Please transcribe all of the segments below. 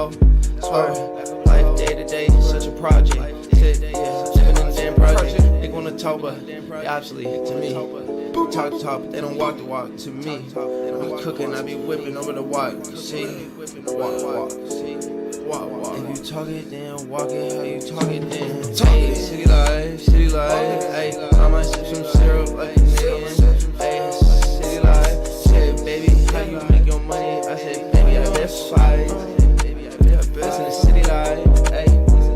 hoe. Swear, life day to day, such a project. Living in the damn project. They wanna talk, but they obviously to me. Talk the talk, but they don't walk the walk to me. I be cooking, I be whipping over the walk. See, walk. If you talk it, then walk it. How you talk it, then hey, city life. Hey, I might sip some Ciryl like a million. Hey, city life. Say, baby, how you make your money? I said, baby, I bet fight. Listen to city life. Hey,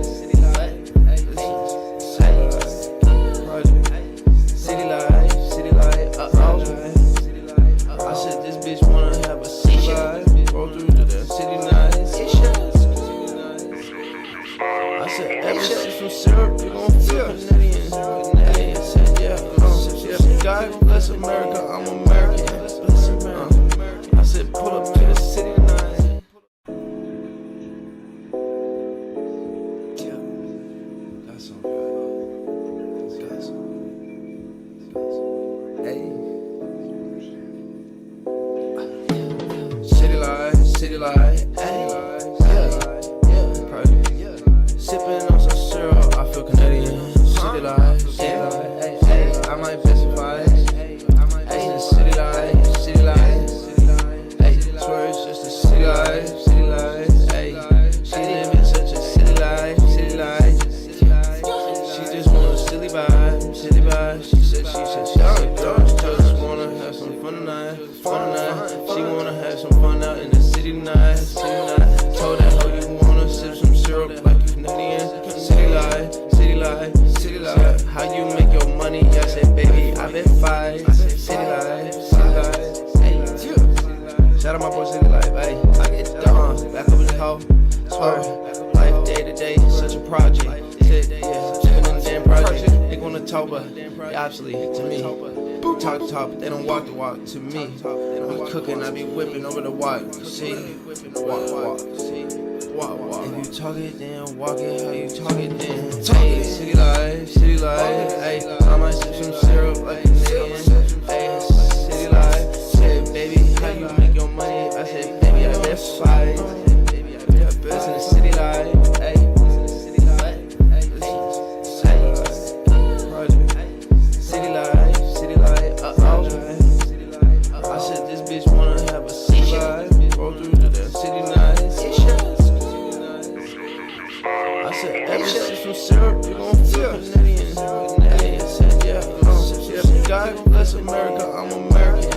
city life. I said, this bitch wanna have a city life. Roll through to the city nights. I said, every shit from syrup, you gon' feel Canadian. Said, yeah, God bless America, I'm American. I said, pull up to the city tonight. Yeah, that's so good. That's hey. City life, hey. Sipping on some syrup, I feel Canadian. City life, hey. I might specify. Hey, city life. Hey, swear it's just a city life. Hey, she living such a city life. She just want a silly vibe. She said, just wanna have some fun tonight. She wanna have some fun out in the city tonight. Told that hoe you wanna sip some syrup like a Canadian. City life. How you make your money? I said, baby, I bet fight. City life. Hey, shout out my boy City Life. Hey, I get done. Back up in the hoe. Swear, life day to day, such a project. Living in the damn project. They wanna talk, but they obviously to me. Talk the talk, but they don't walk the walk to me. I be cooking, I be whipping over the walk. See, walk. If you talk it, then walk it. How you talk it, then hey, city life. Hey, I might sip some syrup like a million. Hey, city life. Say, baby, how you make your money? I said, baby, I bet fight. Listen to city life. Hey, city life. City life. I said, this bitch wanna have a city life. Roll through to the city nights. I said, every shit from syrup, you gon' feel Canadian. Said, yeah, God bless America, I'm American.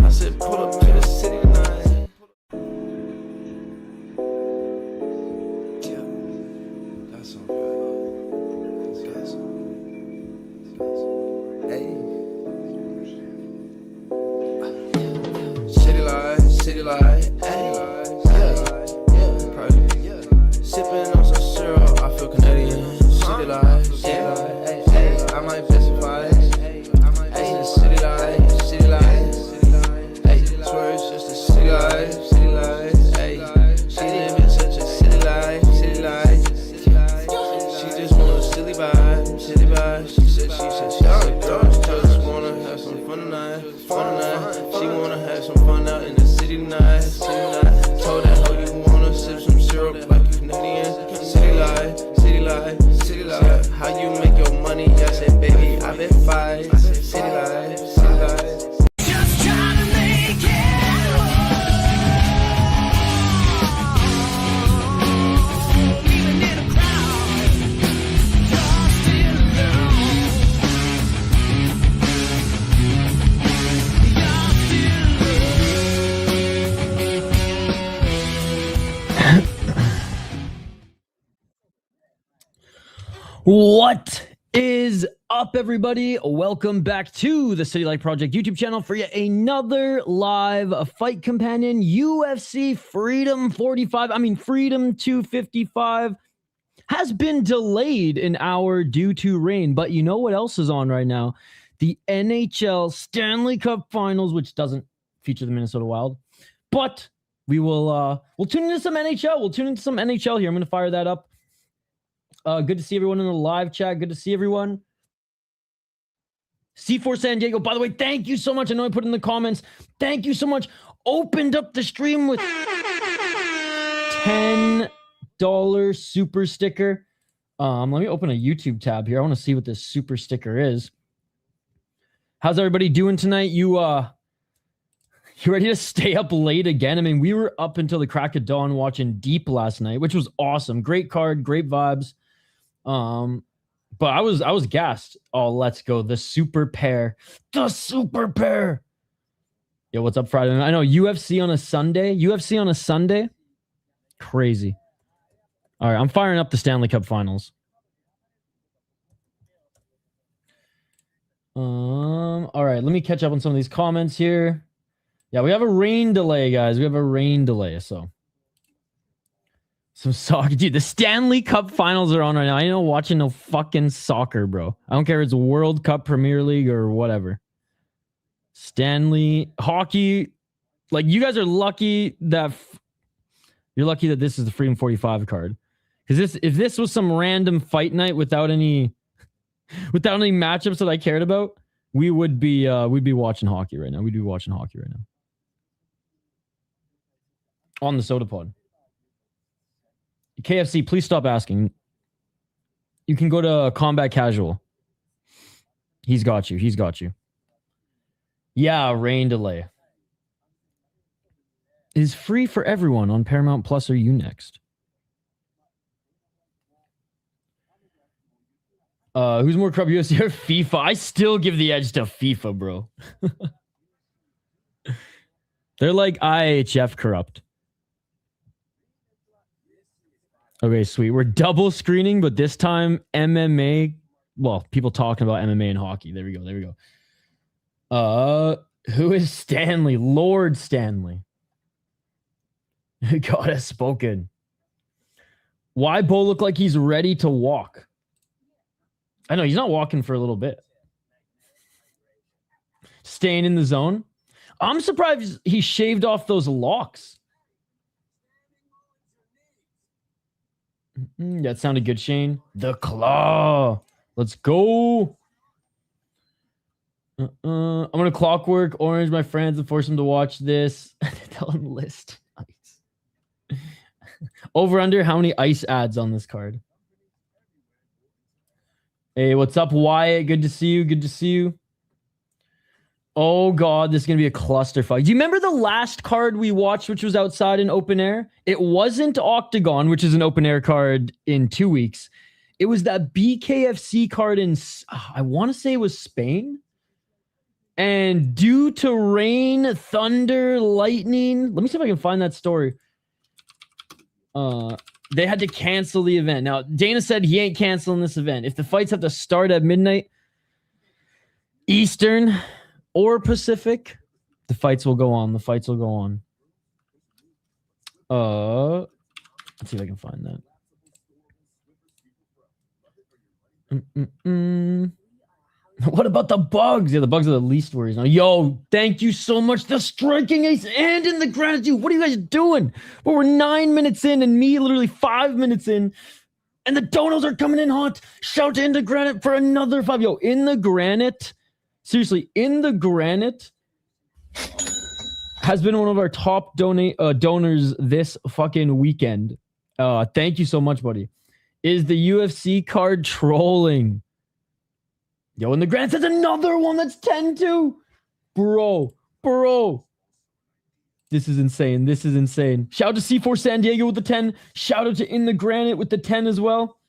I said, pull up to the city tonight. Yeah, that's so good. Hey. City life, hey. Sipping on some syrup, I feel Canadian. City life, hey. I might specify. Hey, city life. Hey, swear it's just a city life. Hey, she living such a city life. She just want a silly vibe. She said, just wanna have some fun tonight. She wanna have some fun out in the city tonight. Told that hoe you wanna sip some syrup like a Canadian. City life. How you make your money? I said, baby, I bet fight. City life. Just trying to make it home. Even in a crowd, just alone. What is up, everybody? Welcome back to the City Light Project YouTube channel for yet another live fight companion. UFC Freedom 255 has been delayed an hour due to rain, but you know what else is on right now? The NHL Stanley Cup Finals, which doesn't feature the Minnesota Wild, but we'll tune into some NHL. We'll tune into some NHL here. I'm going to fire that up. Good to see everyone in the live chat. Good to see everyone. C4 San Diego, by the way, thank you so much. I know I put in the comments. Thank you so much. Opened up the stream with $10 super sticker. Let me open a YouTube tab here. I want to see what this super sticker is. How's everybody doing tonight? You ready to stay up late again? I mean, we were up until the crack of dawn watching Deep last night, which was awesome. Great card, great vibes. But I was gassed. Oh, let's go. The super pair. The super pair. Yo, what's up Friday night? I know UFC on a Sunday. UFC on a Sunday. Crazy. All right, I'm firing up the Stanley Cup Finals. All right, let me catch up on some of these comments here. Yeah, we have a rain delay, guys. We have a rain delay, so some soccer. Dude, the Stanley Cup Finals are on right now. I ain't no watching no fucking soccer, bro. I don't care if it's World Cup, Premier League, or whatever. Stanley hockey, like you guys are lucky that you're lucky that this is the Freedom 45 card. Because if this was some random fight night without any matchups that I cared about, we'd be watching hockey right now. We'd be watching hockey right now. On the Soda Pod. KFC, please stop asking. You can go to Combat Casual. He's got you. He's got you. Yeah, rain delay. Is free for everyone on Paramount Plus or Unext. Who's more corrupt, UFC or FIFA? I still give the edge to FIFA, bro. They're like IHF corrupt. Okay, sweet. We're double screening, but this time MMA. Well, people talking about MMA and hockey. There we go. There we go. Who is Stanley? Lord Stanley. God has spoken. Why Bo look like he's ready to walk? I know he's not walking for a little bit. Staying in the zone. I'm surprised he shaved off those locks. That sounded good, Shane. The claw. Let's go. I'm gonna clockwork orange my friends and force them to watch this. Tell them list. Ice. Over under how many ice ads on this card? Hey, what's up, Wyatt? Good to see you. Good to see you. Oh, God, this is going to be a clusterfuck. Do you remember the last card we watched, which was outside in open air? It wasn't Octagon, which is an open air card in 2 weeks. It was that BKFC card in, I want to say it was Spain. And due to rain, thunder, lightning, let me see if I can find that story. They had to cancel the event. Now, Dana said he ain't canceling this event. If the fights have to start at midnight Eastern or Pacific, the fights will go on. The fights will go on. Let's see if I can find that. What about the bugs? Yeah, the bugs are the least worries now. Yo, thank you so much. The striking ace and in the gratitude. What are you guys doing? Well, we're 9 minutes in and me literally 5 minutes in. And the donos are coming in hot. Shout to In the Granite for another 5. Yo, In the Granite. Seriously, In the Granite has been one of our top donors this fucking weekend. Thank you so much, buddy. Is the UFC card trolling? Yo, In the Granite says another one that's 10-2. Bro. This is insane. This is insane. Shout out to C4 San Diego with the 10. Shout out to In the Granite with the 10 as well.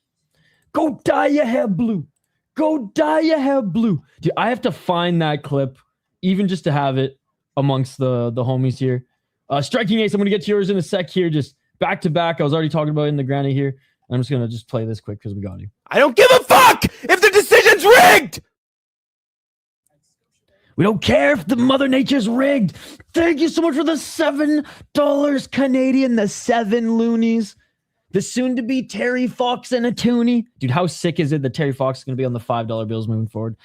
Go dye your hair blue. Go dye your hair blue. Dude, I have to find that clip, even just to have it amongst the homies here. Striking Ace, I'm going to get to yours in a sec here. Just back to back. I was already talking about In the Granite here. I'm just going to just play this quick because we got to. I don't give a fuck if the decision's rigged! We don't care if the Mother Nature's rigged. Thank you so much for the $7 Canadian, the 7 loonies. The soon-to-be Terry Fox and a toonie. Dude, how sick is it that Terry Fox is going to be on the $5 bills moving forward?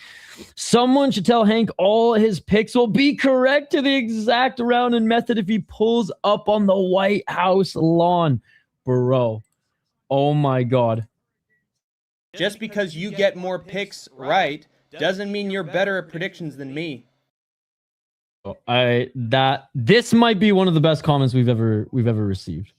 Someone should tell Hank all his picks will be correct to the exact round and method if he pulls up on the White House lawn. Bro. Oh, my God. Just because you get more picks right doesn't mean you're better at predictions than me. This might be one of the best comments we've ever received.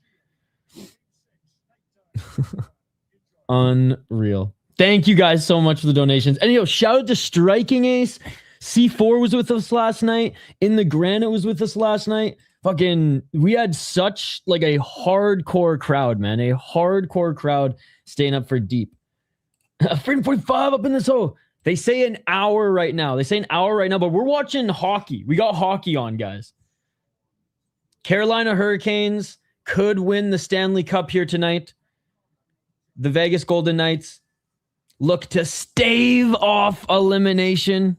Unreal. Thank you guys so much for the donations. And shout out to Striking Ace. C4 was with us last night. In the Granite was with us last night. We had such like a hardcore crowd, man. A hardcore crowd staying up for deep. Freedom 45 up in this hole. They say an hour right now. But we're watching hockey. We got hockey on, guys. Carolina Hurricanes could win the Stanley Cup here tonight. The Vegas Golden Knights look to stave off elimination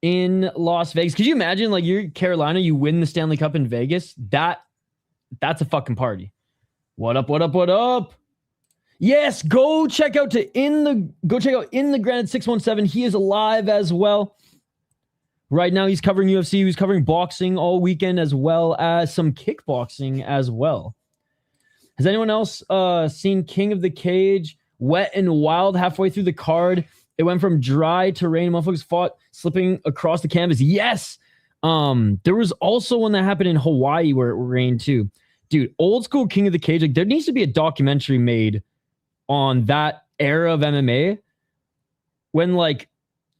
in Las Vegas. Could you imagine, like, you're Carolina, you win the Stanley Cup in Vegas? That's a fucking party. What up? Yes, go check out In the Granite 617. He is alive as well. Right now, he's covering UFC. He's covering boxing all weekend, as well as some kickboxing as well. Has anyone else seen King of the Cage? Wet and Wild halfway through the card. It went from dry to rain. Motherfuckers fought slipping across the canvas. Yes. There was also one that happened in Hawaii where it rained too. Dude, old school King of the Cage. Like, there needs to be a documentary made on that era of MMA when, like,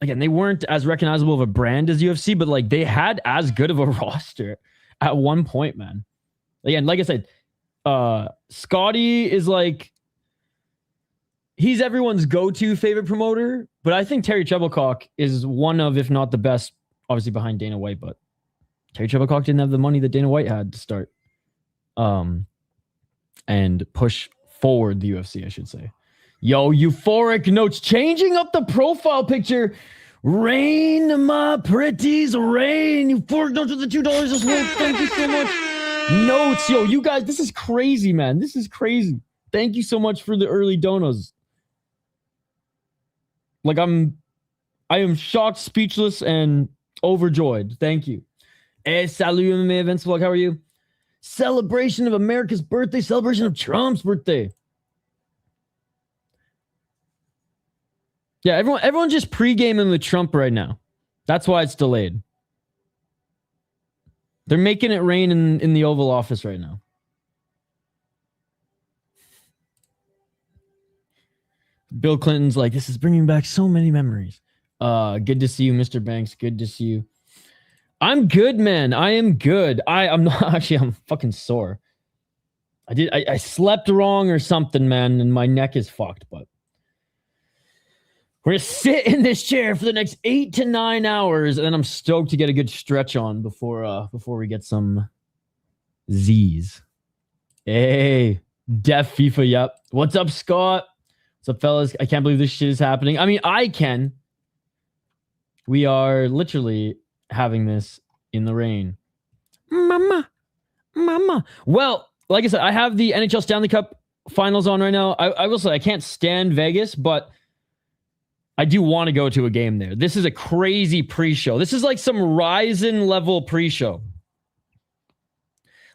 again, they weren't as recognizable of a brand as UFC, but like they had as good of a roster at one point, man. Again, like I said, Scotty is like, he's everyone's go-to favorite promoter, but I think Terry Trebilcock is one of, if not the best, obviously behind Dana White, but Terry Trebilcock didn't have the money that Dana White had to start and push forward the UFC, I should say. Yo, euphoric notes, changing up the profile picture. Rain, my pretties, rain. Euphoric notes with the $2 this week. Thank you so much. Notes, yo, you guys, this is crazy, man. This is crazy. Thank you so much for the early donos. Like, I am shocked, speechless, and overjoyed. Thank you. Hey, salut MMA Events Vlog. How are you? Celebration of America's birthday. Celebration of Trump's birthday. Yeah, everyone's just pre-gaming with Trump right now. That's why it's delayed. They're making it rain in the Oval Office right now. Bill Clinton's like, this is bringing back so many memories. Good to see you, Mr. Banks. Good to see you. I'm good, man. I am good. I'm not actually. I'm fucking sore. I slept wrong or something, man, and my neck is fucked. But we're gonna sit in this chair for the next 8 to 9 hours, and then I'm stoked to get a good stretch on before we get some Z's. Hey, Def FIFA. Yep. What's up, Scott? What's up, fellas? I can't believe this shit is happening. I mean, I can. We are literally having this in the rain. Mama. Well, like I said, I have the NHL Stanley Cup finals on right now. I will say I can't stand Vegas, but I do want to go to a game there. This is a crazy pre-show. This is like some Ryzen level pre-show.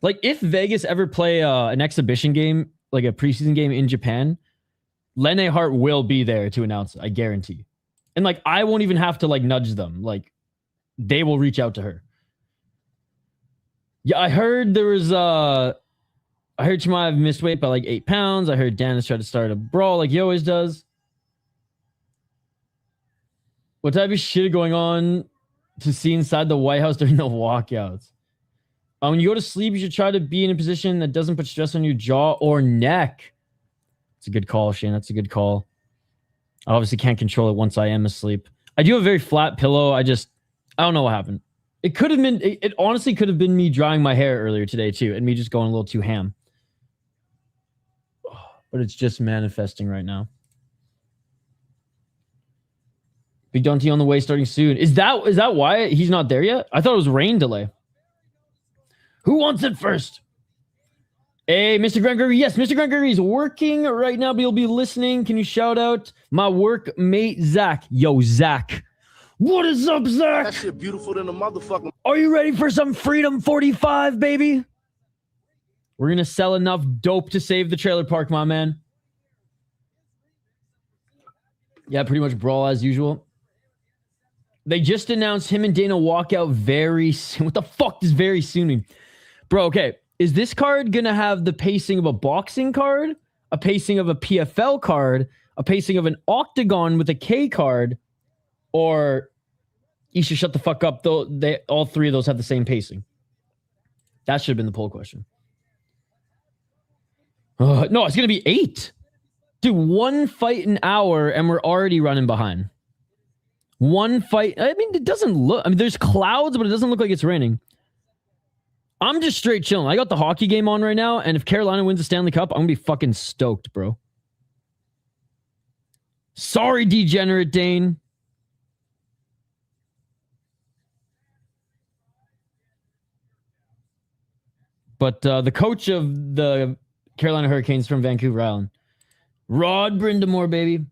Like, if Vegas ever play an exhibition game, like a preseason game in Japan, Lene Hart will be there to announce it, I guarantee. And like, I won't even have to like nudge them. Like, they will reach out to her. Yeah, I heard there was I heard Chimaev missed weight by like 8 pounds. I heard Dan has tried to start a brawl like he always does. What type of shit going on to see inside the White House during the walkouts? When you go to sleep, you should try to be in a position that doesn't put stress on your jaw or neck. It's a good call, Shane. That's a good call. I obviously can't control it once I am asleep. I do have a very flat pillow. I don't know what happened. It could have been, it honestly could have been me drying my hair earlier today too, and me just going a little too ham. But it's just manifesting right now. Big Dante on the way, starting soon. Is that why he's not there yet? I thought it was rain delay. Who wants it first? Hey, Mr. Grant Gregory. Yes, Mr. Grant Gregory is working right now, but he'll be listening. Can you shout out my work mate, Zach? Yo, Zach. What is up, Zach? That shit beautiful than a motherfucking. Are you ready for some Freedom 45, baby? We're going to sell enough dope to save the trailer park, my man. Yeah, pretty much brawl as usual. They just announced him and Dana walk out very soon. What the fuck does very soon mean? Bro, okay. Is this card going to have the pacing of a boxing card? a pacing of a PFL card, a pacing of an octagon with a K card, or Isha shut the fuck up. Though all three of those have the same pacing. That should have been the poll question. No, it's gonna be 8. Dude, one fight an hour, and we're already running behind. One fight. I mean, it doesn't look. I mean, there's clouds, but it doesn't look like it's raining. I'm just straight chilling. I got the hockey game on right now, and if Carolina wins the Stanley Cup, I'm gonna be fucking stoked, bro. Sorry, degenerate Dane. But the coach of the Carolina Hurricanes from Vancouver Island, Rod Brindamore, baby.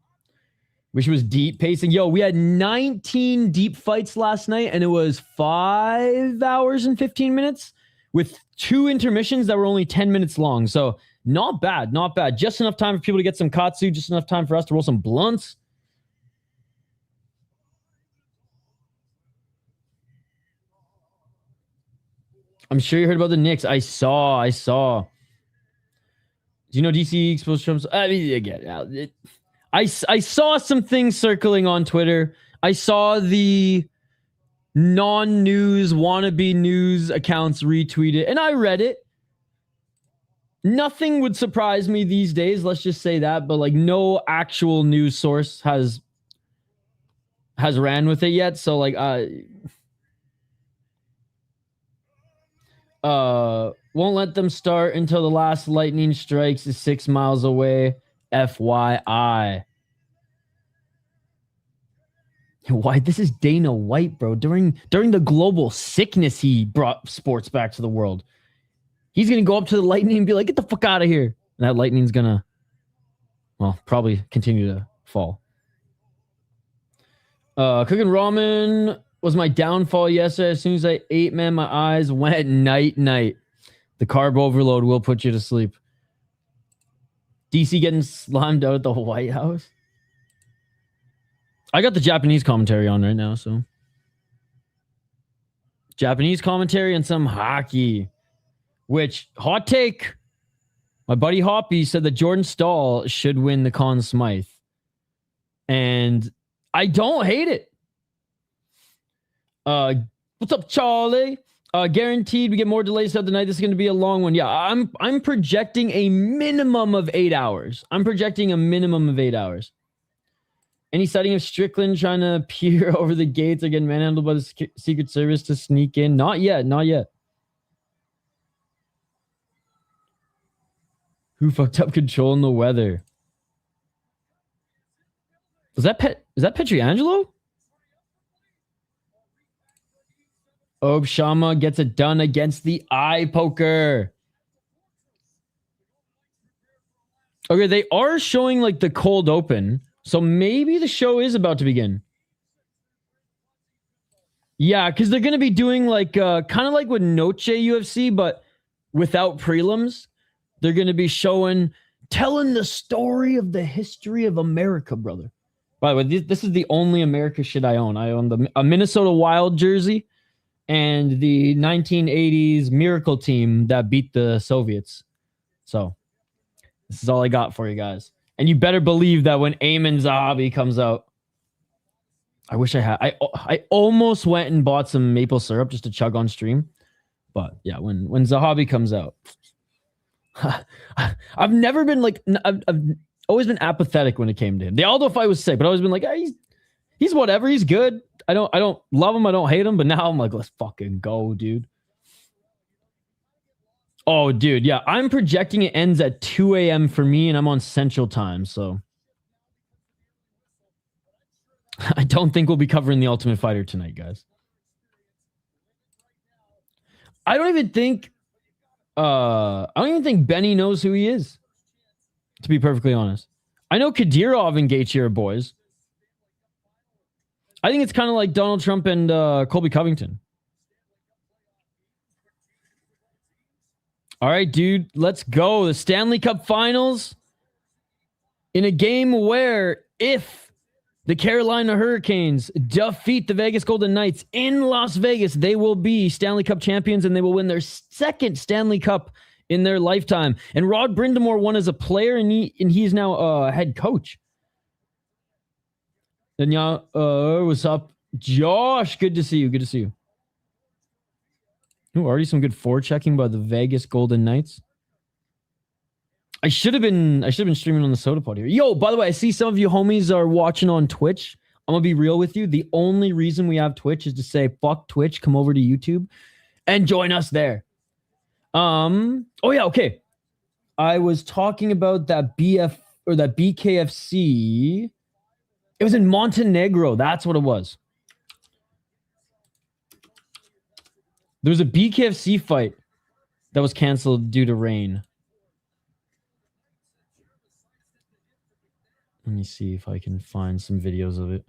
Wish it was deep pacing. Yo, we had 19 deep fights last night, and it was 5 hours and 15 minutes with 2 intermissions that were only 10 minutes long. So not bad, not bad. Just enough time for people to get some katsu, just enough time for us to roll some blunts. I'm sure you heard about the Knicks. I saw. Do you know DC exposed Trump's? I mean, again, I saw some things circling on Twitter. I saw the non-news, wannabe news accounts retweet it, and I read it. Nothing would surprise me these days, let's just say that, but like no actual news source has ran with it yet. So like won't let them start until the last lightning strikes is 6 miles away. FYI. Why? This is Dana White, bro. During the global sickness, he brought sports back to the world. He's going to go up to the lightning and be like, get the fuck out of here. And that lightning's going to, well, probably continue to fall. Cooking ramen was my downfall yesterday. As soon as I ate, man, my eyes went night. The carb overload will put you to sleep. DC getting slimed out at the White House. I got the Japanese commentary on right now, so. Japanese commentary and some hockey. Which, hot take. My buddy Hoppy said that Jordan Stahl should win the Conn Smythe. And I don't hate it. What's up, Charlie? Guaranteed we get more delays throughout the night. This is going to be a long one. Yeah, I'm projecting a minimum of 8 hours. Any sighting of Strickland trying to peer over the gates or getting manhandled by the Secret Service to sneak in? Not yet. Who fucked up controlling the weather? Is that Pietrangelo? Shama gets it done against the eye poker. Okay, they are showing like the cold open. So maybe the show is about to begin. Yeah, because they're going to be doing like kind of like with Noche UFC, but without prelims. They're going to be telling the story of the history of America, brother. By the way, this is the only America shit I own. I own a Minnesota Wild jersey and the 1980s Miracle team that beat the Soviets. So this is all I got for you guys. And you better believe that when Aiemann Zahabi comes out, I wish I had. I almost went and bought some maple syrup just to chug on stream. But yeah, when Zahabi comes out, I've never been like, I've always been apathetic when it came to him. The Aldo fight was sick, but I've always been like, he's whatever. He's good. I don't love him. I don't hate him. But now I'm like, let's fucking go, dude. Oh, dude. Yeah. I'm projecting it ends at 2 a.m. for me, and I'm on Central Time. So I don't think we'll be covering the Ultimate Fighter tonight, guys. I don't even think Benny knows who he is, to be perfectly honest. I know Kadyrov and Gaethje are boys. I think it's kind of like Donald Trump and Colby Covington. All right, dude, let's go. The Stanley Cup Finals in a game where if the Carolina Hurricanes defeat the Vegas Golden Knights in Las Vegas, they will be Stanley Cup champions and they will win their second Stanley Cup in their lifetime. And Rod Brindamore won as a player, and he's now a head coach. And yeah, what's up, Josh? Good to see you. Good to see you. Ooh, already some good forechecking by the Vegas Golden Knights. I should have been streaming on the Soda Pod here. Yo, by the way, I see some of you homies are watching on Twitch. I'm gonna be real with you. The only reason we have Twitch is to say fuck Twitch, come over to YouTube and join us there. Oh yeah, okay. I was talking about that BKFC. It was in Montenegro. That's what it was. There was a BKFC fight that was canceled due to rain. Let me see if I can find some videos of it.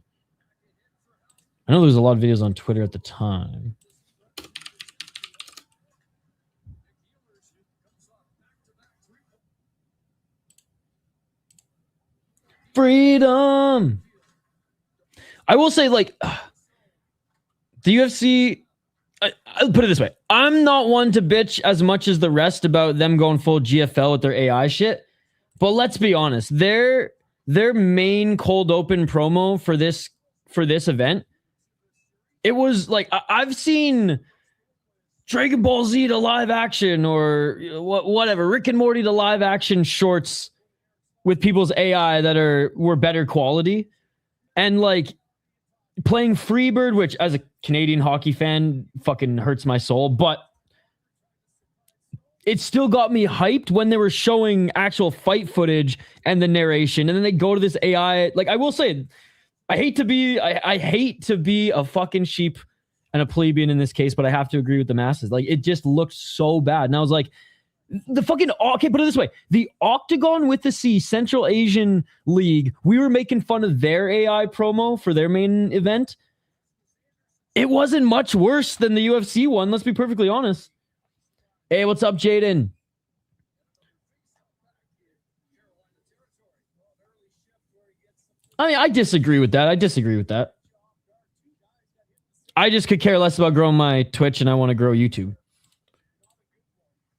I know there was a lot of videos on Twitter at the time. Freedom! I will say, like, the UFC... I'll put it this way. I'm not one to bitch as much as the rest about them going full GFL with their AI shit. But let's be honest. Their main cold open promo for this event, it was like, I've seen Dragon Ball Z to live action or whatever, Rick and Morty to live action shorts with people's AI that were better quality. And like playing Freebird, which as a Canadian hockey fan fucking hurts my soul, but it still got me hyped when they were showing actual fight footage and the narration, and then they go to this AI. Like, I will say, I hate to be a fucking sheep and a plebeian in this case, but I have to agree with the masses. Like, it just looked so bad, and I was like, the fucking, okay, put it this way, the Octagon with the C, Central Asian League, we were making fun of their AI promo for their main event. It wasn't much worse than the UFC one, let's be perfectly honest. Hey, what's up, Jaden? I mean, I disagree with that. I just could care less about growing my Twitch, and I want to grow YouTube.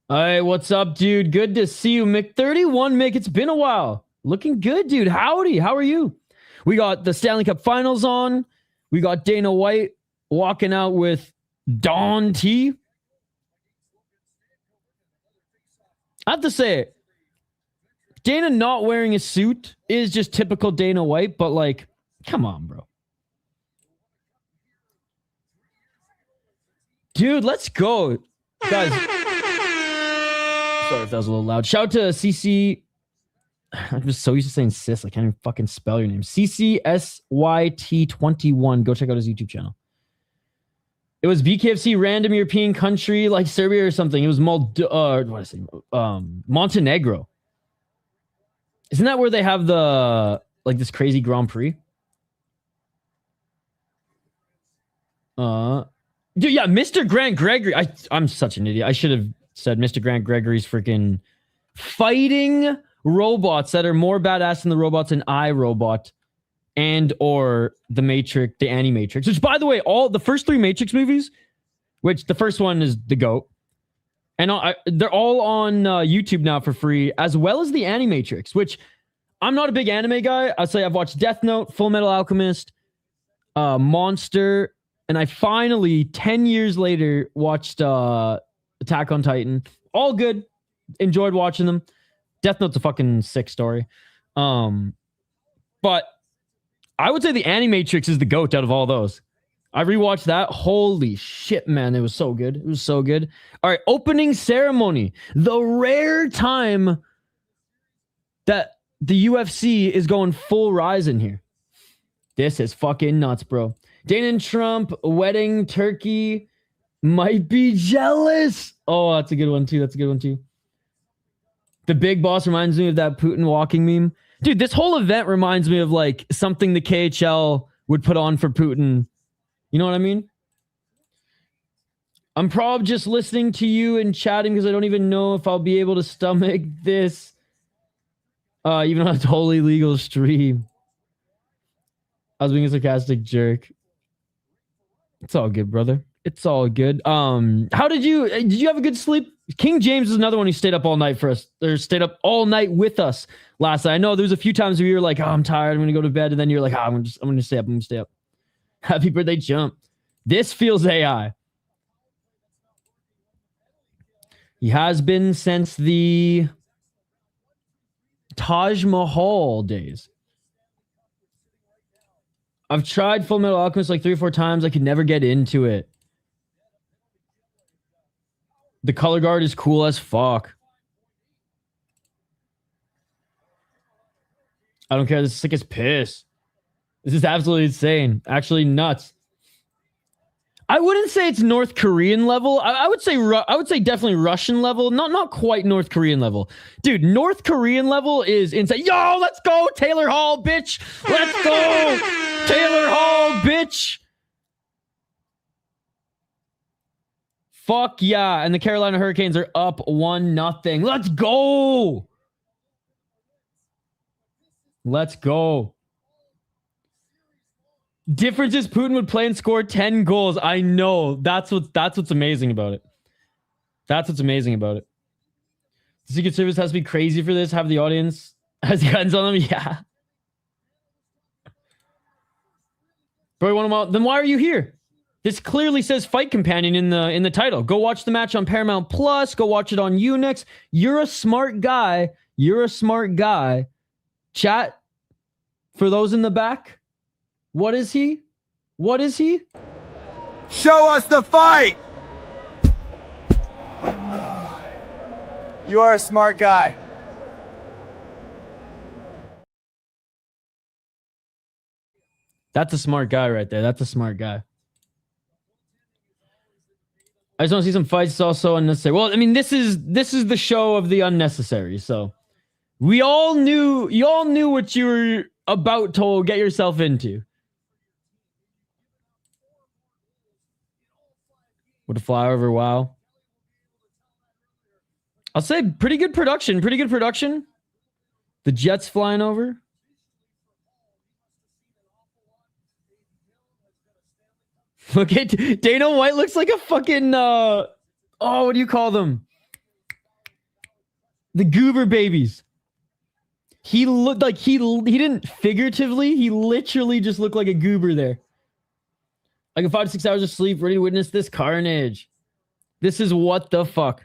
Hey, what's up, dude? Good to see you, Mick31. Mick, it's been a while. Looking good, dude. Howdy. How are you? We got the Stanley Cup Finals on. We got Dana White walking out with Don T. I have to say, Dana not wearing a suit is just typical Dana White, but like, come on, bro. Dude, let's go. Guys. Sorry if that was a little loud. Shout out to CC. I'm just so used to saying sis. I can't even fucking spell your name. CCSYT21. Go check out his YouTube channel. It was BKFC random European country like Serbia or something. It was Montenegro. Isn't that where they have the like this crazy Grand Prix? Dude, yeah, Mr. Grant Gregory. I'm such an idiot. I should have said Mr. Grant Gregory's freaking fighting robots that are more badass than the robots in iRobot and or the Matrix, the Animatrix. Which, by the way, all the first 3 Matrix movies, which the first one is the GOAT, and they're all on YouTube now for free, as well as the Animatrix, which I'm not a big anime guy. I'll say I've watched Death Note, Full Metal Alchemist, Monster, and I finally, 10 years later, watched Attack on Titan. All good. Enjoyed watching them. Death Note's a fucking sick story. But I would say the Animatrix is the GOAT out of all those. I rewatched that. Holy shit, man. It was so good. It was so good. All right, opening ceremony. The rare time that the UFC is going full rise in here. This is fucking nuts, bro. Dana and Trump, wedding, turkey, might be jealous. Oh, that's a good one, too. The big boss reminds me of that Putin walking meme. Dude, this whole event reminds me of, like, something the KHL would put on for Putin. You know what I mean? I'm probably just listening to you and chatting because I don't even know if I'll be able to stomach this. Even on a totally legal stream. I was being a sarcastic jerk. It's all good, brother. It's all good. How did you have a good sleep? King James is another one who stayed up all night for us. Or stayed up all night with us last night. I know there's a few times where you're like, oh, I'm tired, I'm gonna go to bed, and then you're like, oh, I'm gonna stay up. Happy birthday, Jump. This feels AI. He has been since the Taj Mahal days. I've tried Full Metal Alchemist like 3 or 4 times. I could never get into it. The color guard is cool as fuck. I don't care. This is sick as piss. This is absolutely insane. Actually nuts. I wouldn't say it's North Korean level. I would say definitely Russian level. Not quite North Korean level. Dude, North Korean level is insane. Yo, let's go Taylor Hall, bitch. Let's go Taylor Hall, bitch. Fuck yeah. And the Carolina Hurricanes are up 1-0. Let's go. Let's go. Difference is Putin would play and score 10 goals. I know. That's what's amazing about it. That's what's amazing about it. The Secret Service has to be crazy for this. Have the audience has guns on them. Yeah. Bro, you want them out? Then why are you here? This clearly says Fight Companion in the title. Go watch the match on Paramount Plus. Go watch it on Unix. You're a smart guy. You're a smart guy. Chat, for those in the back, what is he? What is he? Show us the fight! You are a smart guy. That's a smart guy right there. That's a smart guy. I just want to see some fights. It's also unnecessary. Well, I mean, this is the show of the unnecessary. So you all knew what you were about to get yourself into. Would a flyover, wow. I'll say pretty good production. Pretty good production. The Jets flying over. Look at Dana White looks like a fucking what do you call them? The goober babies. He looked like he didn't figuratively, he literally just looked like a goober there. Like 5 to 6 hours of sleep, ready to witness this carnage. This is what the fuck.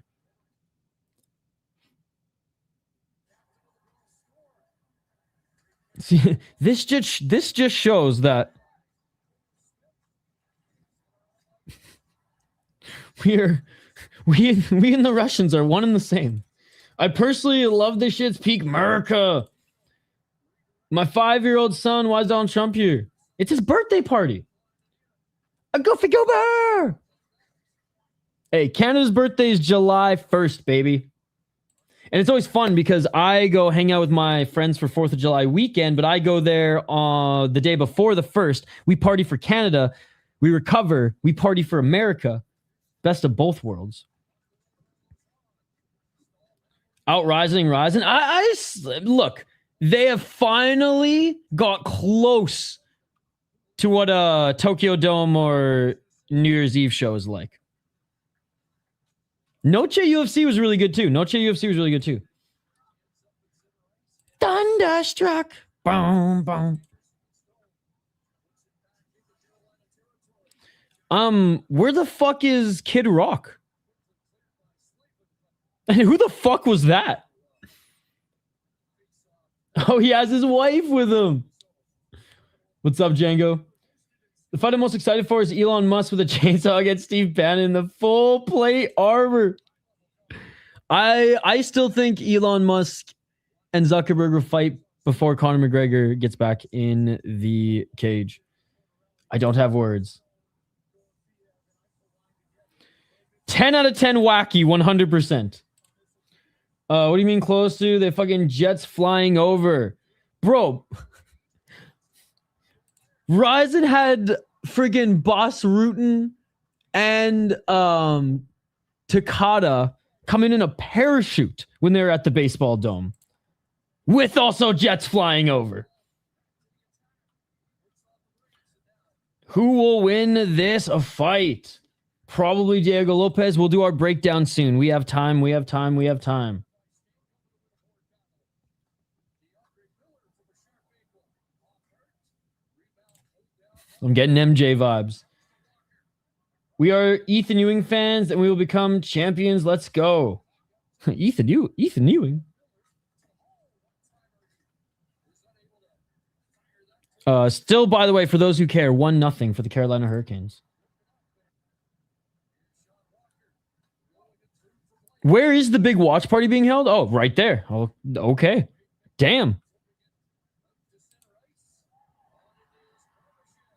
See, this just shows that we and the Russians are one and the same. I personally love this shit's peak America. My 5-year-old son, why is Donald Trump here? It's his birthday party. A goofy goober. Hey, Canada's birthday is July 1st, baby. And it's always fun because I go hang out with my friends for 4th of July weekend, but I go there on the day before the 1st. We party for Canada. We recover. We party for America. Best of both worlds. Rising. Look, they have finally got close to what a Tokyo Dome or New Year's Eve show is like. Noche UFC was really good too. Thunderstruck. Boom, boom. Where the fuck is Kid Rock? And who the fuck was that? Oh, he has his wife with him. What's up, Django? The fight I'm most excited for is Elon Musk with a chainsaw against Steve Bannon in the full plate armor. I still think Elon Musk and Zuckerberg will fight before Conor McGregor gets back in the cage. I don't have words. 10 out of 10 wacky, 100%. What do you mean close to? They fucking jets flying over. Bro. Ryzen had friggin' Boss Rutan and Takada come in a parachute when they were at the baseball dome. With also jets flying over. Who will win this fight? Probably Diego Lopes. We'll do our breakdown soon. We have time. We have time. We have time. I'm getting MJ vibes. We are Ethan Ewing fans, and we will become champions. Let's go. Ethan Ewing. Still, by the way, for those who care, 1-0 for the Carolina Hurricanes. Where is the big watch party being held? Oh, right there. Oh, okay. Damn.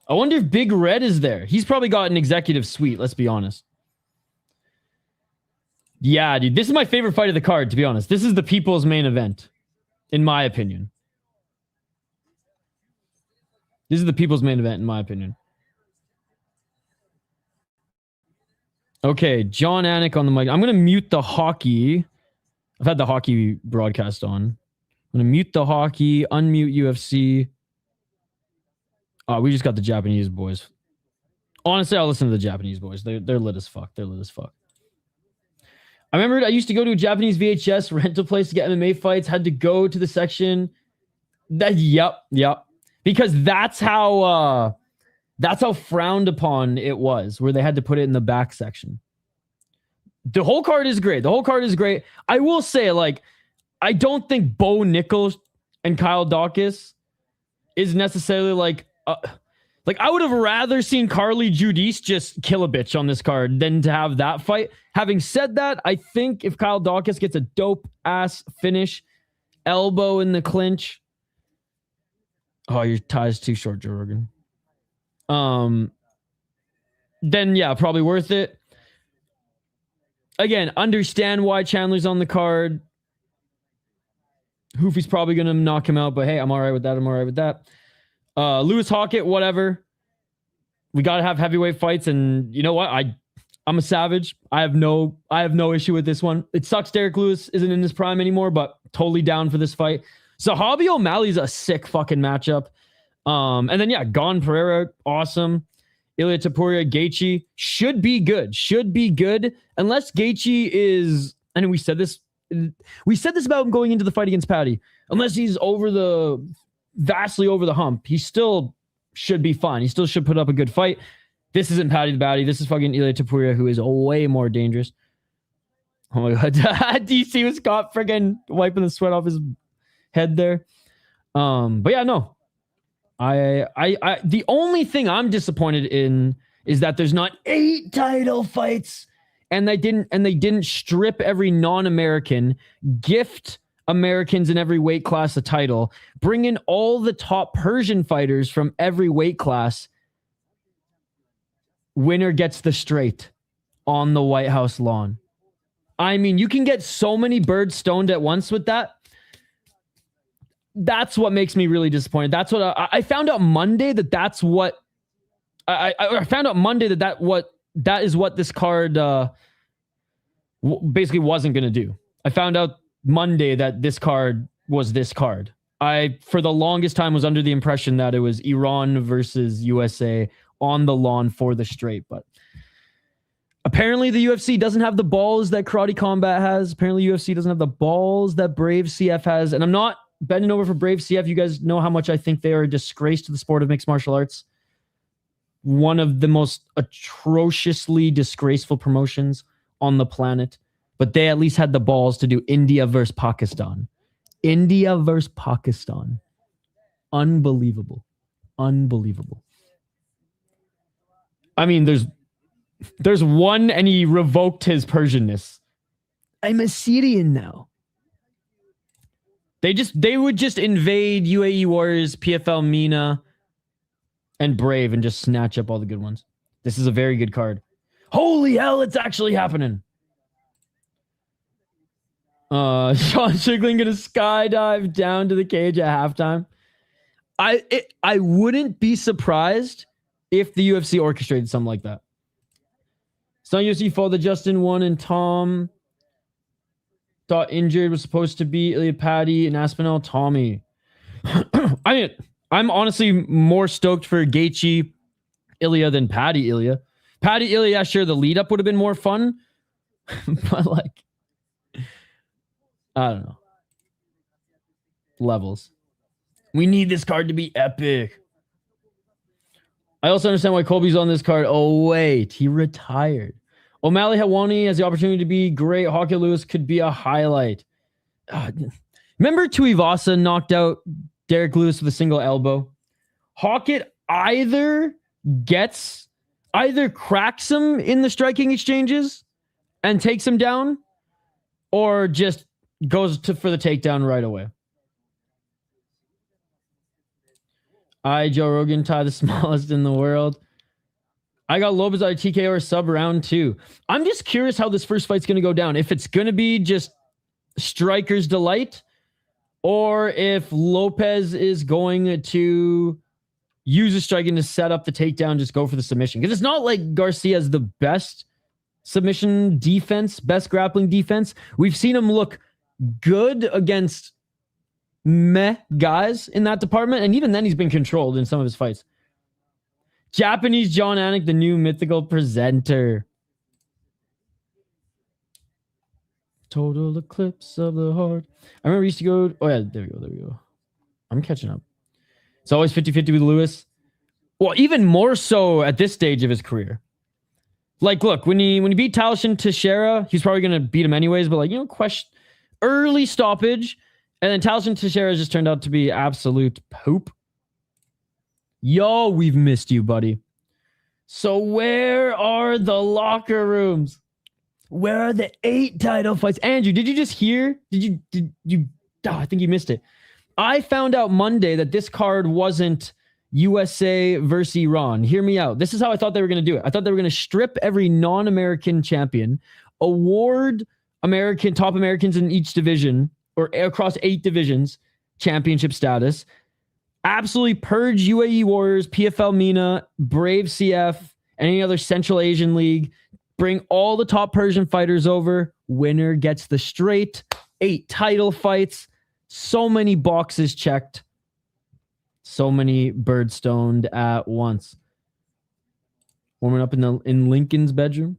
I wonder if Big Red is there. He's probably got an executive suite, let's be honest. Yeah, dude. This is my favorite fight of the card, to be honest. This is the people's main event, in my opinion. This is the people's main event, in my opinion. Okay, John Anik on the mic. I'm going to mute the hockey. I've had the hockey broadcast on. I'm going to mute the hockey, unmute UFC. Oh, we just got the Japanese boys. Honestly, I'll listen to the Japanese boys. They're lit as fuck. They're lit as fuck. I remember I used to go to a Japanese VHS rental place to get MMA fights. Had to go to the section. Yep. Because that's how frowned upon it was, where they had to put it in the back section. The whole card is great. I will say, like, I don't think Bo Nickal and Kyle Daukaus is necessarily like I would have rather seen Carly Judice just kill a bitch on this card than to have that fight. Having said that, I think if Kyle Daukaus gets a dope ass finish, elbow in the clinch. Oh, your tie's too short, Joe Rogan. Then yeah, probably worth it. Again, understand why Chandler's on the card. Hoofy's probably gonna knock him out, but hey, I'm all right with that. Lewis Hokit, whatever. We gotta have heavyweight fights, and you know what? I'm a savage. I have no issue with this one. It sucks Derrick Lewis isn't in his prime anymore, but totally down for this fight. Zahabi O'Malley's a sick fucking matchup. And then yeah, Gane Pereira, awesome. Ilia Topuria, Gaethje should be good. Unless Gaethje is, and we said this about him going into the fight against Patty. Unless he's vastly over the hump, he still should be fine. He still should put up a good fight. This isn't Patty the Batty. This is fucking Ilia Topuria, who is way more dangerous. Oh my god, DC was caught friggin' wiping the sweat off his head there. But yeah, no. I the only thing I'm disappointed in is that there's not 8 title fights, and they didn't strip every non-American, gift Americans in every weight class a title, bring in all the top Persian fighters from every weight class. Winner gets the straight on the White House lawn. I mean, you can get so many birds stoned at once with that. That's what makes me really disappointed. That's what I found out Monday that's what I found out Monday that is what this card basically wasn't going to do. I found out Monday that this card was this card. I, for the longest time, was under the impression that it was Iran versus USA on the lawn for the straight, but apparently the UFC doesn't have the balls that Karate Combat has. Apparently UFC doesn't have the balls that Brave CF has, and I'm not bending over for Brave CF. You guys know how much I think they are a disgrace to the sport of mixed martial arts. One of the most atrociously disgraceful promotions on the planet. But they at least had the balls to do India versus Pakistan. India versus Pakistan. Unbelievable. I mean, there's one and he revoked his Persianness. I'm a Syrian now. They would just invade UAE Warriors, PFL Mina, and Brave and just snatch up all the good ones. This is a very good card. Holy hell, it's actually happening. Sean Shigling gonna skydive down to the cage at halftime. I wouldn't be surprised if the UFC orchestrated something like that. It's not UFC fault that Justin won and Tom thought injured was supposed to be Ilya Patty and Aspinall Tommy. I mean, I'm honestly more stoked for Gaethje Ilya than Patty Ilya. Patty Ilia, yeah, sure, the lead up would have been more fun. But like, I don't know. Levels. We need this card to be epic. I also understand why Colby's on this card. Oh, wait. He retired. O'Malley Hawani has the opportunity to be great. Hokit Lewis could be a highlight. Remember Tuivasa knocked out Derrick Lewis with a single elbow? Hokit either cracks him in the striking exchanges and takes him down, or just goes for the takedown right away. Joe Rogan, Ty, the smallest in the world. I got Lopes out of TKO or sub round 2. I'm just curious how this first fight's going to go down. If it's going to be just Striker's delight, or if Lopes is going to use a striking to set up the takedown, just go for the submission. Because it's not like Garcia's the best submission defense, best grappling defense. We've seen him look good against meh guys in that department, and even then he's been controlled in some of his fights. Japanese John Anik, the new mythical presenter. Total eclipse of the heart. I remember he used to go... Oh, yeah, there we go. I'm catching up. It's always 50-50 with Lewis. Well, even more so at this stage of his career. Like, look, when he beat Talshin Teixeira, he's probably going to beat him anyways, but like, early stoppage, and then Talshin Teixeira just turned out to be absolute poop. Yo, we've missed you, buddy. So where are the locker rooms? Where are the 8 title fights? Andrew, did you just hear? I think you missed it. I found out Monday that this card wasn't USA versus Iran. Hear me out. This is how I thought they were going to do it. I thought they were going to strip every non-American champion, award top Americans in each division, or across 8 divisions, championship status, absolutely purge UAE Warriors, PFL MENA, Brave CF, any other Central Asian league, bring all the top Persian fighters over, winner gets the straight 8 title fights, so many boxes checked, so many birdstoned at once. Warming up in Lincoln's bedroom.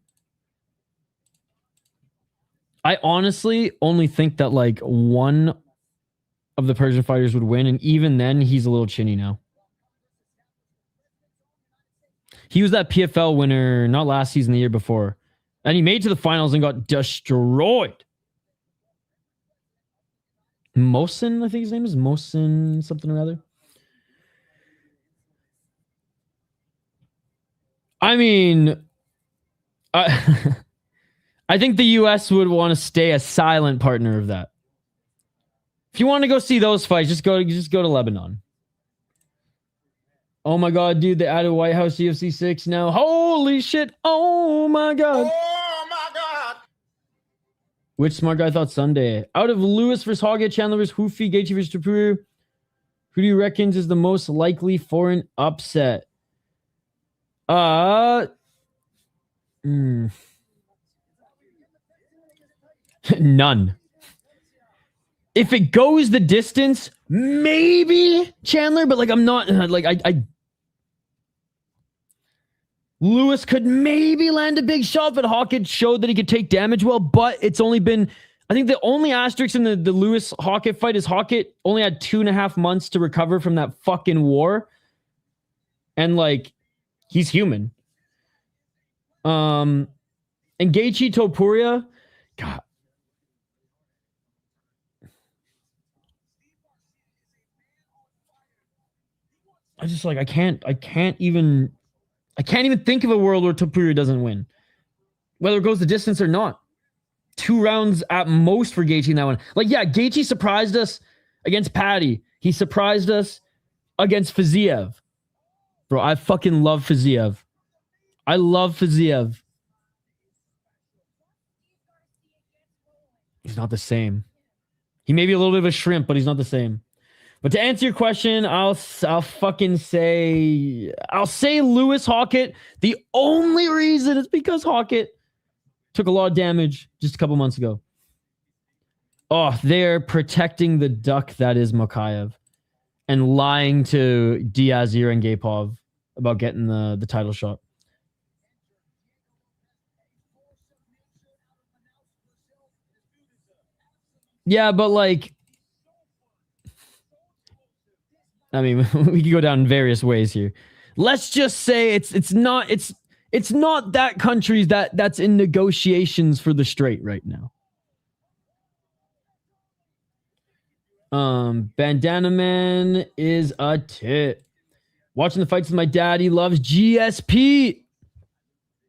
I honestly only think that like one of the Persian fighters would win, and even then he's a little chinny now. He was that PFL winner not last season, the year before, and he made it to the finals and got destroyed. Mohsen, I think his name is Mohsen something or other. I mean, I think the US would want to stay a silent partner of that. If you want to go see those fights, just go to Lebanon. Oh my God, dude, they added White House UFC 6 now. Holy shit. Oh my God. Oh my God. Which smart guy thought Sunday? Out of Lewis versus Hokit, Chandler versus Ruffy, Gaethje versus Topuria, who do you reckon is the most likely for an upset? None. If it goes the distance, maybe Chandler, but like I'm not like I Lewis could maybe land a big shot, but Hokit showed that he could take damage well, but it's only been, I think the only asterisk in the Lewis Hokit fight is Hokit only had 2.5 months to recover from that fucking war. And like, he's human. And Gaethje Topuria, God. I just like, I can't even think of a world where Topuria doesn't win. Whether it goes the distance or not. 2 rounds at most for Gaethje in that one. Like, yeah, Gaethje surprised us against Patty. He surprised us against Fiziev. Bro, I fucking love Fiziev. I love Fiziev. He's not the same. He may be a little bit of a shrimp, but he's not the same. But to answer your question, I'll fucking say... I'll say Lewis Hokit. The only reason is because Hokit took a lot of damage just a couple months ago. Oh, they're protecting the duck that is Mokaev. And lying to Diaz and Gapov about getting the title shot. Yeah, but like, I mean, we could go down various ways here. Let's just say it's not that country that's in negotiations for the straight right now. Bandana Man is a tit. Watching the fights with my dad. He loves GSP.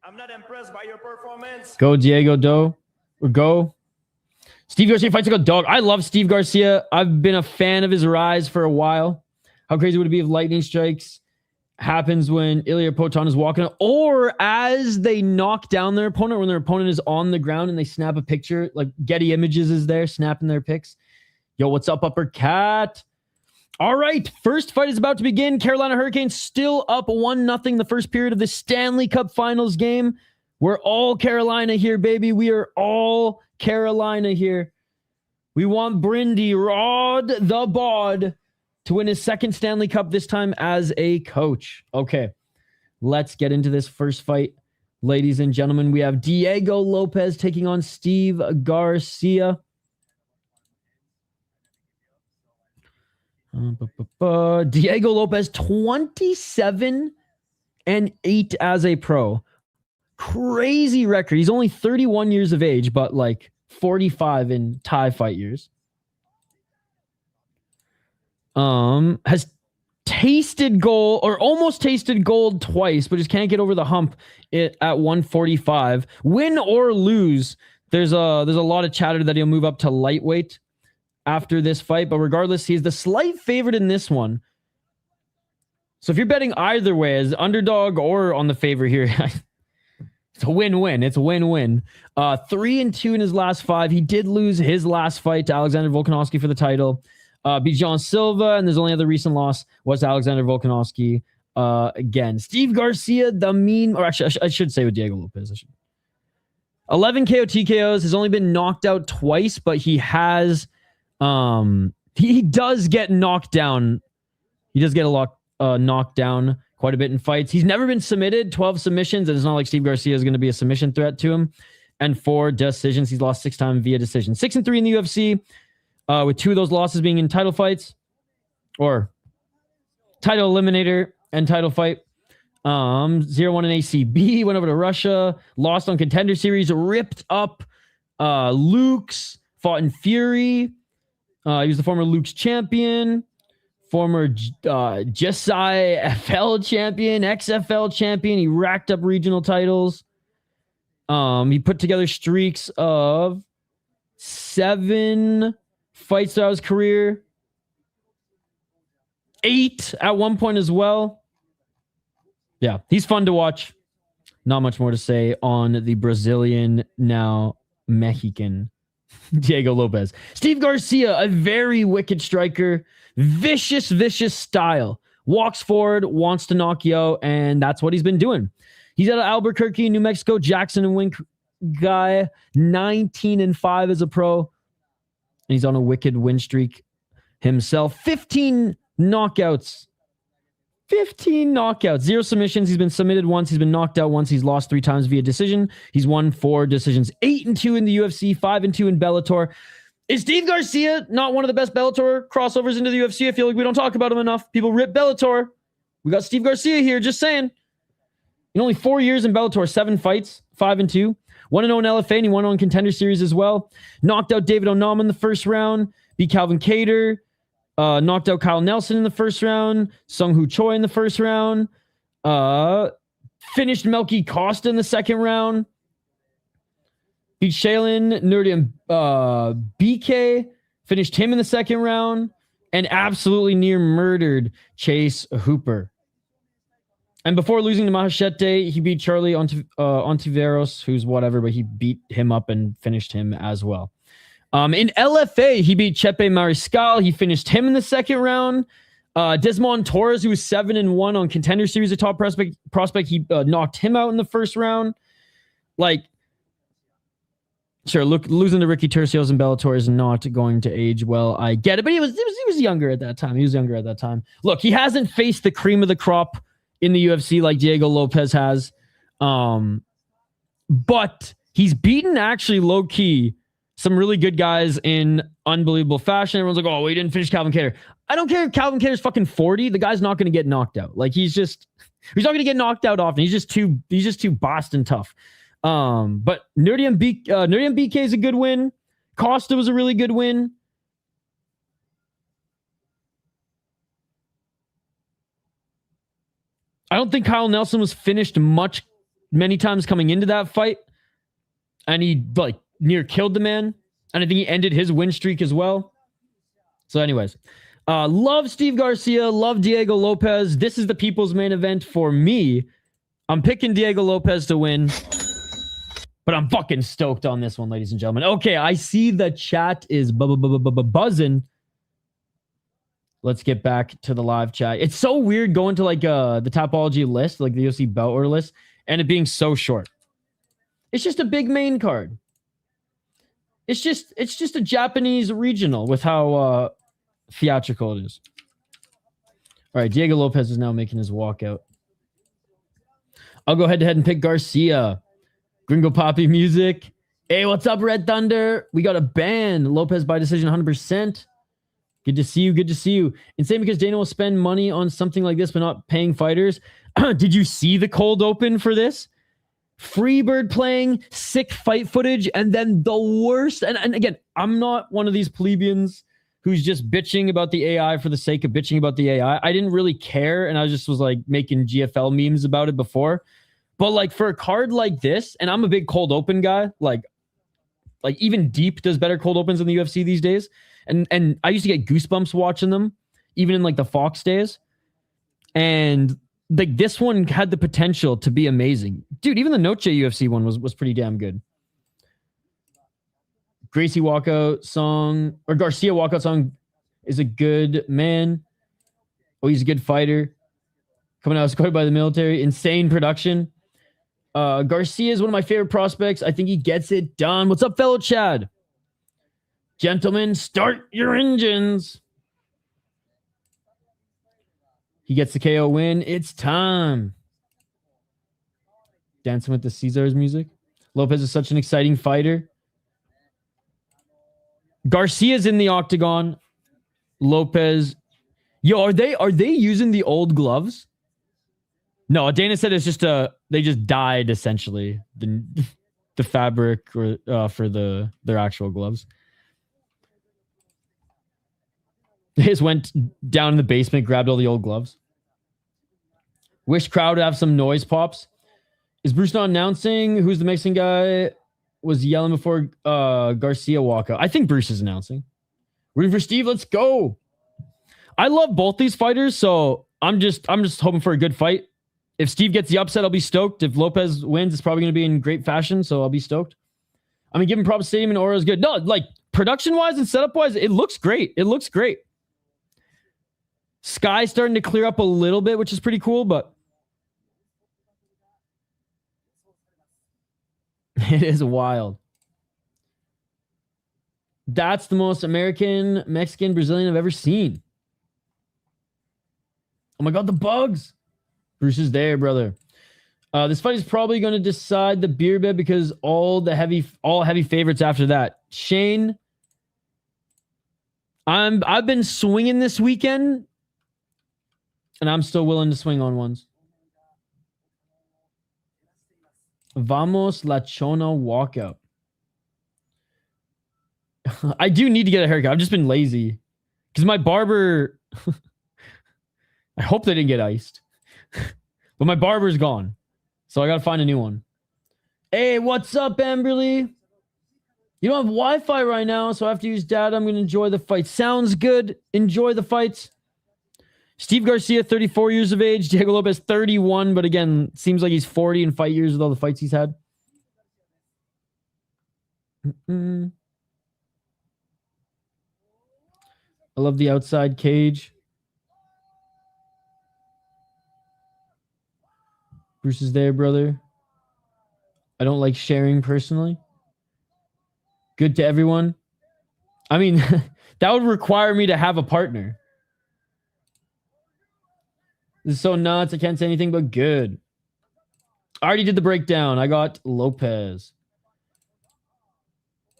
I'm not impressed by your performance. Go Diego Do. Or go. Steve Garcia fights like a dog. I love Steve Garcia. I've been a fan of his rise for a while. How crazy would it be if lightning strikes happens when Ilia Poton is walking up, or as they knock down their opponent, when their opponent is on the ground and they snap a picture, like Getty Images is there snapping their pics. Yo, what's up, Upper Cat? All right, first fight is about to begin. Carolina Hurricanes still up 1-0 the first period of the Stanley Cup Finals game. We're all Carolina here, baby. We are all Carolina here. We want Brindy Rod the Bod to win his second Stanley Cup, this time as a coach. Okay, let's get into this first fight. Ladies and gentlemen, we have Diego Lopes taking on Steve Garcia. Diego Lopes, 27-8 as a pro. Crazy record. He's only 31 years of age, but like 45 in Thai fight years. Has tasted gold or almost tasted gold twice, but just can't get over the hump at 145. Win or lose, there's a lot of chatter that he'll move up to lightweight after this fight, but regardless, he's the slight favorite in this one. So if you're betting either way, as underdog or on the favor here, it's a win-win. It's a win-win. 3-2 in his last 5. He did lose his last fight to Alexander Volkanovski for the title. Beat John Silva, and there's only other recent loss was Alexander Volkanovski again. Steve Garcia, the meme, or actually, I should say with Diego Lopes. 11 KO TKOs, has only been knocked out twice, but he has, he does get knocked down. He does get knocked down quite a bit in fights. He's never been submitted, 12 submissions, and it's not like Steve Garcia is going to be a submission threat to him. And 4 decisions. He's lost 6 times via decision. 6-3 in the UFC. With 2 of those losses being in title fights or title eliminator and title fight. 0-1 in ACB, went over to Russia, lost on Contender Series, ripped up Luke's, fought in Fury. He was the former Luke's champion, former Jesai FL champion, XFL champion. He racked up regional titles. He put together streaks of 7 fights throughout his career. 8 at one point as well. Yeah, he's fun to watch. Not much more to say on the Brazilian, now Mexican, Diego Lopes. Steve Garcia, a very wicked striker. Vicious style. Walks forward, wants to knock you out, and that's what he's been doing. He's out of Albuquerque, New Mexico. Jackson and Wink guy. 19-5 as a pro. And he's on a wicked win streak himself. 15 knockouts. 0 submissions. He's been submitted once. He's been knocked out once. He's lost 3 times via decision. He's won 4 decisions. 8-2 in the UFC. 5-2 in Bellator. Is Steve Garcia not one of the best Bellator crossovers into the UFC? I feel like we don't talk about him enough. People rip Bellator. We got Steve Garcia here, just saying. In only 4 years in Bellator, 7 fights, 5-2. 1-0 in LFA, and he won on Contender Series as well. Knocked out David Onama in the first round. Beat Calvin Kattar. Knocked out Kyle Nelson in the first round. Sung Hoo Choi in the first round. Finished Melky Costa in the second round. Beat Shaylin Nurdian BK. Finished him in the second round. And absolutely near murdered Chase Hooper. And before losing to Mahachete, he beat Charlie Ontiveros, who's whatever, but he beat him up and finished him as well. In LFA, he beat Chepe Mariscal. He finished him in the second round. Desmond Torres, who was 7-1 on Contender Series, a top prospect, he knocked him out in the first round. Like, sure, losing to Ricky Tercios in Bellator is not going to age well. I get it, but he was younger at that time. Look, he hasn't faced the cream of the crop in the UFC like Diego Lopes has. But he's beaten actually low-key some really good guys in unbelievable fashion. Everyone's like, oh, well, he didn't finish Calvin Kattar. I don't care if Calvin Kattar's fucking 40. The guy's not going to get knocked out. Like, he's not going to get knocked out often. He's just too Boston tough. But Nerdy MBK is a good win. Costa was a really good win. I don't think Kyle Nelson was finished many times coming into that fight. And he like near killed the man. And I think he ended his win streak as well. So anyways, love Steve Garcia, love Diego Lopes. This is the people's main event for me. I'm picking Diego Lopes to win. But I'm fucking stoked on this one, ladies and gentlemen. Okay, I see the chat is buzzing. Let's get back to the live chat. It's so weird going to like the Topology list, like the UFC bout order list, and it being so short. It's just a big main card. It's just a Japanese regional with how theatrical it is. All right, Diego Lopes is now making his walkout. I'll go head to head and pick Garcia. Gringo Poppy music. Hey, what's up, Red Thunder? We got a ban. Lopes by decision 100%. Good to see you. Good to see you. Insane because Dana will spend money on something like this, but not paying fighters. Did you see the cold open for this? Freebird playing, sick fight footage, and then the worst. And again, I'm not one of these plebeians who's just bitching about the AI for the sake of bitching about the AI. I didn't really care, and I just was like making GFL memes about it before. But like for a card like this, and I'm a big cold open guy, like even Deep does better cold opens in the UFC these days. And I used to get goosebumps watching them, even in like the Fox days. And like this one had the potential to be amazing. Dude, even the Noche UFC one was pretty damn good. Gracie walkout song, or Garcia walkout song is a good man. Oh, he's a good fighter. Coming out escorted by the military. Insane production. Garcia is one of my favorite prospects. I think he gets it done. What's up, fellow Chad? Gentlemen, start your engines. He gets the KO win. It's time. Dancing with the Caesars music. Lopes is such an exciting fighter. Garcia's in the octagon. Lopes. Yo, are they using the old gloves? No, Dana said it's just they just dyed essentially the fabric or for their actual gloves. They just went down in the basement, grabbed all the old gloves. Wish crowd to have some noise pops. Is Bruce not announcing? Who's the Mexican guy? Was yelling before Garcia walkout. I think Bruce is announcing. Rooting for Steve. Let's go. I love both these fighters, so I'm just hoping for a good fight. If Steve gets the upset, I'll be stoked. If Lopes wins, it's probably going to be in great fashion, so I'll be stoked. I mean, giving props stadium and aura is good. No, like production-wise and setup-wise, it looks great. It looks great. Sky's starting to clear up a little bit, which is pretty cool, but it is wild. That's the most American, Mexican, Brazilian I've ever seen. Oh my God, the bugs. Bruce is there, brother. This fight is probably going to decide the beer bed because all heavy favorites after that. Shane, I've been swinging this weekend, and I'm still willing to swing on ones. Vamos La Chona walkout. I do need to get a haircut. I've just been lazy because my barber. I hope they didn't get iced. But my barber's gone. So I got to find a new one. Hey, what's up, Amberly? You don't have Wi-Fi right now, so I have to use data. I'm going to enjoy the fight. Sounds good. Enjoy the fights. Steve Garcia, 34 years of age. Diego Lopes, 31. But again, seems like he's 40 in fight years with all the fights he's had. I love the outside cage. Bruce is there, brother. I don't like sharing personally. Good to everyone. I mean, that would require me to have a partner. This is so nuts. I can't say anything but good. I already did the breakdown. I got Lopes.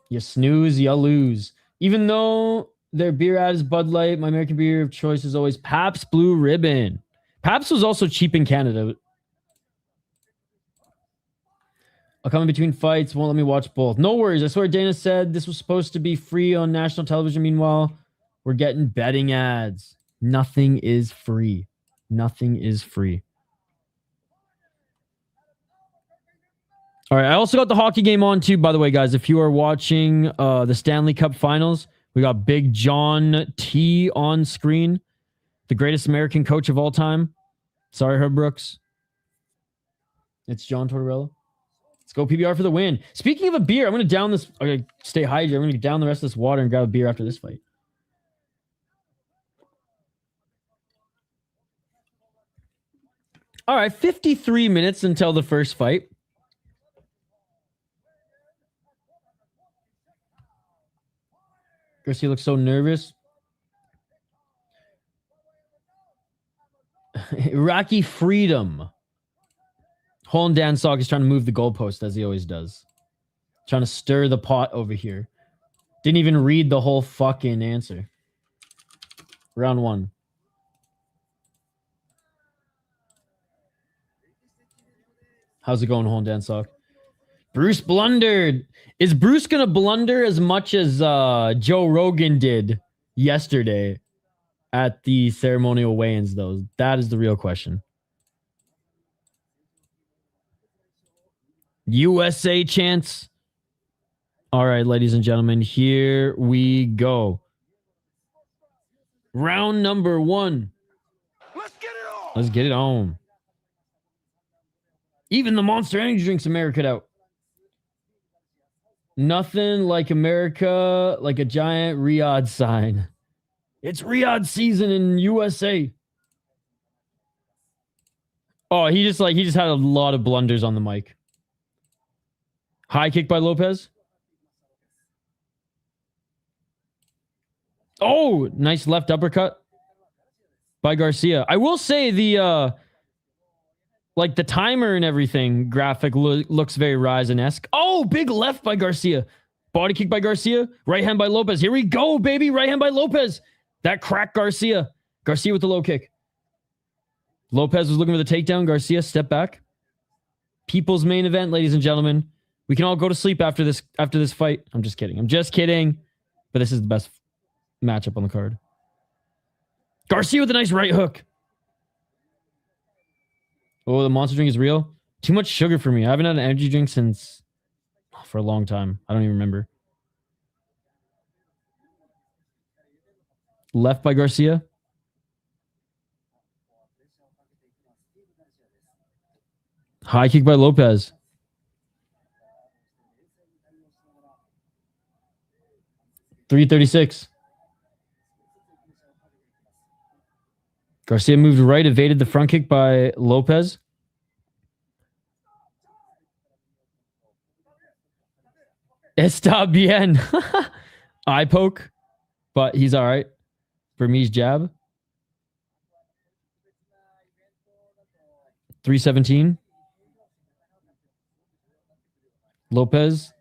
You snooze, you lose. Even though their beer ad is Bud Light, my American beer of choice is always Pabst Blue Ribbon. Pabst was also cheap in Canada. I'll come in between fights. Won't let me watch both. No worries. I swear Dana said this was supposed to be free on national television. Meanwhile, we're getting betting ads. Nothing is free. Nothing is free. All right. I also got the hockey game on too, by the way, guys. If you are watching the Stanley Cup Finals, we got Big John T on screen. The greatest American coach of all time. Sorry, Herb Brooks. It's John Tortorella. Let's go PBR for the win. Speaking of a beer, I'm going to down this. Okay, stay hydrated. I'm going to down the rest of this water and grab a beer after this fight. All right, 53 minutes until the first fight. Garcia looks so nervous. Iraqi Freedom. Holland Dansok is trying to move the goalpost as he always does. Trying to stir the pot over here. Didn't even read the whole fucking answer. Round one. How's it going, Holland Dansok? Bruce blundered. Is Bruce going to blunder as much as Joe Rogan did yesterday at the ceremonial weigh-ins, though? That is the real question. USA chance. All right, ladies and gentlemen, here we go. Round number one. Let's get it on. Even the Monster Energy drinks America out. Nothing like America, like a giant Riyadh sign. It's Riyadh season in USA. Oh, he just had a lot of blunders on the mic. High kick by Lopes. Oh, nice left uppercut by Garcia. I will say the like the timer and everything graphic looks very Ryzen-esque. Oh, big left by Garcia. Body kick by Garcia. Right hand by Lopes. Here we go, baby. Right hand by Lopes. That cracked Garcia. Garcia with the low kick. Lopes was looking for the takedown. Garcia step back. People's main event, ladies and gentlemen. We can all go to sleep after this fight. I'm just kidding. But this is the best matchup on the card. Garcia with a nice right hook. Oh, the monster drink is real. Too much sugar for me. I haven't had an energy drink for a long time. I don't even remember. Left by Garcia. High kick by Lopes. .336. Garcia moved right, evaded the front kick by Lopes. Está bien. Eye poke, but he's all right. Burmese jab. 317. Lopes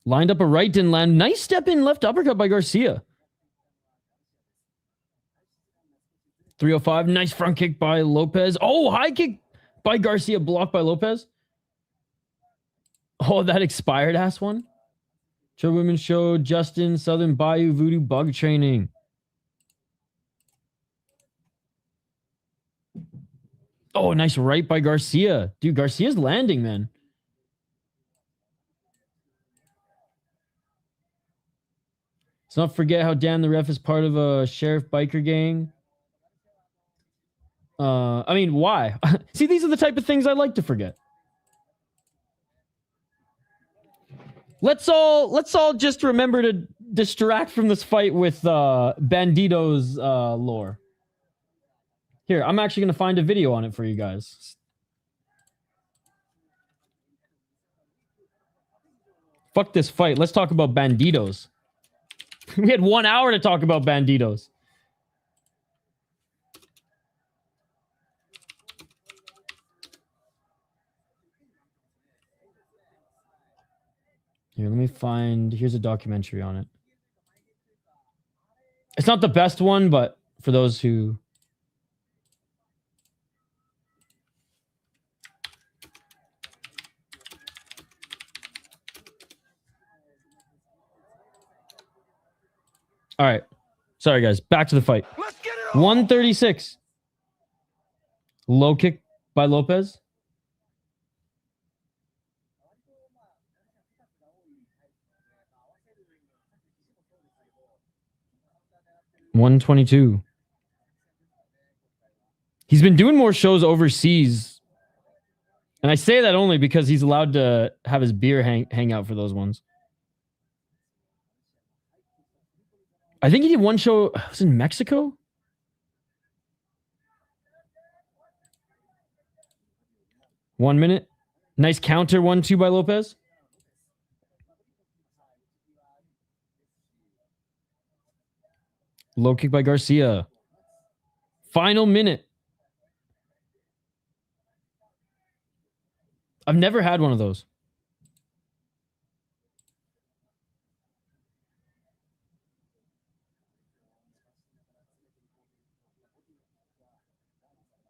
lined up a right, didn't land. Nice step in left uppercut by Garcia. 305. Nice front kick by Lopes. Oh, high kick by Garcia, blocked by Lopes. Oh, that expired ass one. Show Women's Show, Justin, Southern Bayou, Voodoo Bug Training. Oh, nice right by Garcia. Dude, Garcia's landing, man. Let's not forget how Dan the ref is part of a sheriff biker gang. I mean, why? See, these are the type of things I like to forget. Let's all just remember to distract from this fight with Bandito's lore. Here, I'm actually going to find a video on it for you guys. Fuck this fight. Let's talk about Banditos. We had 1 hour to talk about Banditos. Here, let me find... Here's a documentary on it. It's not the best one, but for those who... All right. Sorry, guys. Back to the fight. 136. Low kick by Lopes. $122. He's been doing more shows overseas. And I say that only because he's allowed to have his beer hang out for those ones. I think he did one show. Was it in Mexico? One minute. Nice counter 1-2 by Lopes. Low kick by Garcia. Final minute. I've never had one of those.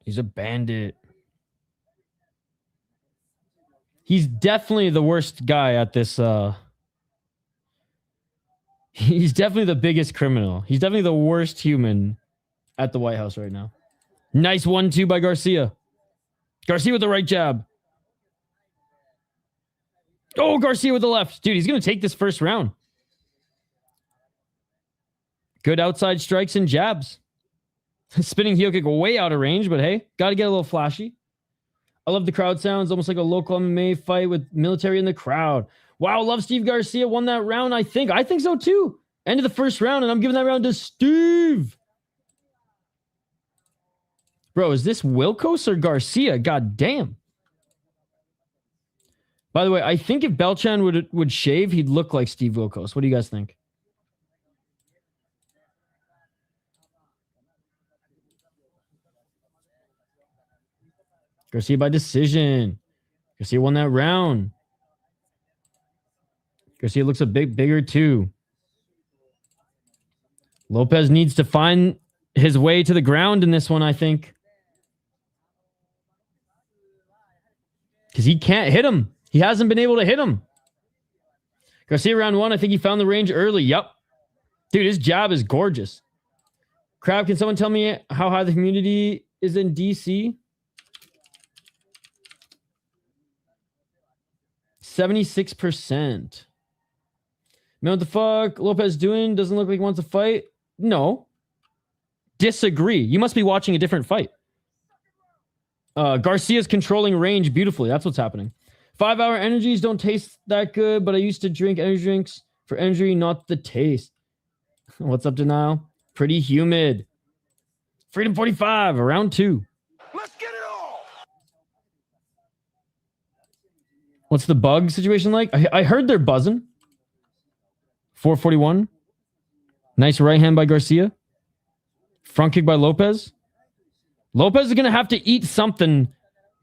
He's a bandit. He's definitely the worst guy at this. He's definitely the biggest criminal. He's definitely the worst human at the White House right now. Nice 1-2 by Garcia. Garcia with the right jab. Oh, Garcia with the left. Dude, he's going to take this first round. Good outside strikes and jabs. Spinning heel kick way out of range, but hey, got to get a little flashy. I love the crowd sounds, almost like a local MMA fight with military in the crowd. Wow, love Steve Garcia won that round, I think. I think so too. End of the first round, and I'm giving that round to Steve. Bro, is this Wilkos or Garcia? God damn. By the way, I think if Beltran would shave, he'd look like Steve Wilkos. What do you guys think? Garcia by decision. Garcia won that round. Garcia looks a bit bigger too. Lopes needs to find his way to the ground in this one, I think. Because he can't hit him. He hasn't been able to hit him. Garcia round one, I think he found the range early. Yep. Dude, his jab is gorgeous. Crab, can someone tell me how high the community is in DC? 76%. Man, what the fuck Lopes doing? Doesn't look like he wants to fight. No. Disagree. You must be watching a different fight. Garcia's controlling range beautifully. That's what's happening. 5-hour energies don't taste that good, but I used to drink energy drinks for energy, not the taste. What's up, Denial? Pretty humid. Freedom 45, round 2. Let's get it all. What's the bug situation like? I heard they're buzzing. 441. Nice right hand by Garcia. Front kick by Lopes. Lopes is going to have to eat something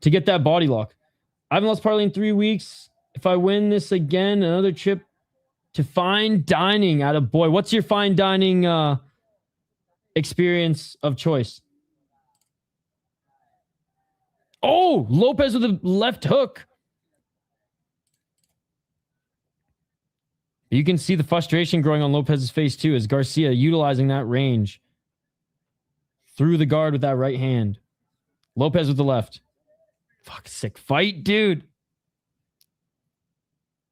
to get that body lock. I haven't lost parlay in 3 weeks. If I win this again, another trip to fine dining. At a boy. What's your fine dining experience of choice? Oh, Lopes with a left hook. You can see the frustration growing on Lopez's face too, as Garcia utilizing that range through the guard with that right hand. Lopes with the left. Fuck, sick fight, dude.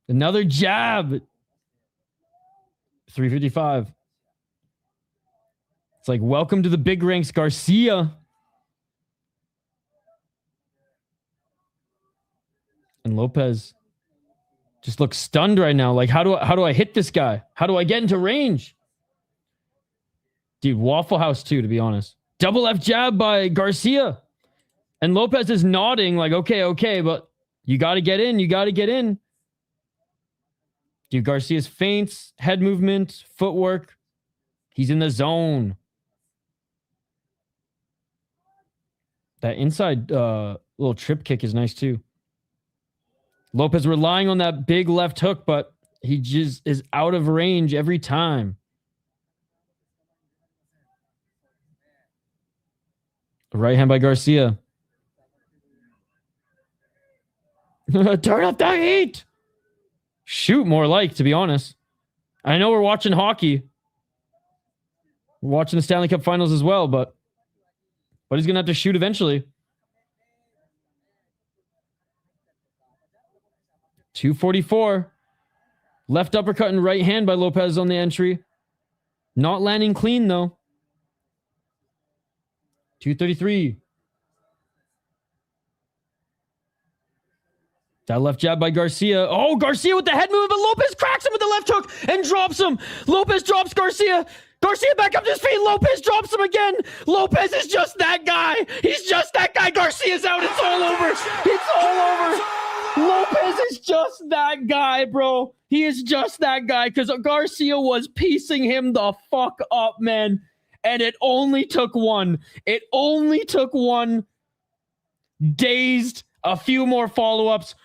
Another jab. 355. It's like, welcome to the big ranks, Garcia. And Lopes just looks stunned right now. Like, how do I hit this guy? How do I get into range? Dude, Waffle House too, to be honest. Double left jab by Garcia. And Lopes is nodding like, okay, but you got to get in. You got to get in. Dude, Garcia's feints, head movement, footwork. He's in the zone. That inside little trip kick is nice too. Lopes relying on that big left hook, but he just is out of range every time. Right hand by Garcia. Turn up that heat. Shoot, more like, to be honest. I know we're watching hockey. We're watching the Stanley Cup Finals as well, but he's going to have to shoot eventually. 244. Left uppercut and right hand by Lopes on the entry. Not landing clean, though. 233. That left jab by Garcia. Oh, Garcia with the head movement, but Lopes cracks him with the left hook and drops him. Lopes drops Garcia. Garcia back up to his feet. Lopes drops him again. Lopes is just that guy. He's just that guy. Garcia's out. It's all over. It's all over. Lopes is just that guy, bro. He is just that guy because Garcia was piecing him the fuck up, man. And it only took one. It only took one. Dazed. A few more follow-ups.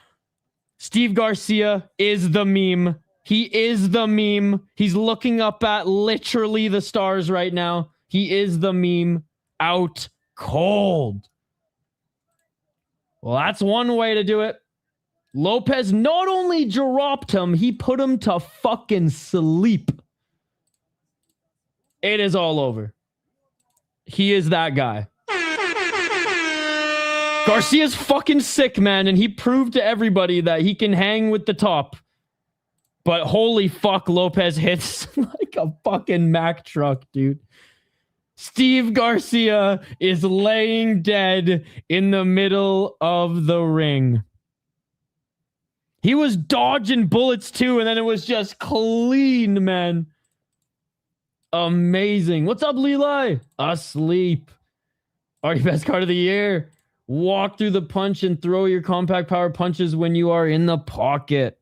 Steve Garcia is the meme. He is the meme. He's looking up at literally the stars right now. He is the meme. Out cold. Well, that's one way to do it. Lopes not only dropped him, he put him to fucking sleep. It is all over. He is that guy. Garcia's fucking sick, man, and he proved to everybody that he can hang with the top. But holy fuck, Lopes hits like a fucking Mack truck, dude. Steve Garcia is laying dead in the middle of the ring. He was dodging bullets too, and then it was just clean, man. Amazing. What's up, Leli? Asleep. Already best card of the year. Walk through the punch and throw your compact power punches when you are in the pocket.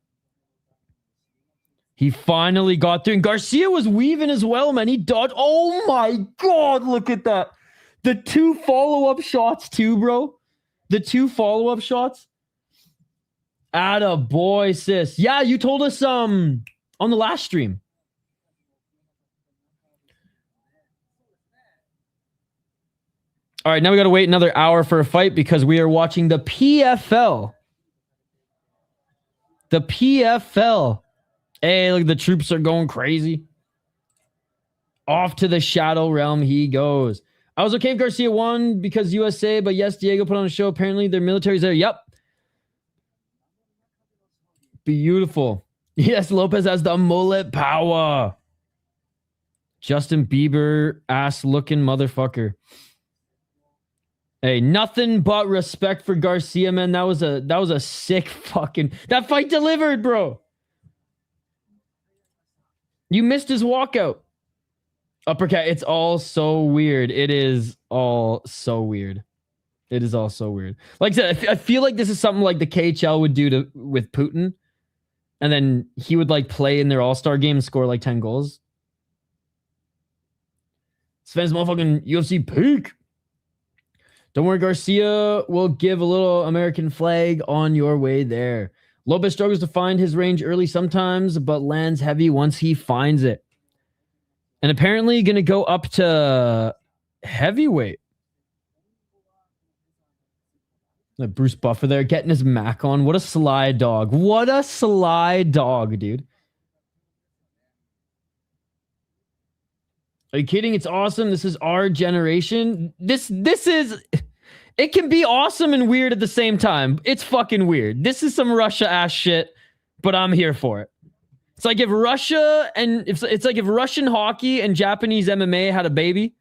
He finally got through. And Garcia was weaving as well, man. He dodged. Oh my God, look at that. The two follow-up shots too, bro. The two follow-up shots. Atta boy, sis. Yeah, you told us on the last stream. All right, now we got to wait another hour for a fight because we are watching the PFL. The PFL. Hey, look, the troops are going crazy. Off to the Shadow Realm he goes. I was okay if Garcia won because USA, but yes, Diego put on a show. Apparently, their military's there. Yep. Beautiful. Yes, Lopes has the mullet power. Justin Bieber ass looking motherfucker. Hey, nothing but respect for Garcia, man. That was a sick fucking... That fight delivered, bro. You missed his walkout. Uppercut. It's all so weird. It is all so weird. It is all so weird. Like I said, I feel like this is something like the KHL would do with Putin. And then he would like play in their all-star game and score like 10 goals. Sven's motherfucking UFC peak. Don't worry, Garcia will give a little American flag on your way there. Lopes struggles to find his range early sometimes, but lands heavy once he finds it. And apparently going to go up to heavyweight. Bruce Buffer there getting his Mac on. What a sly dog. What a sly dog, dude. Are you kidding? It's awesome. This is our generation. This is... It can be awesome and weird at the same time. It's fucking weird. This is some Russia ass shit, but I'm here for it. It's like if Russia and it's like if Russian hockey and Japanese MMA had a baby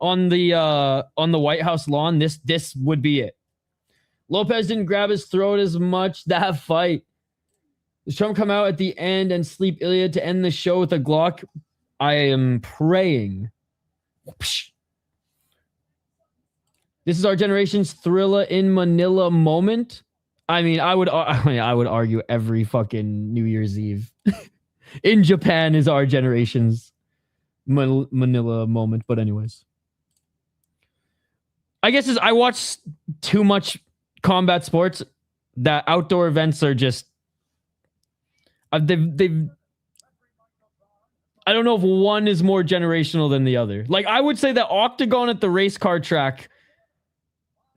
on the White House lawn, this would be it. Lopes didn't grab his throat as much that fight. Does Trump come out at the end and sleep Ilia to end the show with a Glock? I am praying. This is our generation's Thrilla in Manila moment. I mean, I would argue every fucking New Year's Eve in Japan is our generation's Manila moment. But anyways, I guess I watch too much combat sports that outdoor events are just they've I don't know if one is more generational than the other. Like I would say that Octagon at the race car track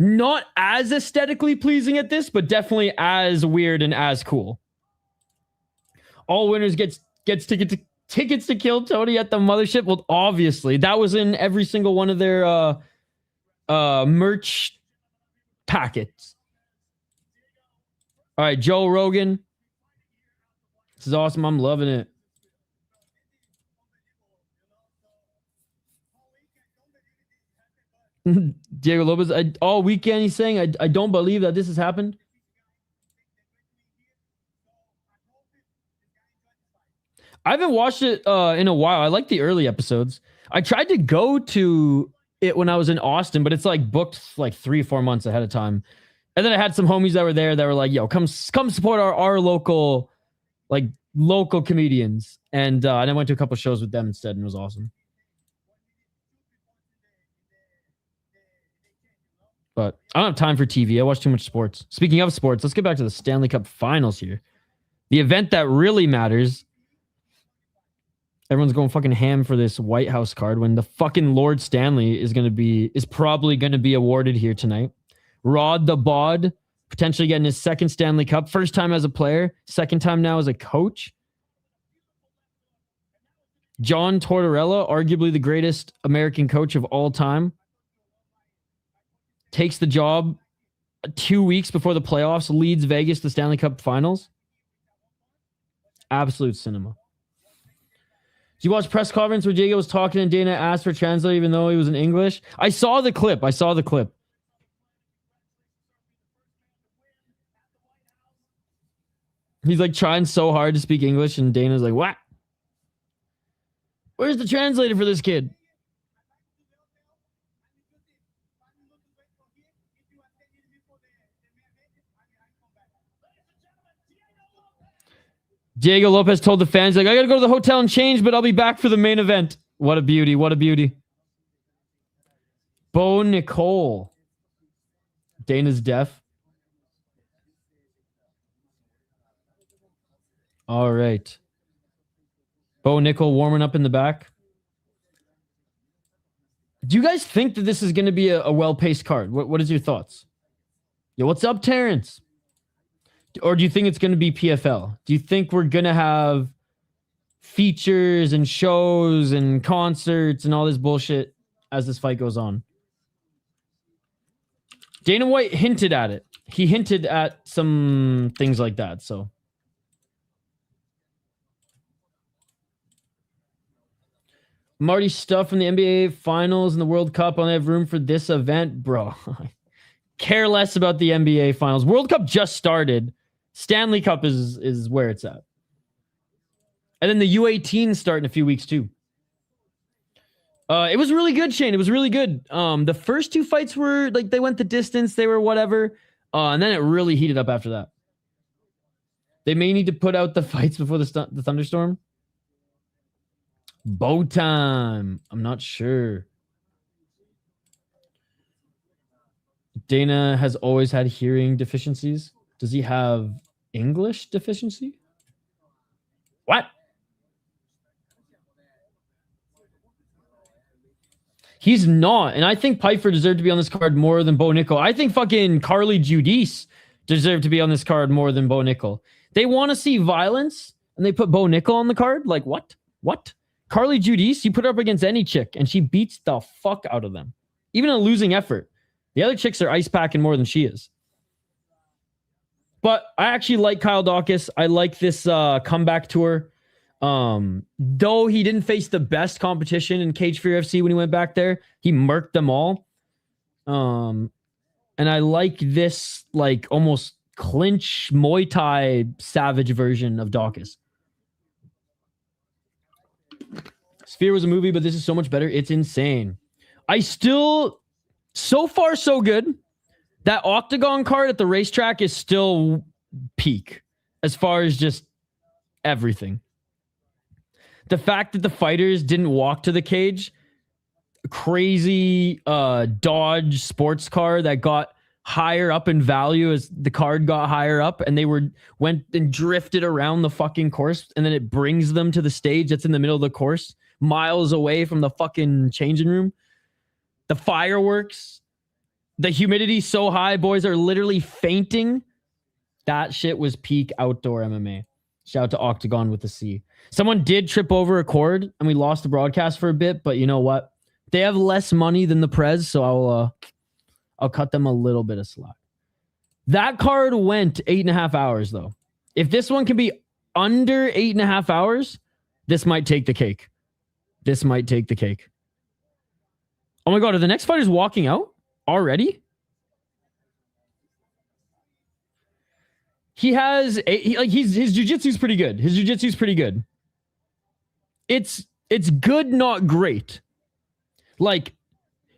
Not as aesthetically pleasing at this, but definitely as weird and as cool. All winners gets tickets to kill Tony at the mothership. Well, obviously, that was in every single one of their merch packets. All right, Joe Rogan. This is awesome. I'm loving it. Diego Lopes, all weekend he's saying, I don't believe that this has happened. I haven't watched it in a while. I like the early episodes. I tried to go to it when I was in Austin, but it's like booked like 3 or 4 months ahead of time. And then I had some homies that were there that were like, yo, come support our local, like local comedians. And I went to a couple shows with them instead, and it was awesome. But I don't have time for TV. I watch too much sports. Speaking of sports, let's get back to the Stanley Cup Finals here. The event that really matters. Everyone's going fucking ham for this White House card when the fucking Lord Stanley is probably going to be awarded here tonight. Rod the Bod potentially getting his second Stanley Cup. First time as a player. Second time now as a coach. John Tortorella, arguably the greatest American coach of all time, takes the job 2 weeks before the playoffs, leads Vegas to the Stanley Cup Finals. Absolute cinema. Did you watch press conference where Diego was talking and Dana asked for translator even though he was in English? I saw the clip. He's like trying so hard to speak English and Dana's like, what? Where's the translator for this kid? Diego Lopes told the fans, like, I got to go to the hotel and change, but I'll be back for the main event. What a beauty. What a beauty. Bo Nickal. Dana's deaf. All right. Bo Nickal warming up in the back. Do you guys think that this is going to be a well-paced card? What is your thoughts? Yo, what's up, Terrence? Or do you think it's going to be PFL? Do you think we're going to have features and shows and concerts and all this bullshit as this fight goes on? Dana White hinted at it. He hinted at some things like that, so. Marty stuff from the NBA Finals and the World Cup. I only have room for this event, bro. Care less about the NBA Finals. World Cup just started. Stanley Cup is where it's at. And then the U18 start in a few weeks too. It was really good, Shane. It was really good. The first 2 fights were like they went the distance. They were whatever. And then it really heated up after that. They may need to put out the fights before the thunderstorm. Bow time. I'm not sure. Dana has always had hearing deficiencies. Does he have English deficiency? What? He's not. And I think Pfeiffer deserved to be on this card more than Bo Nickal. I think fucking Carly Judice deserved to be on this card more than Bo Nickal. They want to see violence and they put Bo Nickal on the card? Like, what? What? Carly Judice, you put her up against any chick and she beats the fuck out of them. Even a losing effort. The other chicks are ice packing more than she is. But I actually like Kyle Daukaus. I like this comeback tour. Though he didn't face the best competition in Cage Fear FC when he went back there, he murked them all. And I like this like almost clinch Muay Thai savage version of Daukaus. Sphere was a movie, but this is so much better. It's insane. So far so good. That Octagon card at the racetrack is still peak as far as just everything. The fact that the fighters didn't walk to the cage, crazy Dodge sports car that got higher up in value as the card got higher up, and they went and drifted around the fucking course, and then it brings them to the stage that's in the middle of the course, miles away from the fucking changing room. The fireworks. The humidity's so high, boys are literally fainting. That shit was peak outdoor MMA. Shout out to Octagon with the C. Someone did trip over a cord and we lost the broadcast for a bit, but you know what? They have less money than the Prez, so I'll cut them a little bit of slack. That card went 8.5 hours though. If this one can be under 8.5 hours, this might take the cake. This might take the cake. Oh my God, are the next fighters walking out already? He has his jiu-jitsu's pretty good. His jiu-jitsu's pretty good. It's good, not great. Like,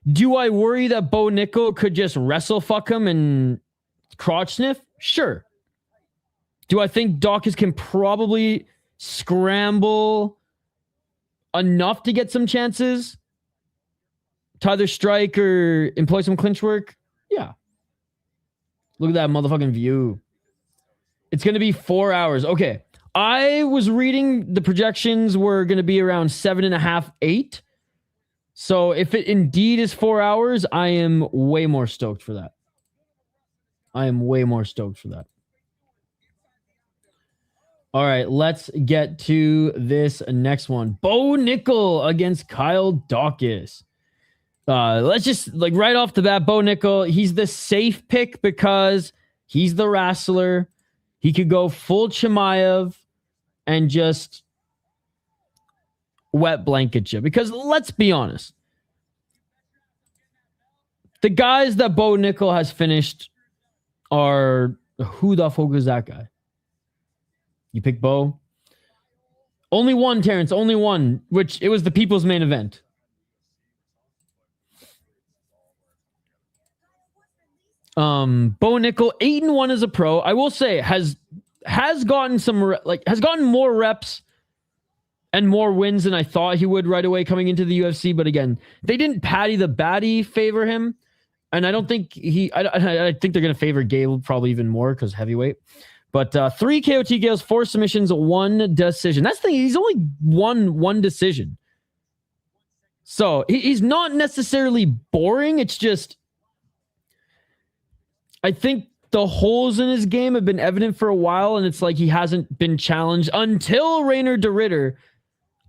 do I worry that Bo Nickal could just wrestle fuck him and crotch sniff? Sure. Do I think Daukaus can probably scramble enough to get some chances to either strike or employ some clinch work? Yeah. Look at that motherfucking view. It's going to be 4 hours. Okay. I was reading the projections were going to be around 7.5, 8. So if it indeed is 4 hours, I am way more stoked for that. I am way more stoked for that. All right, let's get to this next one. Bo Nickal against Kyle Daukaus. Let's just, like, right off the bat, Bo Nickal, he's the safe pick because he's the wrestler. He could go full Chimaev and just wet blanket you. Because let's be honest, the guys that Bo Nickal has finished are, who the fuck is that guy? You pick Bo? Only one, Terrence, only one, which it was the people's main event. Bo Nickal, 8-1 as a pro. I will say has gotten has gotten more reps and more wins than I thought he would right away coming into the UFC. But again, they didn't Patty the Batty favor him, and I don't think I think they're gonna favor Gable probably even more because heavyweight. But 3 KO TKOs, 4 submissions, 1 decision. That's the thing. He's only won 1 decision, so he's not necessarily boring. It's just, I think the holes in his game have been evident for a while, and it's like he hasn't been challenged until Rainer de Ridder,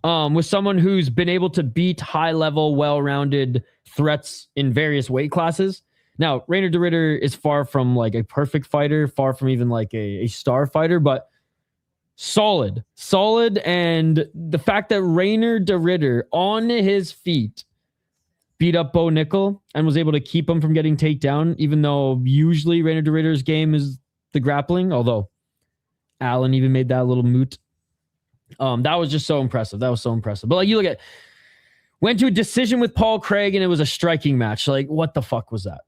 with someone who's been able to beat high-level, well-rounded threats in various weight classes. Now, Rainer de Ridder is far from like a perfect fighter, far from even like a star fighter, but solid. And the fact that Rainer de Ridder on his feet beat up Bo Nickal and was able to keep him from getting takedown, even though usually Rainer de Ridder's game is the grappling, although Allen even made that a little moot. That was just so impressive. But like, you look at, went to a decision with Paul Craig and it was a striking match. Like, what the fuck was that?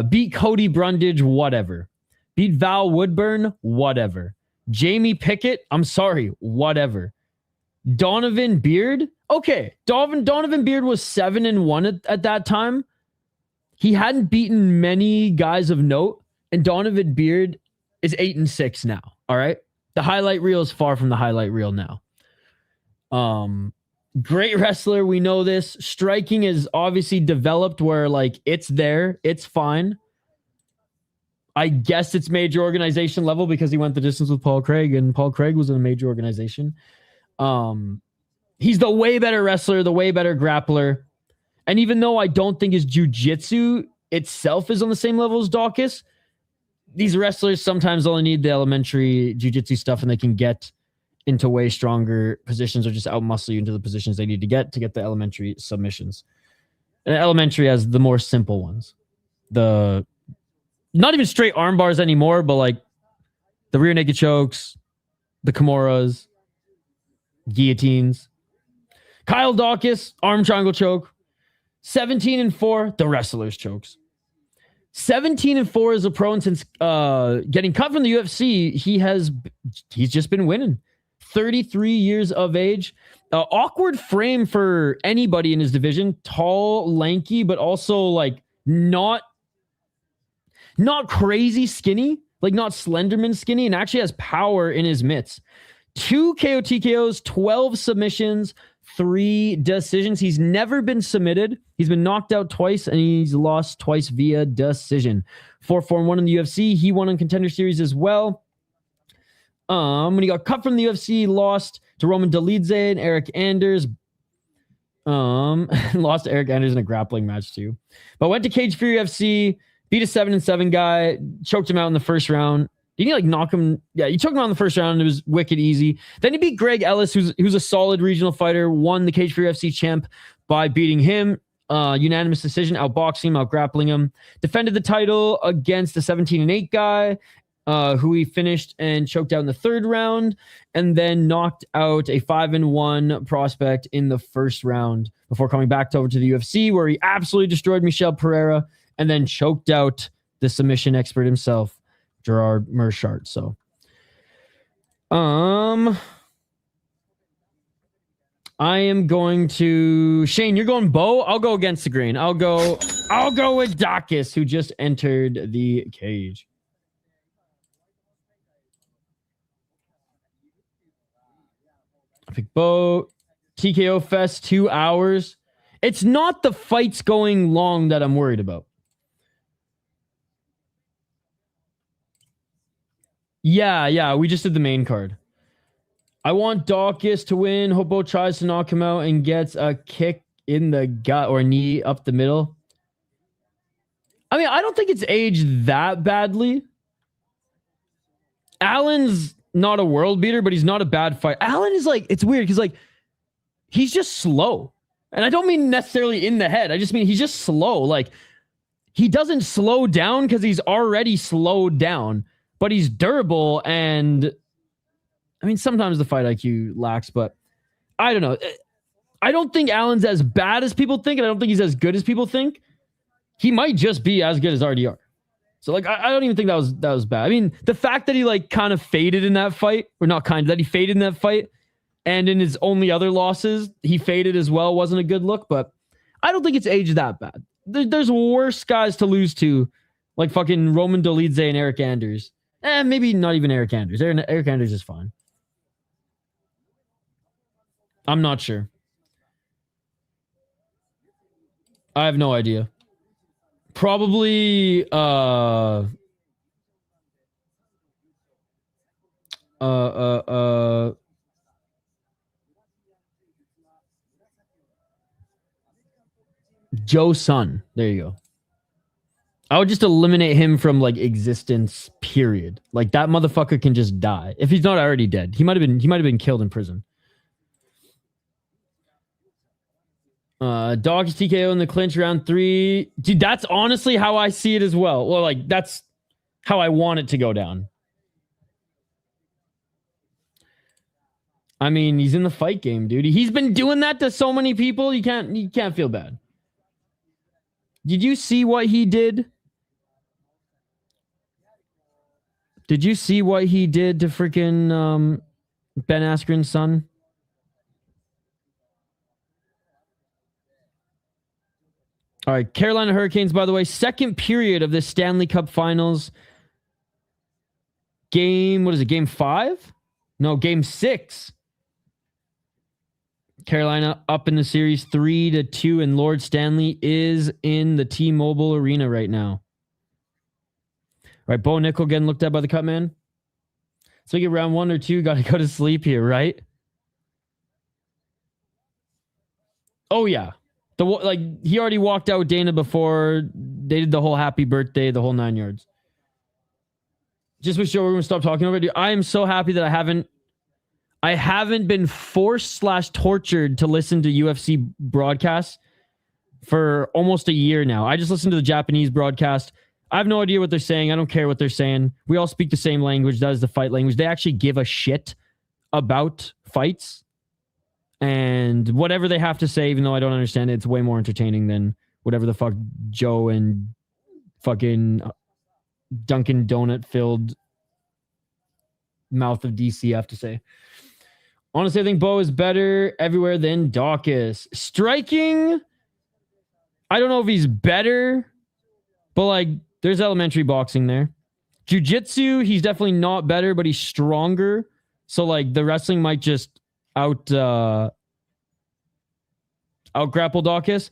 Beat Cody Brundage, whatever. Beat Val Woodburn, whatever. Jamie Pickett, I'm sorry, whatever. Donovan Beard, okay. Donovan Beard was 7-1 at that time. He hadn't beaten many guys of note, and Donovan Beard is 8-6 now. All right. The highlight reel is far from the highlight reel now. Great wrestler. We know this. Striking is obviously developed where like it's there. It's fine. I guess it's major organization level because he went the distance with Paul Craig, and Paul Craig was in a major organization. He's the way better wrestler, the way better grappler. And even though I don't think his jiu-jitsu itself is on the same level as Daukaus, these wrestlers sometimes only need the elementary jiu-jitsu stuff and they can get into way stronger positions or just outmuscle you into the positions they need to get the elementary submissions. And elementary has the more simple ones. The not even straight arm bars anymore, but like the rear naked chokes, the Kimuras, guillotines. Kyle Daukaus, arm triangle choke. 17-4, the wrestlers chokes. 17-4 as a pro, and since getting cut from the UFC, he's just been winning. 33 years of age. Awkward frame for anybody in his division. Tall, lanky, but also like not crazy skinny, like not Slenderman skinny, and actually has power in his mitts. 2 KO TKOs, 12 submissions, 3 decisions. He's never been submitted. He's been knocked out twice, and he's lost twice via decision. 4-4-1 in the UFC. He won in Contender Series as well. When he got cut from the UFC, lost to Roman Dolidze and Eric Anders. Lost to Eric Anders in a grappling match too. But went to Cage Fury UFC, beat a 7-7 guy, choked him out in the first round. Didn't he like knock him? Yeah, he choked him out in the first round. It was wicked easy. Then he beat Greg Ellis, who's a solid regional fighter, won the Cage Fury UFC champ by beating him. Unanimous decision, outboxing him, outgrappling him. Defended the title against the 17-8 guy, who he finished and choked out in the third round, and then knocked out a 5-1 prospect in the first round before coming back over to the UFC, where he absolutely destroyed Michel Pereira and then choked out the submission expert himself, Gerard Merchart. So, I am going to Shane. You're going Bo. I'll go against the grain. I'll go with Daukaus, who just entered the cage. I pick Bo. TKO Fest 2 hours. It's not the fights going long that I'm worried about. Yeah, we just did the main card. I want Daukaus to win. Hobo tries to knock him out and gets a kick in the gut or knee up the middle. I mean, I don't think it's aged that badly. Allen's not a world beater, but he's not a bad fighter. Allen is like, it's weird because like, he's just slow. And I don't mean necessarily in the head. I just mean he's just slow. Like, he doesn't slow down because he's already slowed down. But he's durable, and I mean, sometimes the fight IQ lacks, but I don't know. I don't think Allen's as bad as people think, and I don't think he's as good as people think. He might just be as good as RDR. So, like, I don't even think that was bad. I mean, the fact that he, like, kind of faded in that fight, or not kind of, that he faded in that fight, and in his only other losses, he faded as well, wasn't a good look, but I don't think it's aged that bad. There's worse guys to lose to, like fucking Roman Dolidze and Eric Anders. Maybe not even Eric Anders. Eric Anders is fine. I'm not sure. I have no idea. Probably Joe Sun. There you go. I would just eliminate him from like existence, period. Like that motherfucker can just die. If he's not already dead. He might have been killed in prison. Daukaus TKO in the clinch round 3. Dude, that's honestly how I see it as well. Well, like that's how I want it to go down. I mean, he's in the fight game, dude. He's been doing that to so many people. You can't feel bad. Did you see what he did? Did you see what he did to freaking Ben Askren's son? All right, Carolina Hurricanes, by the way, second period of this Stanley Cup Finals. Game, what is it, game 5? No, game 6. Carolina up in the series 3-2, and Lord Stanley is in the T-Mobile Arena right now. All right, Bo Nickal getting looked at by the cut man. So we get round 1 or 2, got to go to sleep here, right? Oh, yeah. He already walked out with Dana before they did the whole happy birthday, the whole 9 yards. Just wish we're going to stop talking over it. Dude, I am so happy that I haven't been forced/tortured to listen to UFC broadcasts for almost a year now. I just listen to the Japanese broadcast. I have no idea what they're saying. I don't care what they're saying. We all speak the same language. That is the fight language. They actually give a shit about fights. And whatever they have to say, even though I don't understand it, it's way more entertaining than whatever the fuck Joe and fucking Dunkin' Donut filled mouth of DC have to say. Honestly, I think Bo is better everywhere than Daukaus. Striking, I don't know if he's better, but like there's elementary boxing there. Jiu-jitsu, he's definitely not better, but he's stronger. So like the wrestling might just Out grapple Daukaus.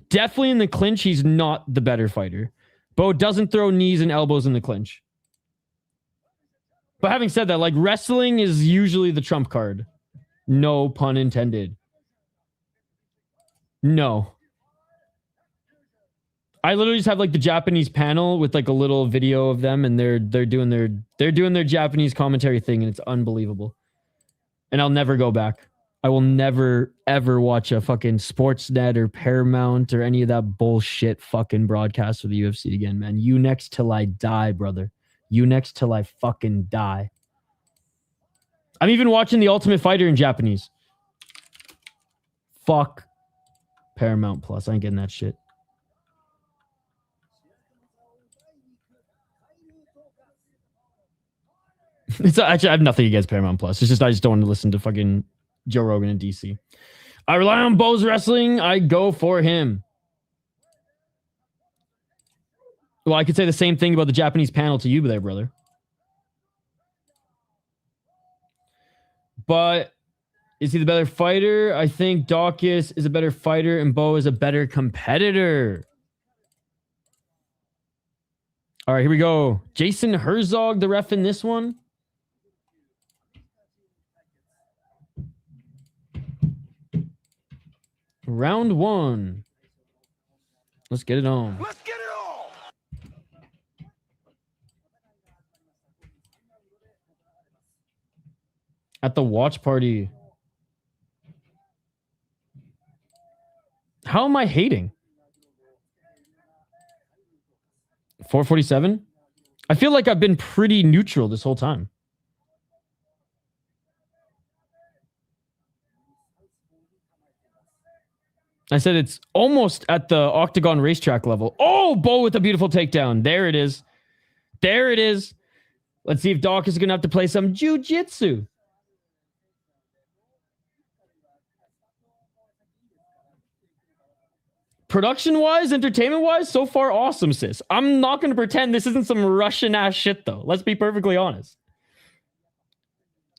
Definitely in the clinch, he's not the better fighter. Bo doesn't throw knees and elbows in the clinch. But having said that, like, wrestling is usually the trump card. No pun intended. No. I literally just have like the Japanese panel with like a little video of them, and they're doing their Japanese commentary thing, and it's unbelievable. And I'll never go back. I will never ever watch a fucking SportsNet or Paramount or any of that bullshit fucking broadcast for the UFC again, man. You next till I die, brother. You next till I fucking die. I'm even watching The Ultimate Fighter in Japanese. Fuck Paramount Plus. I ain't getting that shit. It's actually, I have nothing against Paramount Plus. It's just I just don't want to listen to fucking Joe Rogan and DC. I rely on Bo's wrestling. I go for him. Well, I could say the same thing about the Japanese panel to you there, brother. But is he the better fighter? I think Daukaus is a better fighter and Bo is a better competitor. All right, here we go. Jason Herzog, the ref in this one. Round one. Let's get it on. Let's get it on! At the watch party. How am I hating? 447? I feel like I've been pretty neutral this whole time. I said it's almost at the Octagon racetrack level. Oh, Bo with a beautiful takedown. There it is. There it is. Let's see if Daukaus is going to have to play some jiu-jitsu. Production-wise, entertainment-wise, so far awesome, sis. I'm not going to pretend this isn't some Russian-ass shit, though. Let's be perfectly honest.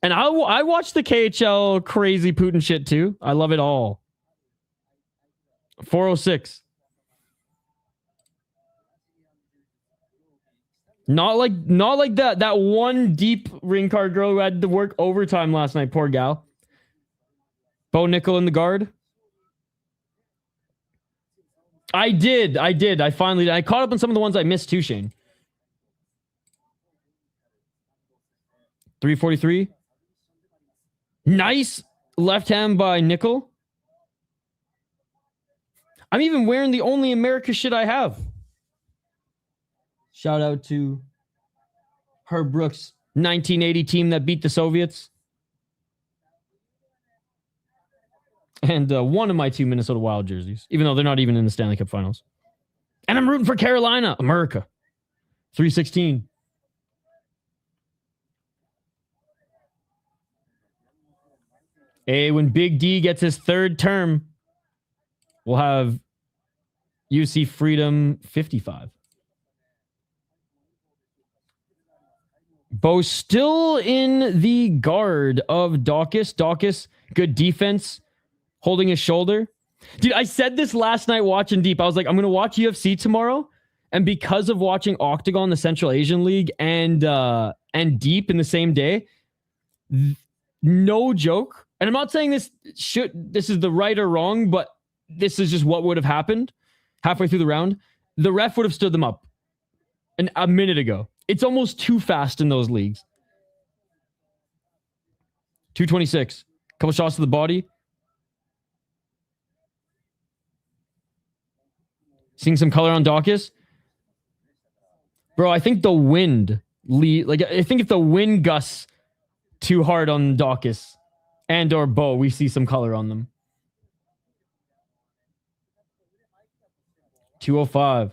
And I watch the KHL crazy Putin shit, too. I love it all. 406. Not like that one deep ring card girl who had to work overtime last night. Poor gal. Bo Nickal in the guard. I did. I caught up on some of the ones I missed too, Shane. 343. Nice left hand by Nickal. I'm even wearing the only America shit I have. Shout out to Herb Brooks' 1980 team that beat the Soviets. And one of my two Minnesota Wild jerseys, even though they're not even in the Stanley Cup Finals. And I'm rooting for Carolina, America. 316. Hey, when Big D gets his third term, we'll have UFC Freedom 55. Bo still in the guard of Daukaus. Daukaus, good defense, holding his shoulder. Dude, I said this last night watching Deep. I was like, I'm going to watch UFC tomorrow. And because of watching Octagon, the Central Asian League, and Deep in the same day, no joke. And I'm not saying this is the right or wrong, but this is just what would have happened halfway through the round. The ref would have stood them up a minute ago. It's almost too fast in those leagues. 226. Couple shots to the body. Seeing some color on Daukaus. Bro, I think the wind I think if the wind gusts too hard on Daukaus and or Bo, we see some color on them. 205.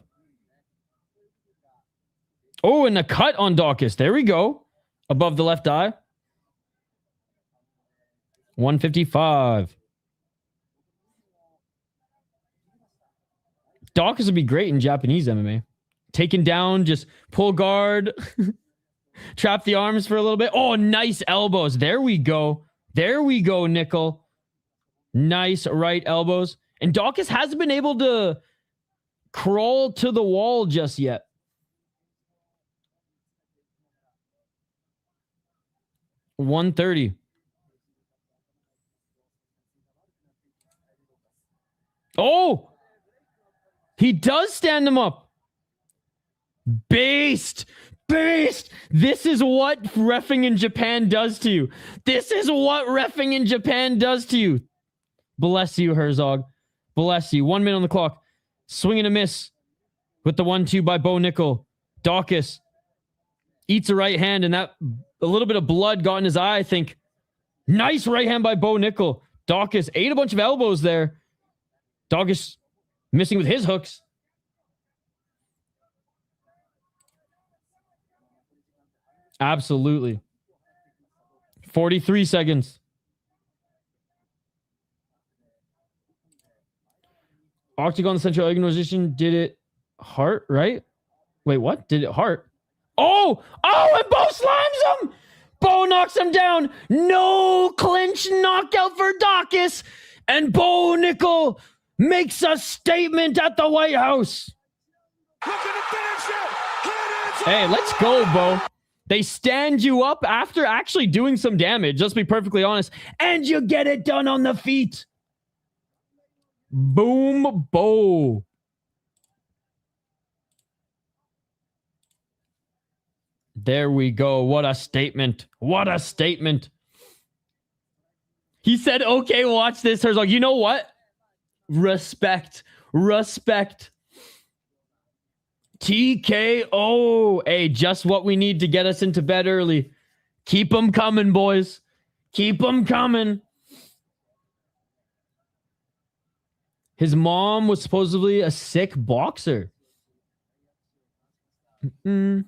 Oh, and a cut on Daukaus. There we go. Above the left eye. 155. Daukaus would be great in Japanese MMA. Taken down, just pull guard. Trap the arms for a little bit. Oh, nice elbows. There we go. There we go, Nickal. Nice right elbows. And Daukaus hasn't been able to crawl to the wall just yet. $130. Oh! He does stand him up. Beast! Beast! This is what reffing in Japan does to you. This is what reffing in Japan does to you. Bless you, Herzog. Bless you. 1 minute on the clock. Swing and a miss with the 1-2 by Bo Nickal. Daukaus eats a right hand, and that a little bit of blood got in his eye, I think. Nice right hand by Bo Nickal. Daukaus ate a bunch of elbows there. Daukaus missing with his hooks. Absolutely. 43 seconds. Octagon Central Organization did it Hart, right? Wait, what? Did it Hart? Oh! Oh, and Bo slams him! Bo knocks him down. No clinch knockout for Daukaus. And Bo Nickal makes a statement at the White House. Hey, let's go, Bo. They stand you up after actually doing some damage, let's be perfectly honest, and you get it done on the feet. Boom, Bo. There we go. What a statement. What a statement. He said, okay, watch this. Herzog, you know what? Respect. Respect. TKO. Hey, just what we need to get us into bed early. Keep them coming, boys. Keep them coming. His mom was supposedly a sick boxer. Do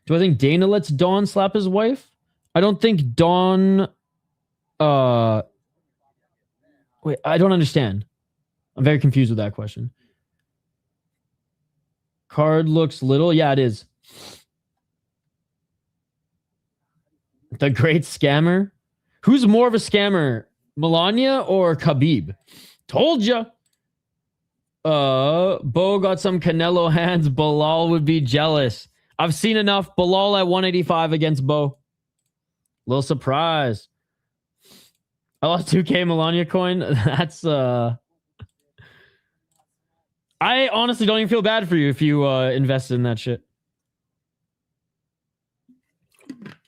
I think Dana lets Don slap his wife? I don't think Don... Wait, I don't understand. I'm very confused with that question. Card looks little. Yeah, it is. The great scammer. Who's more of a scammer? Melania or Khabib? Told ya. Bo got some Canelo hands. Bilal would be jealous. I've seen enough. Bilal at 185 against Bo. Little surprise. I lost 2K Melania coin. That's I honestly don't even feel bad for you if you invested in that shit.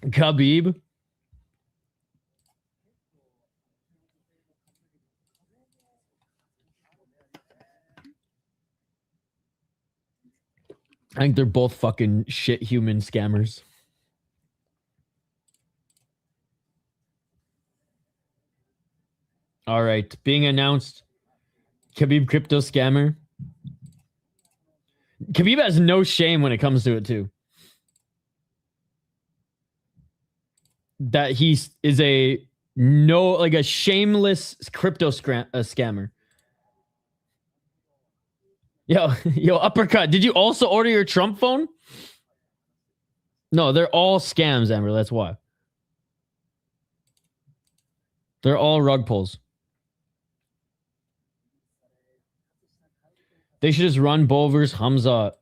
Khabib. I think they're both fucking shit human scammers. All right. Being announced. Khabib crypto scammer. Khabib has no shame when it comes to it, too. That he is a shameless crypto scammer. Yo, uppercut. Did you also order your Trump phone? No, they're all scams, Amber. That's why. They're all rug pulls. They should just run Bull versus Hamza.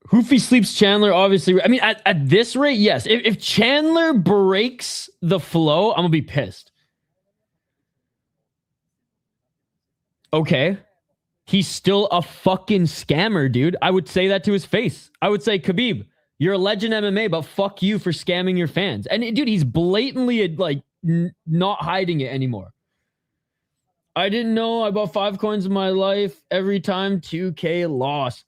Ruffy sleeps Chandler, obviously. I mean, at this rate, yes. If Chandler breaks the flow, I'm going to be pissed. Okay. He's still a fucking scammer, dude. I would say that to his face. I would say, Khabib, you're a legend MMA, but fuck you for scamming your fans. And dude, he's blatantly like not hiding it anymore. I didn't know I bought 5 coins in my life. Every time 2K loss.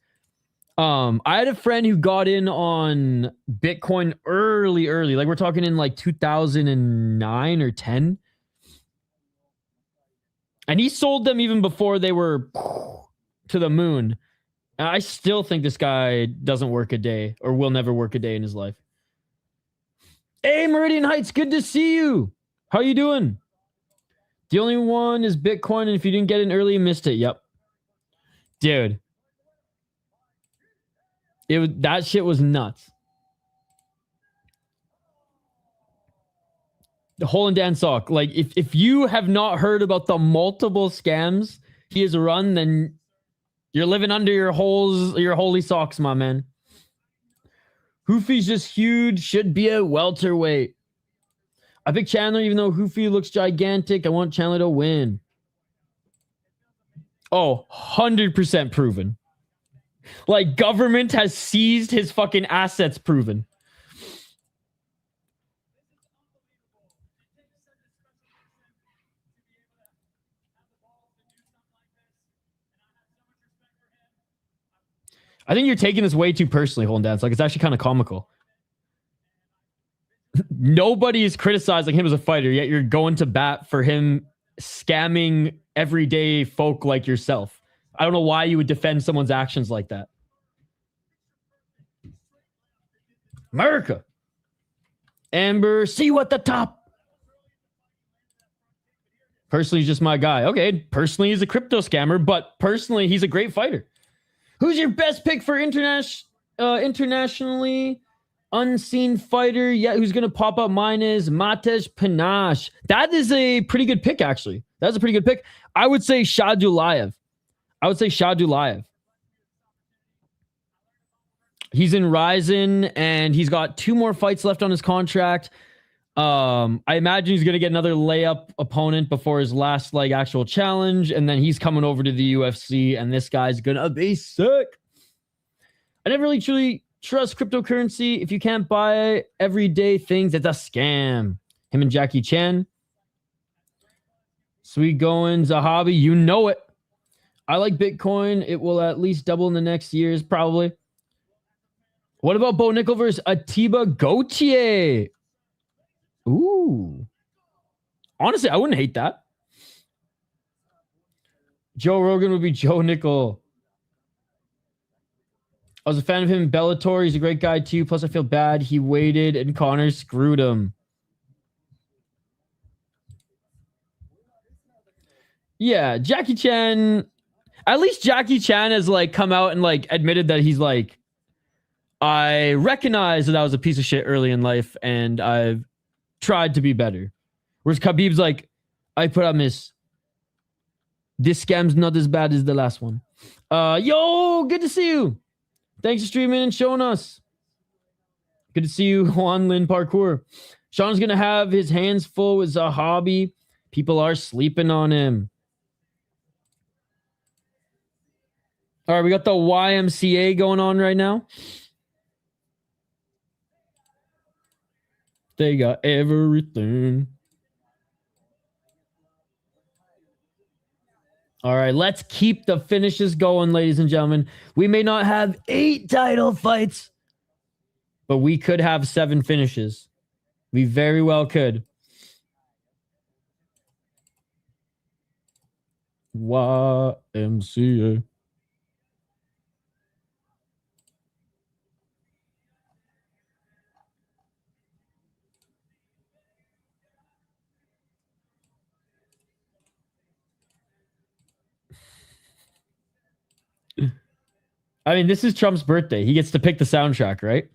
I had a friend who got in on Bitcoin early. Like we're talking in like 2009 or 10. And he sold them even before they were to the moon. And I still think this guy doesn't work a day or will never work a day in his life. Hey, Meridian Heights, good to see you. How you doing? The only one is Bitcoin, and if you didn't get in early, you missed it. Yep. Dude. That shit was nuts. The Hole and Dan Sock. Like, if you have not heard about the multiple scams he has run, then you're living under your holy socks, my man. Hoofy's just huge. Should be a welterweight. I pick Chandler, even though Hoofy looks gigantic. I want Chandler to win. Oh, 100% proven. Like, government has seized his fucking assets, proven. I think you're taking this way too personally, Hole and Dan. It's like, it's actually kind of comical. Nobody is criticizing him as a fighter, yet you're going to bat for him scamming everyday folk like yourself. I don't know why you would defend someone's actions like that. America. Amber, see you at the top. Personally, he's just my guy. Okay, personally, he's a crypto scammer, but personally, he's a great fighter. Who's your best pick for internationally unseen fighter? Yeah, who's going to pop up? Mine is Matej Panache. That is a pretty good pick, actually. That's a pretty good pick. I would say Shadulaev. He's in Ryzen, and he's got 2 more fights left on his contract. I imagine he's going to get another layup opponent before his last actual challenge, and then he's coming over to the UFC, and this guy's going to be sick. I never really truly trust cryptocurrency. If you can't buy everyday things, it's a scam. Him and Jackie Chan. Sweet going, Zahabi, you know it. I like Bitcoin. It will at least double in the next years, probably. What about Bo Nickal versus Atiba Gauthier? Ooh. Honestly, I wouldn't hate that. Joe Rogan would be Joe Nickal. I was a fan of him in Bellator. He's a great guy too. Plus, I feel bad he waited and Connor screwed him. Yeah, Jackie Chan. At least Jackie Chan has come out and admitted that he's I recognize that I was a piece of shit early in life and I've tried to be better. Whereas Khabib's I put on this scam's not as bad as the last one. Yo, good to see you. Thanks for streaming and showing us. Good to see you, Juan Lin Parkour. Sean's going to have his hands full with Zahabi. People are sleeping on him. All right, we got the YMCA going on right now. They got everything. All right, let's keep the finishes going, ladies and gentlemen. We may not have 8 title fights, but we could have 7 finishes. We very well could. YMCA. I mean, this is Trump's birthday. He gets to pick the soundtrack, right?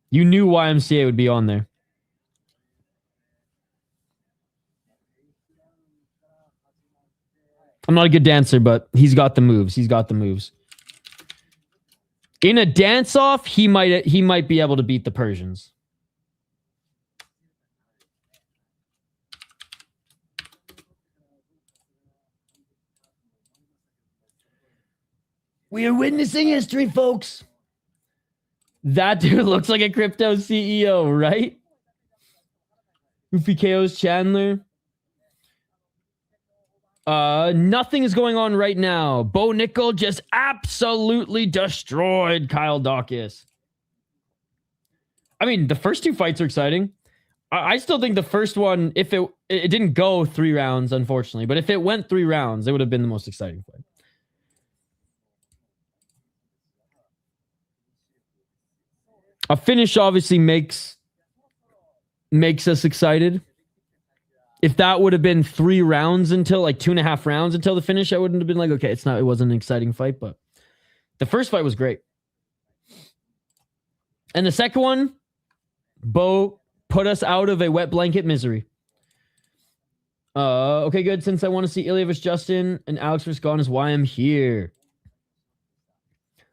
You knew YMCA would be on there. I'm not a good dancer, but he's got the moves. He's got the moves. In a dance-off, he might be able to beat the Persians. We are witnessing history, folks. That dude looks like a crypto CEO, right? Goofy KO's Chandler. Nothing is going on right now. Bo Nickal just absolutely destroyed Kyle Daukaus. I mean, the first 2 fights are exciting. I still think the first one, if it didn't go 3 rounds, unfortunately, but if it went 3 rounds, it would have been the most exciting fight. A finish obviously makes us excited. If that would have been 3 rounds until 2.5 rounds until the finish, I wouldn't have been okay, it wasn't an exciting fight, but the first fight was great. And the second one, Bo Put us out of a wet blanket misery. Okay, good. Since I want to see Ilia vs. Justin and Alex vs. Gane is why I'm here.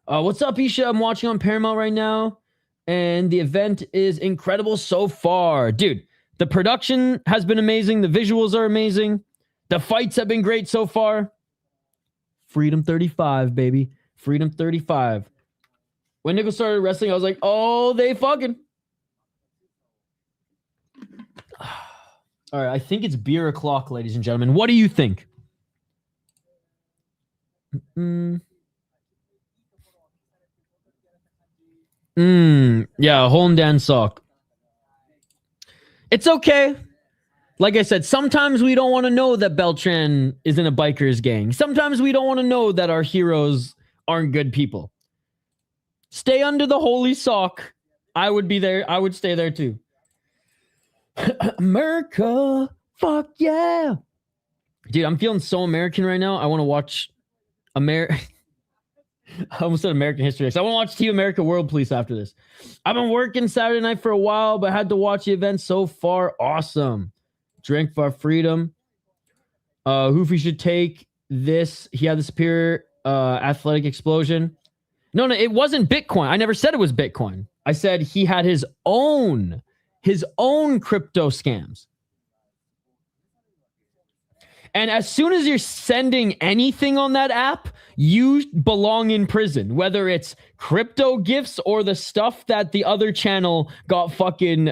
What's up, Isha? I'm watching on Paramount right now, and the event is incredible so far. Dude, the production has been amazing. The visuals are amazing. The fights have been great so far. Freedom 35, baby. Freedom 35. When Nickal started wrestling, I was like, oh, they fucking. All right, I think it's beer o'clock, ladies and gentlemen. What do you think? Yeah, hole and dance sock. It's okay. Like I said, sometimes we don't want to know that Beltran is in a biker's gang. Sometimes we don't want to know that our heroes aren't good people. Stay under the holy sock. I would be there. I would stay there too. America. Fuck yeah. Dude, I'm feeling so American right now. I want to watch I almost said American History X. I want to watch Team America World Police after this. I've been working Saturday night for a while, but had to watch the event so far. Awesome. Drink for our freedom. Hoofy should take this. He had the superior athletic explosion. No, it wasn't Bitcoin. I never said it was Bitcoin. I said he had his own crypto scams. And as soon as you're sending anything on that app, you belong in prison, whether it's crypto gifts or the stuff that the other channel got fucking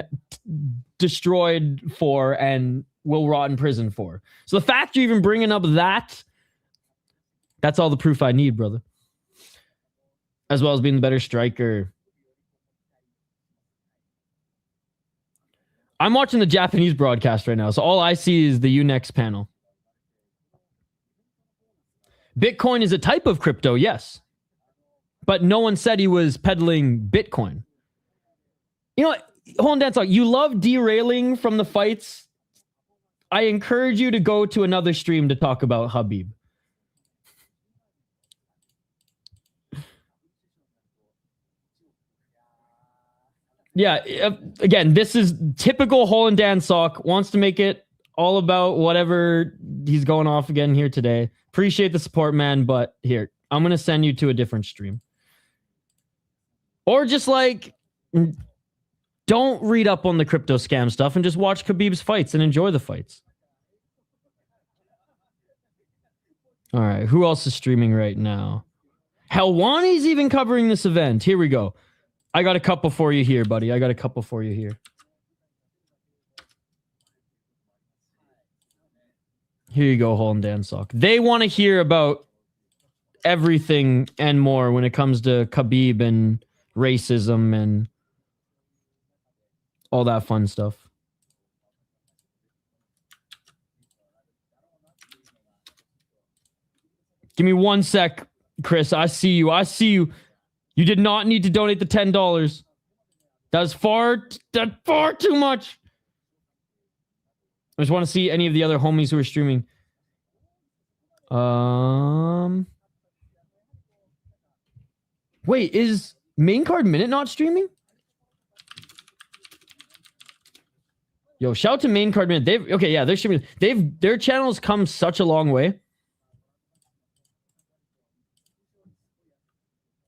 destroyed for and will rot in prison for. So the fact you're even bringing up that's all the proof I need, brother. As well as being the better striker. I'm watching the Japanese broadcast right now, so all I see is the Unext panel. Bitcoin is a type of crypto, yes. But no one said he was peddling Bitcoin. You know what? Hold on, dance. You love derailing from the fights. I encourage you to go to another stream to talk about Habib. Yeah, again, this is typical Hole and Dan Sock. Wants to make it all about whatever he's going off again here today. Appreciate the support, man, but here, I'm going to send you to a different stream. Or just like, don't read up on the crypto scam stuff and just watch Khabib's fights and enjoy the fights. All right, who else is streaming right now? Helwani's even covering this event. Here we go. I got a couple for you here, buddy. I got a couple for you here. Here you go, Hole and Dan Sock. They want to hear about everything and more when it comes to Khabib and racism and all that fun stuff. Give me 1 sec, Chris. I see you. I see you. You did not need to donate the $10. That's far too much. I just want to see any of the other homies who are streaming. Wait, is Main Card Minute not streaming? Yo, shout out to Main Card Minute. They're streaming. Their channels come such a long way.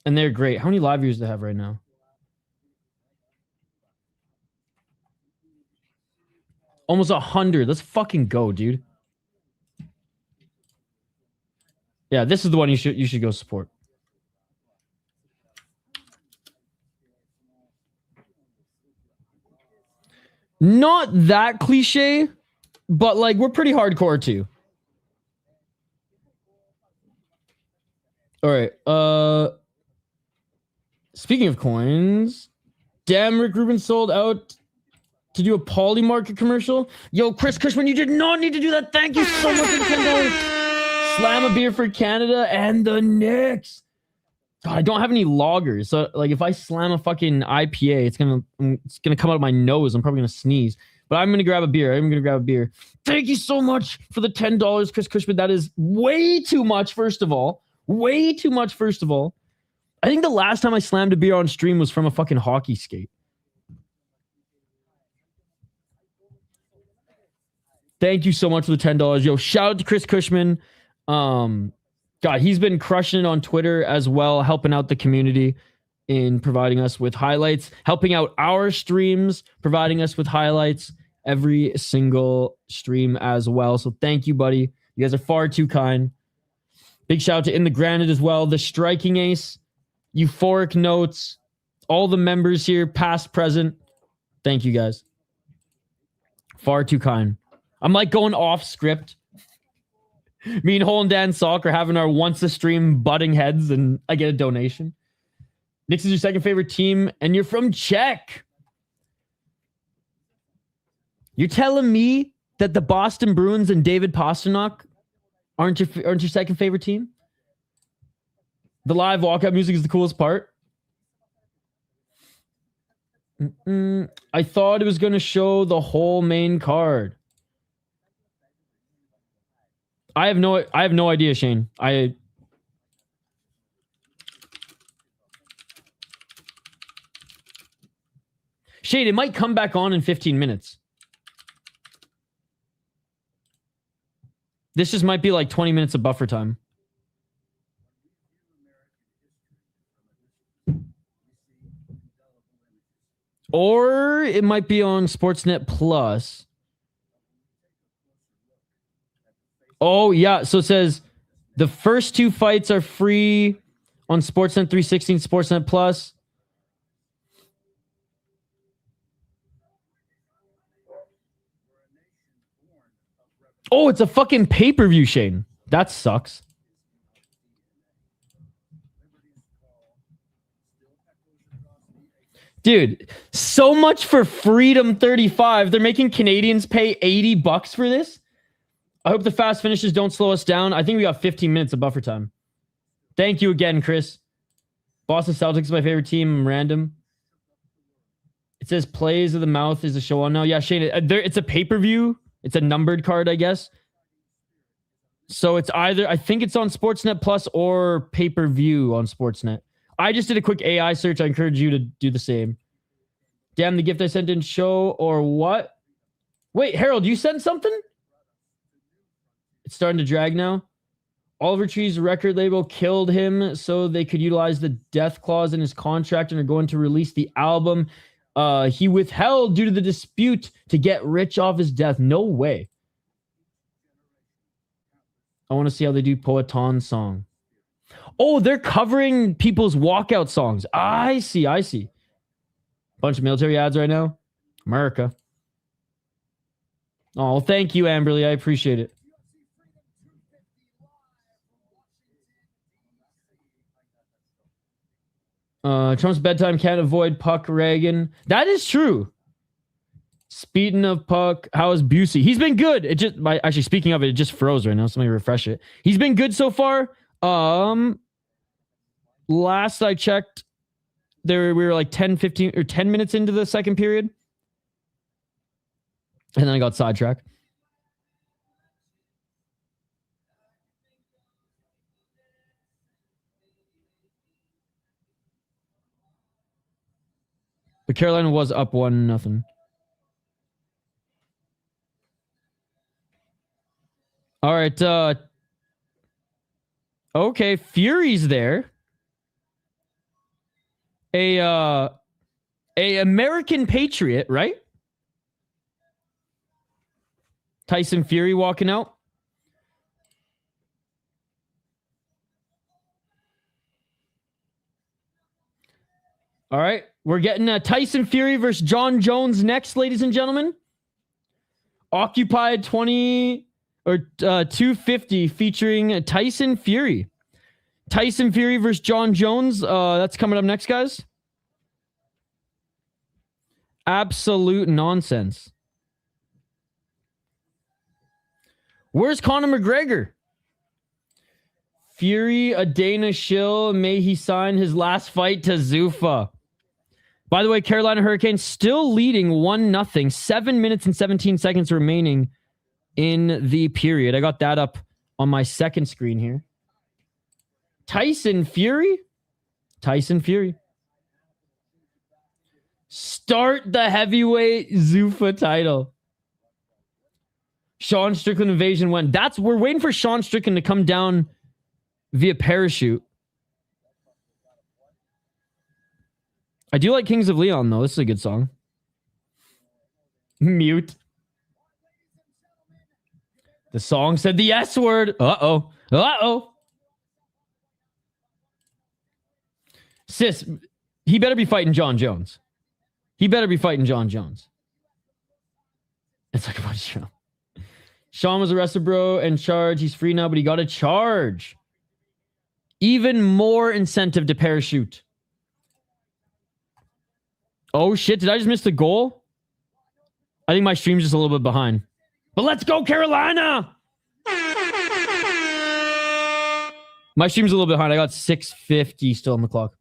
And they're great. How many live viewers do they have right now? Almost 100. Let's fucking go, dude. Yeah, this is the one you should go support. Not that cliche, but like we're pretty hardcore too. All right. Speaking of coins, damn, Rick Rubin sold out to do a Polymarket commercial. Yo, Chris Cushman, you did not need to do that. Thank you so much for the $10. Slam a beer for Canada and the Knicks. God, I don't have any loggers, so like if I slam a fucking IPA, it's gonna come out of my nose. I'm probably gonna sneeze. But I'm gonna grab a beer. Thank you so much for the $10, Chris Cushman. That is way too much. First of all. I think the last time I slammed a beer on stream was from a fucking hockey skate. Thank you so much for the $10. Yo, shout out to Chris Cushman. God, he's been crushing it on Twitter as well, helping out the community in providing us with highlights, helping out our streams, providing us with highlights every single stream as well. So thank you, buddy. You guys are far too kind. Big shout out to In the Granite as well. The Striking Ace, Euphoric Notes, all the members here, past, present. Thank you guys. Far too kind. I'm like going off script. Me and Hole and Dan Salk are having our once a stream butting heads, and I get a donation. Knicks is your second favorite team, and you're from Czech. You're telling me that the Boston Bruins and David Pastrnak aren't your second favorite team? The live walkout music is the coolest part. I thought it was going to show the whole main card. I have no idea, Shane. Shane, it might come back on in 15 minutes. This just might be like 20 minutes of buffer time. Or it might be on SportsNet Plus. Oh, yeah. So it says the first two fights are free on SportsNet 360 and SportsNet Plus. Oh, it's a fucking pay-per-view, Shane. That sucks. Dude, so much for Freedom 35. They're making Canadians pay $80 for this. I hope the fast finishes don't slow us down. I think we got 15 minutes of buffer time. Thank you again, Chris. Boston Celtics is my favorite team. I'm random. It says Plays of the Mouth is a show on now. Yeah, Shane, it's a pay-per-view. It's a numbered card, I guess. So it's either, I think it's on SportsNet Plus or pay-per-view on SportsNet. I just did a quick AI search. I encourage you to do the same. Damn, the gift I sent didn't show or what? Wait, Harold, you sent something? It's starting to drag now. Oliver Tree's record label killed him so they could utilize the death clause in his contract and are going to release the album he withheld due to the dispute to get rich off his death. No way. I want to see how they do Poeton's song. Oh, they're covering people's walkout songs. I see. Bunch of military ads right now. America. Oh, thank you, Amberly. I appreciate it. Trump's bedtime can't avoid Puck Reagan. That is true. Speaking of Puck, how is Busey? He's been good. Actually, speaking of it, it just froze right now. So let me refresh it. He's been good so far. Last I checked, we were like 10 minutes into the second period. And then I got sidetracked. But Carolina was up 1-0. All right. Okay, Fury's there. A American Patriot, right? Tyson Fury walking out. All right, we're getting Tyson Fury versus John Jones next, ladies and gentlemen. Occupied 250 featuring Tyson Fury. Tyson Fury versus John Jones. That's coming up next, guys. Absolute nonsense. Where's Conor McGregor? Fury, Adana Shill. May he sign his last fight to Zuffa. By the way, Carolina Hurricanes still leading 1-0. 7 minutes and 17 seconds remaining in the period. I got that up on my second screen here. Tyson Fury? Tyson Fury. Start the heavyweight Zuffa title. Sean Strickland invasion went. We're waiting for Sean Strickland to come down via parachute. I do like Kings of Leon, though. This is a good song. Mute. The song said the S word. Uh-oh. Uh-oh. Sis, he better be fighting John Jones. He better be fighting John Jones. It's like a bunch of show. Sean was arrested, bro, and charged. He's free now, but he got a charge. Even more incentive to parachute. Oh, shit. Did I just miss the goal? I think my stream's just a little bit behind. But let's go, Carolina! My stream's a little bit behind. I got 6:50 still on the clock.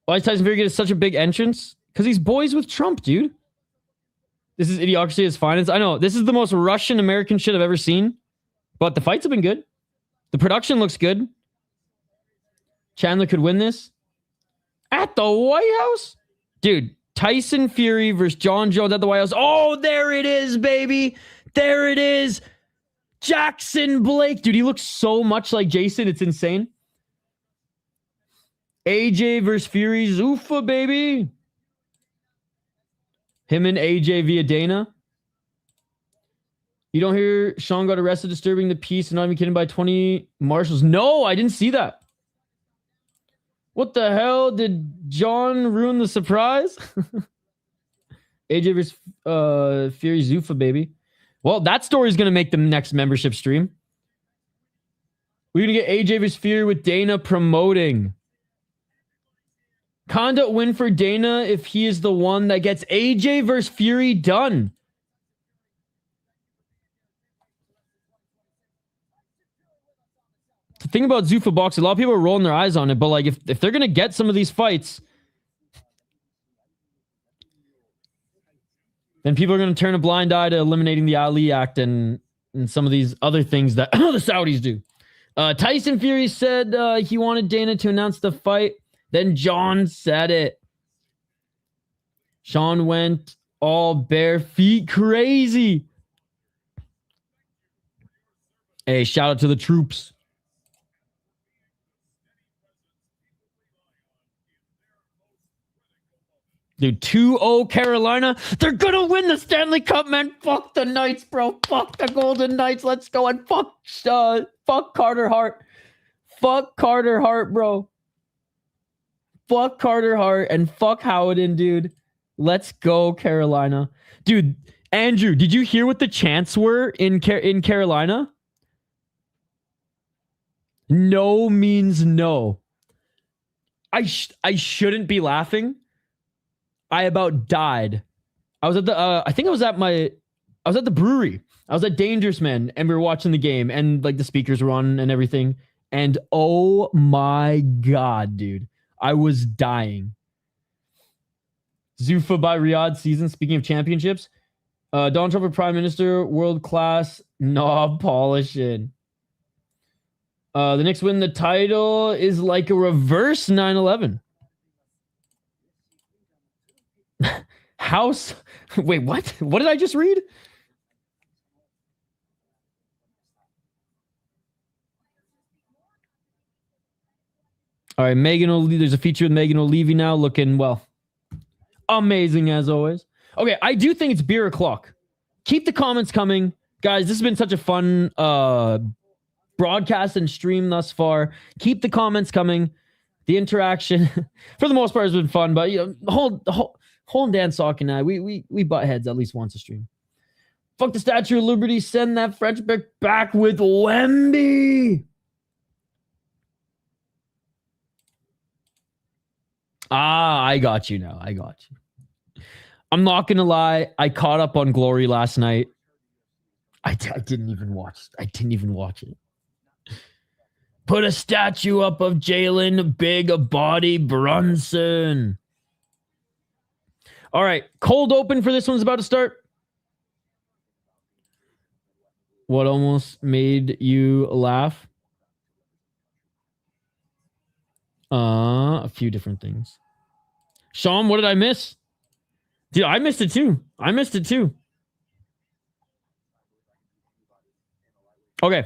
Why is Tyson Fury get such a big entrance? Because he's boys with Trump, dude. This is idiocracy at its finest. I know. This is the most Russian American shit I've ever seen. But the fights have been good. The production looks good. Chandler could win this. At the White House? Dude, Tyson Fury versus John Jones at the White House. Oh, there it is, baby. There it is. Jackson Blake. Dude, he looks so much like Jason. It's insane. AJ versus Fury. Zuffa, baby. Him and AJ via Dana. You don't hear Sean got arrested disturbing the peace and not even kidding by 20 marshals. No, I didn't see that. What the hell? Did John ruin the surprise? AJ versus Fury Zuffa, baby. Well, that story's going to make the next membership stream. We're going to get AJ versus Fury with Dana promoting. Conduct win for Dana if he is the one that gets AJ versus Fury done. The thing about Zuffa boxing, a lot of people are rolling their eyes on it, but like if they're going to get some of these fights, then people are going to turn a blind eye to eliminating the Ali Act and some of these other things that the Saudis do. Tyson Fury said he wanted Dana to announce the fight. Then John said it. Sean went all bare feet crazy. Hey, shout out to the troops. Dude, 2-0 Carolina. They're going to win the Stanley Cup, man. Fuck the Knights, bro. Fuck the Golden Knights. Let's go. And fuck Carter Hart. Fuck Carter Hart, bro. Fuck Carter Hart and fuck Howden, dude. Let's go, Carolina. Dude, Andrew, did you hear what the chants were in Carolina? No means no. I shouldn't be laughing. I about died. I was at the I was at the brewery. I was at Dangerous Man and we were watching the game and like the speakers were on and everything. And oh my God, dude. I was dying. Zuffa by Riyadh season. Speaking of championships, Donald Trump for Prime Minister, world class knob polishing. The Knicks win the title is like a reverse 9/11. House. Wait, what? What did I just read? All right, Megan O'Leary. There's a feature with Megan O'Leary now looking, well, amazing as always. Okay, I do think it's beer o'clock. Keep the comments coming. Guys, this has been such a fun broadcast and stream thus far. Keep the comments coming. The interaction, for the most part, has been fun, but you know, hold Dan Sock and I, we butt heads at least once a stream. Fuck the Statue of Liberty. Send that French back with Wemby. Ah, I got you now. I got you. I'm not going to lie. I caught up on Glory last night. I didn't even watch it. Put a statue up of Jalen Big Body Brunson. All right. Cold open for this one's about to start. What almost made you laugh? A few different things. Sean, what did I miss? Dude, I missed it too. Okay.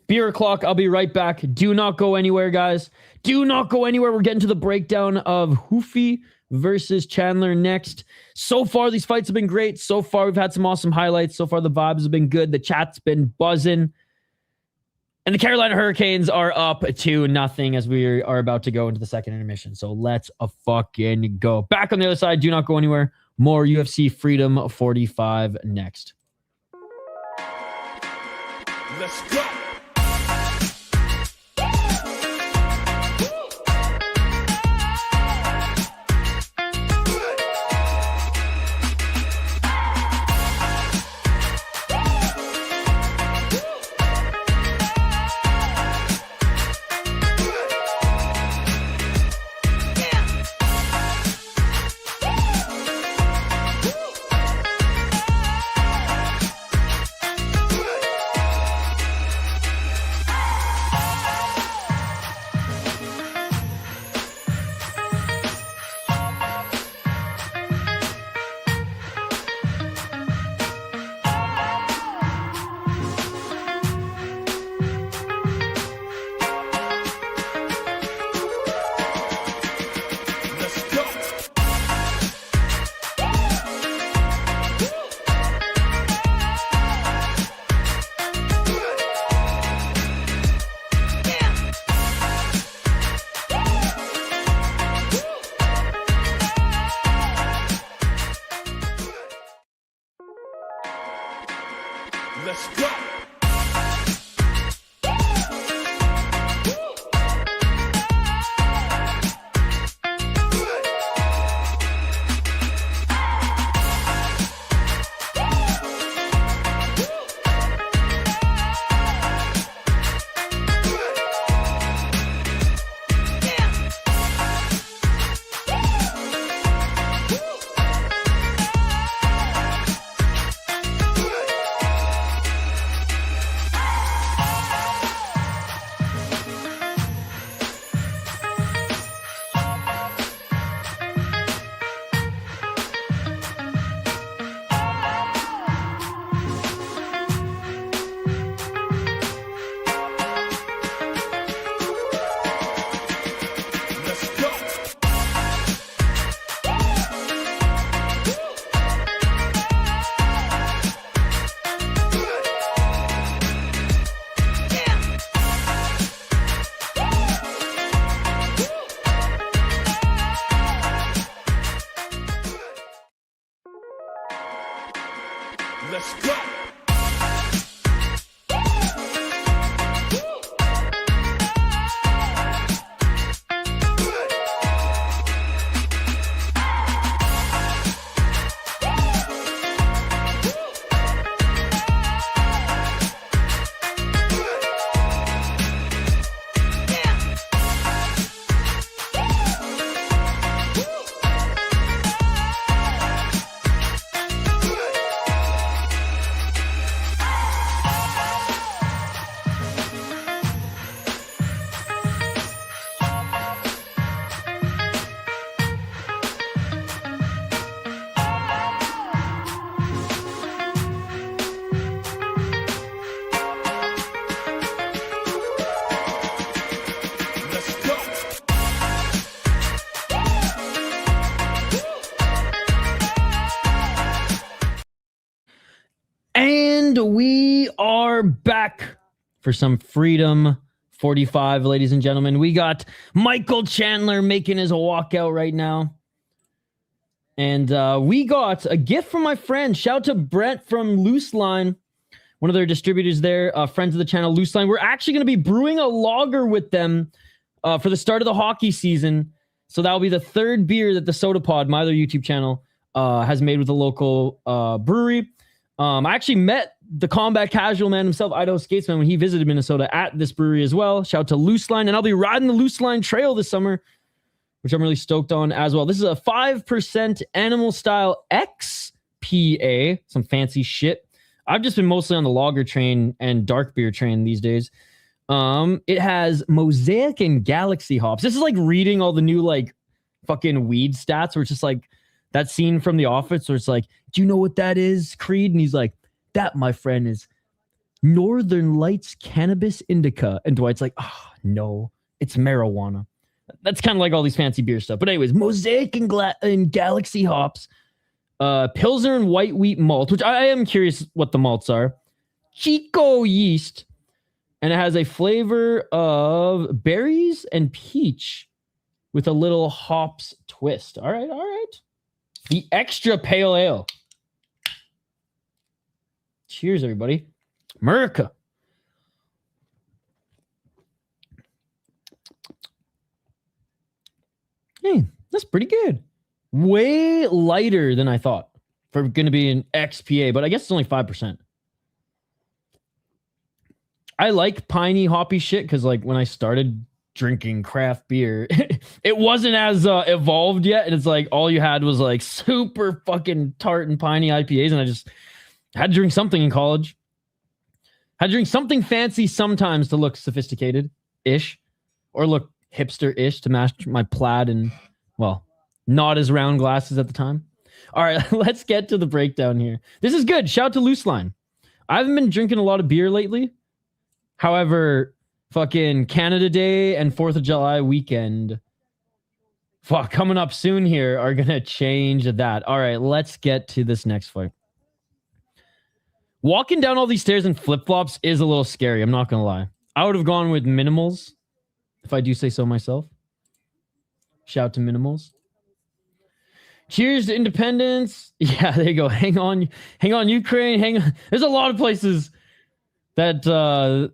Beer o'clock. I'll be right back. Do not go anywhere, guys. Do not go anywhere. We're getting to the breakdown of Ruffy versus Chandler next. So far, these fights have been great. So far, we've had some awesome highlights. So far, the vibes have been good. The chat's been buzzing. And the Carolina Hurricanes are up 2-0 as we are about to go into the second intermission. So let's fucking go. Back on the other side. Do not go anywhere. More UFC Freedom 45 next. Let's go. Let's go. Let's go. And we are back for some Freedom 45, ladies and gentlemen. We got Michael Chandler making his walkout right now. And we got a gift from my friend. Shout out to Brent from Loose Line, one of their distributors there, friends of the channel, Loose Line. We're actually going to be brewing a lager with them for the start of the hockey season. So that will be the third beer that the Soda Pod, my other YouTube channel, has made with a local brewery. I actually met the combat casual man himself, Idaho Skatesman, when he visited Minnesota at this brewery as well. Shout out to Loose Line. And I'll be riding the Loose Line Trail this summer, which I'm really stoked on as well. This is a 5% Animal Style XPA, some fancy shit. I've just been mostly on the lager train and dark beer train these days. It has Mosaic and Galaxy hops. This is like reading all the new like fucking weed stats where it's just like that scene from The Office where it's like, do you know what that is, Creed? And he's like, that, my friend, is Northern Lights Cannabis Indica. And Dwight's like, oh, no, it's marijuana. That's kind of like all these fancy beer stuff. But anyways, Mosaic and Galaxy hops. Pilsner and white wheat malt, which I am curious what the malts are. Chico yeast. And it has a flavor of berries and peach with a little hops twist. All right, all right. The extra pale ale. Cheers, everybody. America. Hey, that's pretty good. Way lighter than I thought for going to be an XPA, but I guess it's only 5%. I like piney, hoppy shit because, like, when I started drinking craft beer, it wasn't as evolved yet. And it's like all you had was like super fucking tart and piney IPAs. And I just had to drink something in college. Had to drink something fancy sometimes to look sophisticated-ish or look hipster-ish to match my plaid and, well, not as round glasses at the time. All right, let's get to the breakdown here. This is good. Shout out to Loose Line. I haven't been drinking a lot of beer lately. However, fucking Canada Day and 4th of July weekend, coming up soon here, are going to change that. All right, let's get to this next fight. Walking down all these stairs in flip-flops is a little scary. I'm not going to lie. I would have gone with minimals, if I do say so myself. Shout out to minimals. Cheers to independence. Yeah, there you go. Hang on, Ukraine. Hang on. There's a lot of places that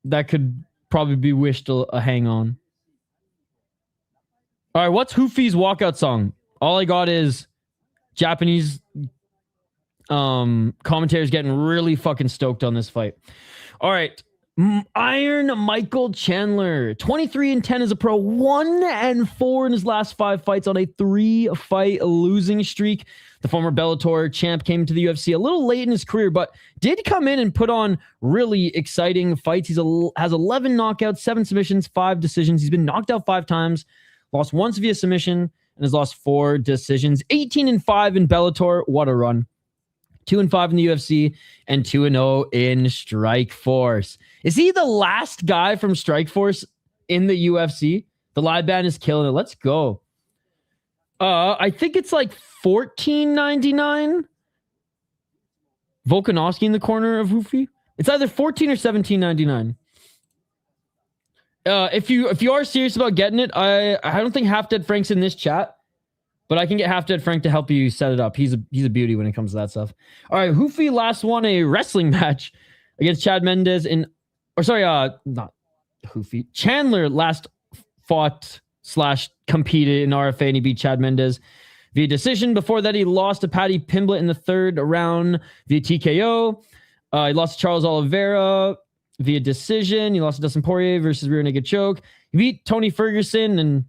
that could probably be wished a hang on. All right, what's Hoofy's walkout song? All I got is Japanese commentators getting really fucking stoked on this fight. All right. Iron Michael Chandler, 23-10 as a pro, 1-4 in his last 5 fights on a 3-fight losing streak. The former Bellator champ came to the UFC a little late in his career, but did come in and put on really exciting fights. He has 11 knockouts, 7 submissions, 5 decisions. He's been knocked out 5 times, lost once via submission, and has lost 4 decisions. 18-5 in Bellator. What a run. 2-5 in the UFC and 2-0 in Strikeforce. Is he the last guy from Strikeforce in the UFC? The live band is killing it. Let's go. I think it's like $14.99. Volkanovski in the corner of Hoofy. It's either $14 or $17.99. If you are serious about getting it, I don't think Half Dead Frank's in this chat. But I can get Half Dead Frank to help you set it up. He's a beauty when it comes to that stuff. All right, Hoofy last won a wrestling match against Chad Mendes not Hoofy. Chandler last fought/competed in RFA and he beat Chad Mendes via decision. Before that, he lost to Paddy Pimblett in the 3rd round via TKO. He lost to Charles Oliveira via decision. He lost to Dustin Poirier versus rear naked choke. He beat Tony Ferguson, and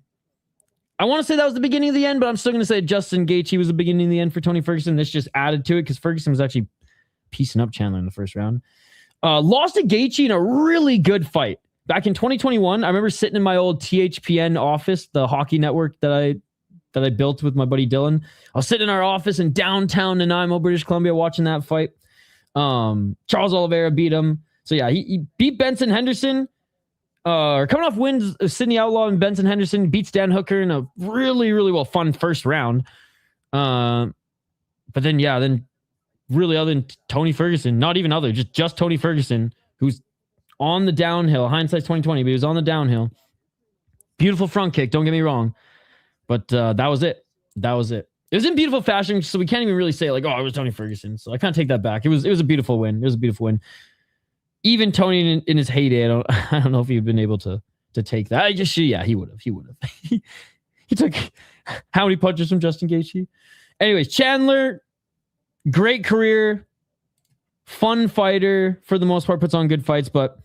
I want to say that was the beginning of the end, but I'm still going to say Justin Gaethje was the beginning of the end for Tony Ferguson. This just added to it because Ferguson was actually piecing up Chandler in the 1st round. Lost to Gaethje in a really good fight. Back in 2021, I remember sitting in my old THPN office, the hockey network that I built with my buddy Dylan. I was sitting in our office in downtown Nanaimo, British Columbia, watching that fight. Charles Oliveira beat him. So yeah, he beat Benson Henderson. Coming off wins, Sidney Outlaw and Benson Henderson, beats Dan Hooker in a really, really fun 1st round. But then really other than Tony Ferguson, not even other, just Tony Ferguson, who's on the downhill. Hindsight's 2020, but he was on the downhill. Beautiful front kick, don't get me wrong. But that was it. It was in beautiful fashion, so we can't even really say like, oh, it was Tony Ferguson. So I can't take that back. It was a beautiful win. Even Tony in his heyday, I don't know if he'd been able to take that. He would have. He took how many punches from Justin Gaethje? Anyways, Chandler, great career, fun fighter for the most part, puts on good fights, but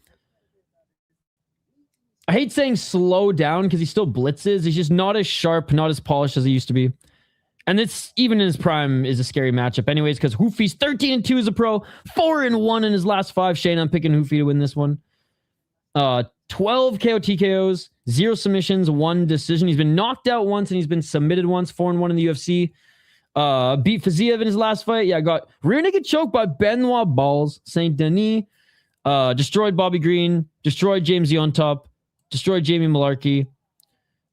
I hate saying slow down because he still blitzes. He's just not as sharp, not as polished as he used to be. And it's even in his prime is a scary matchup anyways, because Hoofy's 13-2 as a pro, 4-1 in his last 5. Shane, I'm picking Hoofy to win this one. 12 KO TKOs, 0 submissions, 1 decision. He's been knocked out once and he's been submitted once, 4-1 in the UFC. Beat Fiziev in his last fight. Yeah, got rear naked choke by Benoit Balls. Saint Denis. Destroyed Bobby Green. Destroyed James on top. Destroyed Jamie Malarkey.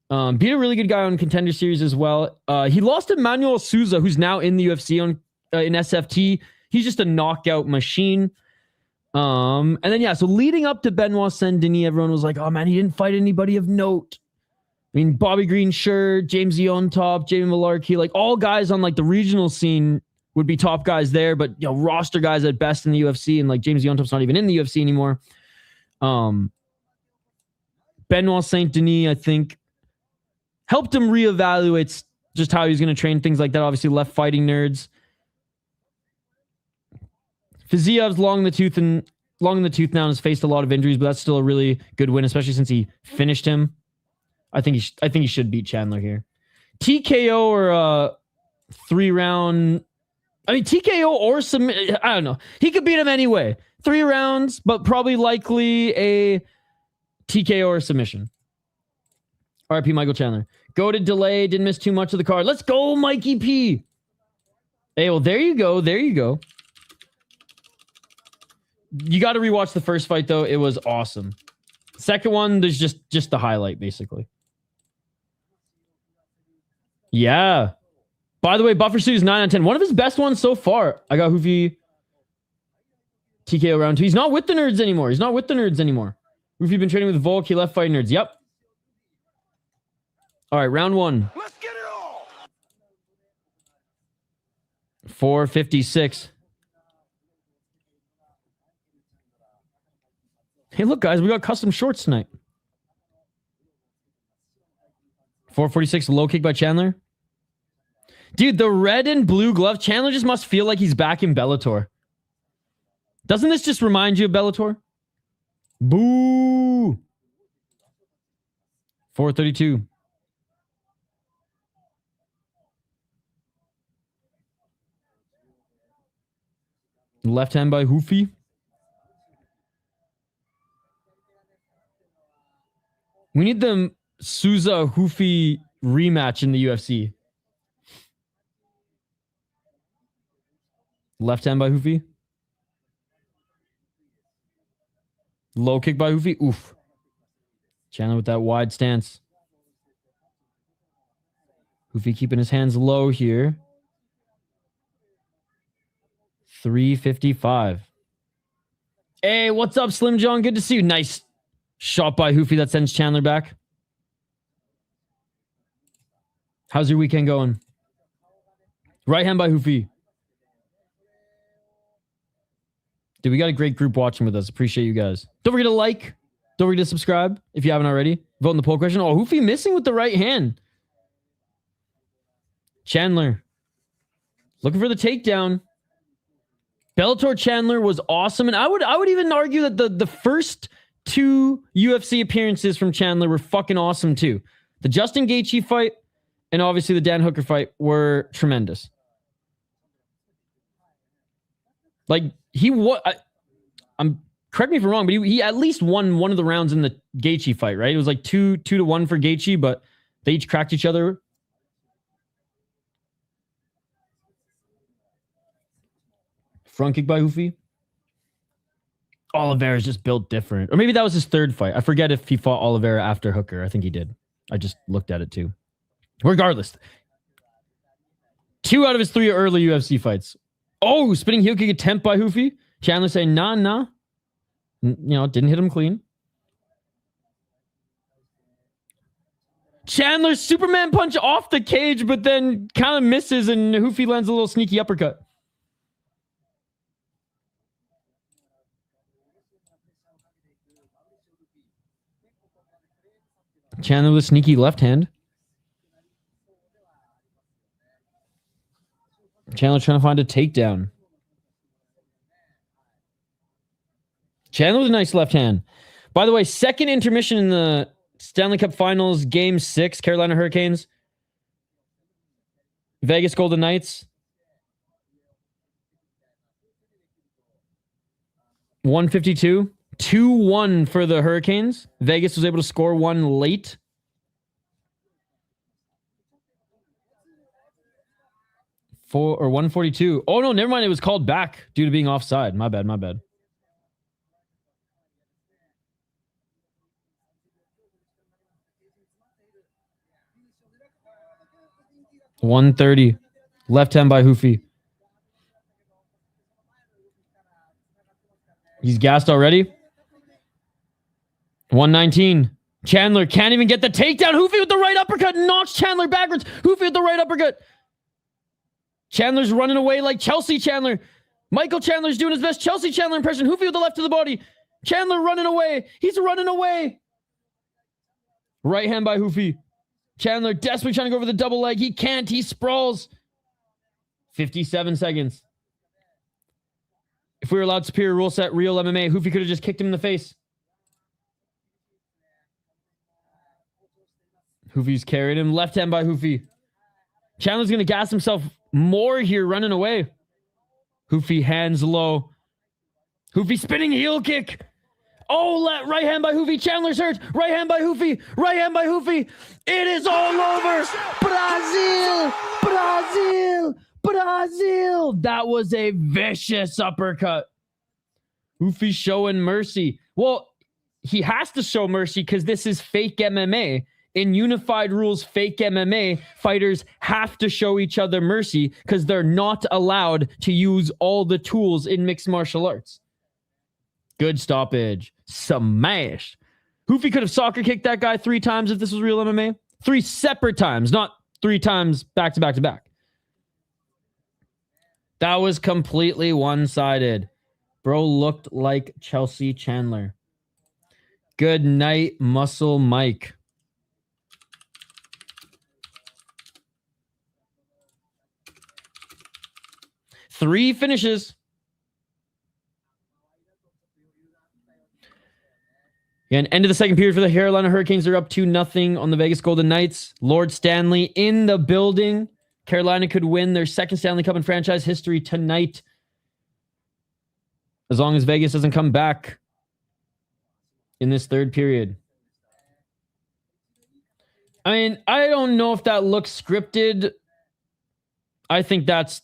Beat a really good guy on Contender Series as well. He lost to Manuel Souza, who's now in the UFC on in SFT. He's just a knockout machine. And then, yeah, so leading up to Benoit Saint Denis, everyone was like, oh, man, he didn't fight anybody of note. I mean, Bobby Green, sure. James on top. Jamie Malarkey. Like, all guys on, like, the regional scene would be top guys there, but, you know, roster guys at best in the UFC. And, like, James on top's not even in the UFC anymore. Benoit Saint Denis, I think, helped him reevaluate just how he's going to train, things like that. Obviously, left fighting nerds. Fiziev's long in the tooth now and has faced a lot of injuries, but that's still a really good win, especially since he finished him. I think he should beat Chandler here. TKO or 3-round. I mean, TKO or submit. I don't know. He could beat him anyway. 3 rounds, but probably likely a TKO or submission. RIP Michael Chandler. Go to delay. Didn't miss too much of the card. Let's go, Mikey P. Hey, well, there you go. There you go. You got to rewatch the first fight, though. It was awesome. Second one, there's just the highlight, basically. Yeah. By the way, Buffer Suit is 9 out of 10. One of his best ones so far. I got Hoofy TKO round 2. He's not with the nerds anymore. Hoofy been training with Volk. He left fighting nerds. Yep. All right, round 1. Let's get it all. 4:56. Hey, look, guys, we got custom shorts tonight. 4:46, low kick by Chandler. Dude, the red and blue glove, Chandler just must feel like he's back in Bellator. Doesn't this just remind you of Bellator? Boo! 4:32. Left hand by Hoofy. We need the Souza Hoofy rematch in the UFC. Left hand by Hoofy. Low kick by Hoofy. Oof. Chandler with that wide stance. Hoofy keeping his hands low here. 3:55. Hey, what's up, Slim John? Good to see you. Nice shot by Hoofy that sends Chandler back. How's your weekend going? Right hand by Hoofy. Dude, we got a great group watching with us. Appreciate you guys. Don't forget to like. Don't forget to subscribe if you haven't already. Vote in the poll question. Oh, Hoofy missing with the right hand. Chandler. Looking for the takedown. Bellator Chandler was awesome. And I would even argue that the first 2 UFC appearances from Chandler were fucking awesome too. The Justin Gaethje fight and obviously the Dan Hooker fight were tremendous. Like correct me if I'm wrong, but he at least won one of the rounds in the Gaethje fight, right? It was like 2-1 for Gaethje, but they each cracked each other. Front kick by Hoofy. Oliveira's just built different. Or maybe that was his 3rd fight. I forget if he fought Oliveira after Hooker. I think he did. I just looked at it too. Regardless. 2 out of his 3 early UFC fights. Oh, spinning heel kick attempt by Hoofy. Chandler saying, nah. Didn't hit him clean. Chandler Superman punch off the cage, but then kind of misses and Hoofy lands a little sneaky uppercut. Chandler with a sneaky left hand. Chandler trying to find a takedown. Chandler with a nice left hand. By the way, second intermission in the Stanley Cup Finals, Game 6, Carolina Hurricanes. Vegas Golden Knights. 152. 2-1 for the Hurricanes. Vegas was able to score 1 late. 142. Oh no, never mind. It was called back due to being offside. My bad. 130. Left hand by Ruffy. He's gassed already. 119. Chandler can't even get the takedown. Ruffy with the right uppercut knocks Chandler backwards. Ruffy with the right uppercut. Chandler's running away like Chelsea Chandler. Michael Chandler's doing his best Chelsea Chandler impression. Ruffy with the left to the body. Chandler running away. He's running away. Right hand by Ruffy. Chandler desperately trying to go over the double leg. He can't. He sprawls. 57 seconds. If we were allowed superior rule set, real MMA, Ruffy could have just kicked him in the face. Ruffy's carried him. Left hand by Ruffy. Chandler's going to gas himself more here, running away. Ruffy hands low. Ruffy spinning heel kick. Oh, right hand by Ruffy. Chandler's hurt. Right hand by Ruffy. Right hand by Ruffy. It is all over. Brazil. Brazil. Brazil. That was a vicious uppercut. Ruffy showing mercy. Well, he has to show mercy because this is fake MMA. In unified rules, fake MMA, fighters have to show each other mercy because they're not allowed to use all the tools in mixed martial arts. Good stoppage. Smashed. Ruffy could have soccer kicked that guy 3 times if this was real MMA. 3 separate times, not 3 times back to back to back. That was completely one-sided. Bro looked like Chelsea Chandler. Good night, Muscle Mike. Three finishes. And end of the second period for the Carolina Hurricanes. They're up 2-0 on the Vegas Golden Knights. Lord Stanley in the building. Carolina could win their second Stanley Cup in franchise history tonight. As long as Vegas doesn't come back in this third period. I mean, I don't know if that looks scripted. I think that's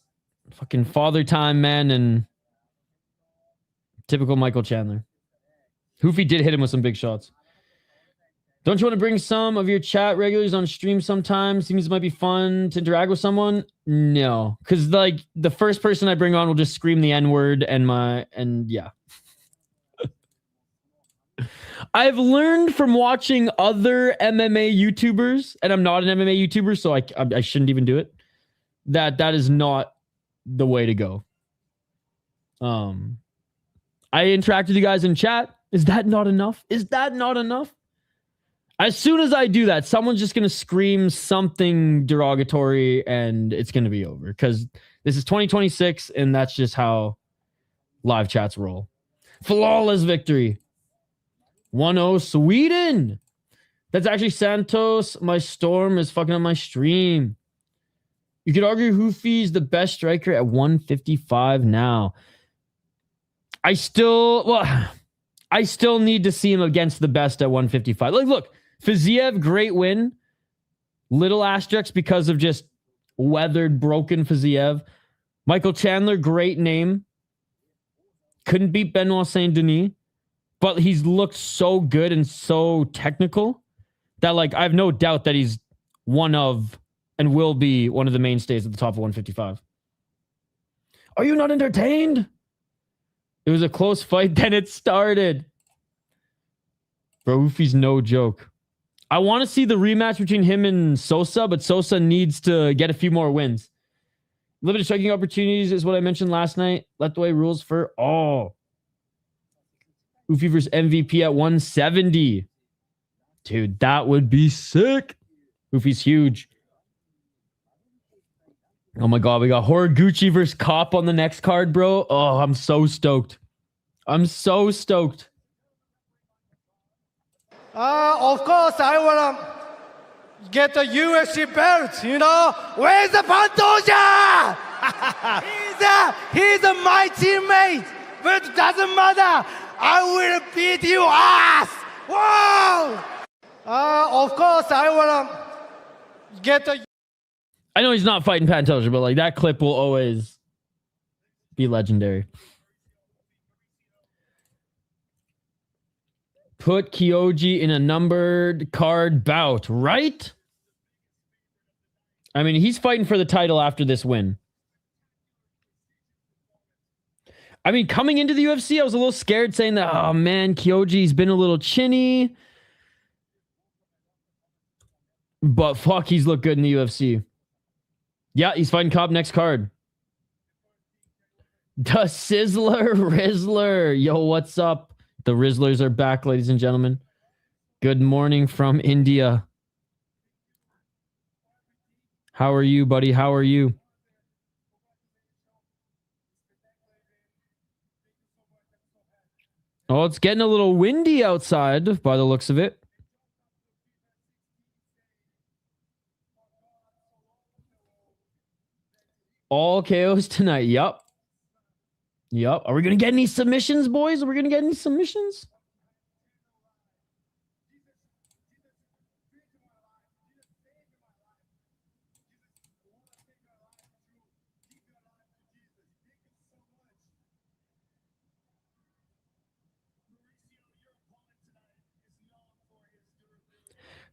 fucking father time, man, and typical Michael Chandler. Ruffy did hit him with some big shots. Don't you want to bring some of your chat regulars on stream sometime? Seems it might be fun to interact with someone. No, because like the first person I bring on will just scream the N-word and yeah. I've learned from watching other MMA YouTubers, and I'm not an MMA YouTuber, so I shouldn't even do it. That is not the way to go. I interact with you guys in chat. Is that not enough? Is that not enough? As soon as I do that, someone's just going to scream something derogatory and it's going to be over because this is 2026 and that's just how live chats roll. Flawless victory. 1-0 Sweden. That's actually Santos. My storm is fucking up my stream. You could argue Ruffy's the best striker at 155 now. I still need to see him against the best at 155. Like, look, Fiziev, great win. Little asterisks because of just weathered, broken Fiziev. Michael Chandler, great name. Couldn't beat Benoit Saint Denis, but he's looked so good and so technical that, like, I have no doubt that he's one of and will be one of the mainstays at the top of 155. Are you not entertained? It was a close fight, then it started. Bro, Ruffy's no joke. I want to see the rematch between him and Sosa, but Sosa needs to get a few more wins. Limited striking opportunities is what I mentioned last night. Let the way rules for all. Ruffy versus MVP at 170. Dude, that would be sick. Ruffy's huge. Oh my God, we got Horiguchi versus Cop on the next card, bro. Oh, I'm so stoked. I'm so stoked. Of course, I want to get the UFC belt, you know? Where's the Pantoja? he's my teammate, but it doesn't matter. I will beat you ass. Wow! Of course, I want to get the... I know he's not fighting Pantoja, but like that clip will always be legendary. Put Kyoji in a numbered card bout, right? I mean, he's fighting for the title after this win. I mean, coming into the UFC, I was a little scared saying that, oh man, Kyoji's been a little chinny. But fuck, he's looked good in the UFC. Yeah, he's fighting Cobb next card. The Sizzler Rizzler. Yo, what's up? The Rizzlers are back, ladies and gentlemen. Good morning from India. How are you, buddy? How are you? Oh, it's getting a little windy outside by the looks of it. All KOs tonight. Yup. Yup. Are we going to get any submissions, boys? Are we going to get any submissions?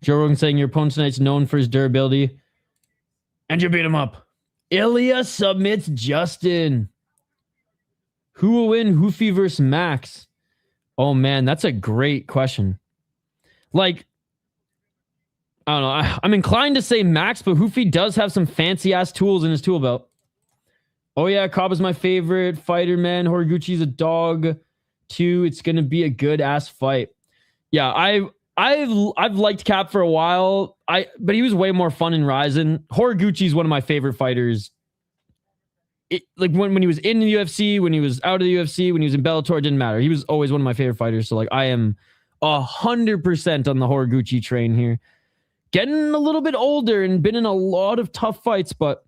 Joe Rogan saying your opponent tonight's known for his durability. And you beat him up. Ilia submits Justin. Who will win Ruffy versus Max? Oh man, that's a great question. Like, I don't know. I'm inclined to say Max, but Ruffy does have some fancy ass tools in his tool belt. Oh yeah, Cobb is my favorite fighter, man. Horiguchi's a dog too. It's gonna be a good ass fight. Yeah, I've liked Cap for a while. But he was way more fun in Ryzen. Horiguchi's one of my favorite fighters. Like when he was in the UFC, when he was out of the UFC, when he was in Bellator, it didn't matter. He was always one of my favorite fighters. So like I am 100% on the Horiguchi train here. Getting a little bit older and been in a lot of tough fights, but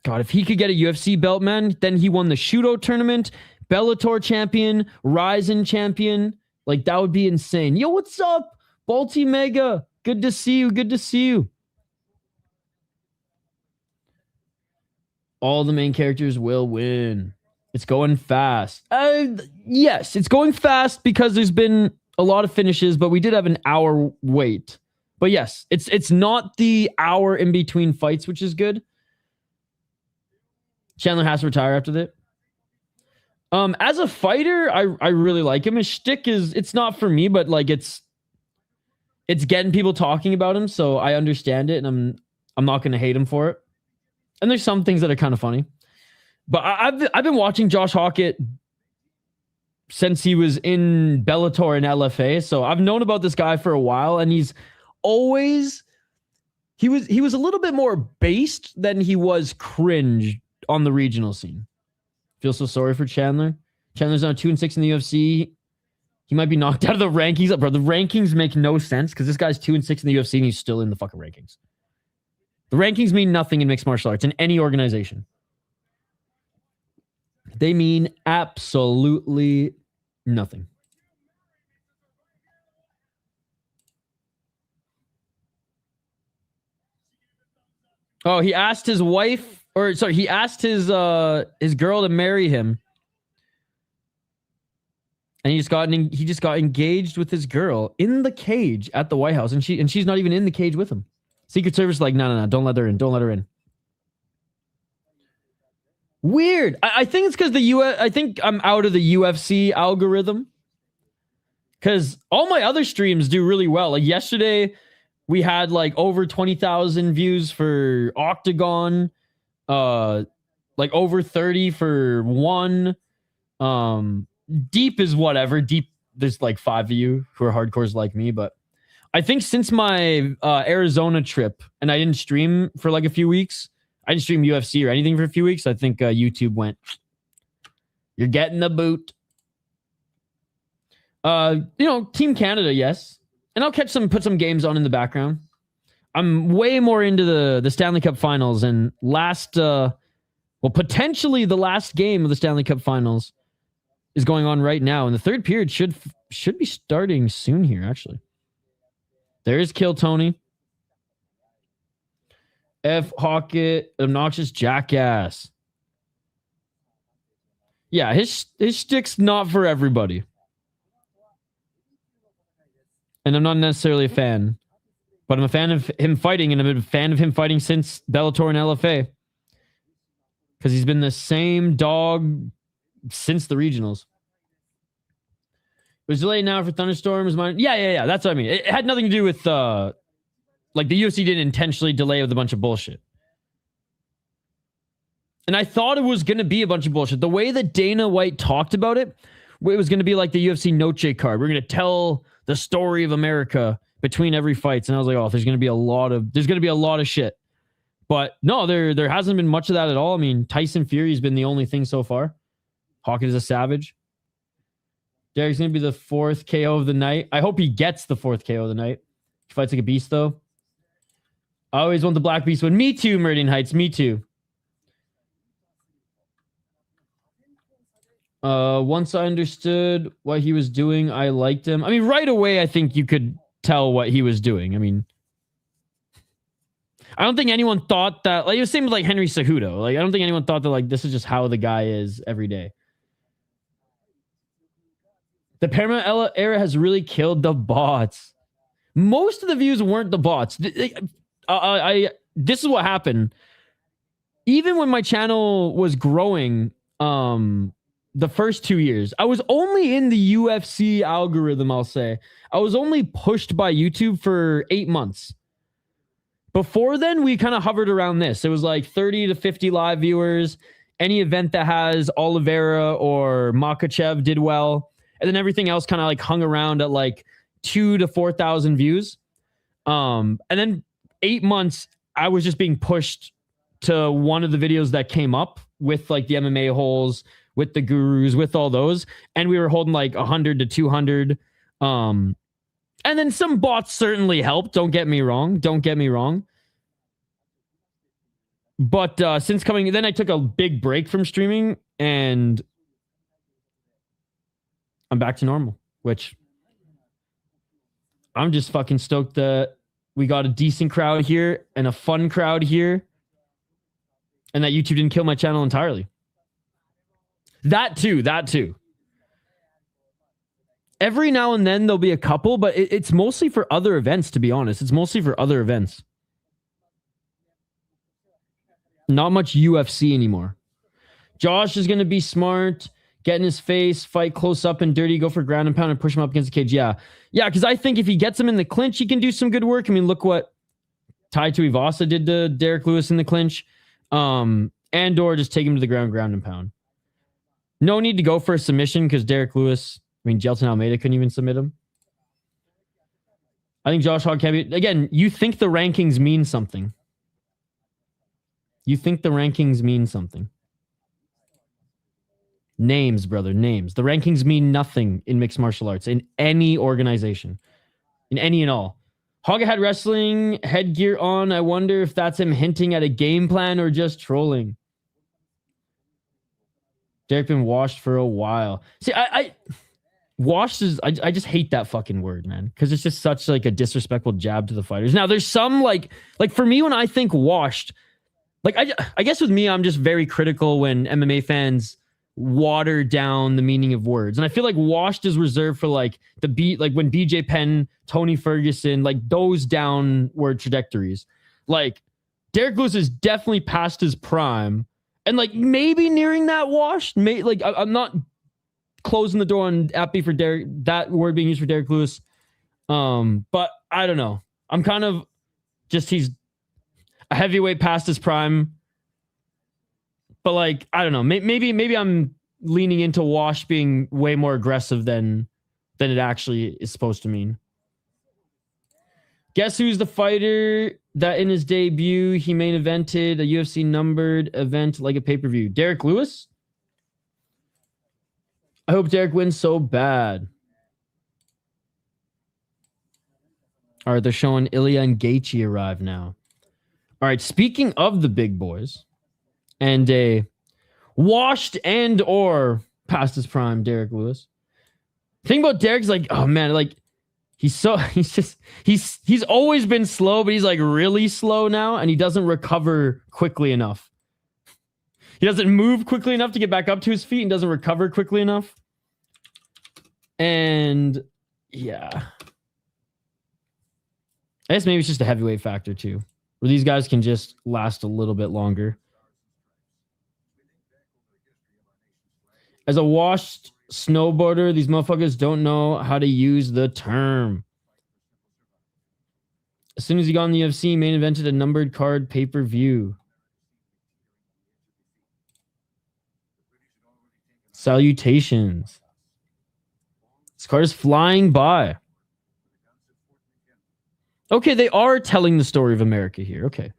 God, if he could get a UFC belt, man, then he won the Shudo tournament, Bellator champion, Ryzen champion. Like that would be insane. Yo, what's up? Balti Mega. Good to see you. Good to see you. All the main characters will win. It's going fast. Yes, it's going fast because there's been a lot of finishes, but we did have an hour wait. But yes, it's not the hour in between fights, which is good. Chandler has to retire after that. As a fighter, I really like him. His shtick it's not for me, but like it's getting people talking about him, so I understand it, and I'm not going to hate him for it. And there's some things that are kind of funny. But I've been watching Josh Hokit since he was in Bellator and LFA, so I've known about this guy for a while, and he was a little bit more based than he was cringe on the regional scene. Feel so sorry for Chandler. Chandler's now 2-6 in the UFC. He might be knocked out of the rankings. Bro, the rankings make no sense because this guy's 2-6 in the UFC and he's still in the fucking rankings. The rankings mean nothing in mixed martial arts in any organization. They mean absolutely nothing. Oh, he asked his wife, or sorry, he asked his girl to marry him. And he just got engaged with his girl in the cage at the White House, and she's not even in the cage with him. Secret Service like, no, don't let her in. Don't let her in. Weird. I think it's because I think I'm out of the UFC algorithm. Because all my other streams do really well. Like yesterday, we had like over 20,000 views for Octagon. Like over 30 for one. Deep is whatever. Deep, there's like 5 of you who are hardcores like me, but I think since my Arizona trip and I didn't stream for like a few weeks, I didn't stream UFC or anything for a few weeks. I think YouTube went, you're getting the boot. Team Canada, yes. And I'll put some games on in the background. I'm way more into the Stanley Cup Finals and potentially the last game of the Stanley Cup Finals is going on right now. And the third period should be starting soon here, actually. There is Kill Tony. F Hokit, obnoxious jackass. Yeah, his shtick's not for everybody. And I'm not necessarily a fan. But I'm a fan of him fighting, and I'm a fan of him fighting since Bellator and LFA. Because he's been the same dog since the regionals. It was delayed now for thunderstorms. Yeah. That's what I mean. It had nothing to do with, like, the UFC didn't intentionally delay with a bunch of bullshit. And I thought it was going to be a bunch of bullshit. The way that Dana White talked about it, it was going to be like the UFC Noche card. We're going to tell the story of America between every fight. And I was like, oh, there's going to be a lot of shit. But no, there hasn't been much of that at all. I mean, Tyson Fury's been the only thing so far. Hokit is a savage. Derrick's going to be the 4th KO of the night. I hope he gets the 4th KO of the night. He fights like a beast, though. I always want the Black Beast win. Me too, Meridian Heights. Me too. Once I understood what he was doing, I liked him. I mean, right away, I think you could tell what he was doing. I mean, I don't think anyone thought that, like, it was the same with like Henry Cejudo. Like, I don't think anyone thought that, like, this is just how the guy is every day. The Paramount era has really killed the bots. Most of the views weren't the bots. This is what happened. Even when my channel was growing, the first 2 years, I was only in the UFC algorithm, I'll say. I was only pushed by YouTube for 8 months. Before then, we kind of hovered around this. It was like 30 to 50 live viewers. Any event that has Oliveira or Makachev did well. And then everything else kind of like hung around at like 2,000 to 4,000 views. And then 8 months, I was just being pushed to one of the videos that came up with like the MMA holes, with the gurus, with all those. And we were holding like 100 to 200. And then some bots certainly helped. Don't get me wrong. But since coming, then I took a big break from streaming and I'm back to normal, which I'm just fucking stoked that we got a decent crowd here and a fun crowd here and that YouTube didn't kill my channel entirely. That too. Every now and then there'll be a couple, but it's mostly for other events, to be honest. It's mostly for other events. Not much UFC anymore. Josh is going to be smart, get in his face, fight close up and dirty, go for ground and pound and push him up against the cage. Yeah, because I think if he gets him in the clinch, he can do some good work. I mean, look what Tai Tuivasa did to Derrick Lewis in the clinch. And/or just take him to the ground and pound. No need to go for a submission because Derrick Lewis, Jelton Almeida couldn't even submit him. I think Josh Hogg can be... Again, you think the rankings mean something. Names, brother, names. The rankings mean nothing in mixed martial arts, in any organization. In any and all. Hogg had wrestling headgear on. I wonder if that's him hinting at a game plan or just trolling. Derrick been washed for a while. See, washed is... I just hate that fucking word, man. Because it's just such like a disrespectful jab to the fighters. Now, there's some like for me, when I think washed, like I guess with me, I'm just very critical when MMA fans water down the meaning of words. And I feel like washed is reserved for like like when BJ Penn, Tony Ferguson, like those downward trajectories. Like Derrick Lewis is definitely past his prime and like maybe nearing that washed. Like I'm not closing the door on happy for Derrick, that word being used for Derrick Lewis. But I don't know. I'm kind of just, he's a heavyweight past his prime. But like, I don't know. Maybe I'm leaning into wash being way more aggressive than it actually is supposed to mean. Guess who's the fighter that in his debut he main evented a UFC numbered event like a pay-per-view? Derrick Lewis? I hope Derrick wins so bad. All right, they're showing Ilia and Gaethje arrive now. All right, speaking of the big boys and a washed and or past his prime Derrick Lewis. Thing about Derrick's like, oh man, like He's always been slow, but he's like really slow now, and he doesn't recover quickly enough. He doesn't move quickly enough to get back up to his feet and doesn't recover quickly enough. And yeah. I guess maybe it's just a heavyweight factor too, where these guys can just last a little bit longer. As a washed snowboarder, these motherfuckers don't know how to use the term. As soon as he got in the UFC, main evented a numbered card pay-per-view. Salutations. This card is flying by. Okay, they are telling the story of America here. Okay.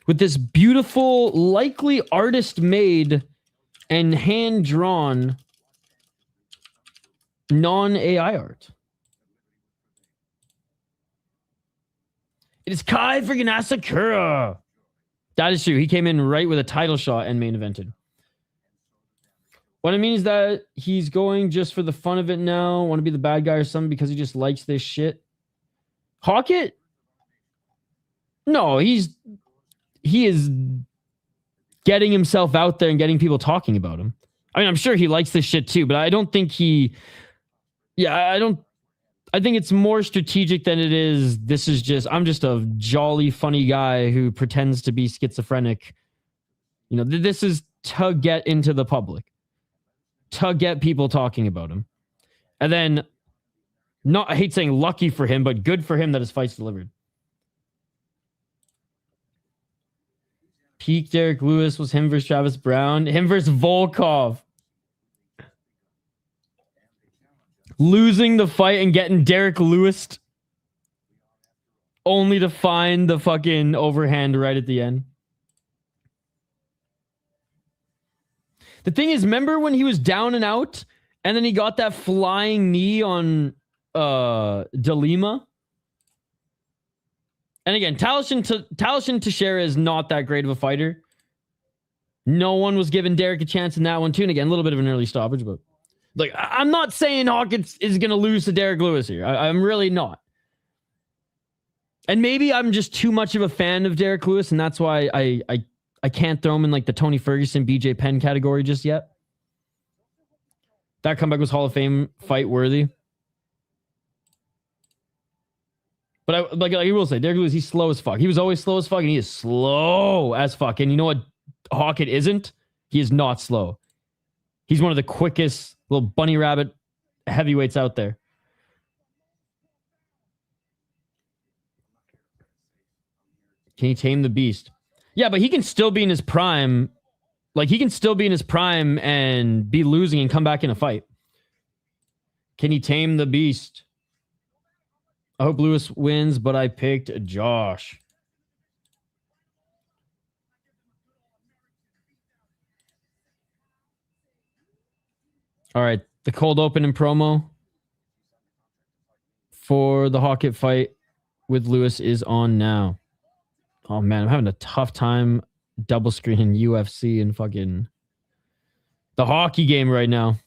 With this beautiful, likely artist-made and hand-drawn non-AI art. It is Kai freaking Asakura. That is true. He came in right with a title shot and main evented. What I mean is that he's going just for the fun of it now, want to be the bad guy or something because he just likes this shit. Hokit? No, he is getting himself out there and getting people talking about him. I mean, I'm sure he likes this shit too, but I don't think he... Yeah, I think it's more strategic than it is. I'm just a jolly, funny guy who pretends to be schizophrenic. You know, this is to get into the public. To get people talking about him. And then, I hate saying lucky for him, but good for him that his fight's delivered. Peak Derrick Lewis was him versus Travis Brown. Him versus Volkov. Losing the fight and getting Derrick Lewis only to find the fucking overhand right at the end. The thing is, remember when he was down and out and then he got that flying knee on DeLima? And again, Talashin Teixeira is not that great of a fighter. No one was giving Derrick a chance in that one too. And again, a little bit of an early stoppage, but like, I'm not saying Hawkins is going to lose to Derrick Lewis here. I'm really not. And maybe I'm just too much of a fan of Derrick Lewis, and that's why I can't throw him in like the Tony Ferguson, BJ Penn category just yet. That comeback was Hall of Fame fight worthy. But I will say, Derrick Lewis, he's slow as fuck. He was always slow as fuck, and he is slow as fuck. And you know what Hawkett isn't? He is not slow. He's one of the quickest little bunny rabbit heavyweights out there. Can he tame the beast? Yeah, but he can still be in his prime. Like, he can still be in his prime and be losing and come back in a fight. Can he tame the beast? I hope Lewis wins, but I picked Josh. All right, the cold open and promo for the Hokit fight with Lewis is on now. Oh, man, I'm having a tough time double screening UFC and fucking the hockey game right now.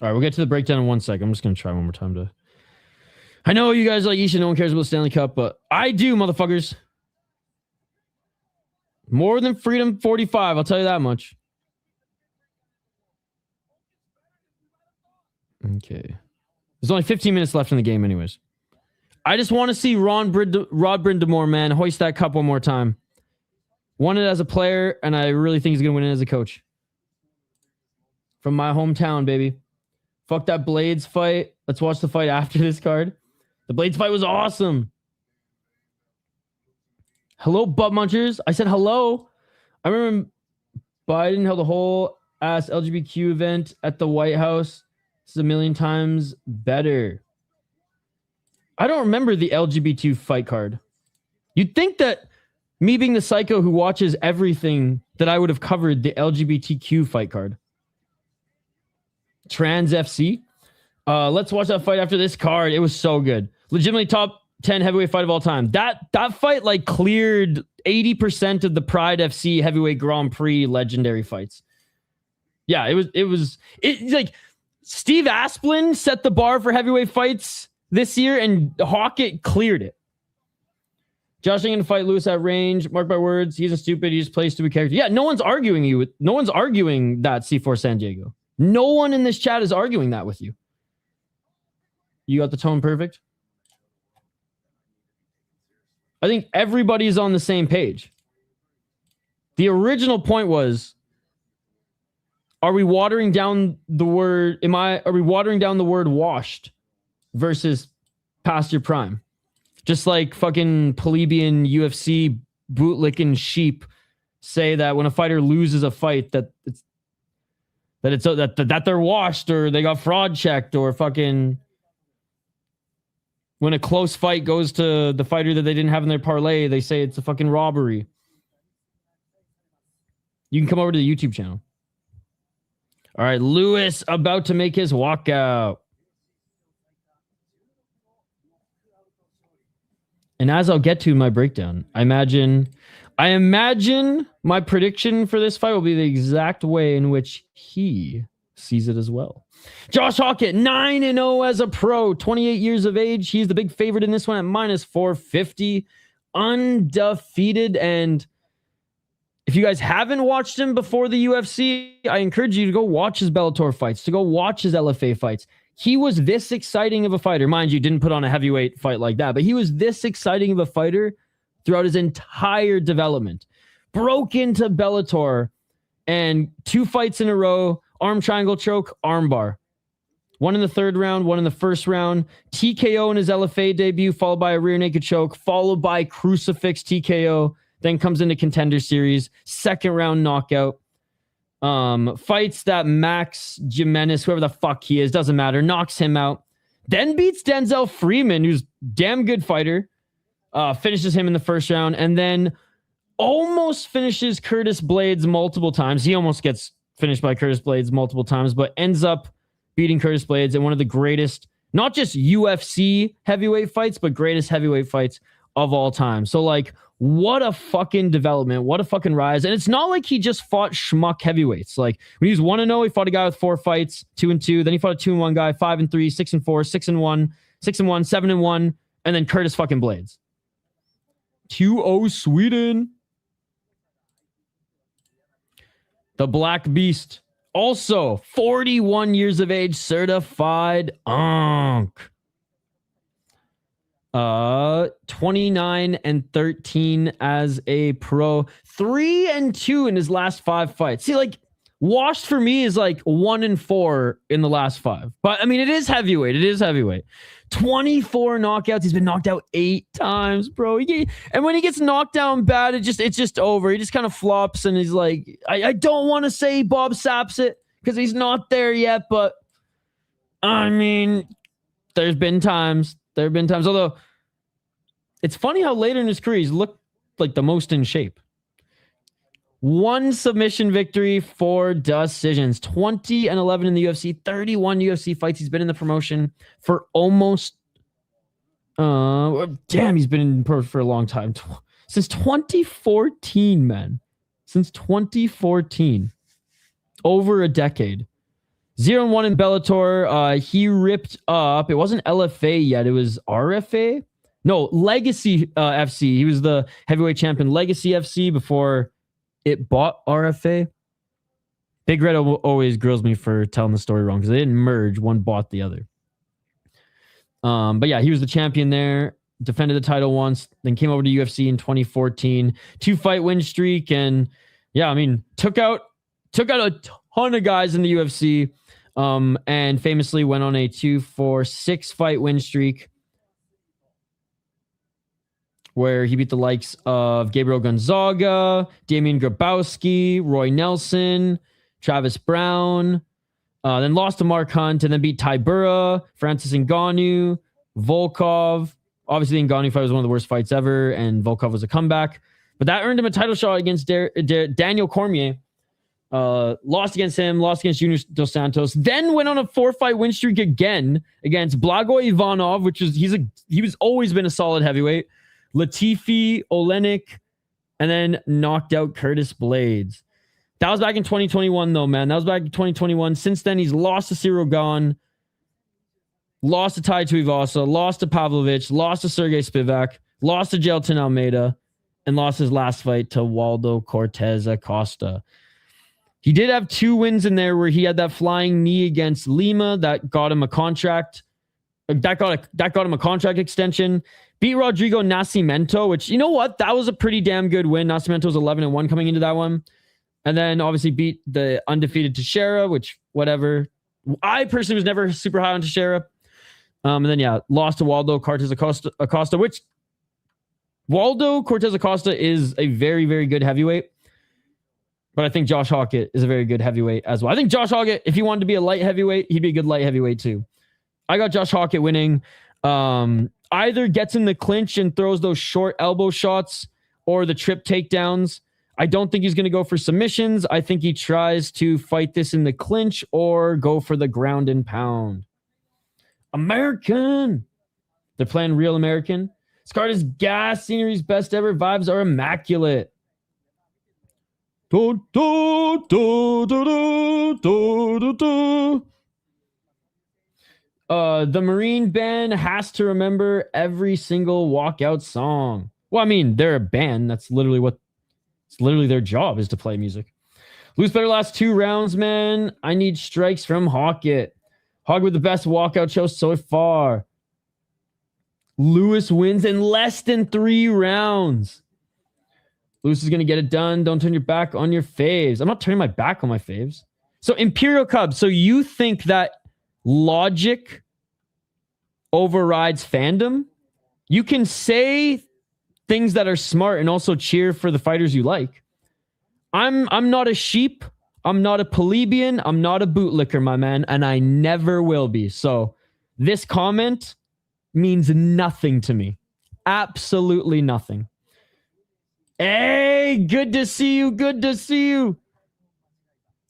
All right, we'll get to the breakdown in 1 second. I'm just going to try one more time to... I know you guys like Isha, no one cares about the Stanley Cup, but I do, motherfuckers. More than Freedom 45, I'll tell you that much. Okay. There's only 15 minutes left in the game anyways. I just want to see Rod Brindamore, man, hoist that cup one more time. Won it as a player, and I really think he's going to win it as a coach. From my hometown, baby. Fuck that Blades fight. Let's watch the fight after this card. The Blades fight was awesome. Hello, butt munchers. I said hello. I remember Biden held a whole ass LGBTQ event at the White House. This is a million times better. I don't remember the LGBT fight card. You'd think that me being the psycho who watches everything, that I would have covered the LGBTQ fight card. Trans FC. Let's watch that fight after this card. It was so good. Legitimately top 10 heavyweight fight of all time. That fight like cleared 80% of the Pride FC heavyweight Grand Prix legendary fights. Yeah, it was like Steve Asplin set the bar for heavyweight fights this year, and Hokit cleared it. Josh ain't gonna fight Lewis at range. Mark my words, he's a stupid. He just plays stupid character. Yeah, no one's arguing that C4 San Diego. No one in this chat is arguing that with you. You got the tone perfect. I think everybody's on the same page. The original point was, are we watering down the word washed versus past your prime? Just like fucking plebeian UFC bootlicking sheep say that when a fighter loses a fight that they're washed or they got fraud checked, or fucking when a close fight goes to the fighter that they didn't have in their parlay, they say it's a fucking robbery. You can come over to the YouTube channel. All right, Lewis about to make his walkout. And as I'll get to my breakdown, I imagine my prediction for this fight will be the exact way in which he sees it as well. Josh Hokit, 9-0 as a pro, 28 years of age. He's the big favorite in this one at -450, undefeated. And if you guys haven't watched him before the UFC, I encourage you to go watch his Bellator fights, to go watch his LFA fights. He was this exciting of a fighter. Mind you, didn't put on a heavyweight fight like that, but he was this exciting of a fighter throughout his entire development. Broke into Bellator and 2 fights in a row, arm triangle choke, arm bar. 1 in the 3rd round, 1 in the 1st round. TKO in his LFA debut, followed by a rear naked choke, followed by crucifix TKO. Then comes into Contender Series, 2nd round knockout. Fights that Max Jimenez, whoever the fuck he is, doesn't matter, knocks him out. Then beats Denzel Freeman, who's damn good fighter. Finishes him in the 1st round, and then almost finishes Curtis Blades multiple times. He almost gets finished by Curtis Blades multiple times, but ends up beating Curtis Blades in one of the greatest, not just UFC heavyweight fights, but greatest heavyweight fights of all time. So like, what a fucking development. What a fucking rise. And it's not like he just fought schmuck heavyweights. Like when he was 1-0, he fought a guy with 4 fights, 2-2. Then he fought a 2-1 guy, 5-3, 6-4, 6-1, 6-1, 7-1, and then Curtis fucking Blades. 2-0 Sweden. The Black Beast. Also 41 years of age, certified Onk. 29-13 as a pro, 3-2 in his last 5 fights. See, like, washed for me is like 1-4 in the last 5. But I mean, it is heavyweight. 24 knockouts. He's been knocked out 8 times, bro. And when he gets knocked down bad, it's just over. He just kind of flops, and he's like, I don't want to say Bob Saps it because he's not there yet, but I mean, there's been times. Although it's funny how later in his career he's looked like the most in shape. 1 submission victory, 4 decisions, 20-11 in the UFC, 31 UFC fights. He's been in the promotion for almost, he's been in pro for a long time. Since 2014, man. Since 2014. Over a decade. 0-1 in Bellator. He ripped up, it wasn't LFA yet, it was RFA? No, Legacy FC. He was the heavyweight champion, Legacy FC, before it bought RFA. Big Red always grills me for telling the story wrong because they didn't merge. One bought the other. But yeah, he was the champion there. Defended the title once, then came over to UFC in 2014. 2-fight win streak, and yeah, I mean, took out a ton of guys in the UFC. And famously went on a 2-4-6 fight win streak where he beat the likes of Gabriel Gonzaga, Damian Grabowski, Roy Nelson, Travis Brown, then lost to Mark Hunt, and then beat Tybura, Francis Ngannou, Volkov. Obviously, the Ngannou fight was one of the worst fights ever, and Volkov was a comeback. But that earned him a title shot against Daniel Cormier. Lost against him, lost against Junior Dos Santos, then went on a 4-fight win streak again against Blago Ivanov, which is he was always been a solid heavyweight. Latifi, Olenek, and then knocked out Curtis Blades. That was back in 2021, though, man. That was back in 2021. Since then, he's lost to Ciryl Gane, lost to Tai Tuivasa, lost to Pavlovich, lost to Sergey Spivak, lost to Gelton Almeida, and lost his last fight to Waldo Cortez Acosta. He did have 2 wins in there where he had that flying knee against Lima that got him a contract. That got him a contract extension. Beat Rodrigo Nascimento, which, you know what? That was a pretty damn good win. Nascimento was 11-1 coming into that one. And then obviously beat the undefeated Teixeira, which, whatever. I personally was never super high on Teixeira. And then, yeah, lost to Waldo Cortez Acosta, which Waldo Cortez Acosta is a very, very good heavyweight. But I think Josh Hokit is a very good heavyweight as well. I think Josh Hokit, if he wanted to be a light heavyweight, he'd be a good light heavyweight too. I got Josh Hokit winning. Either gets in the clinch and throws those short elbow shots or the trip takedowns. I don't think he's going to go for submissions. I think he tries to fight this in the clinch or go for the ground and pound. American. They're playing real American. This card is gas. Scenery's best ever. Vibes are immaculate. Do, do, do, do, do, do, do. The Marine band has to remember every single walkout song. Well, I mean, they're a band. That's literally their job is to play music. Lose better last 2 rounds, man. I need strikes from Hokit. Hog with the best walkout show so far. Lewis wins in less than 3 rounds. Lewis is going to get it done. Don't turn your back on your faves. I'm not turning my back on my faves. So Imperial Cub. So you think that logic overrides fandom? You can say things that are smart and also cheer for the fighters you like. I'm not a sheep. I'm not a plebeian. I'm not a bootlicker, my man, and I never will be. So this comment means nothing to me. Absolutely nothing. Hey, good to see you. Good to see you.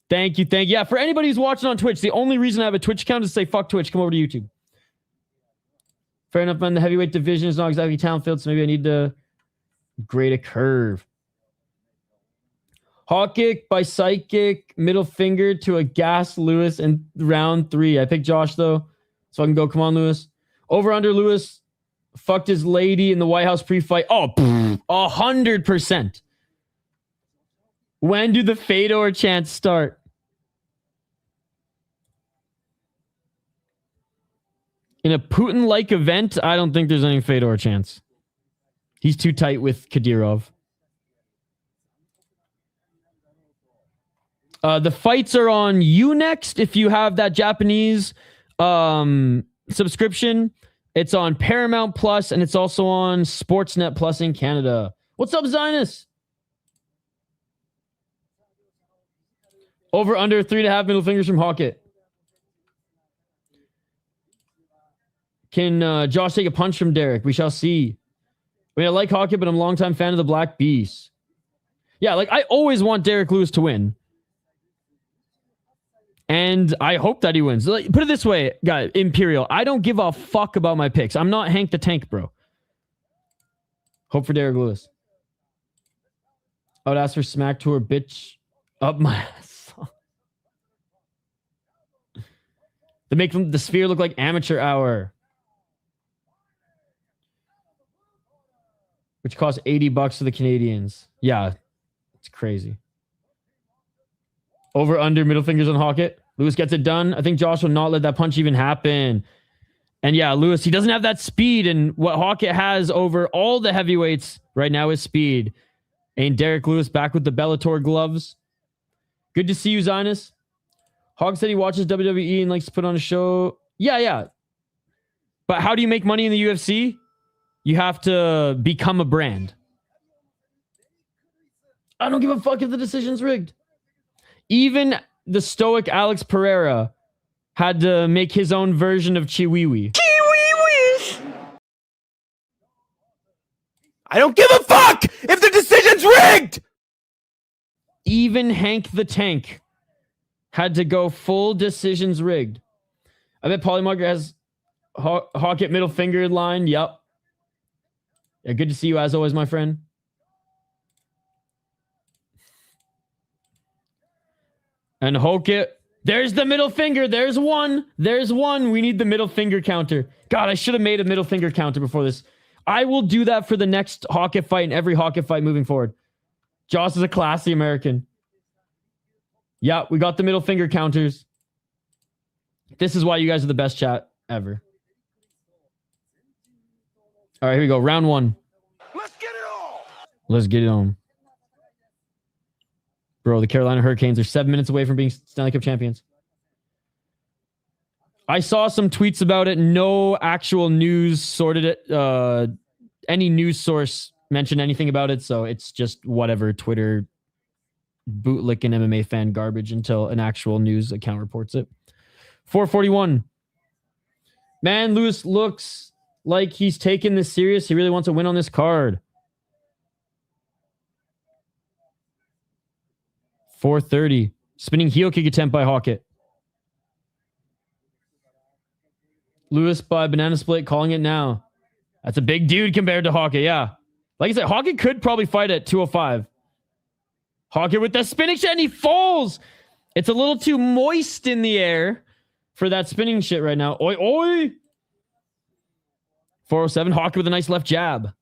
Thank you. Thank you. Yeah, for anybody who's watching on Twitch, the only reason I have a Twitch account is to say, fuck Twitch, come over to YouTube. Fair enough, man. The heavyweight division is not exactly Townfield, so maybe I need to grade a curve. Hawk kick by psychic, middle finger to a gas Lewis in round 3. I picked Josh, though, so I can go. Come on, Lewis. Over under Lewis. Fucked his lady in the White House pre-fight. Oh, 100%. When do the Fedor chants start? In a Putin-like event, I don't think there's any Fedor chance. He's too tight with Kadyrov. The fights are on Unext. If you have that Japanese subscription, it's on Paramount Plus, and it's also on SportsNet Plus in Canada. What's up, Zionist? Over under 3.5 middle fingers from Hokit. Can Josh take a punch from Derrick? We shall see. I mean, I like Hokit, but I'm a longtime fan of the Black Beast. Yeah, like I always want Derrick Lewis to win. And I hope that he wins. Like, put it this way, guy, Imperial. I don't give a fuck about my picks. I'm not Hank the Tank, bro. Hope for Derrick Lewis. I would ask for smack to her bitch up my ass. To make the sphere look like amateur hour. Which costs $80 to the Canadians. Yeah, it's crazy. Over, under, middle fingers on Hokit. Lewis gets it done. I think Josh will not let that punch even happen. And yeah, Lewis, he doesn't have that speed. And what Hokit has over all the heavyweights right now is speed. And Derrick Lewis back with the Bellator gloves. Good to see you, Zionist. Hog said he watches WWE and likes to put on a show. Yeah. But how do you make money in the UFC? You have to become a brand. I don't give a fuck if the decision's rigged. Even the stoic Alex Pereira had to make his own version of Chiwiwi. I don't give a fuck if the decision's rigged! Even Hank the Tank had to go full decisions rigged. I bet Polymugger has Hokit middle finger line. Yep. Yeah, good to see you as always, my friend. And Hokit. There's the middle finger. There's one. There's one. We need the middle finger counter. God, I should have made a middle finger counter before this. I will do that for the next Hokit fight and every Hokit fight moving forward. Joss is a classy American. Yeah, we got the middle finger counters. This is why you guys are the best chat ever. All right, here we go. Round one. Let's get it on. Let's get it on. Bro, the Carolina Hurricanes are 7 minutes away from being Stanley Cup champions. I saw some tweets about it. No actual news sorted it. Any news source mentioned anything about it, so it's just whatever Twitter bootlicking MMA fan garbage until an actual news account reports it. 441. Man, Lewis looks like he's taking this serious. He really wants to win on this card. 430. Spinning heel kick attempt by Hokit. Lewis by banana split, calling it now. That's a big dude compared to Hokit, yeah. Like I said, Hokit could probably fight at 205. Hokit with the spinning shit, and he falls. It's a little too moist in the air for that spinning shit right now. Oi, oi. 407, Hokit with a nice left jab.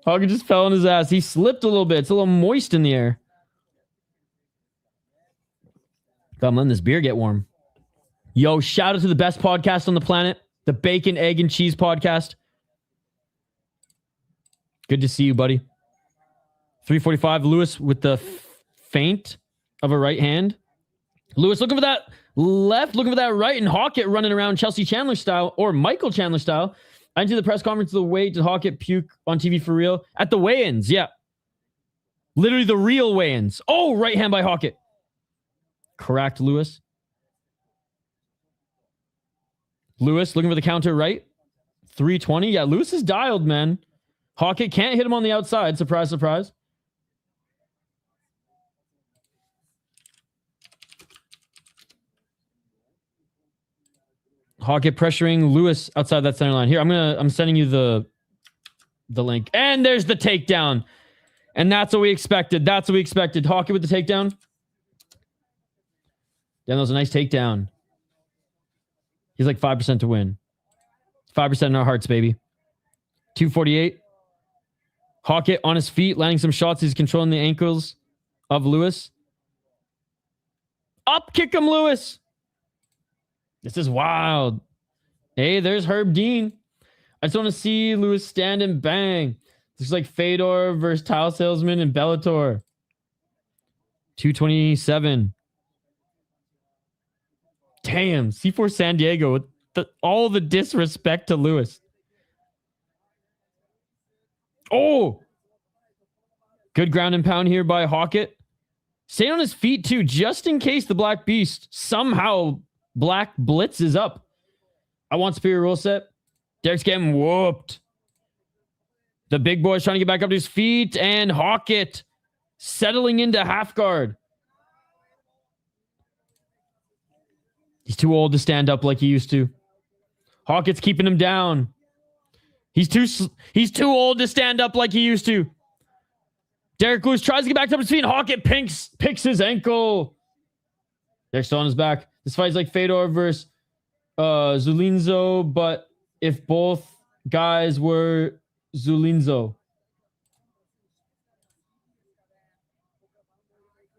Hokit just fell on his ass. He slipped a little bit. It's a little moist in the air. God, I'm letting this beer get warm. Yo, shout out to the best podcast on the planet, the Bacon, Egg, and Cheese podcast. Good to see you, buddy. 345, Lewis with the feint of a right hand. Lewis looking for that left, looking for that right, and Hokit running around Chelsea Chandler style, or Michael Chandler style. I went to the press conference of the weight. Did Hokit puke on TV for real? At the weigh-ins, yeah. Literally the real weigh-ins. Oh, right hand by Hokit. Correct, Lewis. Lewis looking for the counter right. 320. Yeah, Lewis is dialed, man. Hokit can't hit him on the outside. Surprise, surprise. Hokit pressuring Lewis outside that center line. Here, I'm sending you the link. And there's the takedown. And that's what we expected. That's what we expected. Hokit with the takedown. Damn, that was a nice takedown. He's like 5% to win. 5% in our hearts, baby. 248. Hokit on his feet, landing some shots. He's controlling the ankles of Lewis. Up kick him, Lewis. This is wild. Hey, there's Herb Dean. I just want to see Lewis stand and bang. This is like Fedor versus Tile Salesman in Bellator. 227. Damn, C4 San Diego with all the disrespect to Lewis. Oh! Good ground and pound here by Hokit. Staying on his feet too, just in case the Black Beast somehow Black Blitz is up. I want superior rule set. Derrick's getting whooped. The big boy's trying to get back up to his feet, and Hokit settling into half guard. He's too old to stand up like he used to. Hokit's keeping him down. He's too old to stand up like he used to. Derrick Lewis tries to get back up to his feet, and Hokit picks his ankle. Derrick's still on his back. This fight's like Fedor versus Zulinzo, but if both guys were Zulinzo.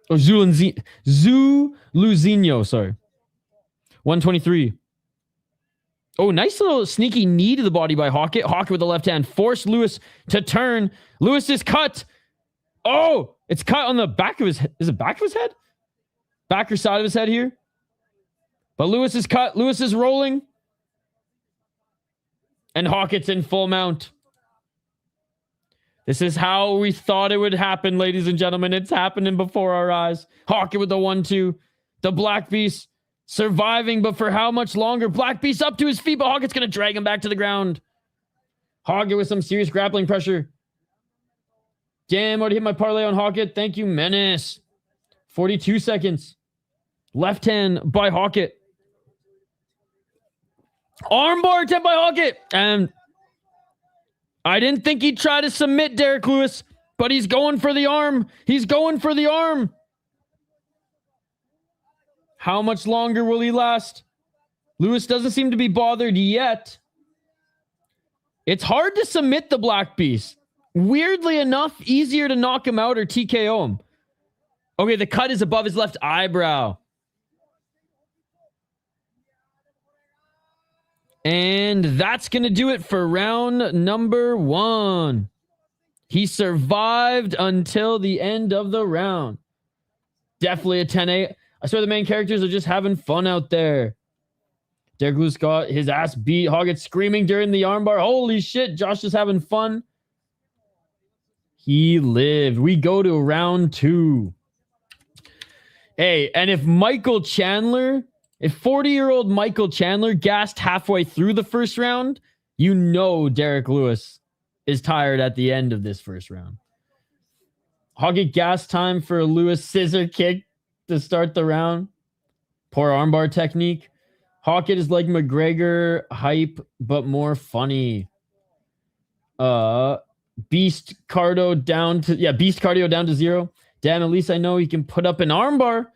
Or Zuluzinho, sorry. 123. Oh, nice little sneaky knee to the body by Hokit. Hokit with the left hand. Forced Lewis to turn. Lewis is cut. Oh, it's cut on the back of his head. Is it back of his head? Back or side of his head here. But Lewis is cut. Lewis is rolling. And Hokit's in full mount. This is how we thought it would happen, ladies and gentlemen. It's happening before our eyes. Hokit with the 1-2. The Black Beast surviving, but for how much longer? Black Beast up to his feet, but Hokit's going to drag him back to the ground. Hokit with some serious grappling pressure. Damn, already hit my parlay on Hokit. Thank you, Menace. 42 seconds. Left hand by Hokit. Armbar attempt by Hokit. And I didn't think he'd try to submit Derrick Lewis, but he's going for the arm. He's going for the arm. How much longer will he last? Lewis doesn't seem to be bothered yet. It's hard to submit the Black Beast. Weirdly enough, easier to knock him out or TKO him. Okay, the cut is above his left eyebrow. And that's going to do it for round number 1. He survived until the end of the round. Definitely a 10-8. I swear the main characters are just having fun out there. Derrick Lewis got his ass beat. Hokit screaming during the armbar. Holy shit, Josh is having fun. He lived. We go to round 2. Hey, and if Michael Chandler, if 40-year-old Michael Chandler gassed halfway through the first round, you know Derrick Lewis is tired at the end of this first round. Hokit gas time for a Lewis scissor kick to start the round. Poor armbar technique. Hokit is like McGregor hype, but more funny. Beast cardio down to 0. Damn, at least I know he can put up an armbar.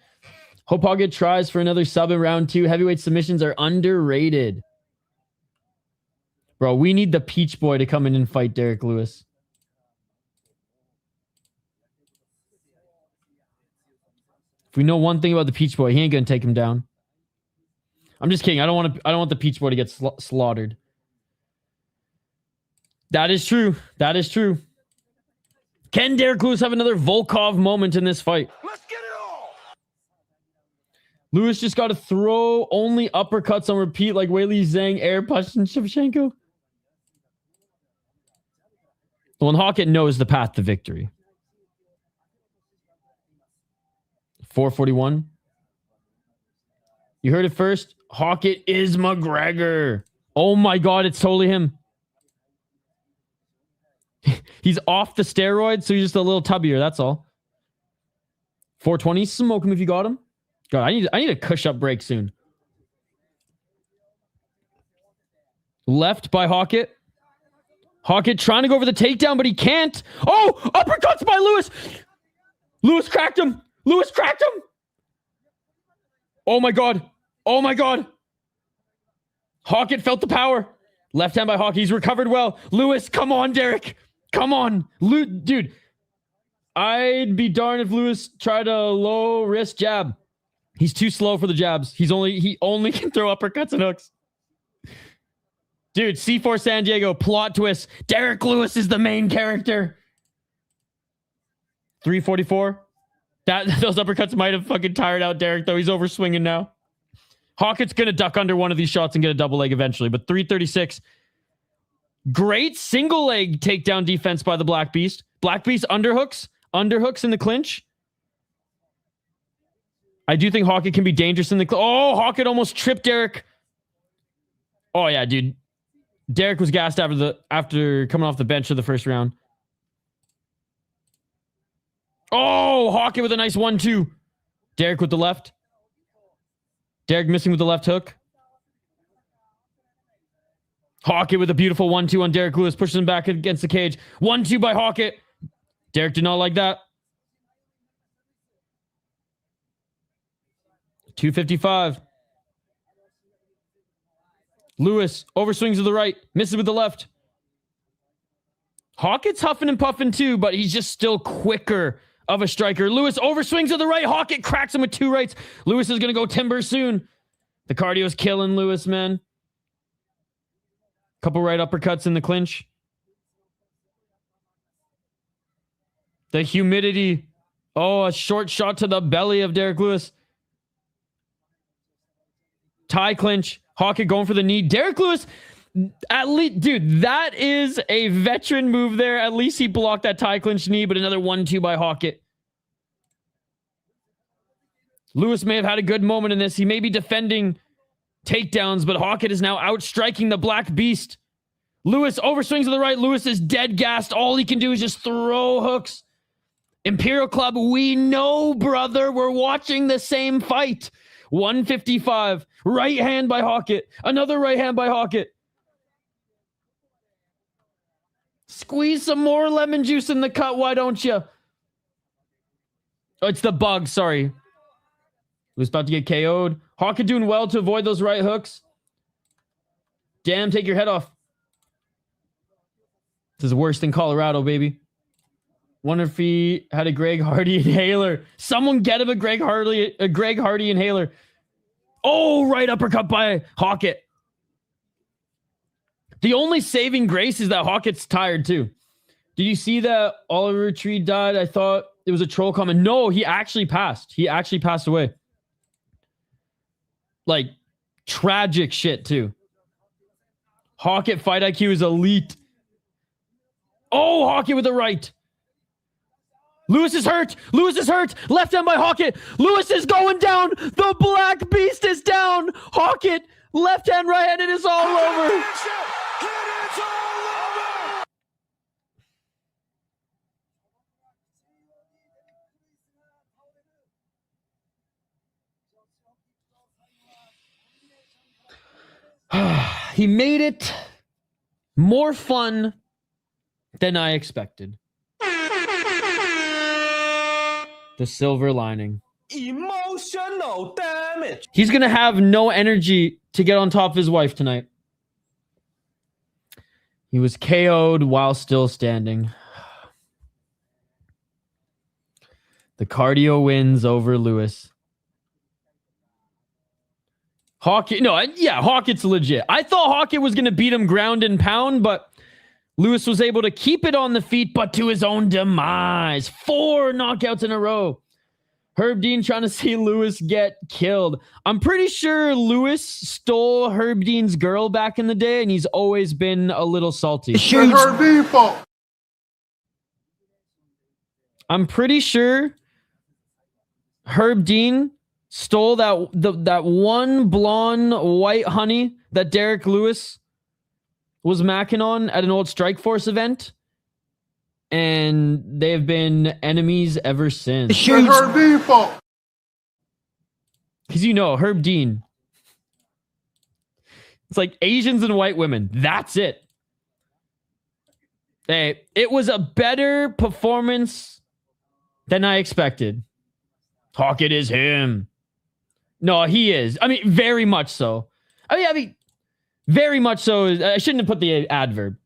Hope Hokit tries for another sub in round 2. Heavyweight submissions are underrated. Bro, we need the Peach Boy to come in and fight Derrick Lewis. If we know one thing about the Peach Boy, he ain't gonna take him down. I'm just kidding. I don't want the Peach Boy to get slaughtered. That is true. That is true. Can Derrick Lewis have another Volkov moment in this fight? Let's get it all. Lewis just got to throw only uppercuts on repeat like Weili Zhang air pushing Shevchenko. Well, and Hokit knows the path to victory. 441. You heard it first. Hokit is McGregor. Oh my God, it's totally him. He's off the steroids, so he's just a little tubbier, that's all. 420, smoke him if you got him. God, I need a cush-up break soon. Left by Hokit. Hokit trying to go over the takedown, but he can't. Oh, uppercuts by Lewis. Lewis cracked him. Lewis cracked him. Oh my God. Oh my God. Hokit felt the power. Left hand by Hokit. He's recovered well. Lewis, come on, Derrick. Come on. Dude, I'd be darned if Lewis tried a low wrist jab. He's too slow for the jabs. He only can throw uppercuts and hooks. Dude, C4 San Diego, plot twist. Derrick Lewis is the main character. 344. Those uppercuts might have fucking tired out Derrick, though. He's over swinging now. Hokit's going to duck under one of these shots and get a double leg eventually, but 336. Great single leg takedown defense by the Black Beast. Black Beast underhooks in the clinch. I do think Hokit can be dangerous in the Oh, Hokit almost tripped Derrick. Oh yeah, dude. Derrick was gassed after coming off the bench of the first round. Oh, Hokit with a nice 1-2. Derrick with the left. Derrick missing with the left hook. Hokit with a beautiful 1-2 on Derrick Lewis. Pushes him back against the cage. 1-2 by Hokit. Derrick did not like that. 255. Lewis overswings to the right. Misses with the left. Hokit's huffing and puffing too, but he's just still quicker of a striker. Lewis overswings to the right. Hokit cracks him with 2 rights. Lewis is going to go timber soon. The cardio's killing Lewis, man. Couple right uppercuts in the clinch. The humidity. Oh, a short shot to the belly of Derrick Lewis. Tie clinch. Hokit going for the knee. Derrick Lewis, at least, dude, that is a veteran move there. At least he blocked that tie clinch knee, but another 1-2 by Hokit. Lewis may have had a good moment in this. He may be defending takedowns, but Hokit is now outstriking the Black Beast. Lewis overswings to the right. Lewis is dead gassed. All he can do is just throw hooks. Imperial Club, we know, brother. We're watching the same fight. 155. Right hand by Hokit. Another right hand by Hokit. Squeeze some more lemon juice in the cut, why don't you? Oh, it's the bug, sorry. Was about to get KO'd. Hokit doing well to avoid those right hooks. Damn, take your head off. This is worse than Colorado, baby. Wonder if he had a Greg Hardy inhaler. Someone get him a Greg Hardy inhaler. Oh, right uppercut by Hokit. The only saving grace is that Hokit's tired too. Did you see that Oliver Tree died? I thought it was a troll comment. No, he actually passed. He actually passed away. Like, tragic shit too. Hokit fight IQ is elite. Oh, Hokit with the right. Lewis is hurt. Lewis is hurt. Left hand by Hokit. Lewis is going down. The Black Beast is down. Hokit, left hand, right hand. It is all over. He made it more fun than I expected. The silver lining. Emotional damage. He's going to have no energy to get on top of his wife tonight. He was KO'd while still standing. The cardio wins over Lewis. Hokit, no, yeah, Hokit's legit. I thought Hokit was going to beat him ground and pound, but Lewis was able to keep it on the feet, but to his own demise. 4 knockouts in a row. Herb Dean trying to see Lewis get killed. I'm pretty sure Lewis stole Herb Dean's girl back in the day, and he's always been a little salty. I'm pretty sure Herb Dean stole that one blonde white honey that Derrick Lewis was macking on at an old Strikeforce event, and they've been enemies ever since. Because you know, Herb Dean, it's like Asians and white women. That's it. Hey, it was a better performance than I expected. Hokit is him. No, he is. I mean, very much so. I mean, very much so. I shouldn't have put the adverb.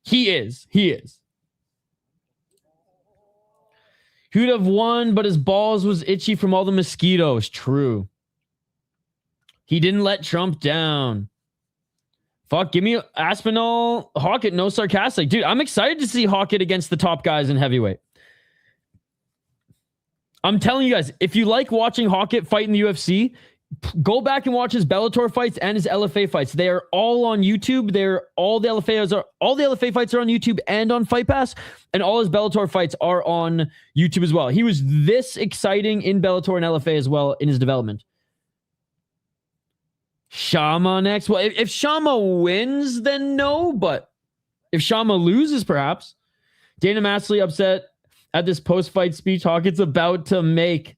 He is. He is. He'd have won, but his balls was itchy from all the mosquitoes. True. He didn't let Trump down. Fuck, give me Aspinall, Hokit, no sarcastic. Dude, I'm excited to see Hokit against the top guys in heavyweight. I'm telling you guys, if you like watching Hokit fight in the UFC, go back and watch his Bellator fights and his LFA fights. They are all on YouTube. All the LFA fights are on YouTube and on Fight Pass, and all his Bellator fights are on YouTube as well. He was this exciting in Bellator and LFA as well in his development. Shama next. Well, if Shama wins, then no, but if Shama loses, perhaps. Dana Masley upset at this post-fight speech Hokit's about to make.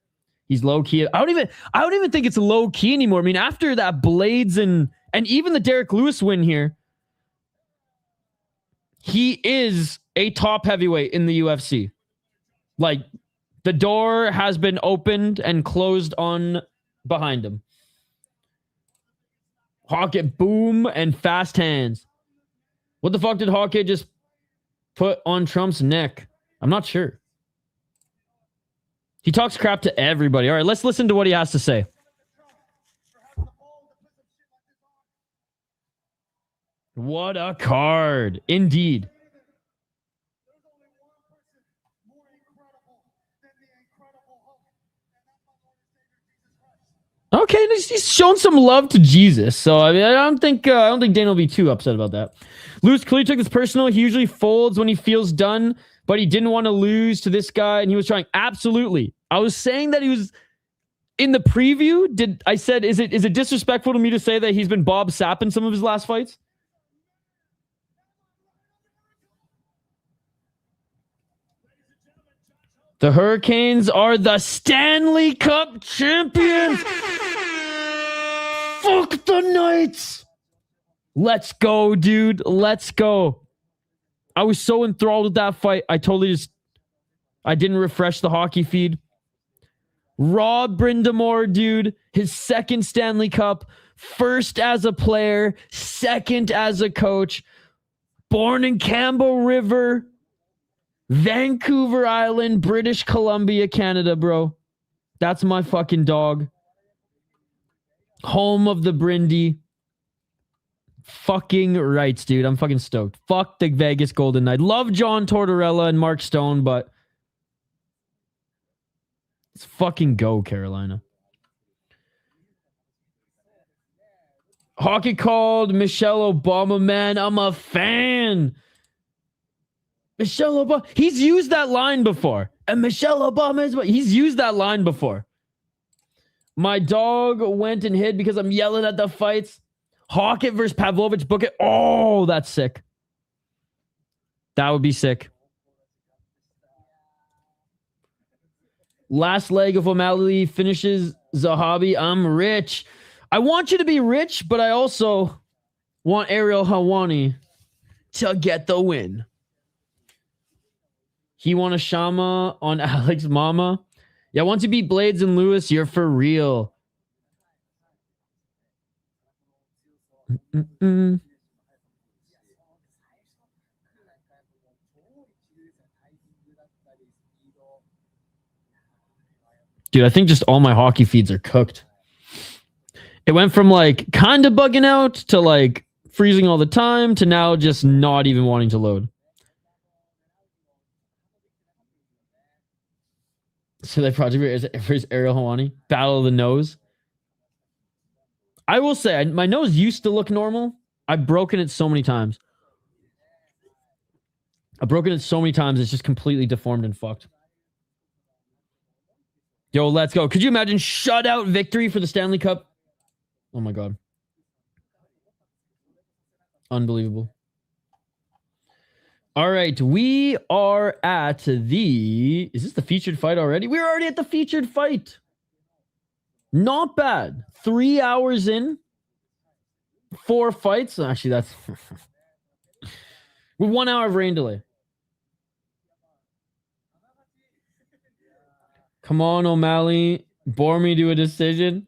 He's low-key. I don't even think it's low-key anymore. I mean, after that Blades and even the Derrick Lewis win here, he is a top heavyweight in the UFC. Like, the door has been opened and closed on behind him. Hokit, boom, and fast hands. What the fuck did Hokit just put on Trump's neck? I'm not sure. He talks crap to everybody. All right, let's listen to what he has to say. What a card. Indeed. Okay, he's shown some love to Jesus. So I mean, I don't think Dana will be too upset about that. Lewis clearly took this personal. He usually folds when he feels done, but he didn't want to lose to this guy, and he was trying. Absolutely. I was saying that he was in the preview. I said, is it disrespectful to me to say that he's been Bob Sapp in some of his last fights? The Hurricanes are the Stanley Cup champions. Fuck the Knights. Let's go, dude. Let's go. I was so enthralled with that fight. I didn't refresh the hockey feed. Rob Brindamore, dude. His second Stanley Cup. First as a player. Second as a coach. Born in Campbell River. Vancouver Island, British Columbia, Canada, bro. That's my fucking dog. Home of the Brindy. Fucking rights, dude. I'm fucking stoked. Fuck the Vegas Golden Knight. Love John Tortorella and Mark Stone, but let's fucking go, Carolina. Hockey called Michelle Obama, man. I'm a fan. Michelle Obama. He's used that line before. And Michelle Obama is what? He's used that line before. My dog went and hid because I'm yelling at the fights. Hokit versus Pavlovich. Book it. Oh, that's sick. That would be sick. Last leg of O'Malley finishes Zahabi. I'm rich. I want you to be rich, but I also want Ariel Helwani to get the win. He won a Shama on Alex Mama. Yeah, once you beat Blades and Lewis, you're for real. Dude, I think just all my hockey feeds are cooked. It went from like kind of bugging out to like freezing all the time to now just not even wanting to load. So that project is Ariel Helwani. Battle of the nose. I will say, my nose used to look normal. I've broken it so many times. It's just completely deformed and fucked. Yo, let's go. Could you imagine shutout victory for the Stanley Cup? Oh my God. Unbelievable. All right, we are at the... Is this the featured fight already? We're already at the featured fight. Not bad. 3 hours in. 4 fights. Actually, that's... With 1 hour of rain delay. Come on, O'Malley. Bore me to a decision.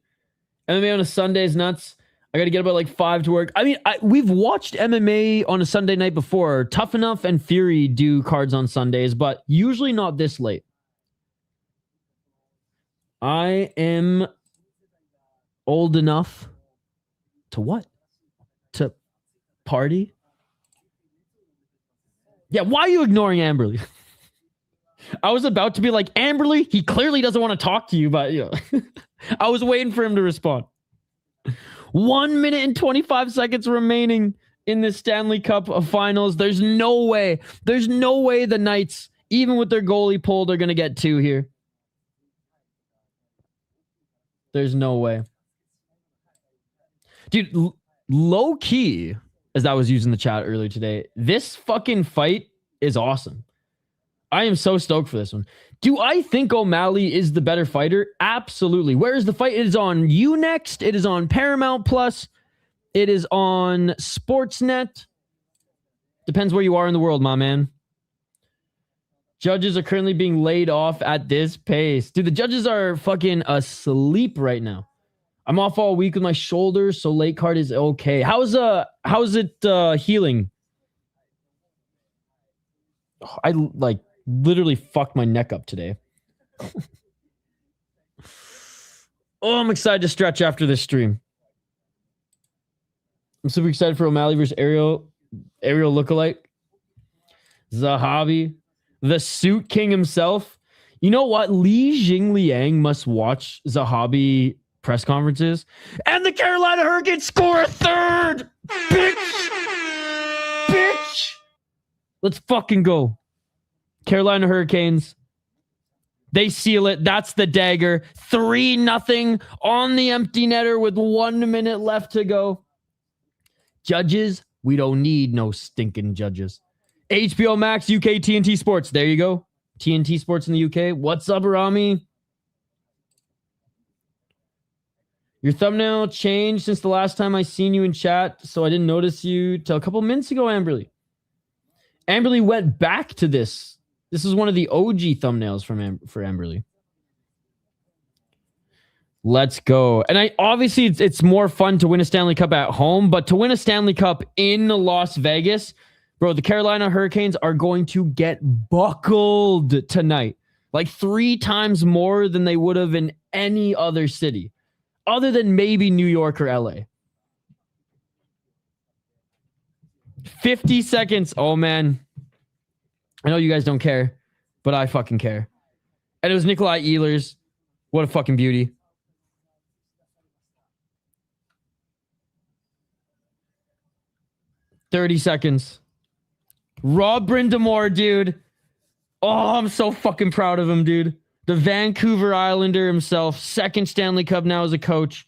MMA on a Sunday is nuts. I got to get about like 5 to work. I mean, we've watched MMA on a Sunday night before. Tough Enough and Fury do cards on Sundays, but usually not this late. I am old enough to what? To party? Yeah, why are you ignoring Amberly? I was about to be like, Amberly, he clearly doesn't want to talk to you, but you know, I was waiting for him to respond. 1 minute and 25 seconds remaining in the Stanley Cup of finals. There's no way the Knights, even with their goalie pulled, are going to get 2 here. There's no way. Dude, low key, as I was using the chat earlier today, this fucking fight is awesome. I am so stoked for this one. Do I think O'Malley is the better fighter? Absolutely. Where is the fight? It is on Unext. It is on Paramount Plus. It is on SportsNet. Depends where you are in the world, my man. Judges are currently being laid off at this pace. Dude, the judges are fucking asleep right now. I'm off all week with my shoulder, so late card is okay. How's it healing? I like literally fucked my neck up today. Oh, I'm excited to stretch after this stream. I'm super excited for O'Malley versus Ariel lookalike. Zahabi, the suit king himself. You know what? Li Jingliang must watch Zahabi press conferences. And the Carolina Hurricanes score a 3rd! Bitch! Let's fucking go. Carolina Hurricanes. They seal it. That's the dagger. 3-0 on the empty netter with 1 minute left to go. Judges, we don't need no stinking judges. HBO Max, UK TNT Sports. There you go. TNT Sports in the UK. What's up, Rami? Your thumbnail changed since the last time I seen you in chat, so I didn't notice you till a couple minutes ago, Amberly. Amberly went back to this. This is one of the OG thumbnails for Amberly. Let's go. And obviously it's more fun to win a Stanley Cup at home, but to win a Stanley Cup in Las Vegas, bro, the Carolina Hurricanes are going to get buckled tonight. Like 3 times more than they would have in any other city. Other than maybe New York or LA. 50 seconds. Oh, man. I know you guys don't care, but I fucking care. And it was Nikolai Ehlers. What a fucking beauty. $30 seconds. Rob Brindamore, dude. Oh, I'm so fucking proud of him, dude. The Vancouver Islander himself. 2nd Stanley Cup now as a coach.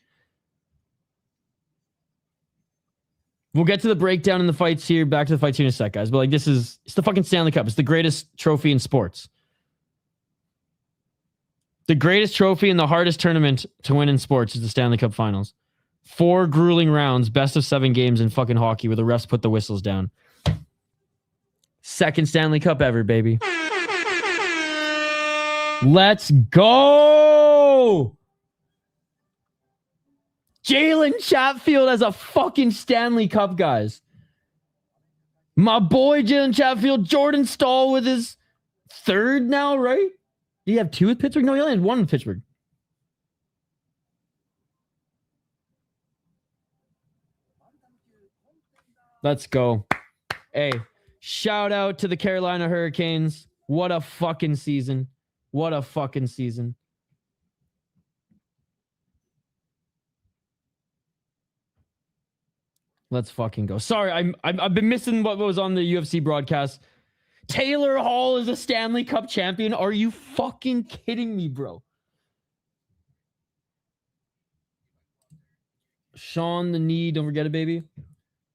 We'll get to the breakdown in the fights here. Back to the fights here in a sec, guys. But like, it's the fucking Stanley Cup. It's the greatest trophy in sports. The greatest trophy in the hardest tournament to win in sports is the Stanley Cup Finals. 4 grueling rounds, best of 7 games in fucking hockey where the refs put the whistles down. 2nd Stanley Cup ever, baby. Let's go! Jalen Chatfield has a fucking Stanley Cup, guys. My boy Jalen Chatfield, Jordan Stahl with his 3rd now, right? Did he have 2 with Pittsburgh? No, he only had 1 with Pittsburgh. Let's go. Hey, shout out to the Carolina Hurricanes. What a fucking season. What a fucking season. Let's fucking go. Sorry, I've been missing what was on the UFC broadcast. Taylor Hall is a Stanley Cup champion. Are you fucking kidding me, bro? Sean the knee. Don't forget it, baby.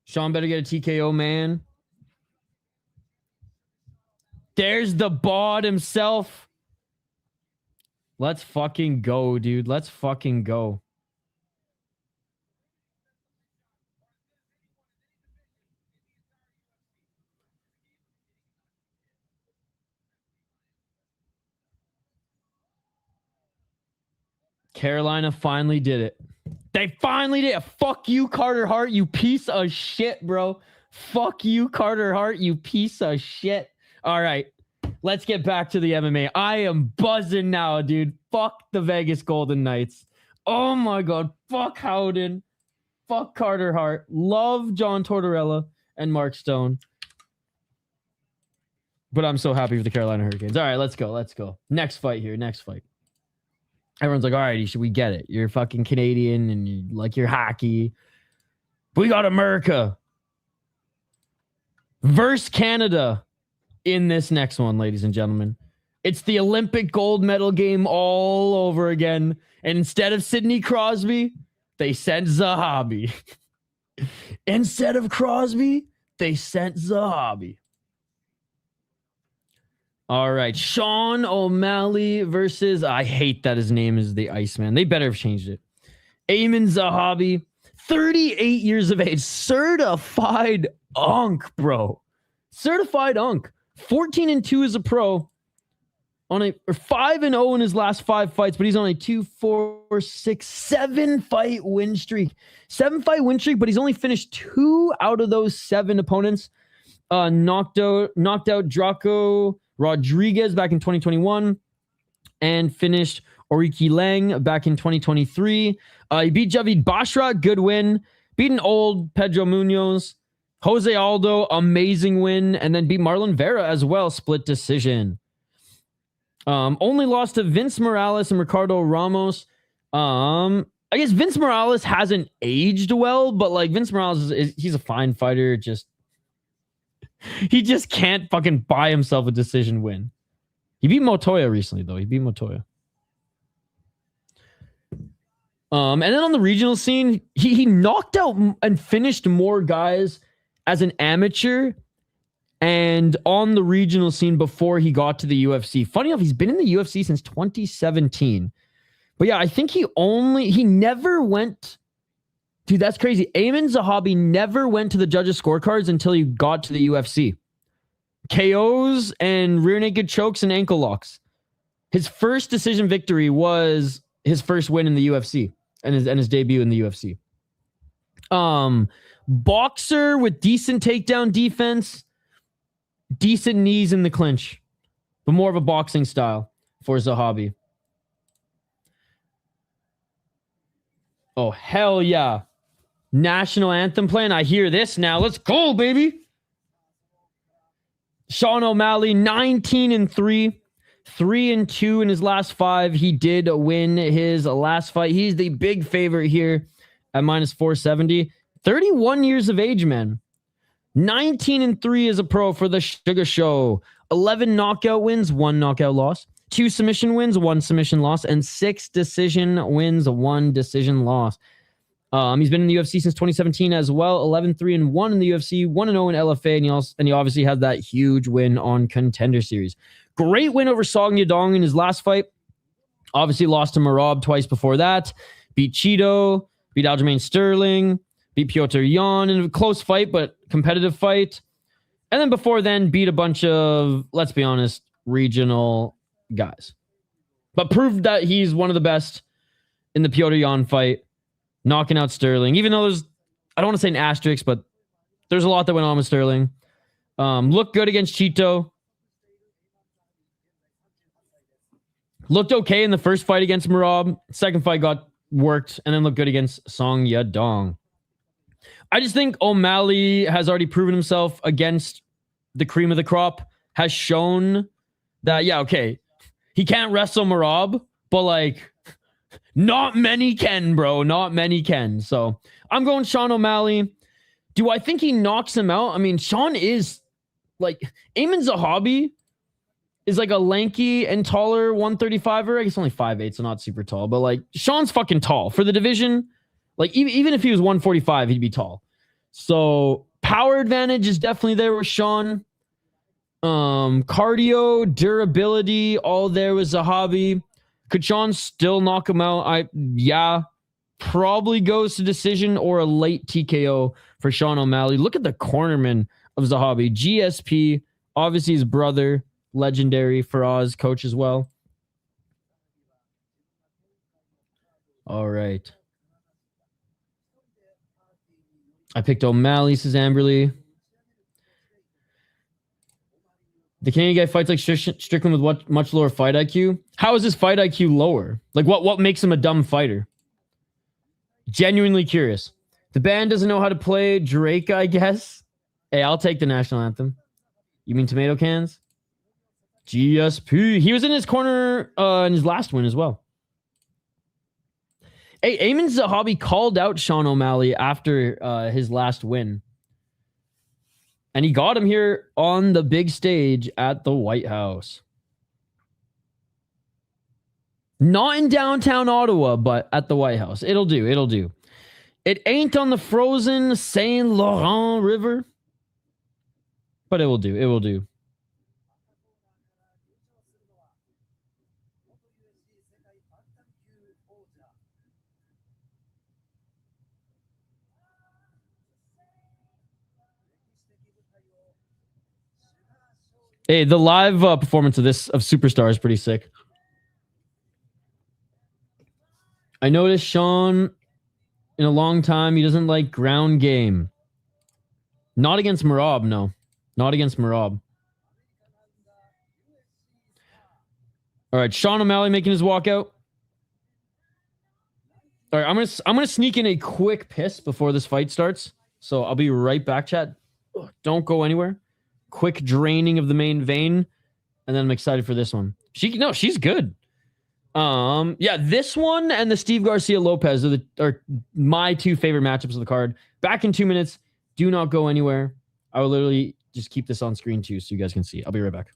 Sean better get a TKO, man. There's the bod himself. Let's fucking go, dude. Let's fucking go. Carolina finally did it. They finally did it. Fuck you, Carter Hart, you piece of shit, bro. Fuck you, Carter Hart, you piece of shit. All right, let's get back to the MMA. I am buzzing now, dude. Fuck the Vegas Golden Knights. Oh my God. Fuck Howden. Fuck Carter Hart. Love John Tortorella and Mark Stone. But I'm so happy for the Carolina Hurricanes. All right, let's go. Let's go. Next fight here. Next fight. Everyone's like, all right, Isha, we get it. You're fucking Canadian and you like your hockey. We got America versus Canada in this next one, ladies and gentlemen. It's the Olympic gold medal game all over again. And instead of Sidney Crosby, they sent Zahabi. Instead of Crosby, they sent Zahabi. All right, Sean O'Malley versus, I hate that his name is the Iceman. They better have changed it. Aiemann Zahabi, 38 years of age, certified unk, bro. Certified unk. 14-2 as a pro. On a 5-0 in his last 5 fights, but he's on a 7 fight win streak. 7 fight win streak, but he's only finished 2 out of those 7 opponents. Knocked out Draco Rodriguez back in 2021 and finished Oriki Lang back in 2023. He beat Javid Bashra, good win. Beat an old Pedro Munoz. Jose Aldo, amazing win. And then beat Marlon Vera as well, split decision. Only lost to Vince Morales and Ricardo Ramos. I guess Vince Morales hasn't aged well, but like Vince Morales he's a fine fighter. He just can't fucking buy himself a decision win. He beat Montoya recently, though. And then on the regional scene, he knocked out and finished more guys as an amateur and on the regional scene before he got to the UFC. Funny enough, he's been in the UFC since 2017. But yeah, I think he never went. Dude, that's crazy. Aiemann Zahabi never went to the judges' scorecards until he got to the UFC. KOs and rear naked chokes and ankle locks. His first decision victory was his first win in the UFC and his debut in the UFC. Boxer with decent takedown defense, decent knees in the clinch, but more of a boxing style for Zahabi. Oh, hell yeah. National anthem playing. I hear this now. Let's go, baby. Sean O'Malley, 19-3, 3-2 in his last 5. He did win his last fight. He's the big favorite here at minus 470. 31 years of age, man. 19-3 as a pro for the Sugar Show. 11 knockout wins, 1 knockout loss. 2 submission wins, 1 submission loss, and 6 decision wins, 1 decision loss. He's been in the UFC since 2017 as well. 11-3-1 in the UFC, 1-0 in LFA, and he obviously had that huge win on Contender Series. Great win over Song Yadong in his last fight. Obviously lost to Merab twice before that. Beat Cheeto, beat Aljamain Sterling, beat Piotr Jan in a close fight, but competitive fight. And then before then, beat a bunch of, let's be honest, regional guys. But proved that he's one of the best in the Piotr Jan fight, knocking out Sterling. Even though there's, I don't want to say an asterisk, but there's a lot that went on with Sterling. Looked good against Cheeto. Looked okay in the first fight against Merab. Second fight got worked, and then looked good against Song Yadong. I just think O'Malley has already proven himself against the cream of the crop. Has shown that, yeah, okay, he can't wrestle Merab, but like, not many can, bro. Not many can. So I'm going Sean O'Malley. Do I think he knocks him out? I mean, Sean is like, Aiemann Zahabi is like a lanky and taller 135er. I guess only 5'8", so not super tall. But like, Sean's fucking tall. For the division, like even if he was 145, he'd be tall. So power advantage is definitely there with Sean. Cardio, durability, all there with Zahabi. Could Sean still knock him out? Yeah. Probably goes to decision or a late TKO for Sean O'Malley. Look at the cornerman of Zahabi. GSP, obviously his brother, legendary Faraz, coach as well. All right. I picked O'Malley, says Amberly. The Canadian guy fights like Strickland with what much lower fight IQ. How is his fight IQ lower? Like what makes him a dumb fighter? Genuinely curious. The band doesn't know how to play Drake, I guess. Hey, I'll take the national anthem. You mean tomato cans? GSP. He was in his corner in his last win as well. Hey, Aiemann Zahabi called out Sean O'Malley after his last win. And he got him here on the big stage at the White House. Not in downtown Ottawa, but at the White House. It'll do. It'll do. It ain't on the frozen Saint Laurent River, but it will do. It will do. Hey, the live performance of Superstar is pretty sick. I noticed Sean in a long time, he doesn't like ground game. Not against Merab, no. Not against Merab. All right, Sean O'Malley making his walkout. All right, I'm gonna sneak in a quick piss before this fight starts. So I'll be right back, chat. Don't go anywhere. Quick draining of the main vein, and then I'm excited for this one. She's good. Yeah, this one and the Steve Garcia Lopes are my 2 favorite matchups of the card. Back in 2 minutes. Do not go anywhere. I will literally just keep this on screen too, so you guys can see. I'll be right back.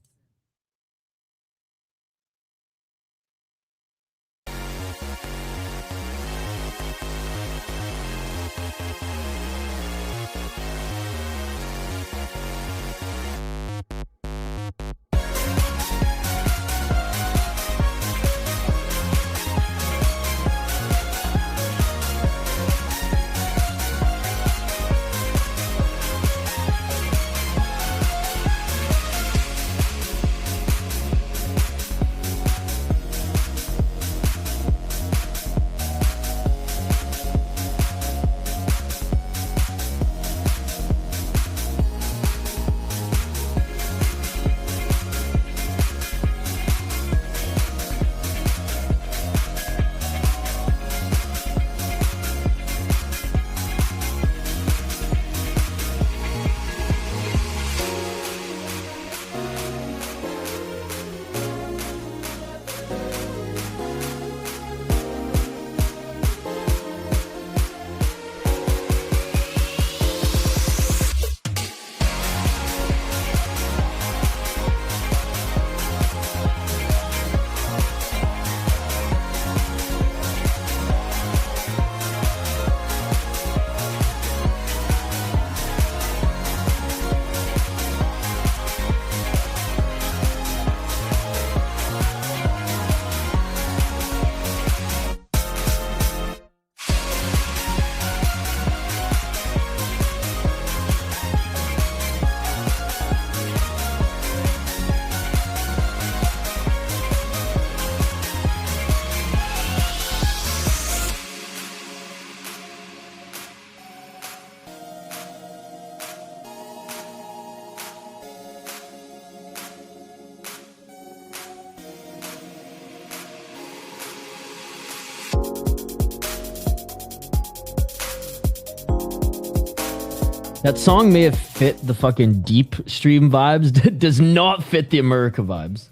That song may have fit the fucking deep stream vibes. Does not fit the America vibes.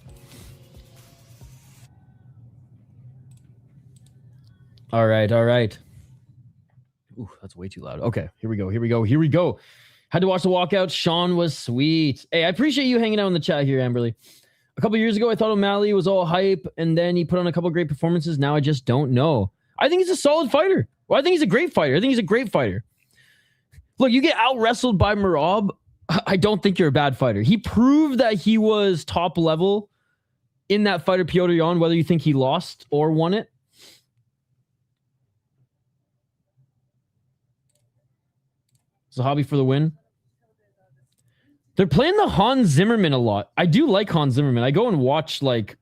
All right, all right. Ooh, that's way too loud. Okay, here we go. Had to watch the walkout. Sean was sweet. Hey, I appreciate you hanging out in the chat here, Amberly. A couple years ago, I thought O'Malley was all hype, and then he put on a couple great performances. Now I just don't know. I think he's a solid fighter. Well, I think he's a great fighter. Look, you get out-wrestled by Merab, I don't think you're a bad fighter. He proved that he was top level in that fighter Piotr Jan, whether you think he lost or won it. Zahabi for the win. They're playing the Hans Zimmerman a lot. I do like Hans Zimmerman. I go and watch like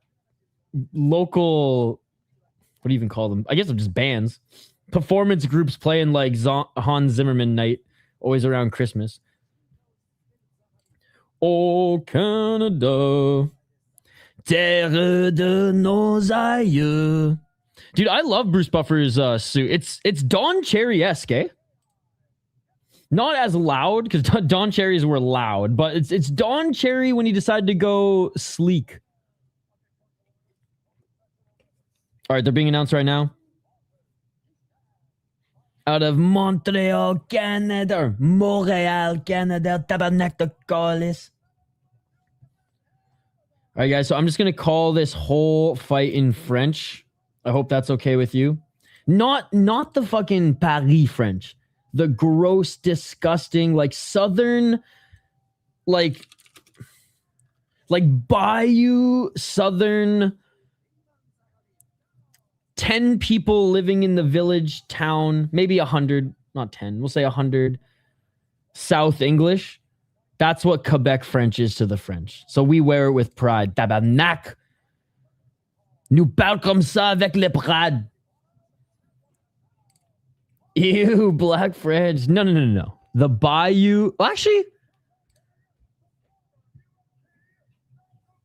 local, what do you even call them? I guess they're just bands. Performance groups playing like Hans Zimmerman night, always around Christmas. Oh, Canada, terre de nos aïeux. Dude, I love Bruce Buffer's suit. It's Don Cherry-esque, eh? Not as loud, because Don Cherries were loud, but it's Don Cherry when he decided to go sleek. All right, they're being announced right now. Out of Montreal, Canada, or Montreal, Canada, Tabarnak de Callis. All right, guys, so I'm just going to call this whole fight in French. I hope that's okay with you. Not the fucking Paris French. The gross, disgusting, like southern, like bayou, southern, 10 people living in the village, town, maybe 100, not 10, we'll say 100, South English. That's what Quebec French is to the French. So we wear it with pride. Tabarnak. Nous parlons comme ça avec le pride. Ew, Black French. No. The Bayou. Actually,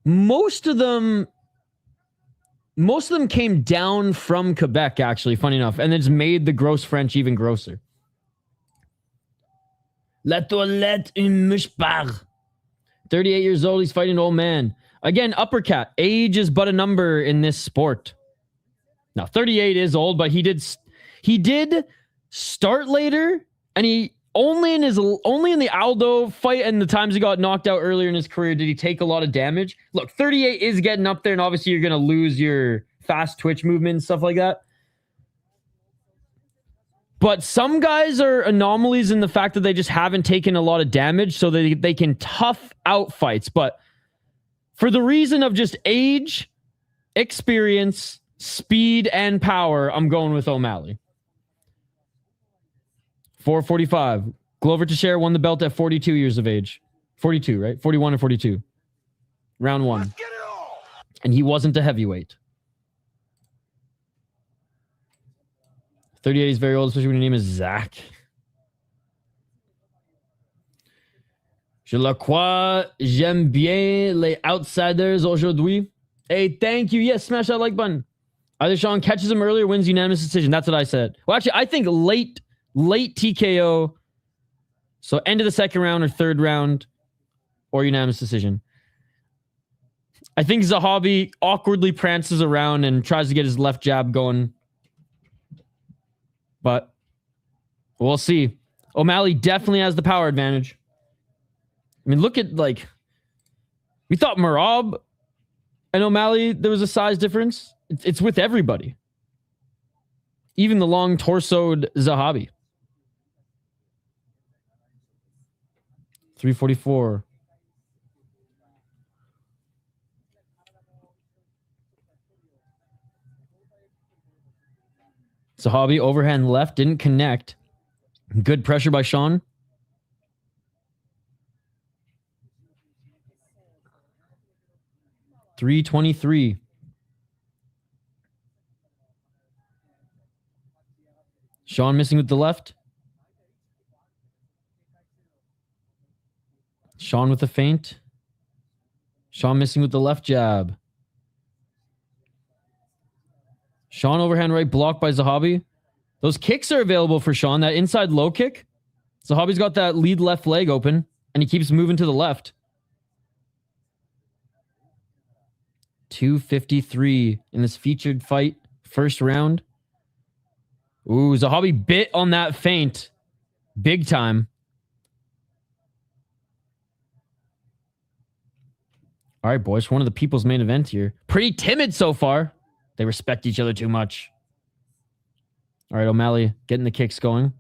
most of them came down from Quebec, actually, funny enough, and it's made the gross French even grosser. La toilette une mouche par. 38 years old, he's fighting an old man. Again, uppercut. Age is but a number in this sport. Now, 38 is old, but he did start later, and he only in the Aldo fight and the times he got knocked out earlier in his career did he take a lot of damage. Look, 38 is getting up there, and obviously you're going to lose your fast twitch movement and stuff like that. But some guys are anomalies in the fact that they just haven't taken a lot of damage, so they can tough out fights. But for the reason of just age, experience, speed, and power, I'm going with O'Malley. 445. Glover Teixeira won the belt at 42 years of age. 42, right? 41 or 42. Round one. And he wasn't a heavyweight. 38 is very old, especially when your name is Zach. Je le crois, j'aime bien les outsiders aujourd'hui. Hey, thank you. Yes, smash that like button. Either Sean catches him earlier, wins unanimous decision. That's what I said. Well, actually, I think late TKO. So end of the second round or third round or unanimous decision. I think Zahabi awkwardly prances around and tries to get his left jab going. But we'll see. O'Malley definitely has the power advantage. I mean, look at, like, we thought Merab and O'Malley, there was a size difference. It's with everybody. Even the long torsoed Zahabi. 344. Zahabi overhand left, didn't connect. Good pressure by Sean. .323. Sean missing with the left. Sean with the feint. Sean missing with the left jab. Sean overhand right blocked by Zahabi. Those kicks are available for Sean. That inside low kick. Zahabi's got that lead left leg open, and he keeps moving to the left. 2:53 in this featured fight, first round. Ooh, Zahabi bit on that feint. Big time. All right, boys. One of the people's main event here. Pretty timid so far. They respect each other too much. All right, O'Malley getting the kicks going.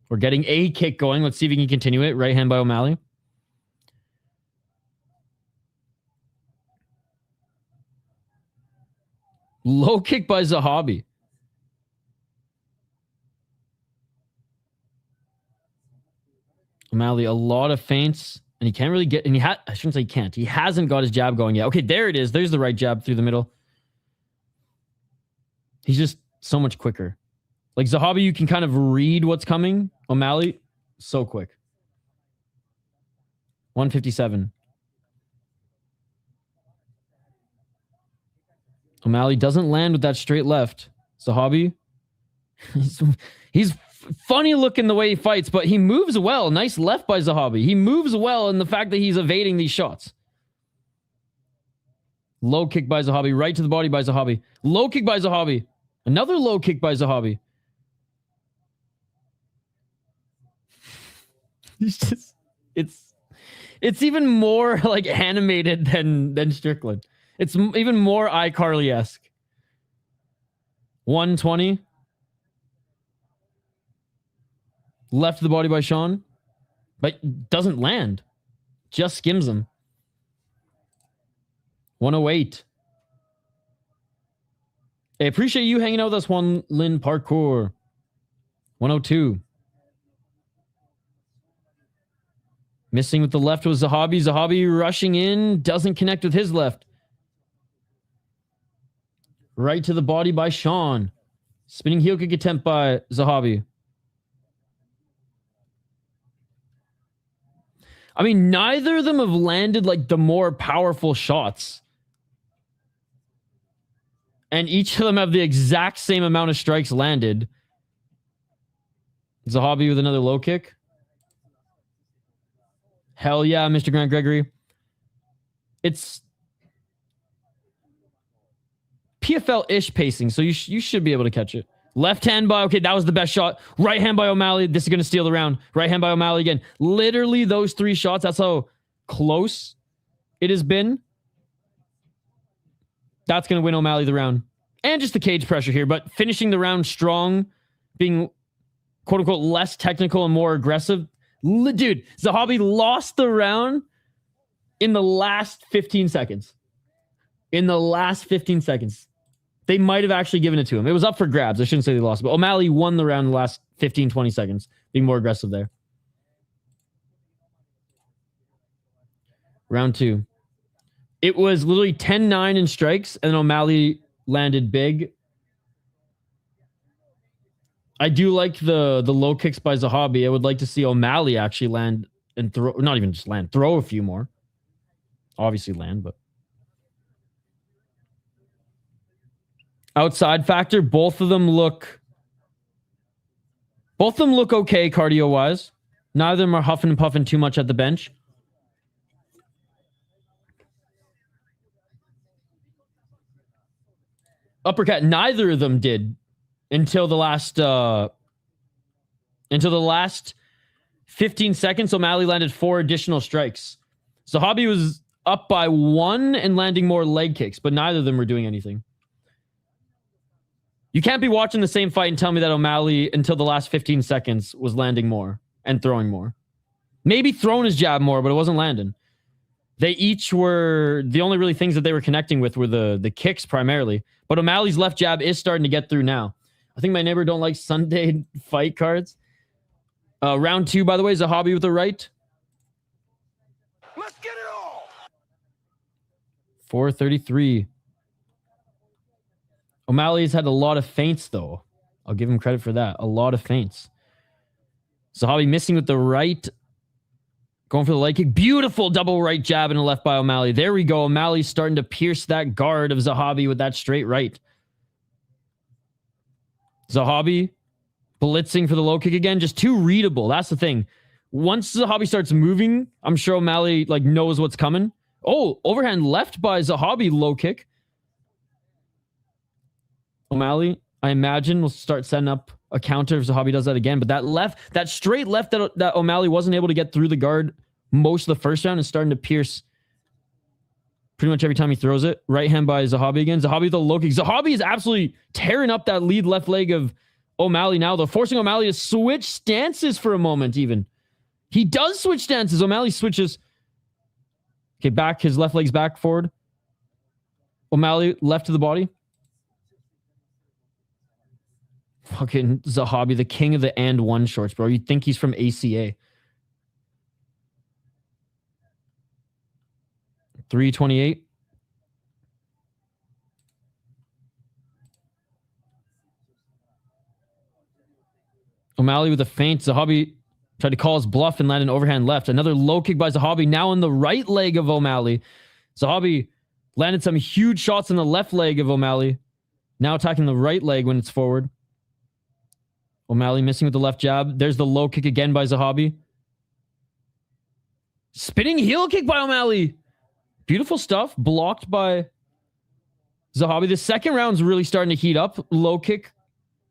We're getting a kick going. Let's see if he can continue it. Right hand by O'Malley. Low kick by Zahabi. O'Malley, a lot of feints, and he can't really get, and I shouldn't say he can't. He hasn't got his jab going yet. Okay, there it is. There's the right jab through the middle. He's just so much quicker. Like Zahabi, you can kind of read what's coming. O'Malley, so quick. 157. O'Malley doesn't land with that straight left. Zahabi, he's funny looking the way he fights, but he moves well. Nice left by Zahabi. He moves well in the fact that he's evading these shots. Low kick by Zahabi. Right to the body by Zahabi. Low kick by Zahabi. Another low kick by Zahabi. It's even more like animated than Strickland. It's even more iCarly-esque. 120. Left to the body by Sean. But doesn't land. Just skims him. 108. Hey, appreciate you hanging out with us, Juan Lin Parkour. 102. Missing with the left was Zahabi. Zahabi rushing in. Doesn't connect with his left. Right to the body by Sean. Spinning heel kick attempt by Zahabi. I mean, neither of them have landed like the more powerful shots. And each of them have the exact same amount of strikes landed. Zahabi with another low kick. Hell yeah, Mr. Grant Gregory. It's PFL-ish pacing, so you should be able to catch it. Left hand by, okay, that was the best shot. Right hand by O'Malley. This is going to steal the round. Right hand by O'Malley again. Literally those three shots. That's how close it has been. That's going to win O'Malley the round. And just the cage pressure here, but finishing the round strong, being quote-unquote less technical and more aggressive. Dude, Zahabi lost the round in the last 15 seconds. In the last 15 seconds. They might have actually given it to him. It was up for grabs. I shouldn't say they lost, but O'Malley won the round in the last 15, 20 seconds, being more aggressive there. Round two. It was literally 10-9 in strikes, and O'Malley landed big. I do like the low kicks by Zahabi. I would like to see O'Malley actually land and throw, not even just land, throw a few more. Obviously land, but. Outside factor, both of them look okay cardio-wise. Neither of them are huffing and puffing too much at the bench. Uppercut, neither of them did until the last 15 seconds. O'Malley landed 4 additional strikes. Zahabi was up by 1 and landing more leg kicks, but neither of them were doing anything. You can't be watching the same fight and tell me that O'Malley, until the last 15 seconds, was landing more and throwing more. Maybe throwing his jab more, but it wasn't landing. They each were, the only really things that they were connecting with were the kicks primarily. But O'Malley's left jab is starting to get through now. I think my neighbor don't like Sunday fight cards. Round 2, by the way, Zahabi with the right. Let's get it all. 433. O'Malley's had a lot of feints, though. I'll give him credit for that. A lot of feints. Zahabi missing with the right. Going for the leg kick. Beautiful double right jab and a left by O'Malley. There we go. O'Malley's starting to pierce that guard of Zahabi with that straight right. Zahabi blitzing for the low kick again. Just too readable. That's the thing. Once Zahabi starts moving, I'm sure O'Malley like knows what's coming. Oh, overhand left by Zahabi, low kick. O'Malley, I imagine, will start setting up a counter if Zahabi does that again. But that straight left that O'Malley wasn't able to get through the guard most of the first round is starting to pierce pretty much every time he throws it. Right hand by Zahabi again. Zahabi with the low kick. Zahabi is absolutely tearing up that lead left leg of O'Malley now, though, forcing O'Malley to switch stances for a moment even. He does switch stances. O'Malley switches. Okay, back. His left leg's back forward. O'Malley left to the body. Fucking Zahabi, the king of the and one shorts, bro. You'd think he's from ACA. 328. O'Malley with a feint. Zahabi tried to call his bluff and land an overhand left. Another low kick by Zahabi, now on the right leg of O'Malley. Zahabi landed some huge shots on the left leg of O'Malley. Now attacking the right leg when it's forward. O'Malley missing with the left jab. There's the low kick again by Zahabi. Spinning heel kick by O'Malley. Beautiful stuff. Blocked by Zahabi. The second round's really starting to heat up. Low kick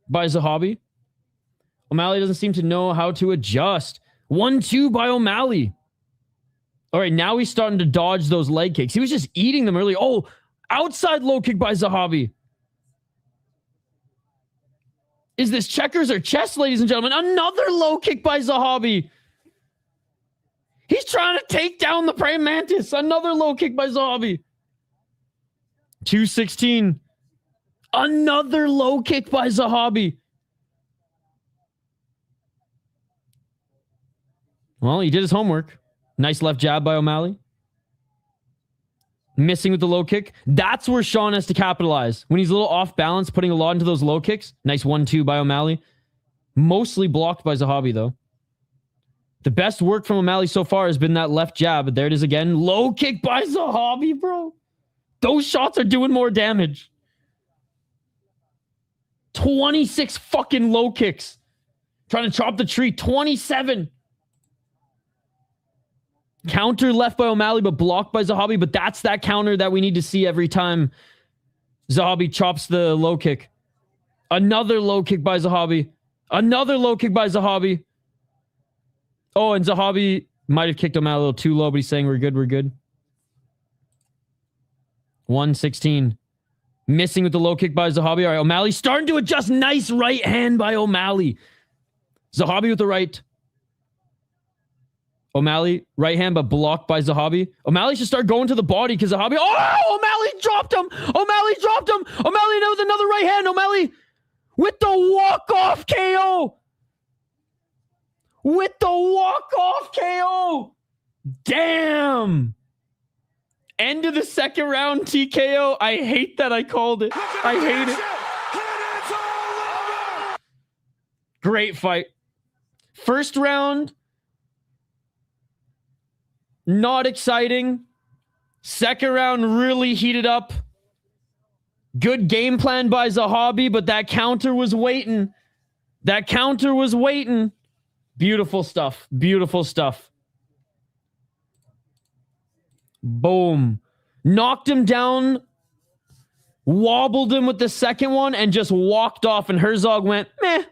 by Zahabi. O'Malley doesn't seem to know how to adjust. 1-2 by O'Malley. All right, now he's starting to dodge those leg kicks. He was just eating them early. Oh, outside low kick by Zahabi. Is this checkers or chess, ladies and gentlemen? Another low kick by Zahabi. He's trying to take down the praying mantis. Another low kick by Zahabi. 216. Another low kick by Zahabi. Well, he did his homework. Nice left jab by O'Malley. Missing with the low kick. That's where Sean has to capitalize. When he's a little off balance, putting a lot into those low kicks. Nice 1-2 by O'Malley. Mostly blocked by Zahabi, though. The best work from O'Malley so far has been that left jab, but there it is again. Low kick by Zahabi, bro. Those shots are doing more damage. 26 fucking low kicks. Trying to chop the tree. 27. Counter left by O'Malley, but blocked by Zahabi. But that's that counter that we need to see every time Zahabi chops the low kick. Another low kick by Zahabi. Another low kick by Zahabi. Oh, and Zahabi might have kicked O'Malley a little too low, but he's saying we're good, we're good. 116. Missing with the low kick by Zahabi. All right, O'Malley starting to adjust. Nice right hand by O'Malley. Zahabi with the right. O'Malley, right hand, but blocked by Zahabi. O'Malley should start going to the body because Zahabi... Oh, O'Malley dropped him! O'Malley dropped him! O'Malley now with another right hand. O'Malley with the walk-off KO! With the walk-off KO! Damn! End of the second round TKO. I hate that I called it. I hate it. Great fight. First round... not exciting. Second round really heated up. Good game plan by Zahabi, but that counter was waiting. That counter was waiting. Beautiful stuff. Beautiful stuff. Boom. Knocked him down. Wobbled him with the second one and just walked off. And Herzog went, meh,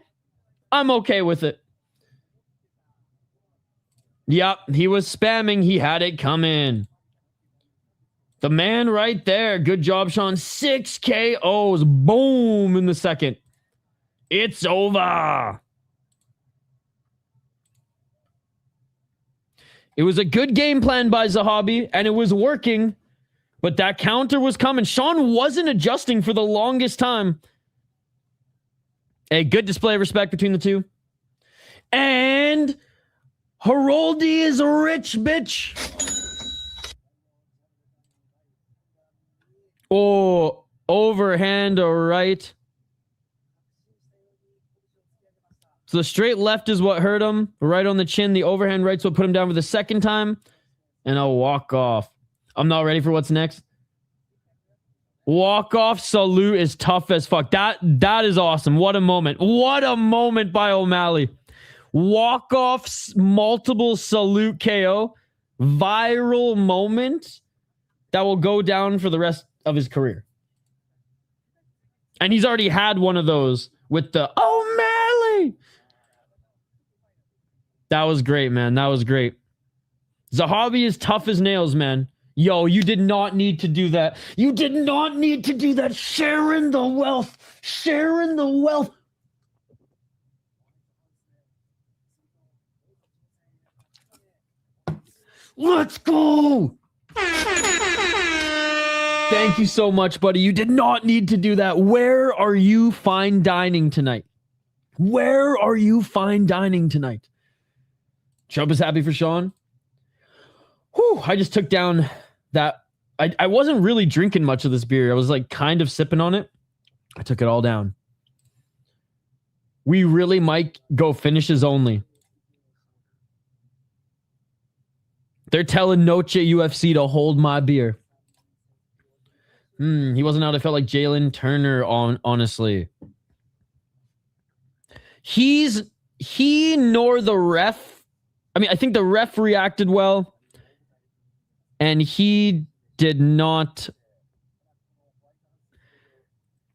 I'm okay with it. Yep, he was spamming. He had it coming. The man right there. Good job, Sean. 6 KOs. Boom in the second. It's over. It was a good game plan by Zahabi, and it was working, but that counter was coming. Sean wasn't adjusting for the longest time. A good display of respect between the two. And... Heroldi is a rich bitch. Oh, overhand or right. So the straight left is what hurt him. Right on the chin. The overhand right's what put him down for the second time. And a walk off. I'm not ready for what's next. Walk off salute is tough as fuck. That is awesome. What a moment. What a moment by O'Malley. walk-off, multiple salute KO, viral moment that will go down for the rest of his career. And he's already had one of those with the O'Malley. That was great, man. That was great. Zahabi is tough as nails, man. Yo, you did not need to do that. You did not need to do that. Sharing the wealth. Sharing the wealth. Let's go. Thank you so much, buddy. You did not need to do that. Where are you fine dining tonight? Where are you fine dining tonight? Chubb is happy for Sean. Whew, I just took down that. I wasn't really drinking much of this beer. I was like kind of sipping on it. I took it all down. We really might go finishes only. They're telling Noche UFC to hold my beer. He wasn't out. I felt like Jalen Turner, honestly. He nor the ref. I mean, I think the ref reacted well. And he did not.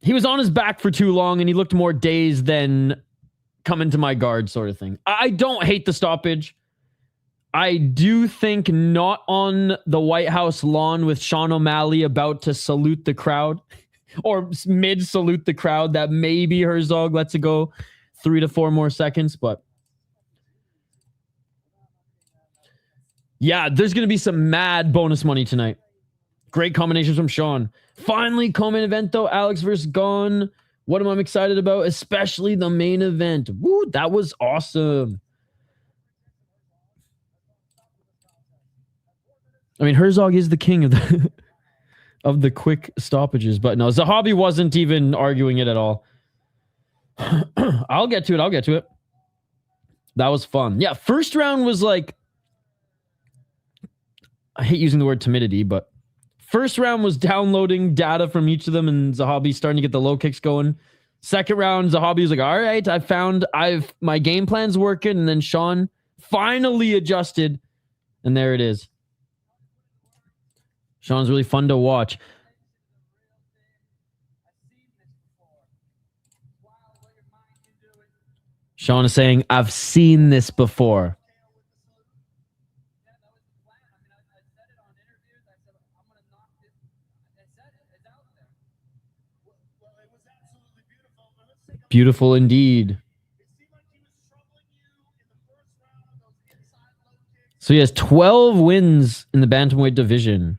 He was on his back for too long and he looked more dazed than coming to my guard sort of thing. I don't hate the stoppage. I do think not on the White House lawn with Sean O'Malley about to salute the crowd or mid-salute the crowd that maybe Herzog lets it go 3 to 4 more seconds, but yeah, there's going to be some mad bonus money tonight. Great combinations from Sean. Finally, co-main event though, Alex versus Gane. What am I excited about? Especially the main event. Woo, that was awesome. I mean, Herzog is the king of the of the quick stoppages, but no, Zahabi wasn't even arguing it at all. I'll get to it. That was fun. Yeah, first round was like, I hate using the word timidity, but first round was downloading data from each of them and Zahabi starting to get the low kicks going. Second round, Zahabi was like, all right, my game plan's working. And then Sean finally adjusted. And there it is. Sean's really fun to watch. Sean is saying, I've seen this before. Beautiful indeed. So he has 12 wins in the bantamweight division.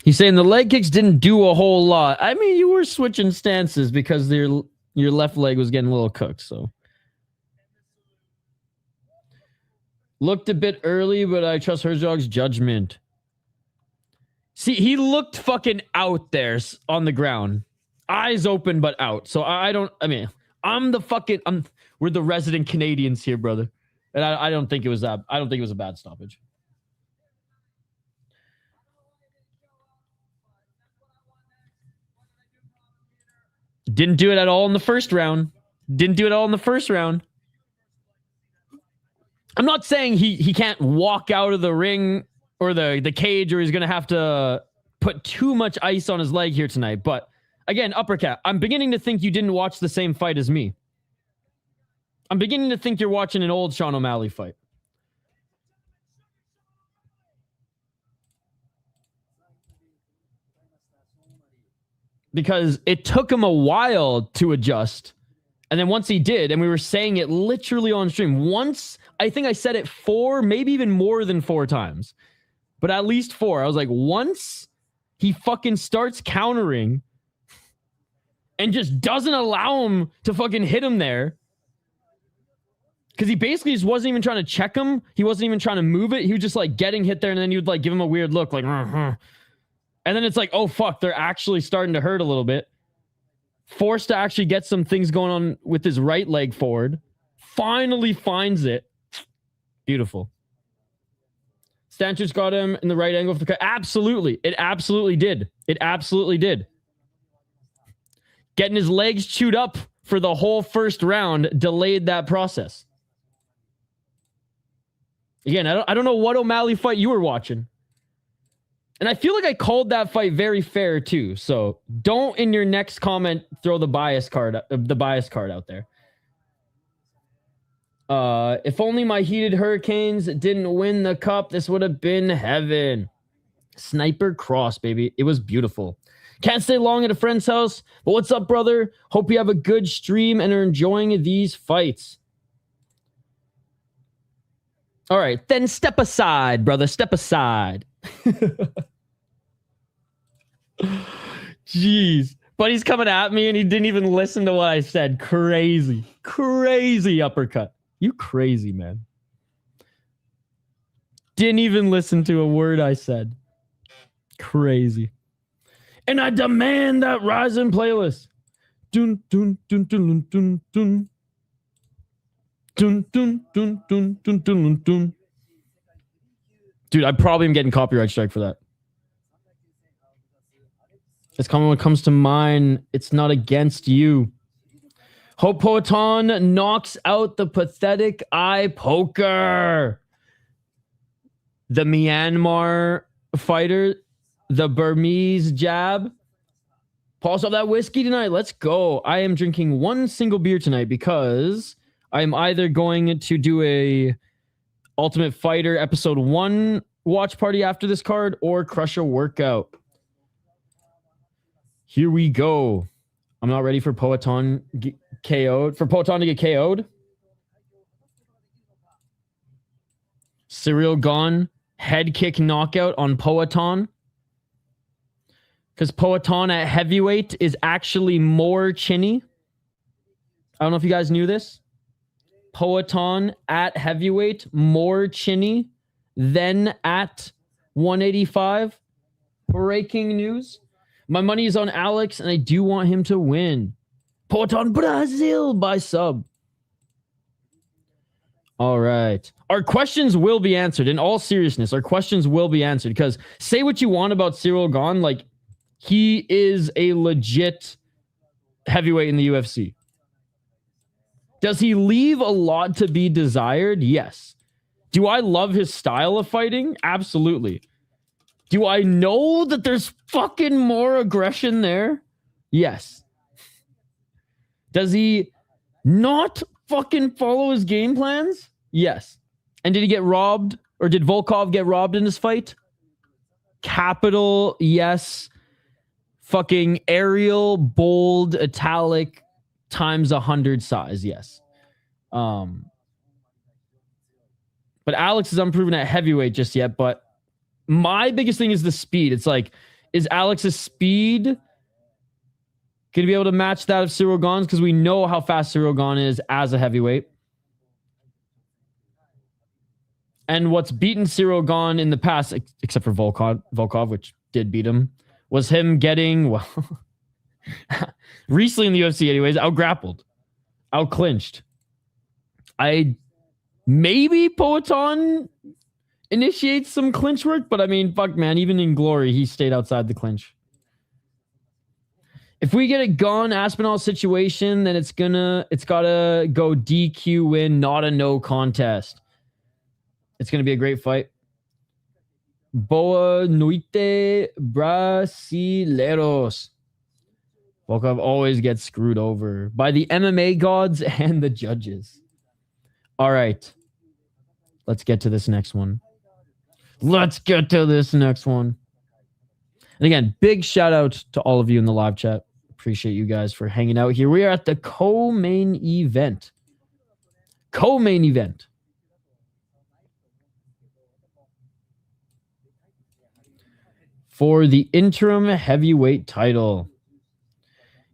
He's saying the leg kicks didn't do a whole lot. I mean, you were switching stances because your left leg was getting a little cooked, so. Looked a bit early, but I trust Herzog's judgment. See, he looked fucking out there on the ground. Eyes open, but out. So we're the resident Canadians here, brother. And I don't think it was that. I don't think it was a bad stoppage. Didn't do it at all in the first round. I'm not saying he can't walk out of the ring or the cage or he's going to have to put too much ice on his leg here tonight. But again, uppercut. I'm beginning to think you didn't watch the same fight as me. I'm beginning to think you're watching an old Sean O'Malley fight. Because it took him a while to adjust. And then once he did, and we were saying it literally on stream, once, I think I said it 4, maybe even more than 4 times, but at least 4. I was like, once he fucking starts countering and just doesn't allow him to fucking hit him there, because he basically just wasn't even trying to check him. He wasn't even trying to move it. He was just like getting hit there, and then he would like give him a weird look, like, and then it's like, oh fuck, they're actually starting to hurt a little bit. Forced to actually get some things going on with his right leg forward. Finally finds it. Beautiful. Stanchers got him in the right angle for the cut. Absolutely. It absolutely did. It absolutely did. Getting his legs chewed up for the whole first round delayed that process. Again, I don't know what O'Malley fight you were watching. And I feel like I called that fight very fair too. So don't in your next comment throw the bias card out there. If only my heated Hurricanes didn't win the cup, this would have been heaven. Sniper cross, baby. It was beautiful. Can't stay long at a friend's house, but what's up, brother? Hope you have a good stream and are enjoying these fights. All right, then step aside, brother. Step aside. Jeez. But he's coming at me and he didn't even listen to what I said. Crazy. Crazy uppercut. You crazy, man. Didn't even listen to a word I said. Crazy. And I demand that Ryzen playlist. Dun dun dun dun dun dun. Dun dun dun dun dun dun dun. Dude, I probably am getting copyright strike for that. It's coming when it comes to mine. It's not against you. Hope Poatan knocks out the pathetic eye poker. The Myanmar fighter, the Burmese jab. Pulse up that whiskey tonight. Let's go. I am drinking one single beer tonight because I'm either going to do a Ultimate Fighter episode 1 watch party after this card or crush a workout. Here we go. I'm not ready for Poatan KO'd. For Poatan to get KO'd. Ciryl Gane head kick knockout on Poatan. Because Poatan at heavyweight is actually more chinny. I don't know if you guys knew this. Poatan at heavyweight more chinny than at 185. Breaking news. My money is on Alex, and I do want him to win. Poatan Brazil by sub. All right. Our questions will be answered. In all seriousness, our questions will be answered. Because say what you want about Ciryl Gane, like, he is a legit heavyweight in the UFC. Does he leave a lot to be desired? Yes. Do I love his style of fighting? Absolutely. Do I know that there's fucking more aggression there? Yes. Does he not fucking follow his game plans? Yes. And did he get robbed? Or did Volkov get robbed in this fight? Capital yes. Fucking Arial, bold, italic, times 100 size, yes. But Alex is unproven at heavyweight just yet, but my biggest thing is the speed. It's like, is Alex's speed going to be able to match that of Ciryl Gane's? Because we know how fast Ciryl Gane is as a heavyweight. And what's beaten Ciryl Gane in the past, except for Volkov, which did beat him, was him getting, well, recently in the UFC anyways, out-grappled, out-clinched. Maybe Poatan initiates some clinch work, but I mean, fuck, man, even in glory, he stayed outside the clinch. If we get a Gane Aspinall situation, then it's gotta go DQ win, not a no contest. It's gonna be a great fight. Boa noite, brasileiros. Volkov always gets screwed over by the MMA gods and the judges. All right. Let's get to this next one. And again, big shout out to all of you in the live chat. Appreciate you guys for hanging out here. We are at the co-main event. For the interim heavyweight title.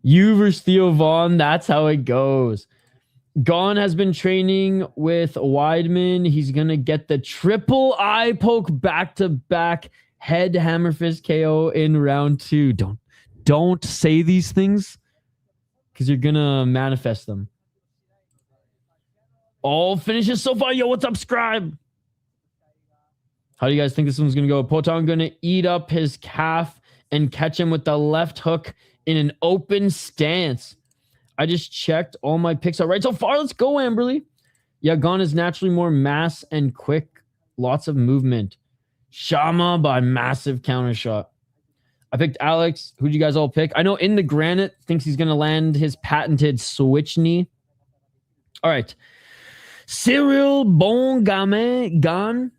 You versus Theo Vaughn, that's how it goes. Gane has been training with Weidman. He's going to get the triple eye poke back-to-back head hammer fist KO in round 2. Don't say these things because you're going to manifest them. All finishes so far. Yo, what's up, Scribe? How do you guys think this one's going to go? Poatan going to eat up his calf and catch him with the left hook in an open stance. I just checked all my picks out right so far. Let's go, Amberly. Yeah, Gane is naturally more mass and quick. Lots of movement. Shama by massive counter shot. I picked Alex. Who'd you guys all pick? I know In the Granite thinks he's going to land his patented switch knee. All right. Ciryl Gane.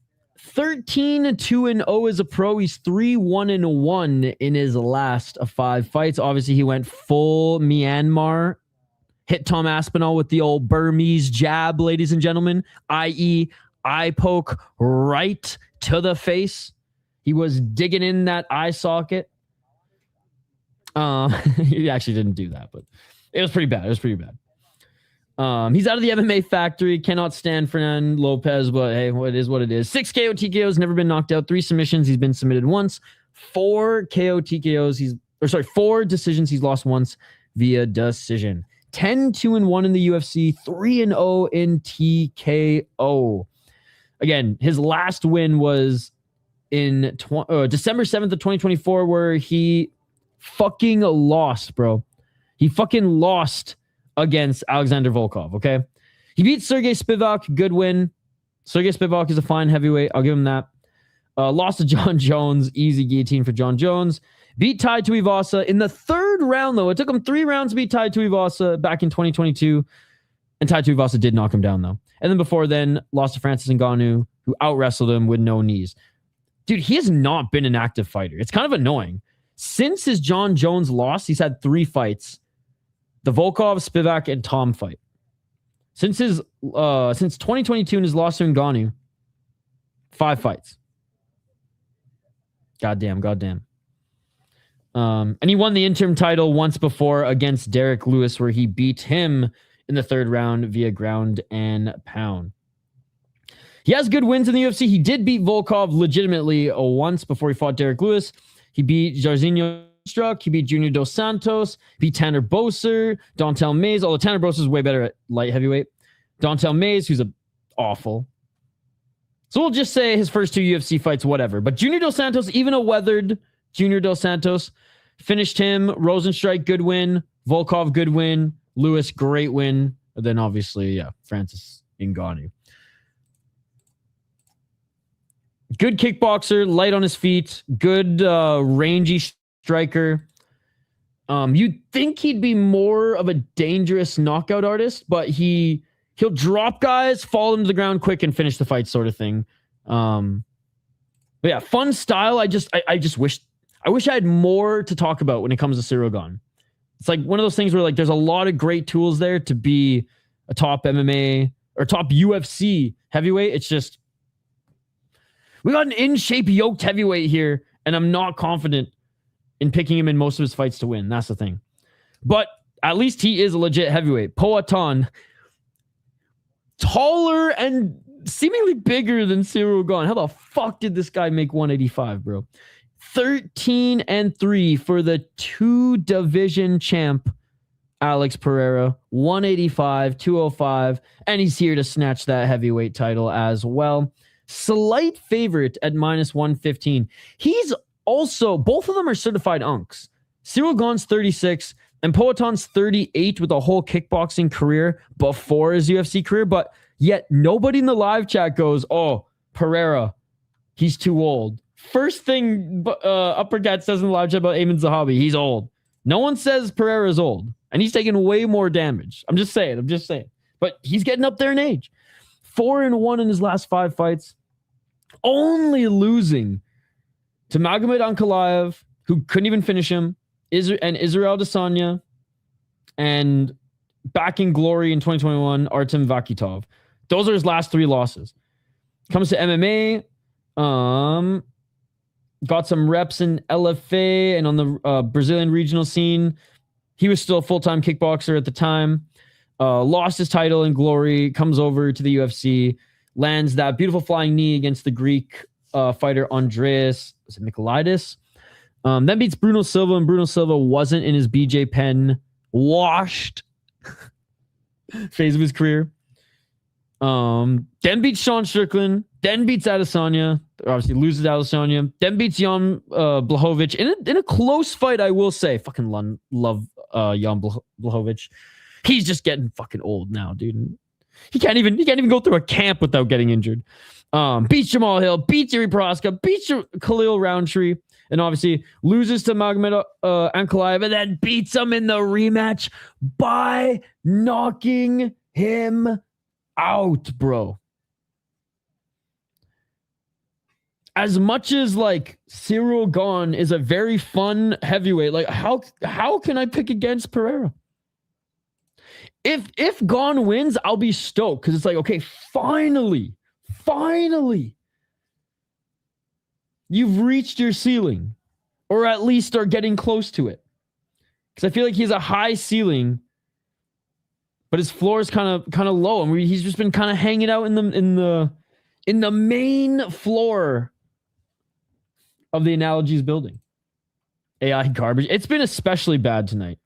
13-2-0 as a pro. He's 3-1-1 in his last 5 fights. Obviously, he went full Myanmar. Hit Tom Aspinall with the old Burmese jab, ladies and gentlemen, i.e. eye poke right to the face. He was digging in that eye socket. He actually didn't do that, but it was pretty bad. He's out of the MMA factory. Cannot stand Fernand Lopes, but hey, what is what it is. 6 KO TKOs, never been knocked out. 3 submissions, he's been submitted once. 4 KO TKOs, 4 decisions, he's lost once via decision. 10-2-1 in the UFC, 3-0 in TKO. Again, his last win was in December 7th of 2024, where he fucking lost, bro. He fucking lost against Alexander Volkov, okay? He beat Sergey Spivak, good win. Sergey Spivak is a fine heavyweight. I'll give him that. Lost to John Jones, easy guillotine for John Jones. Beat Tai Tuivasa in the 3rd round, though. It took him 3 rounds to beat Tai Tuivasa back in 2022. And Tai Tuivasa did knock him down, though. And then before then, lost to Francis Ngannou, who out-wrestled him with no knees. Dude, he has not been an active fighter. It's kind of annoying. Since his John Jones loss, he's had 3 fights. The Volkov, Spivak, and Tom fight. Since 2022 and his loss to Ngannou, 5 fights. Goddamn. And he won the interim title once before against Derrick Lewis, where he beat him in the 3rd round via ground and pound. He has good wins in the UFC. He did beat Volkov legitimately once before he fought Derrick Lewis. He beat Jairzinho Struck. He beat Junior Dos Santos. Beat Tanner Boser. Dontel Mays. Although Tanner Boser is way better at light heavyweight. Dontel Mays, who's awful. So we'll just say his first 2 UFC fights, whatever. But Junior Dos Santos, even a weathered Junior Dos Santos, finished him. Rosenstrike, good win. Volkov, good win. Lewis, great win. And then obviously, Francis Ngannou. Good kickboxer, light on his feet, good rangy striker. You'd think he'd be more of a dangerous knockout artist, but he'll drop guys, fall into the ground quick, and finish the fight, sort of thing. But yeah, fun style. I just wish I had more to talk about when it comes to Ciryl Gane. It's like one of those things where like there's a lot of great tools there to be a top MMA or top UFC heavyweight. It's just we got an in-shape yoked heavyweight here, and I'm not confident in picking him in most of his fights to win. That's the thing. But at least he is a legit heavyweight. Poatan, taller and seemingly bigger than Ciryl Gane. How the fuck did this guy make 185, bro? 13-3 for the 2-division champ, Alex Pereira. 185, 205, and he's here to snatch that heavyweight title as well. Slight favorite at -115. He's also, both of them are certified unks. Ciryl Gane's 36 and Poatan's 38 with a whole kickboxing career before his UFC career, but yet nobody in the live chat goes, oh, Pereira, he's too old. First thing Upper Cat says in the live chat about Aiemann Zahabi, he's old. No one says Pereira's old, and he's taking way more damage. I'm just saying. But he's getting up there in age. 4-1 in his last 5 fights. Only losing to Magomed Ankalaev, who couldn't even finish him, and Israel Adesanya, and back in glory in 2021, Artem Vakitov. Those are his last 3 losses. Comes to MMA, got some reps in LFA and on the Brazilian regional scene. He was still a full-time kickboxer at the time. Lost his title in glory, comes over to the UFC, lands that beautiful flying knee against the Greek fighter Andreas Michailidis. Then beats Bruno Silva, and Bruno Silva wasn't in his BJ Penn washed phase of his career. Then beats Sean Strickland, then beats Adesanya. obviously loses Adesanya, then beats Jan Blachowicz in a close fight. I will say, fucking love Jan Blachowicz. He's just getting fucking old now, dude. He can't even go through a camp without getting injured. Beats Jamal Hill, beats Yuri Proska, beats Khalil Roundtree, and obviously loses to Magomed Ankalaev, and then beats him in the rematch by knocking him out, bro. As much as like Ciryl Gane is a very fun heavyweight, like how can I pick against Pereira? If Gane wins, I'll be stoked because it's like, okay, finally, you've reached your ceiling, or at least are getting close to it. Because I feel like he has a high ceiling, but his floor is kind of low, and he's just been kind of hanging out in the main floor of the Analogies building. AI garbage. It's been especially bad tonight.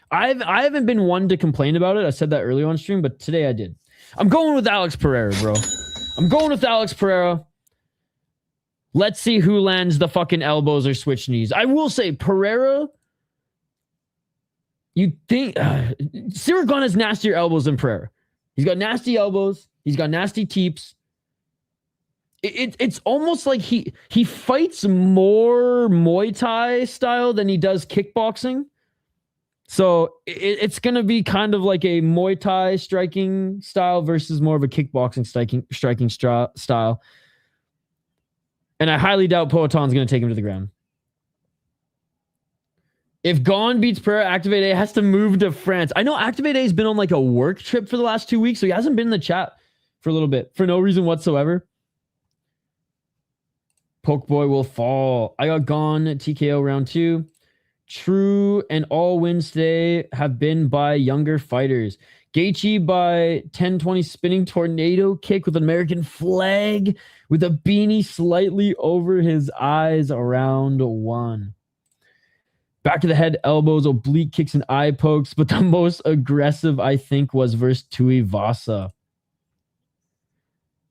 I haven't been one to complain about it. I said that earlier on stream, but today I did. I'm going with Alex Pereira, bro. I'm going with Alex Pereira. Let's see who lands the fucking elbows or switch knees. I will say, Pereira, you think Ciryl Gane has nastier elbows than Pereira. He's got nasty elbows. He's got nasty teeps. It's almost like he fights more Muay Thai style than he does kickboxing. So it's going to be kind of like a Muay Thai striking style versus more of a kickboxing striking style. And I highly doubt Poaton's going to take him to the ground. If Gane beats Pereira, Activate A has to move to France. I know Activate A has been on like a work trip for the last 2 weeks, so he hasn't been in the chat for a little bit for no reason whatsoever. Pokeboy will fall. I got Gane TKO round 2. True and all wins today have been by younger fighters. Gaethje by 10-20 spinning tornado kick with an American flag with a beanie slightly over his eyes around 1. Back to the head, elbows, oblique kicks, and eye pokes, but the most aggressive, I think, was versus Tuivasa.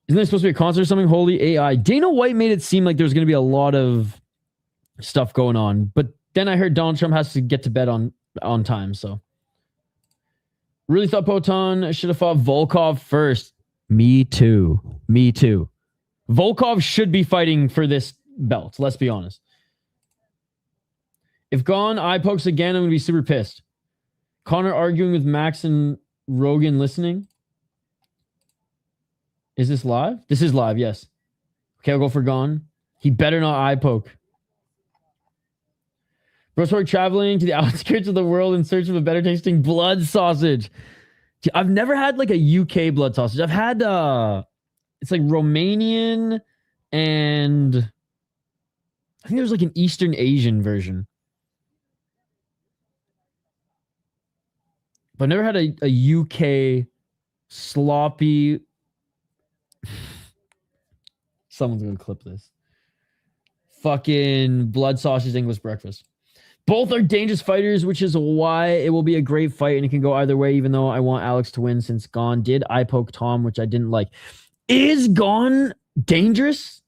Isn't there supposed to be a concert or something? Holy AI. Dana White made it seem like there's going to be a lot of stuff going on, but then I heard Donald Trump has to get to bed on time, so. Really thought Poatan should have fought Volkov first. Me too. Volkov should be fighting for this belt, let's be honest. If Gane eye pokes again, I'm going to be super pissed. Connor arguing with Max and Rogan listening. Is this live? This is live, yes. Okay, I'll go for Gane. He better not eye poke. Brosport traveling to the outskirts of the world in search of a better tasting blood sausage. I've never had like a UK blood sausage. I've had it's like Romanian and I think there's like an Eastern Asian version. But I've never had a UK sloppy. Someone's gonna clip this. Fucking blood sausage English breakfast. Both are dangerous fighters, which is why it will be a great fight, and it can go either way, even though I want Alex to win since Gane did eye poke Tom, which I didn't like. Is Gane dangerous?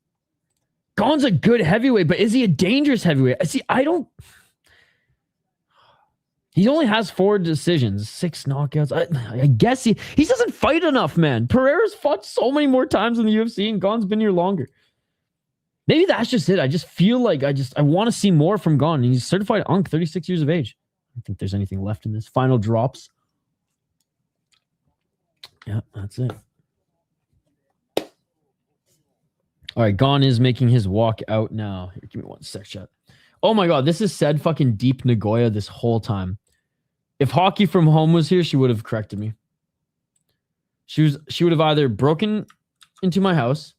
Gane's a good heavyweight, but is he a dangerous heavyweight? See, I don't... He only has 4 decisions, 6 knockouts. I guess he doesn't fight enough, man. Pereira's fought so many more times in the UFC, and Gane's been here longer. Maybe that's just it. I just feel like I want to see more from Gane. He's certified Unk, 36 years of age. I don't think there's anything left in this. Final drops. Yeah, that's it. All right, Gane is making his walk out now. Here, give me one sec, chat. Oh my God, this is said fucking Deep Nagoya this whole time. If Hockey from home was here, she would have corrected me. She would have either broken into my house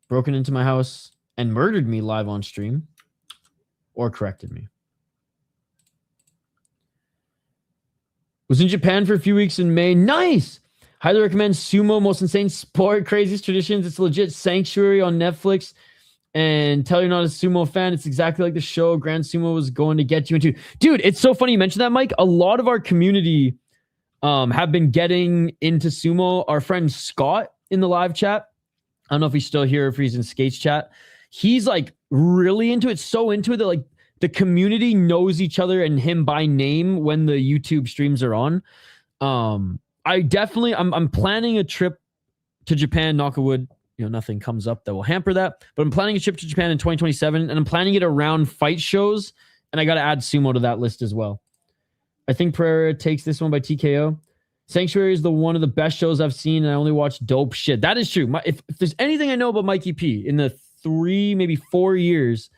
and murdered me live on stream, or corrected me. Was in Japan for a few weeks in May. Nice! Highly recommend Sumo, Most Insane Sport, Craziest Traditions. It's a legit sanctuary on Netflix. And tell you're not a sumo fan, it's exactly like the show Grand Sumo was going to get you into. Dude, it's so funny you mentioned that, Mike. A lot of our community have been getting into sumo. Our friend Scott in the live chat I don't know if he's still here or if he's in Skates chat. He's like really into it, so into it that like the community knows each other and him by name when the YouTube streams are on. I'm planning a trip to Japan, knock on wood, nothing comes up that will hamper that, but I'm planning a trip to Japan in 2027 and I'm planning it around fight shows, and I got to add sumo to that list as well. I think Pereira takes this one by TKO. Sanctuary is one of the best shows I've seen, and I only watch dope shit. That is true. If there's anything I know about Mikey P in the 3, maybe 4 years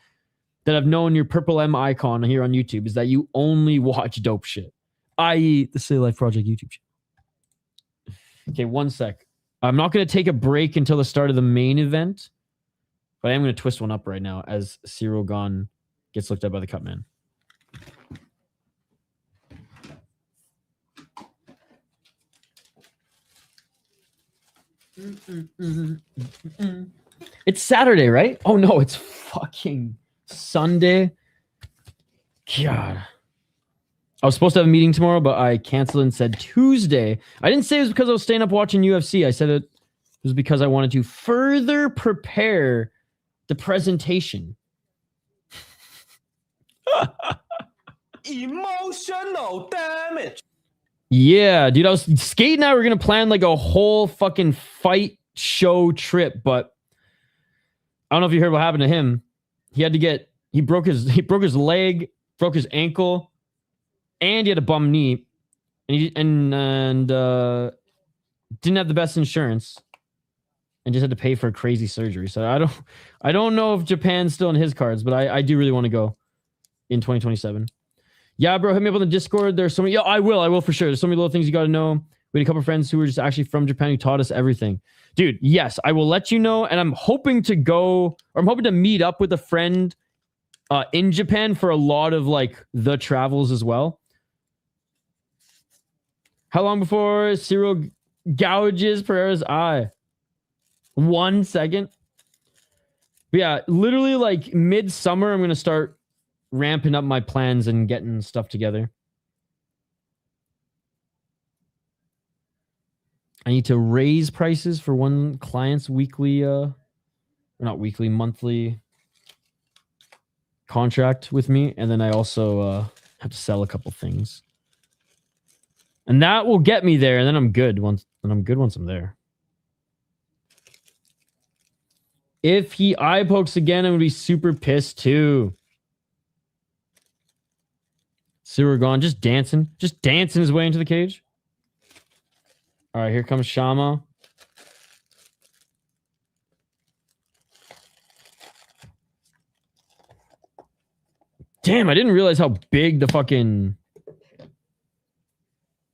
that I've known your Purple M icon here on YouTube, is that you only watch dope shit, i.e. the City Life Project YouTube shit. Okay, one sec. I'm not going to take a break until the start of the main event, but I am going to twist one up right now as Ciryl Gane gets looked at by the cut man. It's Saturday, right? Oh no, it's fucking Sunday. God. I was supposed to have a meeting tomorrow, but I canceled and said Tuesday. I didn't say it was because I was staying up watching UFC. I said it was because I wanted to further prepare the presentation. Emotional damage. Yeah, dude, Skate and I were going to plan like a whole fucking fight show trip, but I don't know if you heard what happened to him. He broke his leg, broke his ankle, and he had a bum knee, and didn't have the best insurance, and just had to pay for a crazy surgery. So I don't know if Japan's still in his cards, but I do really want to go in 2027. Yeah, bro, hit me up on the Discord. There's so many. Yeah, I will for sure. There's so many little things you got to know. We had a couple of friends who were just actually from Japan who taught us everything. Dude, yes, I will let you know. And I'm hoping to meet up with a friend in Japan for a lot of like the travels as well. How long before Ciryl gouges Pereira's eye? 1 second. But yeah, literally like midsummer, I'm going to start ramping up my plans and getting stuff together. I need to raise prices for one client's weekly, or not weekly, monthly contract with me. And then I also have to sell a couple things. And that will get me there. And then I'm good once I'm there. If he eye pokes again, I'm going to be super pissed too. Ciryl Gane just dancing his way into the cage. All right, here comes Shama. Damn, I didn't realize how big the fucking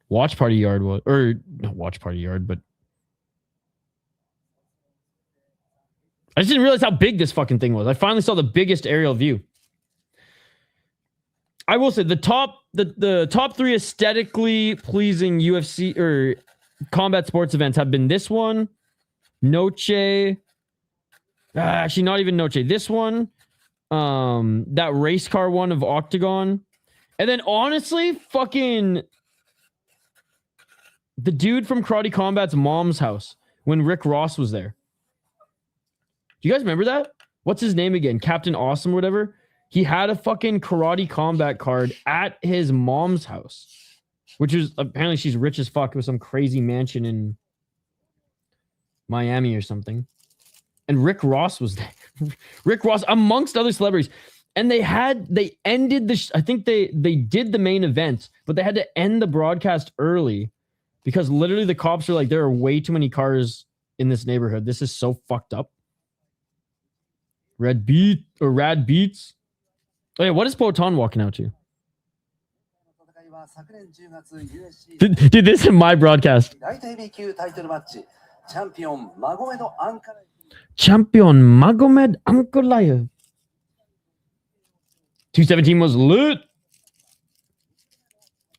watch party yard was. Or not watch party yard, but I just didn't realize how big this fucking thing was. I finally saw the biggest aerial view. I will say the top 3 aesthetically pleasing UFC or combat sports events have been this one, Noche, actually not even Noche, this one, that race car one of Octagon, and then honestly, fucking the dude from Karate Combat's mom's house when Rick Ross was there. Do you guys remember that? What's his name again? Captain Awesome or whatever. He had a fucking Karate Combat card at his mom's house, which was apparently she's rich as fuck with some crazy mansion in Miami or something. And Rick Ross was there. Rick Ross, amongst other celebrities. And they ended I think they did the main event, but they had to end the broadcast early because literally the cops are like, there are way too many cars in this neighborhood. This is so fucked up. Rad Beats. Oh yeah, what is Poton walking out to? Dude, this is my broadcast. Champion Magomed Ankalaev. 217 was lit.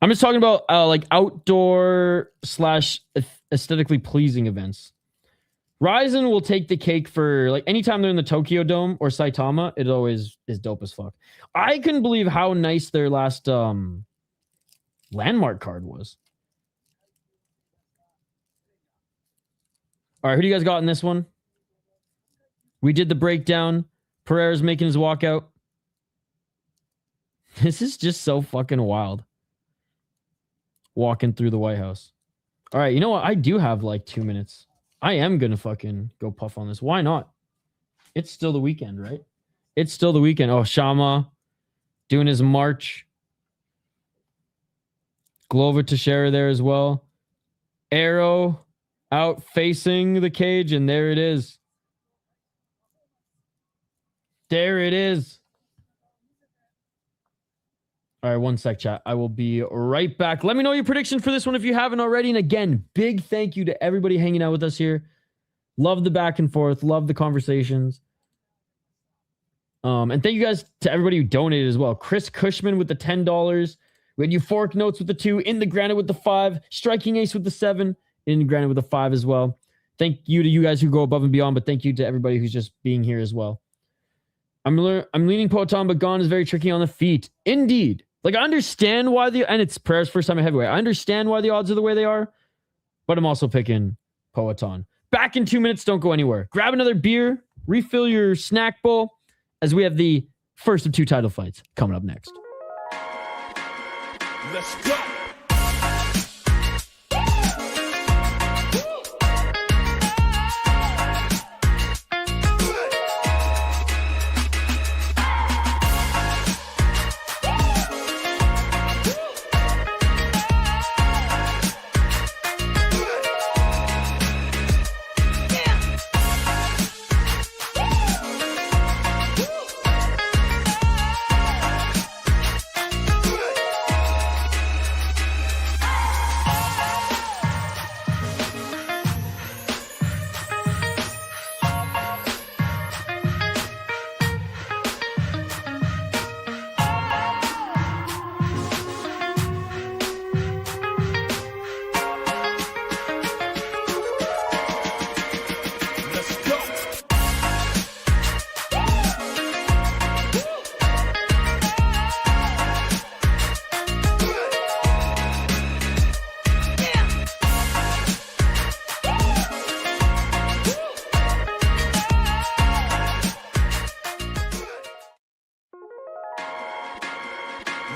I'm just talking about like outdoor / aesthetically pleasing events. Ryzen will take the cake for like anytime they're in the Tokyo Dome or Saitama. It always is dope as fuck. I couldn't believe how nice their last landmark card was. All right, who do you guys got in this one? We did the breakdown. Pereira's making his walkout. This is just so fucking wild. Walking through the White House. All right, you know what? I do have like 2 minutes. I am going to fucking go puff on this. Why not? It's still the weekend, right? It's still the weekend. Oh, Shama doing his march. Glover Teixeira there as well. Arrow out facing the cage, and there it is. There it is. All right, one sec, chat. I will be right back. Let me know your prediction for this one if you haven't already. And again, big thank you to everybody hanging out with us here. Love the back and forth. Love the conversations. And thank you guys to everybody who donated as well. Chris Cushman with the $10. We had Euphoric Notes with the 2. In the Granite with the 5. Striking Ace with the 7. In the Granite with the 5 as well. Thank you to you guys who go above and beyond, but thank you to everybody who's just being here as well. I'm leaning Poatan, but Gane is very tricky on the feet. Indeed. Like, I understand why and it's Pereira's first time at heavyweight. I understand why the odds are the way they are, but I'm also picking Poatan. Back in 2 minutes. Don't go anywhere. Grab another beer, refill your snack bowl, as we have the first of 2 title fights coming up next. Let's go.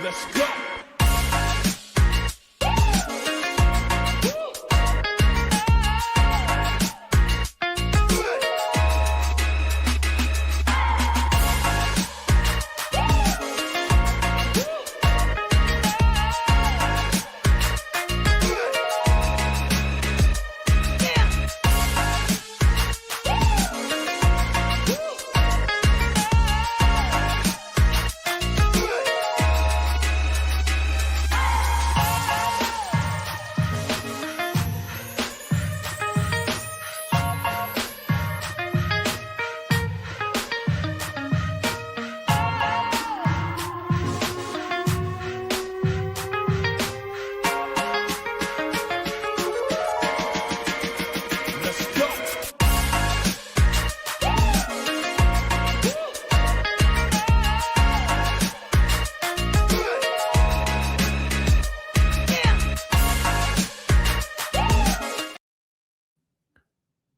Let's go.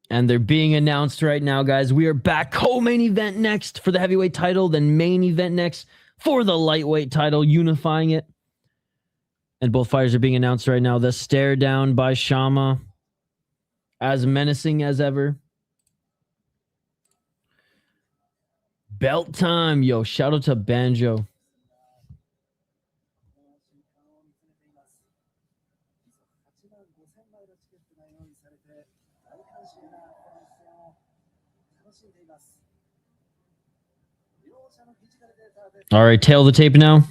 And they're being announced right now, guys. We are back. Co-main event next for the heavyweight title, then main event next for the lightweight title, unifying it. And both fighters are being announced right now. The stare down by Shama, as menacing as ever. Belt time. Yo, shout out to Banjo. All right, tail the tape now.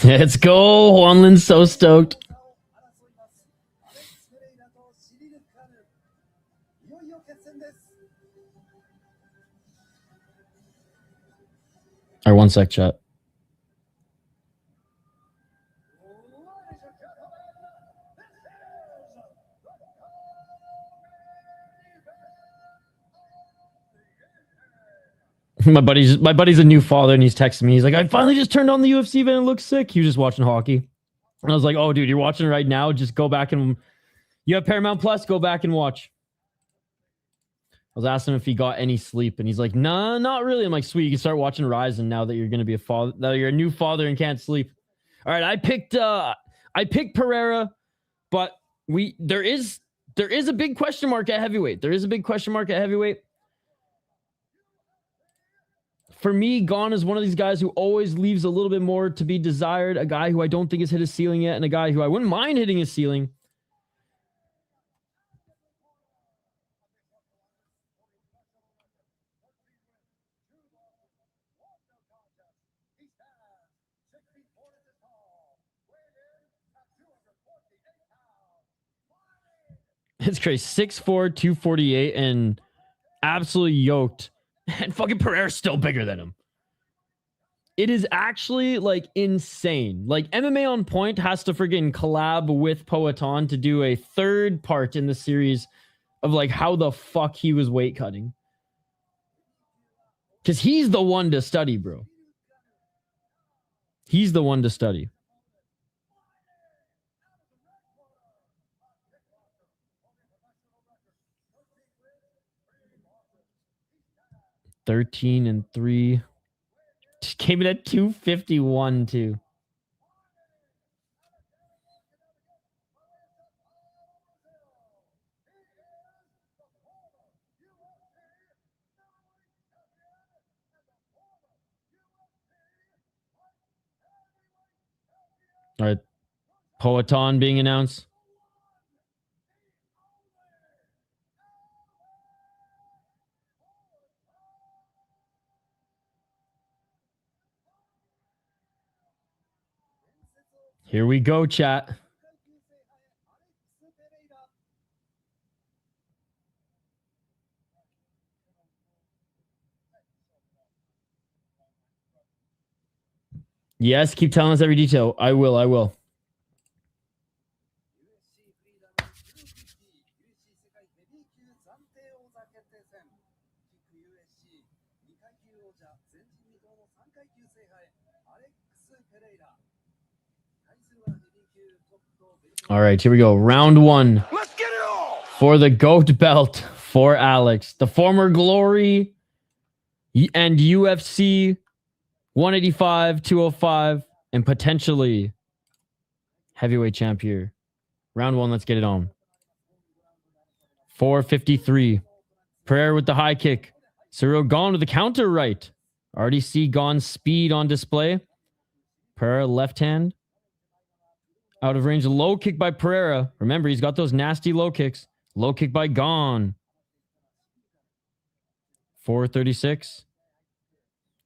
Let's go. Juanlin's so stoked. All right, one sec, chat. My buddy's a new father, and he's texting me. He's like, I finally just turned on the UFC event. It looks sick. He was just watching hockey. And I was like, oh, dude, you're watching it right now. Just go back and you have Paramount Plus. Go back and watch. I was asking him if he got any sleep, and he's like, nah, not really. I'm like, sweet, you can start watching Ryzen now that you're gonna be a father. Now you're a new father and can't sleep. All right, I picked Pereira, but there is a big question mark at heavyweight. There is a big question mark at heavyweight. For me, Gane is one of these guys who always leaves a little bit more to be desired. A guy who I don't think has hit his ceiling yet, and a guy who I wouldn't mind hitting his ceiling. It's crazy. 6'4", 248, and absolutely yoked. And fucking Pereira's still bigger than him. It is actually like insane. Like MMA on Point has to friggin' collab with Poatan to do a third part in the series of like how the fuck he was weight cutting. Because he's the one to study, bro. He's the one to study. (13-3). Just came in at 251 too. All right. Poatan being announced. Here we go, chat. Yes, keep telling us every detail. I will. All right, here we go. Round one. Let's get it on! For the GOAT belt for Alex, the former Glory and UFC 185, 205, and potentially heavyweight champ here. Round one, let's get it on. 453. Pereira with the high kick. Ciryl Gane with the counter right. Already see Gane's speed on display. Pereira left hand. Out of range, low kick by Pereira. Remember, he's got those nasty low kicks. Low kick by Gane. 436.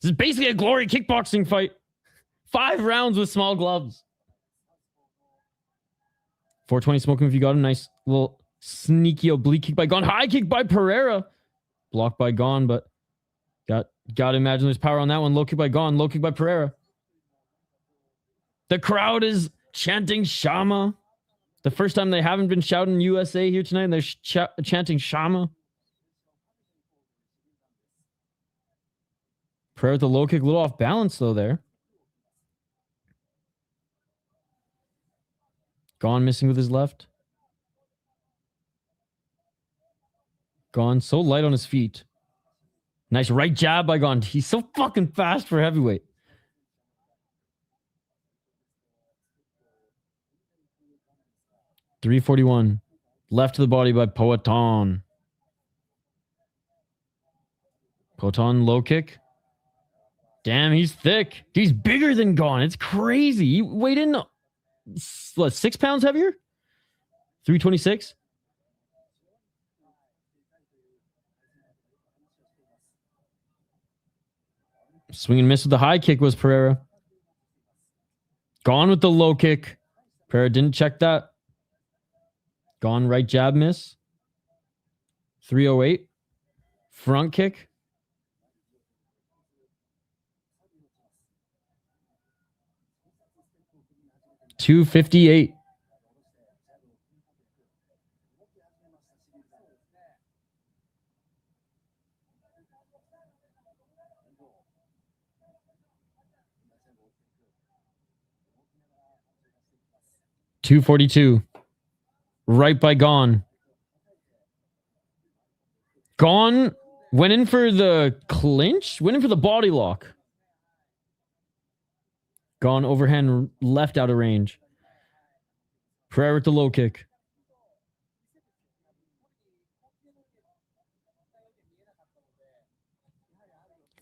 This is basically a Glory kickboxing fight. 5 rounds with small gloves. 420 smoking if you got him. Nice little sneaky oblique kick by Gane. High kick by Pereira. Blocked by Gane, but got to imagine there's power on that one. Low kick by Gane. Low kick by Pereira. The crowd is chanting Shama. The first time they haven't been shouting USA here tonight, and they're chanting Shama. Pereira with the low kick, a little off balance though there. Gane missing with his left. Gane so light on his feet. Nice right jab by Gane. He's so fucking fast for heavyweight. .341. Left to the body by Poatan. Poatan low kick. Damn, he's thick. He's bigger than Gane. It's crazy. He weighed in, what, 6 pounds heavier? 326? Swing and miss with the high kick was Pereira. Gane with the low kick. Pereira didn't check that. Gane right jab miss. 308. Front kick. .258. 242. Right by Gane. Gane went in for the clinch? Went in for the body lock. Gane overhand left out of range. Pereira with the low kick.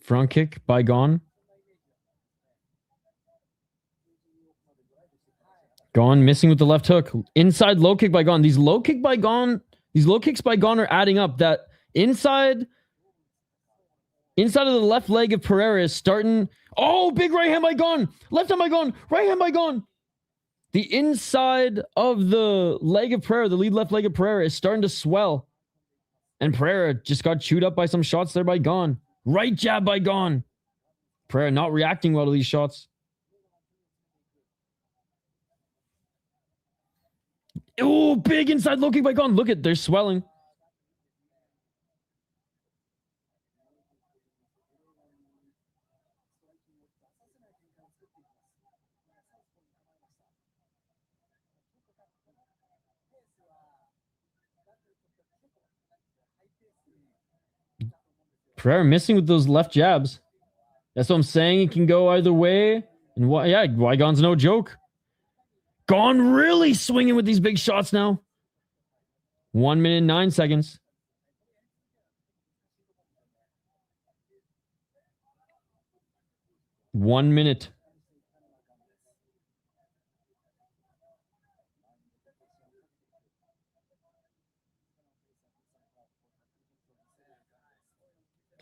Front kick by Gane. Gane missing with the left hook. Inside low kick by Gane. These low kicks by Gane are adding up. That inside of the left leg of Pereira is starting. Oh, big right hand by Gane. Left hand by Gane. Right hand by Gane. The inside of the leg of Pereira, the lead left leg of Pereira, is starting to swell. And Pereira just got chewed up by some shots there by Gane. Right jab by Gane. Pereira not reacting well to these shots. Oh, big inside low kick by Gane. Look at, they're swelling. Pereira missing with those left jabs. That's what I'm saying. It can go either way. And why? Yeah, Gane's no joke. Gane really swinging with these big shots now. 1 minute, 9 seconds. One minute.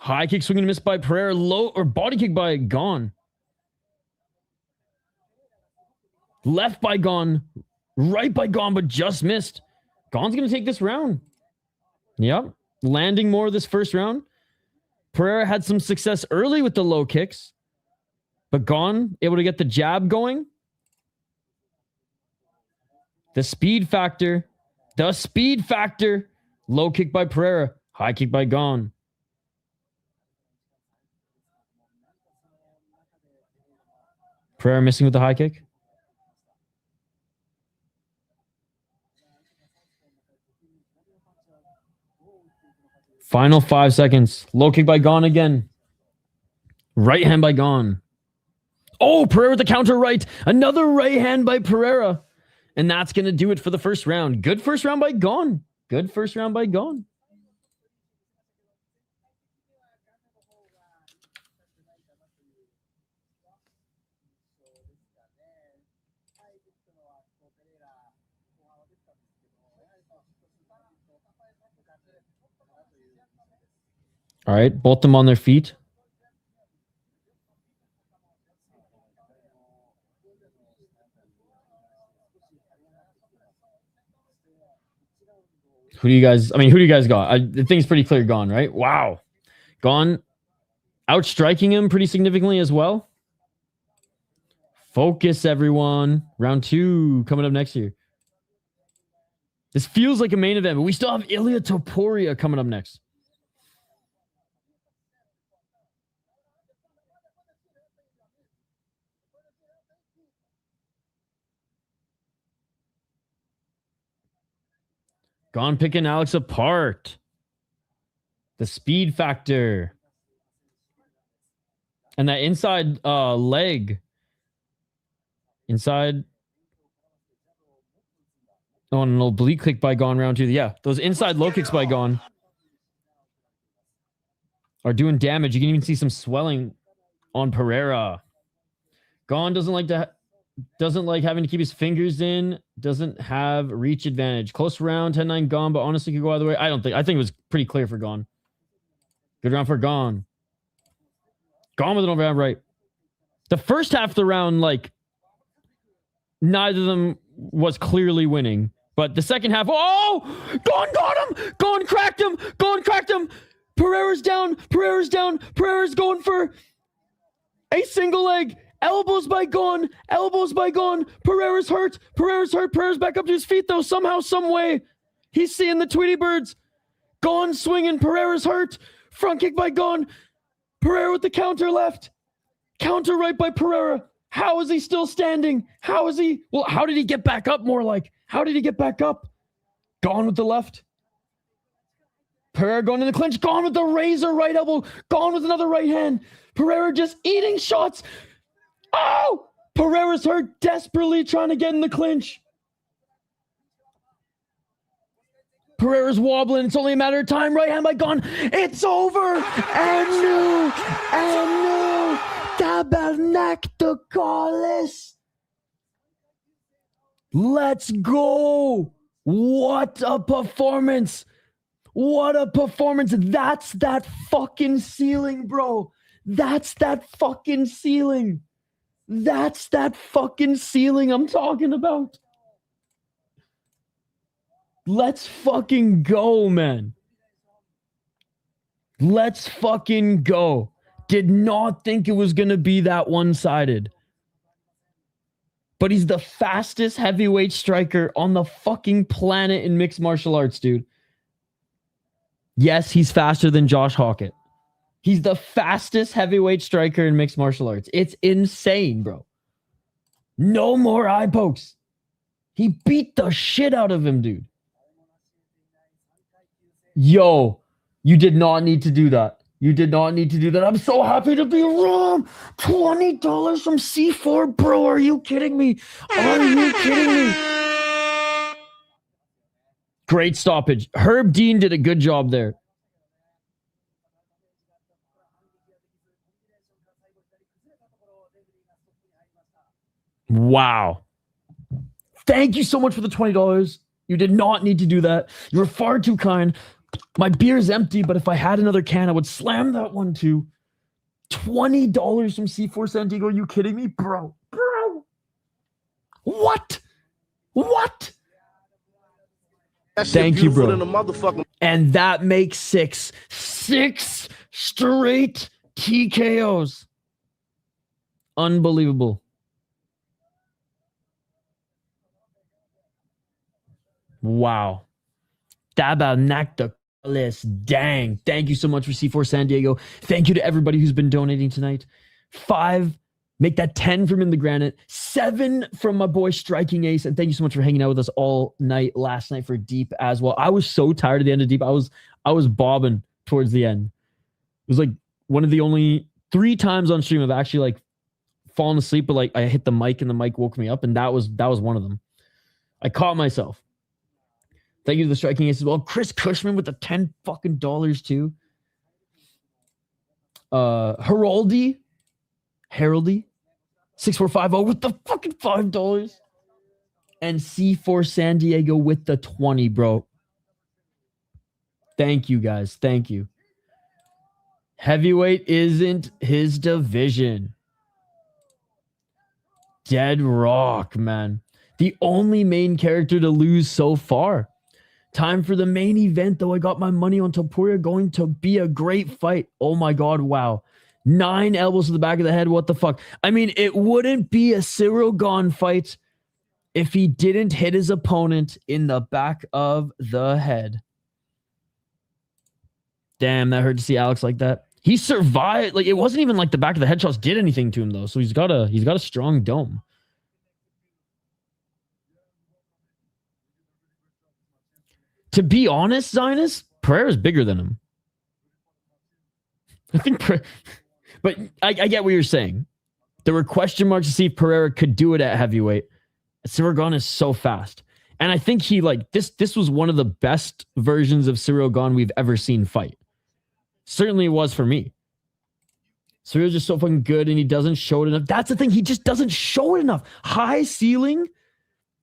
High kick swing and miss by Pereira. Low or body kick by Gane. Left by Gane. Right by Gane, but just missed. Gane's going to take this round. Yep. Landing more this first round. Pereira had some success early with the low kicks. But Gane able to get the jab going. The speed factor. The speed factor. Low kick by Pereira. High kick by Gane. Pereira missing with the high kick. Final 5 seconds. Low kick by Gane again. Right hand by Gane. Oh, Pereira with the counter right. Another right hand by Pereira. And that's going to do it for the first round. Good first round by Gane. Good first round by Gane. All right, both them on their feet. Who do you guys got? I think it's pretty clear Gane, right? Wow. Gane outstriking him pretty significantly as well. Focus, everyone. Round 2 coming up next year. This feels like a main event, but we still have Ilia Topuria coming up next. Gane picking Alex apart. The speed factor. And that inside leg. Inside. Oh, and an oblique kick by Gane round 2. Yeah, those inside low kicks by Gane are doing damage. You can even see some swelling on Pereira. Gane doesn't like having to keep his fingers in. Doesn't have reach advantage. Close round, 10-9 Gane, but honestly could go either way. I think it was pretty clear for Gane. Good round for Gane. Gane with an overhand right. The first half of the round, like, neither of them was clearly winning. But the second half, oh! Gane got him! Gane cracked him! Gane cracked him! Pereira's down! Pereira's down! Pereira's going for a single leg. Elbows by Gane. Elbows by Gane. Pereira's hurt. Pereira's hurt. Pereira's back up to his feet, though, somehow, some way. He's seeing the Tweety Birds. Gane swinging. Pereira's hurt. Front kick by Gane. Pereira with the counter left. Counter right by Pereira. How is he still standing? How is he? Well, how did he get back up more like? How did he get back up? Gone with the left. Pereira going in the clinch. Gone with the razor right elbow. Gone with another right hand. Pereira just eating shots. Oh! Pereira's hurt, desperately trying to get in the clinch. Pereira's wobbling. It's only a matter of time. Right hand by Gane. It's over. And new. Tabernacle. Let's go. What a performance. What a performance. That's that fucking ceiling, bro. That's that fucking ceiling. That's that fucking ceiling I'm talking about. Let's fucking go, man. Let's fucking go. Did not think it was going to be that one-sided. But he's the fastest heavyweight striker on the fucking planet in mixed martial arts, dude. Yes, he's faster than Josh Hokit. He's the fastest heavyweight striker in mixed martial arts. It's insane, bro. No more eye pokes. He beat the shit out of him, dude. Yo, you did not need to do that. You did not need to do that. I'm so happy to be wrong. $20 from C4, bro. Are you kidding me? Are you kidding me? Great stoppage. Herb Dean did a good job there. Wow. Thank you so much for the $20. You did not need to do that. You were far too kind. My beer's empty, but if I had another can, I would slam that one too. $20 from C4 San Diego. Are you kidding me? Bro. What? Thank you, bro. And that makes six straight TKOs. Unbelievable. Wow. Tabernacle. Dang. Thank you so much for C4 San Diego. Thank you to everybody who's been donating tonight. 5. Make that 10 from In the Granite. 7 from my boy Striking Ace. And thank you so much for hanging out with us all night last night for Deep as well. I was so tired at the end of Deep. I was bobbing towards the end. It was like one of the only 3 times on stream I've actually like fallen asleep, but like I hit the mic and the mic woke me up, and that was one of them. I caught myself. Thank you to the Striking Ace as well. Chris Cushman with the $10 fucking too. Heraldy 6450 with the fucking $5. And C4 San Diego with the 20, bro. Thank you, guys. Thank you. Heavyweight isn't his division. Dead Rock, man. The only main character to lose so far. Time for the main event, though. I got my money on Topuria. Going to be a great fight. Oh my God, wow. 9 elbows to the back of the head. What the fuck? I mean, it wouldn't be a Ciryl Gane fight if he didn't hit his opponent in the back of the head. Damn, that hurt to see Alex like that. He survived. Like, it wasn't even like the back of the head shots did anything to him, though. So he's got a strong dome. To be honest, Zionist, Pereira's bigger than him. I think, but I get what you're saying. There were question marks to see if Pereira could do it at heavyweight. Ciryl Gane is so fast. And I think he like this was one of the best versions of Ciryl Gane we've ever seen fight. Certainly it was for me. Cyryl's just so fucking good and he doesn't show it enough. That's the thing. He just doesn't show it enough. High ceiling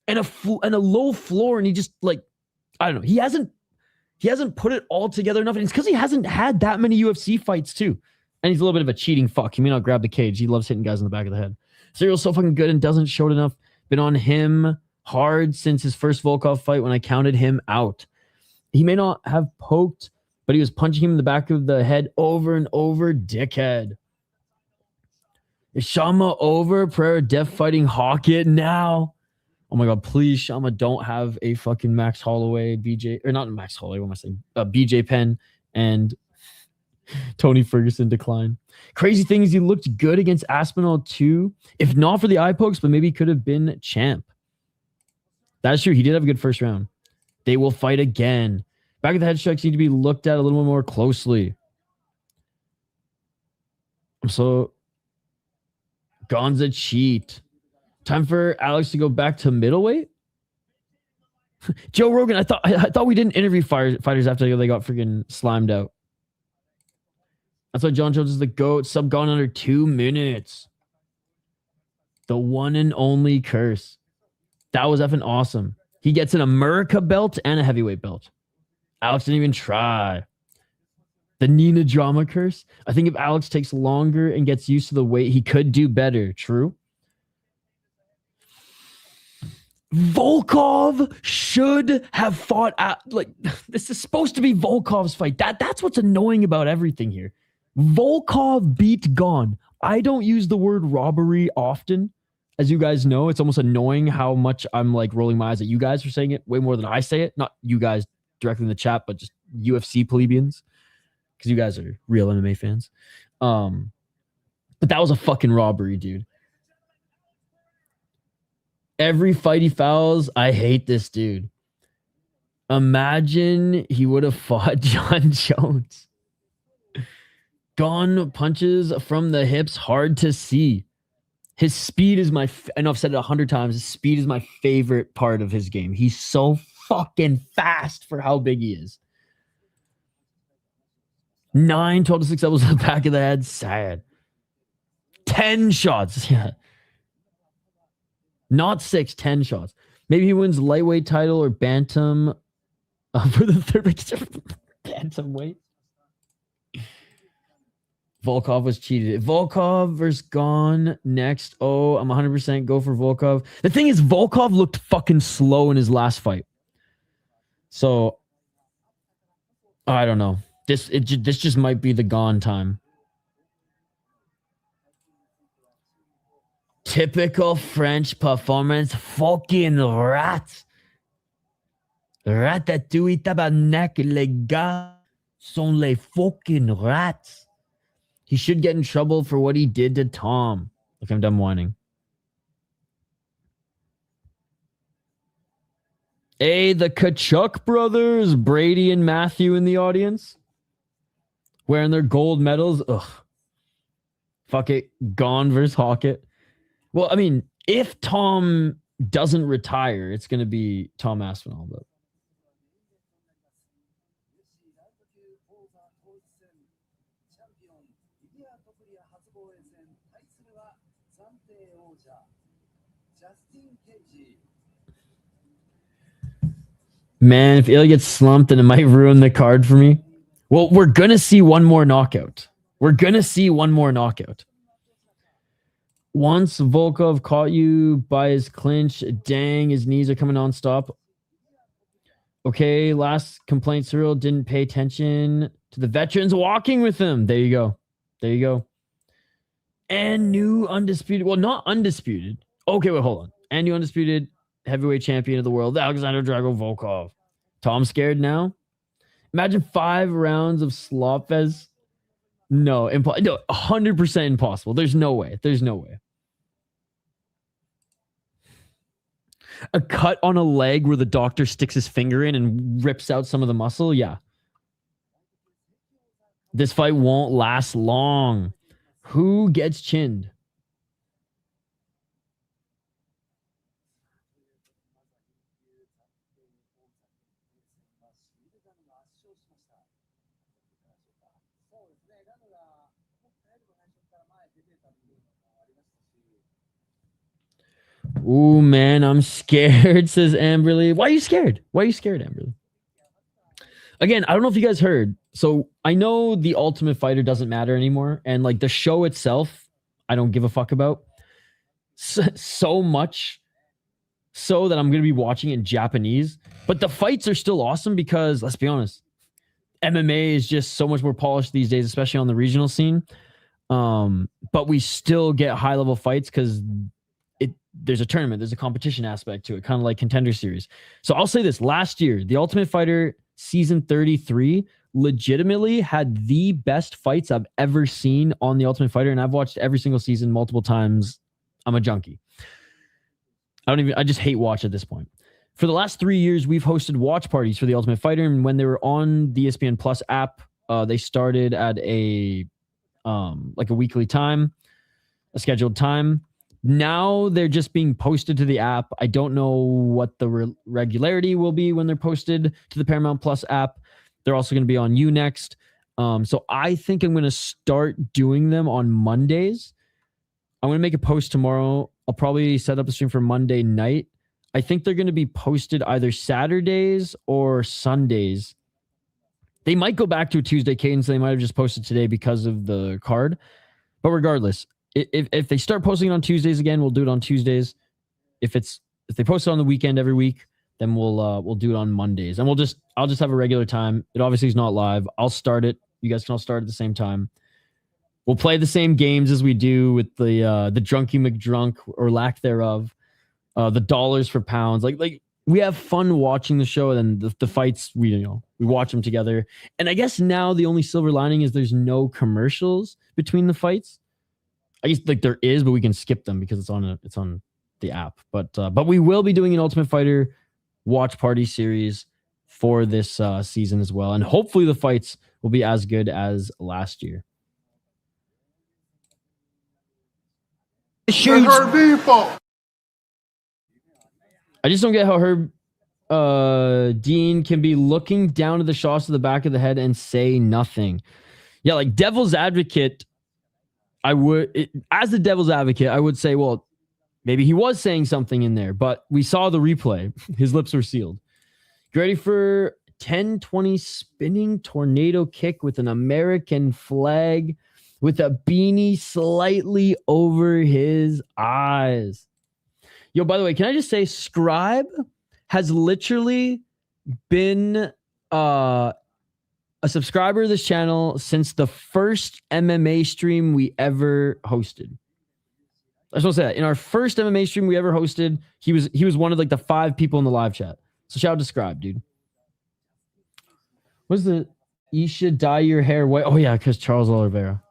and a low floor, and he just like, I don't know. He hasn't put it all together enough. And it's because he hasn't had that many UFC fights too. And he's a little bit of a cheating fuck. He may not grab the cage. He loves hitting guys in the back of the head. Cyryl's so fucking good and doesn't show it enough. Been on him hard since his first Volkov fight when I counted him out. He may not have poked, but he was punching him in the back of the head over and over. Dickhead. Is Shama over? Pereira def fighting Hokit now. Oh my God, please, Shama, don't have a fucking Max Holloway, BJ, or not Max Holloway, what am I saying? BJ Penn and Tony Ferguson decline. Crazy thing is he looked good against Aspinall too. If not for the eye pokes, but maybe he could have been champ. That's true. He did have a good first round. They will fight again. Back of the head strikes need to be looked at a little more closely. So Gane's a cheat. Time for Alex to go back to middleweight. Joe Rogan, I thought we didn't interview fighters after they got freaking slimed out. That's why John Jones is the GOAT. Sub Gane under 2 minutes. The one and only curse. That was effing awesome. He gets an America belt and a heavyweight belt. Alex didn't even try. The Nina drama curse. I think if Alex takes longer and gets used to the weight, he could do better. True. Volkov should have fought at, like, this is supposed to be Volkov's fight. That's what's annoying about everything here. Volkov beat Gane. I don't use the word robbery often. As you guys know, it's almost annoying how much I'm like rolling my eyes at you guys for saying it way more than I say it. Not you guys directly in the chat, but just UFC plebeians. Because you guys are real MMA fans. But that was a fucking robbery, dude. Every fight he fouls, I hate this dude. Imagine he would have fought John Jones. Gane punches from the hips, hard to see. His speed is I know I've said it 100 times. His speed is my favorite part of his game. He's so fucking fast for how big he is. 9, 12 to 6 elbows in the back of the head. Sad. 10 shots. Yeah. Not 6, 10 shots. Maybe he wins lightweight title or bantam for the third bantamweight. Volkov was cheated. Volkov versus Gane next. Oh, I'm 100% go for Volkov. The thing is, Volkov looked fucking slow in his last fight. So, I don't know. This just might be the Gane time. Typical French performance. Fucking rats. Ratatouille tabarnak, les gars sont les fucking rats. He should get in trouble for what he did to Tom. Look, I'm done whining. Hey, the Kachuk brothers, Brady and Matthew in the audience. Wearing their gold medals. Ugh. Fuck it. Gane versus Hokit. Well, I mean, if Tom doesn't retire, it's going to be Tom Aspinall. But man, if Ilia gets slumped, then it might ruin the card for me. Well, we're going to see one more knockout. Once Volkov caught you by his clinch, dang, his knees are coming non-stop. Okay, last complaint, Ciryl didn't pay attention to the veterans walking with him. There you go. And new undisputed, well, not undisputed. Okay, wait, hold on. And new undisputed heavyweight champion of the world, Alexander Drago Volkov. Tom scared now? Imagine 5 rounds of slopfest. No, 100% impossible. There's no way. A cut on a leg where the doctor sticks his finger in and rips out some of the muscle? Yeah. This fight won't last long. Who gets chinned? Ooh, man, I'm scared, says Amberly. Why are you scared, Amberly? Again, I don't know if you guys heard. So I know the Ultimate Fighter doesn't matter anymore. And like the show itself, I don't give a fuck about. So much so that I'm going to be watching it in Japanese. But the fights are still awesome because, let's be honest, MMA is just so much more polished these days, especially on the regional scene. But we still get high-level fights because there's a tournament, there's a competition aspect to it, kind of like Contender Series. So I'll say this, last year, the Ultimate Fighter Season 33 legitimately had the best fights I've ever seen on The Ultimate Fighter, and I've watched every single season multiple times. I'm a junkie. I just hate watch at this point. For the last 3 years, we've hosted watch parties for The Ultimate Fighter, and when they were on the ESPN Plus app, they started at a weekly time, a scheduled time. Now they're just being posted to the app. I don't know what the regularity will be when they're posted to the Paramount Plus app. They're also going to be on Unext. So I think I'm going to start doing them on Mondays. I'm going to make a post tomorrow. I'll probably set up a stream for Monday night. I think they're going to be posted either Saturdays or Sundays. They might go back to a Tuesday cadence. They might have just posted today because of the card. But regardless, if they start posting on Tuesdays again, we'll do it on Tuesdays. If they post it on the weekend every week, then we'll do it on Mondays. And I'll just have a regular time. It obviously is not live. I'll start it. You guys can all start at the same time. We'll play the same games as we do with the Drunky McDrunk or lack thereof. The dollars for pounds. Like we have fun watching the show, and then the fights we watch them together. And I guess now the only silver lining is there's no commercials between the fights. I guess like there is, but we can skip them because it's on the app. But we will be doing an Ultimate Fighter watch party series for this season as well, and hopefully the fights will be as good as last year. I just don't get how Herb Dean can be looking down at the shots to the back of the head and say nothing. Yeah, like devil's advocate. As the devil's advocate, I would say, well, maybe he was saying something in there, but we saw the replay. His lips were sealed. Get ready for 10-20 spinning tornado kick with an American flag with a beanie slightly over his eyes. Yo, by the way, can I just say Scribe has literally been a subscriber to this channel since the first MMA stream we ever hosted. I just want to say that in our first MMA stream we ever hosted, he was one of like the 5 people in the live chat. So shout out to Scribe, dude. What's the Isha dye your hair white? Oh yeah, because Charles Oliveira.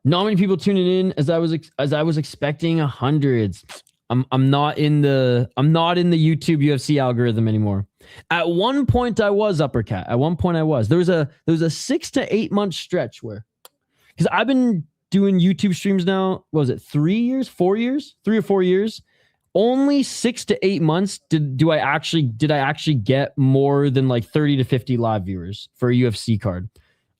Not many people tuning in as I was expecting hundreds. I'm not in the YouTube UFC algorithm anymore. At one point I was Uppercat. At one point I was. There was a 6 to 8 month stretch where, because I've been doing YouTube streams now, what was it, 3 years, 4 years, 3 or 4 years? Only 6 to 8 months did I actually get more than like 30 to 50 live viewers for a UFC card.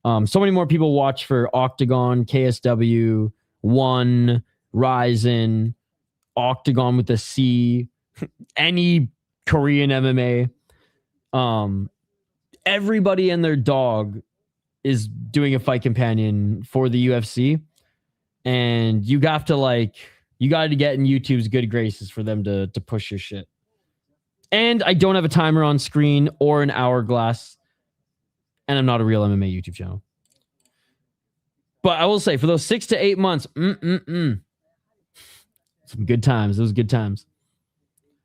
So many more people watch for Octagon, KSW, One, Ryzen, Octagon with a C, any Korean MMA. Everybody and their dog is doing a fight companion for the UFC, and you got to get in YouTube's good graces for them to push your shit. And I don't have a timer on screen or an hourglass, and I'm not a real MMA YouTube channel. But I will say, for those 6 to 8 months, some good times. Those good times.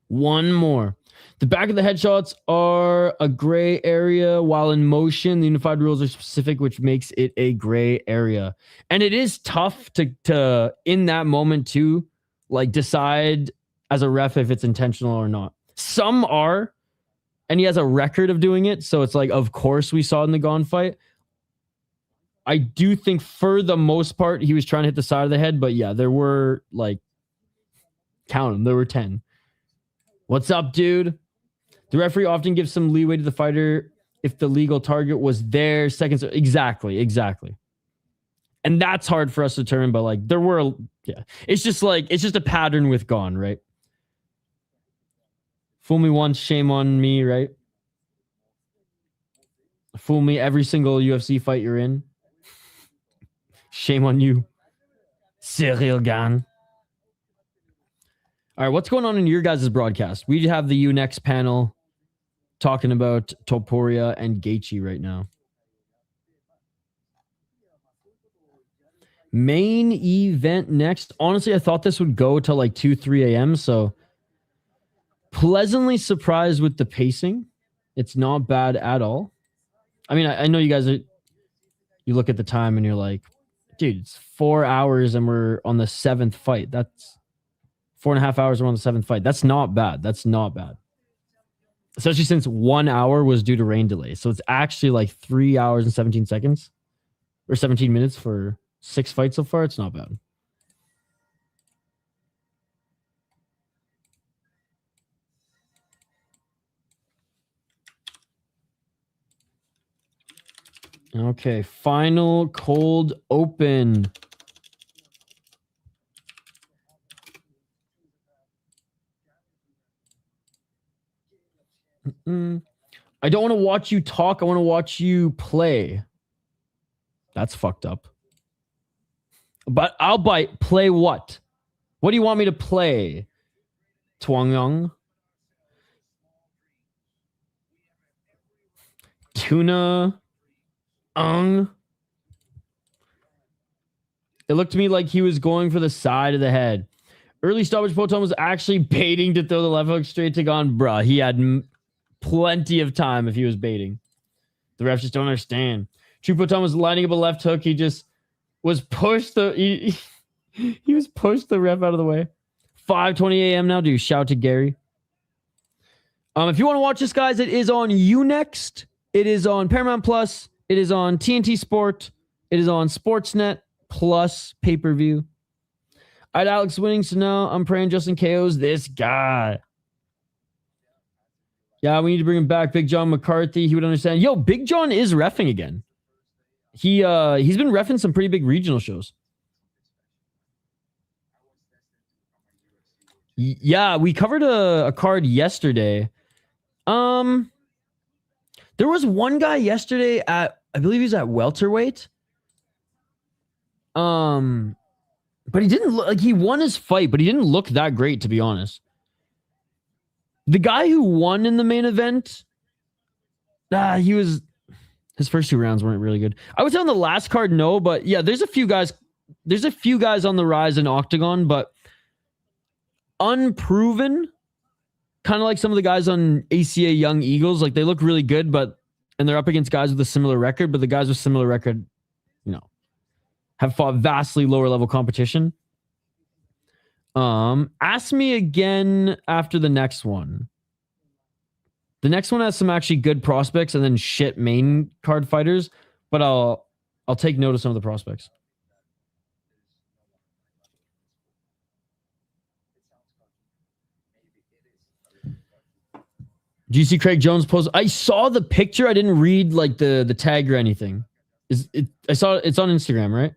One more. The back of the headshots are a gray area, while in motion, the unified rules are specific, which makes it a gray area. And it is tough to in that moment to like decide as a ref if it's intentional or not. Some are, and he has a record of doing it, so it's like, of course we saw it in the Gane fight. I do think for the most part he was trying to hit the side of the head, but yeah, there were like, count them, there were 10. What's up, dude? The referee often gives some leeway to the fighter if the legal target was there seconds. Exactly. And that's hard for us to determine, but like there were, yeah. It's just a pattern with Gane, right? Fool me once, shame on me, right? Fool me every single UFC fight you're in. Shame on you, Ciryl Gane. All right, what's going on in your guys' broadcast? We have the Unext panel talking about Topuria and Gaethje right now. Main event next. Honestly, I thought this would go till like 2, 3 a.m. So pleasantly surprised with the pacing. It's not bad at all. I mean, I know you guys are. You look at the time and you're like, dude, it's 4 hours and we're on the 7th fight. That's 4.5 hours. We're on the 7th fight. That's not bad. That's not bad. Especially since 1 hour was due to rain delay. So it's actually like 3 hours and 17 seconds or 17 minutes for 6 fights so far. It's not bad. Okay, final cold open. I don't want to watch you talk. I want to watch you play. That's fucked up. But I'll bite. Play what? What do you want me to play? Twangyong? Tuna? It looked to me like he was going for the side of the head. Early stoppage Poton was actually baiting to throw the left hook straight to Gane. Bruh, he had plenty of time if he was baiting. The refs just don't understand. True Poton was lining up a left hook. He just was pushed. He was pushed the ref out of the way. 5:20 a.m. now, dude. Shout to Gary. If you want to watch this, guys, it is on Unext. It is on Paramount Plus. It is on TNT Sport. It is on SportsNet plus pay-per-view. I had Alex winning, so now I'm praying Justin KOs this guy. Yeah, we need to bring him back. Big John McCarthy, he would understand. Yo, Big John is reffing again. He's been reffing some pretty big regional shows. Yeah, we covered a card yesterday. There was one guy yesterday at, I believe he's at welterweight. But he didn't look like he won his fight, but he didn't look that great, to be honest. The guy who won in the main event, his first 2 rounds weren't really good. I would say on the last card, no, but yeah, there's a few guys on the rise in Octagon, but unproven, kind of like some of the guys on ACA Young Eagles. Like, they look really good, and they're up against guys with a similar record, but the guys with similar record, have fought vastly lower level competition. Ask me again after the next one. The next one has some actually good prospects and then shit main card fighters, but I'll take note of some of the prospects. Do you see Craig Jones post? I saw the picture. I didn't read like the tag or anything. I saw it's on Instagram, right?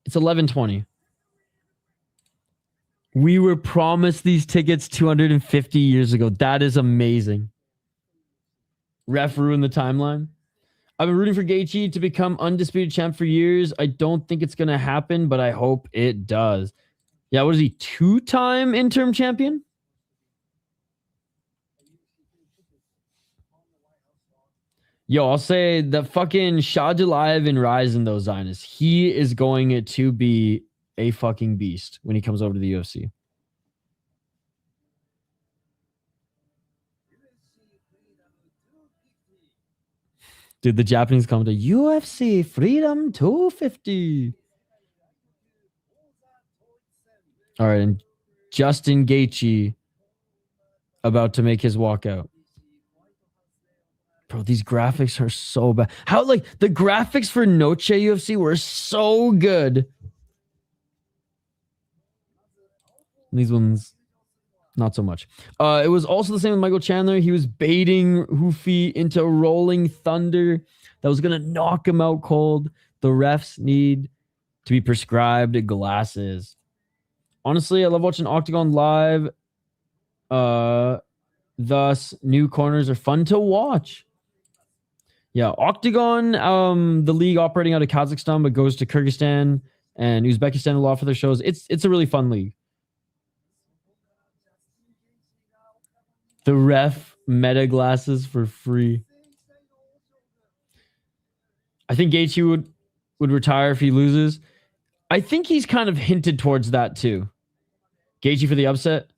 It's 11:20. We were promised these tickets 250 years ago. That is amazing. Ref ruined the timeline. I've been rooting for Gaethje to become undisputed champ for years. I don't think it's going to happen, but I hope it does. Yeah, what is he? 2-time interim champion? Yo, I'll say the fucking Shah Dulaev and Ryzen, those Zionists. He is going to be a fucking beast when he comes over to the UFC. Dude, the Japanese come to UFC Freedom 250. All right, and Justin Gaethje about to make his walkout. Bro, these graphics are so bad. How, like, the graphics for Noche UFC were so good. These ones, not so much. It was also the same with Michael Chandler. He was baiting Ruffy into rolling thunder that was going to knock him out cold. The refs need to be prescribed glasses. Honestly, I love watching Octagon live. Thus, new corners are fun to watch. Yeah, Octagon, the league operating out of Kazakhstan, but goes to Kyrgyzstan and Uzbekistan a lot for their shows. It's a really fun league. The ref meta glasses for free. I think Gaethje would retire if he loses. I think he's kind of hinted towards that too. Gaethje for the upset.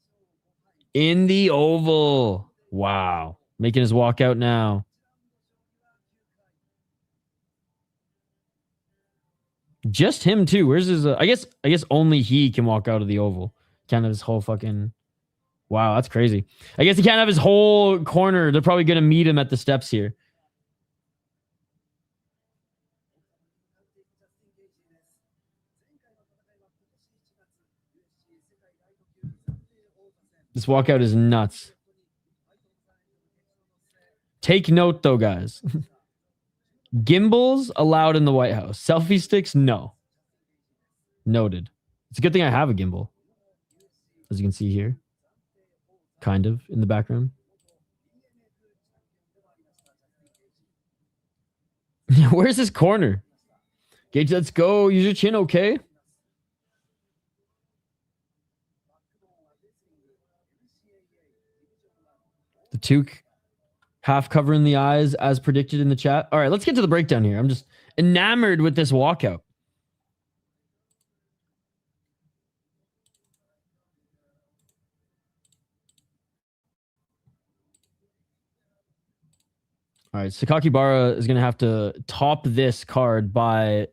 In the oval. Wow. Making his walkout now. Just him too. Where's his I guess only he can walk out of the oval. Can't have his whole fucking wow, that's crazy. I guess he can't have his whole corner. They're probably gonna meet him at the steps here. This walkout is nuts. Take note, though, guys. Gimbals allowed in the White House. Selfie sticks, no. Noted. It's a good thing I have a gimbal. As you can see here. Kind of, in the background. Where's his corner? Gaethje, let's go. Use your chin, okay? The toque half covering the eyes as predicted in the chat. All right, let's get to the breakdown here. I'm just enamored with this walkout. All right, Sakakibara is going to have to top this card by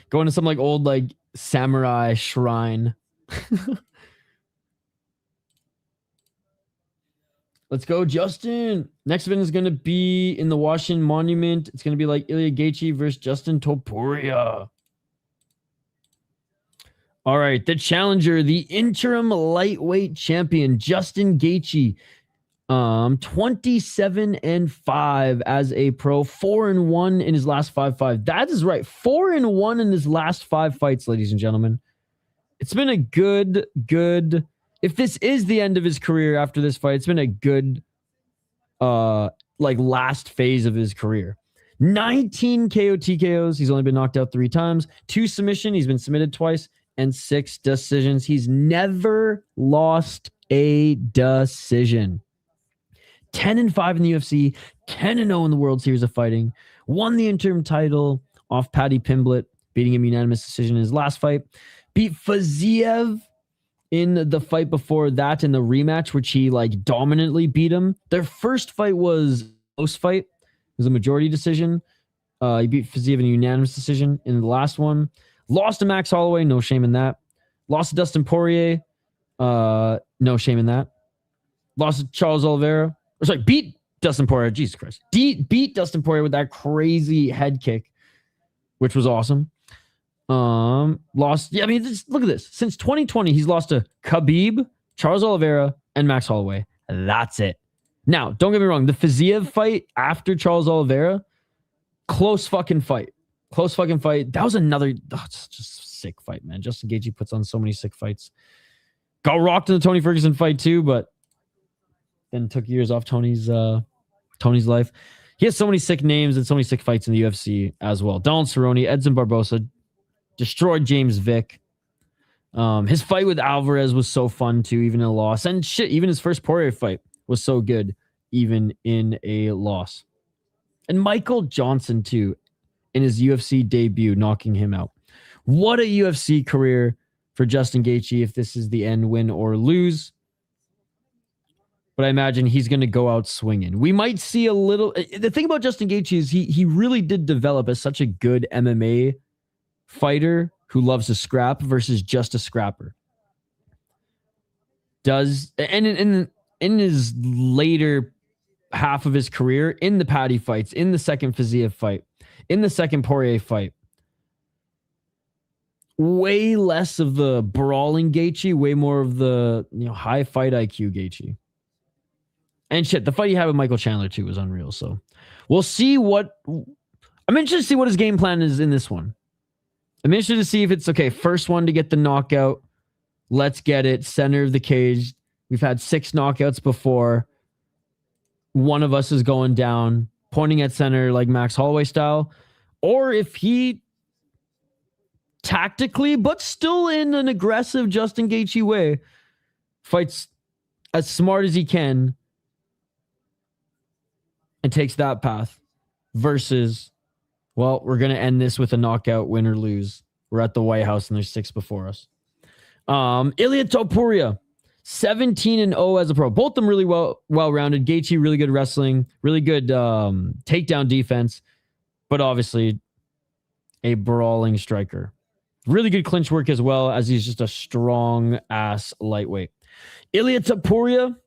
going to some like old like samurai shrine. Let's go, Justin. Next event is going to be in the Washington Monument. It's going to be like Ilia Gaethje versus Justin Topuria. All right, the challenger, the interim lightweight champion, Justin Gaethje. 27-5 as a pro, 4-1 in his last 5 fights. That is right, 4-1 in his last 5 fights, ladies and gentlemen. It's been a good. If this is the end of his career after this fight, it's been a good, like last phase of his career. 19 KO TKOs. He's only been knocked out 3 times. 2 submission. He's been submitted twice, and 6 decisions. He's never lost a decision. 10-5 in the UFC. 10-0 in the World Series of Fighting. Won the interim title off Paddy Pimblett, beating him unanimous decision in his last fight. Beat Fiziev in the fight before that in the rematch, which he like dominantly beat him. Their first fight was a close fight. It was a majority decision. He beat Fiziev in a unanimous decision in the last one. Lost to Max Holloway. No shame in that. Lost to Dustin Poirier. No shame in that. Lost to Charles Oliveira. Or sorry, beat Dustin Poirier. Jesus Christ. Beat Dustin Poirier with that crazy head kick, which was awesome. Lost. Yeah, I mean, look at this. Since 2020, he's lost to Khabib, Charles Oliveira, and Max Holloway. That's it. Now, don't get me wrong. The Fiziev fight after Charles Oliveira, close fucking fight. That was another. It's just a sick fight, man. Justin Gaethje puts on so many sick fights. Got rocked in the Tony Ferguson fight too, but then took years off Tony's life. He has so many sick names and so many sick fights in the UFC as well. Donald Cerrone, Edson Barbosa, destroyed James Vick. His fight with Alvarez was so fun too, even in a loss. And shit, even his first Poirier fight was so good, even in a loss. And Michael Johnson too, in his UFC debut, knocking him out. What a UFC career for Justin Gaethje if this is the end, win or lose. But I imagine he's going to go out swinging. We might see a little. The thing about Justin Gaethje is he really did develop as such a good MMA fighter who loves to scrap versus just a scrapper. In his later half of his career, in the Paddy fights, in the second Fiziev fight, in the second Poirier fight, way less of the brawling Gaethje, way more of the high fight IQ Gaethje. And shit, the fight he had with Michael Chandler too was unreal. So we'll see what. I'm interested to see what his game plan is in this one. I'm interested to see if it's okay. First one to get the knockout. Let's get it. Center of the cage. We've had 6 knockouts before. One of us is going down, pointing at center like Max Holloway style. Or if he tactically, but still in an aggressive Justin Gaethje way, fights as smart as he can and takes that path versus, well, we're going to end this with a knockout, win or lose. We're at the White House and there's 6 before us. Ilia Topuria, 17-0 as a pro. Both of them really well-rounded. Gaethje, really good wrestling, really good takedown defense, but obviously a brawling striker. Really good clinch work as well, as he's just a strong-ass lightweight. Ilia Topuria,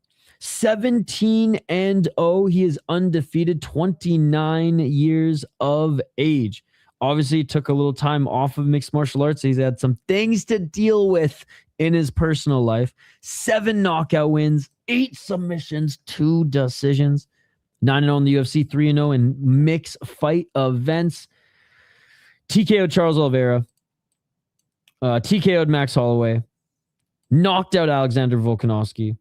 17-0. He is undefeated, 29 years of age. Obviously, took a little time off of mixed martial arts. He's had some things to deal with in his personal life. 7 knockout wins, 8 submissions, 2 decisions. 9-0 in the UFC, 3-0 in mixed fight events. TKO'd Charles Oliveira. TKO'd Max Holloway. Knocked out Alexander Volkanovski.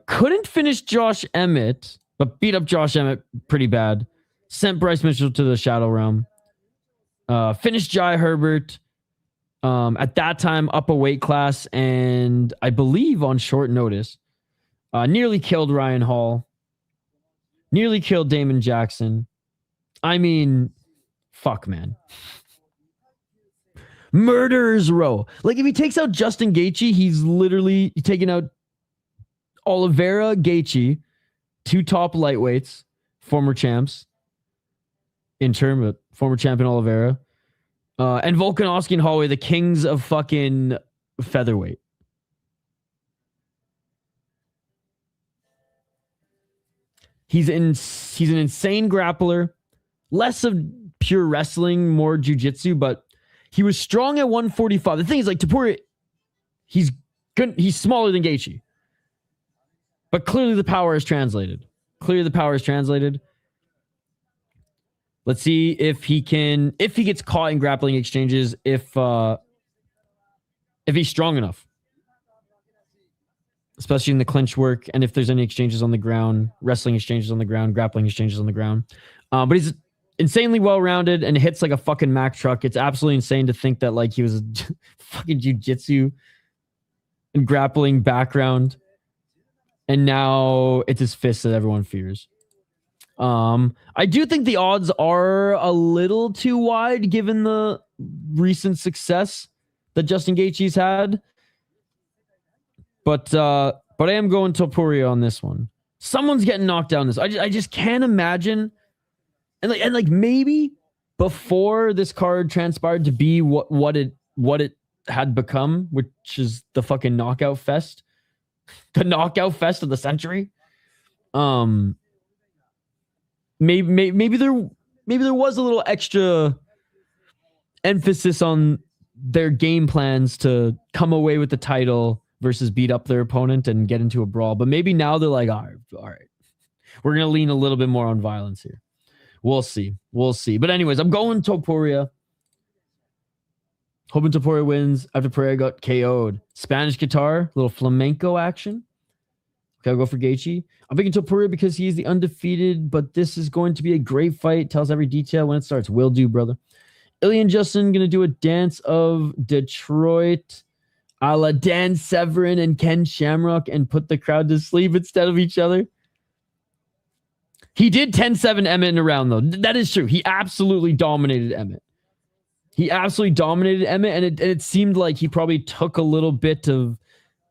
Couldn't finish Josh Emmett, but beat up Josh Emmett pretty bad. Sent Bryce Mitchell to the Shadow Realm. Finished Jai Herbert. At that time, up a weight class, and I believe on short notice. Nearly killed Ryan Hall. Nearly killed Damon Jackson. I mean, fuck, man. Murderer's row. Like, if he takes out Justin Gaethje, he's literally taking out Oliveira, Gaethje, 2 top lightweights, former champs. Interim, but former champion Oliveira. And Volkanovski and Holloway, the kings of fucking featherweight. He's an insane grappler. Less of pure wrestling, more jiu-jitsu, but he was strong at 145. The thing is, like, Topuria, he's good. He's smaller than Gaethje. But clearly the power is translated. Let's see if he gets caught in grappling exchanges, if he's strong enough. Especially in the clinch work, and if there's any exchanges on the ground, wrestling exchanges on the ground, grappling exchanges on the ground. But he's insanely well-rounded and hits like a fucking Mack truck. It's absolutely insane to think that like he was a fucking jiu-jitsu and grappling background, and now it's his fists that everyone fears. I do think the odds are a little too wide given the recent success that Justin Gaethje's had. But I am going Topuria on this one. Someone's getting knocked down this. I just can't imagine. And like maybe before this card transpired to be what it had become, which is the fucking knockout fest. The knockout fest of the century. Maybe there was a little extra emphasis on their game plans to come away with the title versus beat up their opponent and get into a brawl. But maybe now they're like, all right, we're going to lean a little bit more on violence here. We'll see. But anyways, I'm going Topuria. Hoping Topuria wins after Pereira got KO'd. Spanish guitar, little flamenco action. Okay, I'll go for Gaethje. I'm picking Topuria because he's the undefeated, but this is going to be a great fight. Tells every detail when it starts. Will do, brother. Ilia and Justin going to do a dance of Detroit a la Dan Severn and Ken Shamrock and put the crowd to sleep instead of each other. He did 10-7 Emmett in a round, though. That is true. He absolutely dominated Emmett. And it seemed like he probably took a little bit of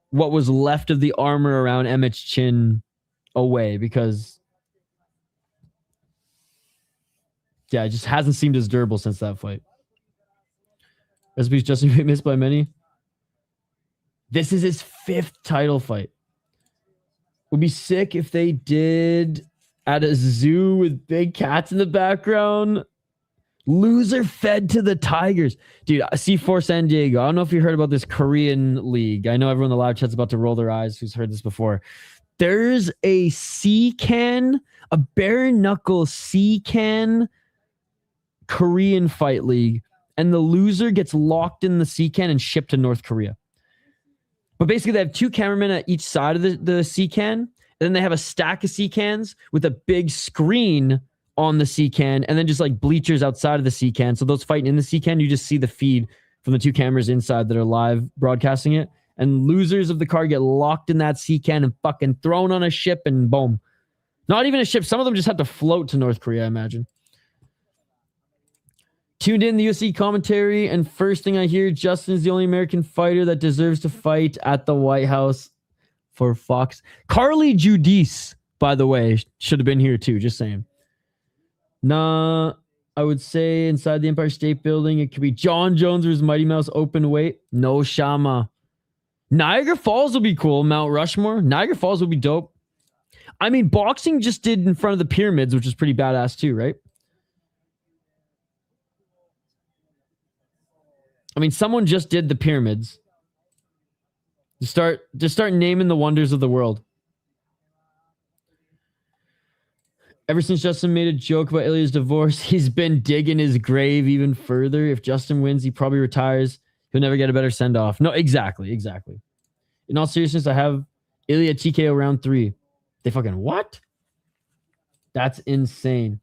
what was left of the armor around Emmett's chin away because, yeah, it just hasn't seemed as durable since that fight. Recipes Justin missed by many. This is his 5th title fight. Would be sick if they did at a zoo with big cats in the background. Loser fed to the Tigers. Dude, C4 San Diego. I don't know if you heard about this Korean league. I know everyone in the live chat's about to roll their eyes who's heard this before. There's a C-Can, a bare knuckle C-Can Korean fight league, and the loser gets locked in the C-Can and shipped to North Korea. But basically, they have 2 cameramen at each side of the C-Can, and then they have a stack of C-Cans with a big screen on the C-Can, and then just like bleachers outside of the C-Can. So those fighting in the C-Can, you just see the feed from the 2 cameras inside that are live broadcasting it. And losers of the card get locked in that C-Can and fucking thrown on a ship and boom. Not even a ship. Some of them just had to float to North Korea, I imagine. Tuned in the UFC commentary, and first thing I hear, Justin's the only American fighter that deserves to fight at the White House. for Fox. Carly Judice, by the way, should have been here too. Just saying. Nah, I would say inside the Empire State Building, it could be John Jones versus Mighty Mouse open weight. No Shama. Niagara Falls will be cool. Mount Rushmore. Niagara Falls will be dope. I mean, boxing just did in front of the pyramids, which is pretty badass too, right? I mean, someone just did the pyramids. Just start naming the wonders of the world. Ever since Justin made a joke about Ilia's divorce, he's been digging his grave even further. If Justin wins, he probably retires. He'll never get a better send-off. No, exactly. In all seriousness, I have Ilia TKO round 3. They fucking what? That's insane.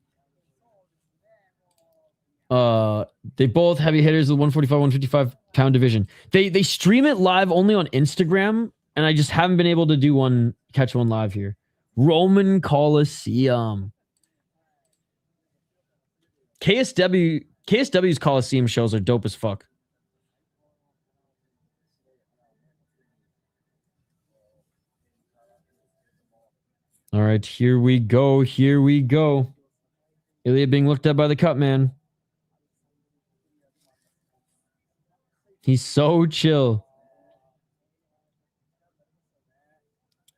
They both heavy hitters with 145, 155 pound division. They stream it live only on Instagram, and I just haven't been able to catch one live here. Roman Coliseum. KSW's Coliseum shows are dope as fuck. All right, here we go. Ilia being looked at by the cut man. He's so chill.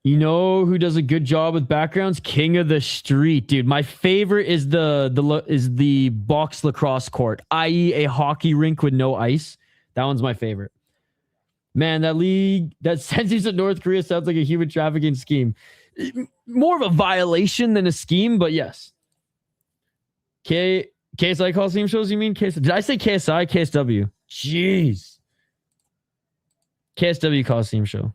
You know who does a good job with backgrounds? King of the Street, dude. My favorite is the box lacrosse court, i.e. a hockey rink with no ice. That one's my favorite. Man, that league that sends you to North Korea sounds like a human trafficking scheme. More of a violation than a scheme, but yes. KSI Coliseum shows, you mean? Did I say KSI? KSW. Jeez. KSW Coliseum show.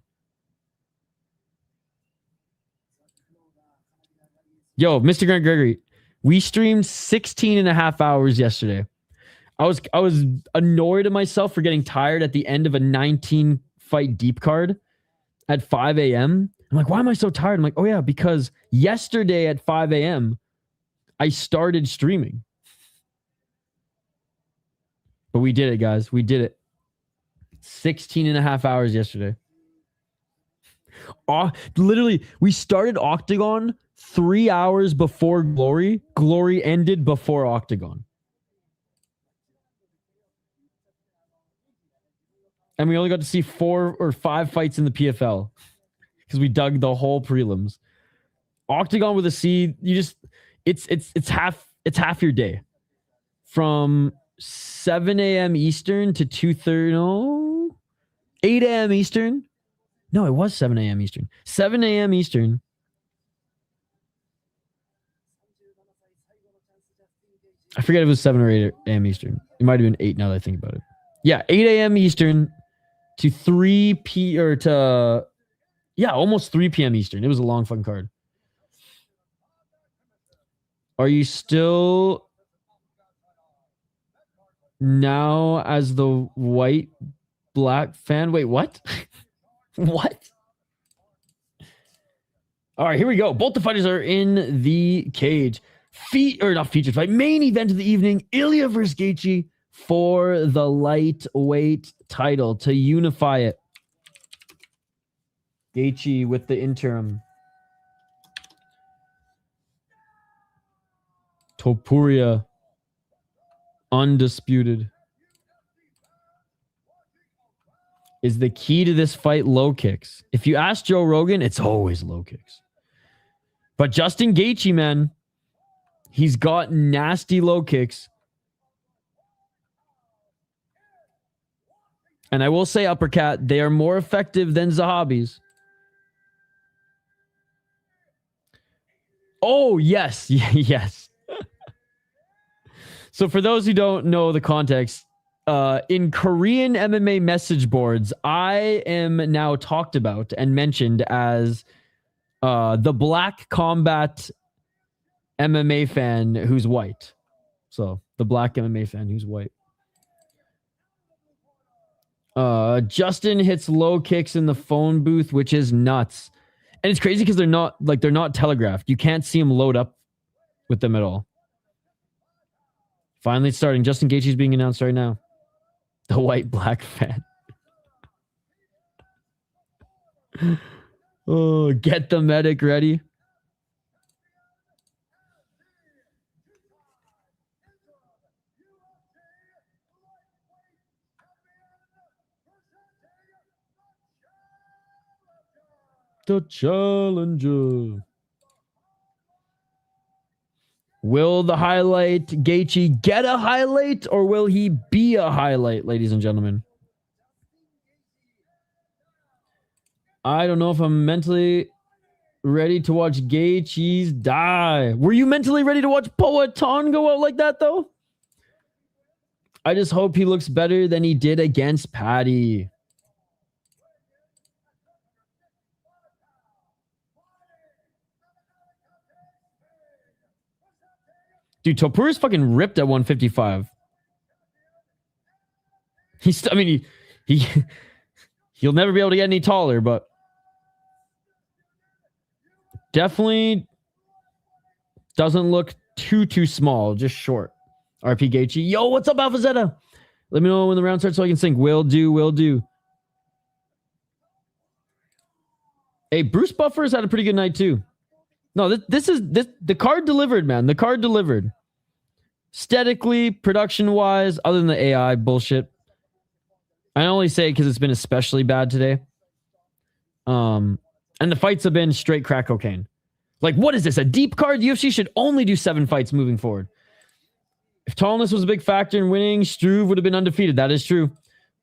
Yo, Mr. Grant Gregory, we streamed 16 and a half hours yesterday. I was annoyed at myself for getting tired at the end of a 19 fight deep card at 5 a.m. I'm like, why am I so tired? I'm like, oh yeah, because yesterday at 5 a.m. I started streaming. But we did it, guys. We did it. 16 and a half hours yesterday. Literally, we started Octagon 3 hours before Glory. Glory ended before Octagon. And we only got to see 4 or 5 fights in the PFL because we dug the whole prelims. Octagon with a C, it's half your day. From 7 a.m. Eastern to 2:30, no, 8 a.m. Eastern. No, it was 7 a.m. Eastern. 7 a.m. Eastern. I forget if it was 7 or 8 a.m. Eastern. It might have been 8 now that I think about it. Yeah, 8 a.m. Eastern to 3 p or to almost 3 p.m. Eastern. It was a long fucking card. Are you still now as the white black fan? Wait, what? What? All right, here we go. Both the fighters are in the cage. Not featured fight. Main event of the evening. Ilia versus Gaethje for the lightweight title to unify it. Gaethje with the interim. Topuria. Undisputed. Is the key to this fight low kicks? If you ask Joe Rogan, it's always low kicks. But Justin Gaethje, man, he's got nasty low kicks. And I will say, uppercut, they are more effective than Zahabi's. Oh, yes. Yes. So for those who don't know the context, in Korean MMA message boards, I am now talked about and mentioned as the black combat MMA fan who's white. So the black MMA fan who's white. Justin hits low kicks in the phone booth, which is nuts. And it's crazy because they're not telegraphed. You can't see him load up with them at all. Finally starting. Justin Gaethje is being announced right now. The white black fan. Oh, get the medic ready. The challenger. Will the highlight Gaethje get a highlight, or will he be a highlight, ladies and gentlemen? I don't know if I'm mentally ready to watch Gaethje's die. Were you mentally ready to watch Poatan go out like that, though? I just hope he looks better than he did against Patty. Dude, Topuria's fucking ripped at 155. He'll never be able to get any taller, but definitely doesn't look too small, just short. RP Gaethje. Yo, what's up, Alpha Zeta? Let me know when the round starts so I can sync. Will do. Hey, Bruce Buffer's had a pretty good night too. No, the card delivered, man. The card delivered. Aesthetically, production-wise, other than the AI bullshit. I only say it because it's been especially bad today. And the fights have been straight crack cocaine. Like, what is this? A deep card? UFC should only do 7 fights moving forward. If tallness was a big factor in winning, Struve would have been undefeated. That is true.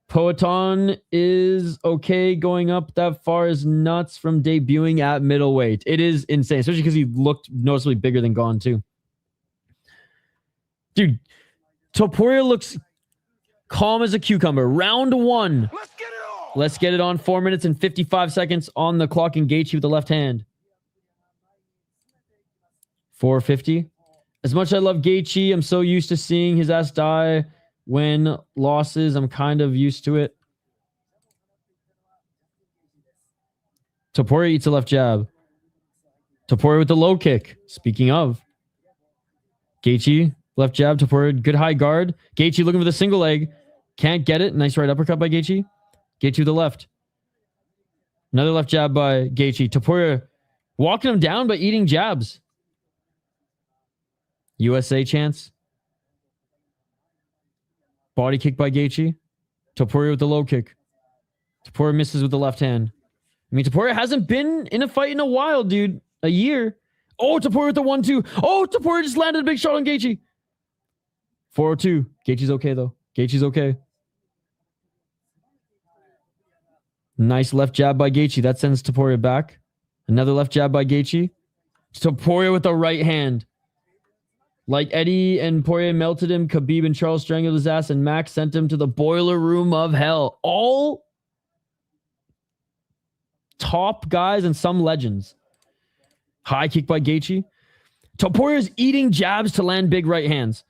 Poatan is okay going up that far is nuts from debuting at middleweight. It is insane, especially because he looked noticeably bigger than Gane too. Dude, Topuria looks calm as a cucumber. Round 1. Let's get it on. 4 minutes and 55 seconds on the clock. And Gaethje with the left hand. 450. As much as I love Gaethje, I'm so used to seeing his ass die when losses. I'm kind of used to it. Topuria eats a left jab. Topuria with the low kick. Speaking of. Gaethje, left jab. Topuria, good high guard. Gaethje looking for the single leg. Can't get it. Nice right uppercut by Gaethje. Gaethje with the left. Another left jab by Gaethje. Topuria walking him down by eating jabs. USA chance. Body kick by Gaethje. Topuria with the low kick. Topuria misses with the left hand. I mean, Topuria hasn't been in a fight in a while, dude. A year. Oh, Topuria with the 1-2. Oh, Topuria just landed a big shot on Gaethje. 402. Gaethje's okay, though. Gaethje's okay. Nice left jab by Gaethje. That sends Topuria back. Another left jab by Gaethje. Topuria with the right hand. Like Eddie and Poirier melted him, Khabib and Charles strangled his ass, and Max sent him to the boiler room of hell. All top guys and some legends. High kick by Gaethje. Topuria's eating jabs to land big right hands.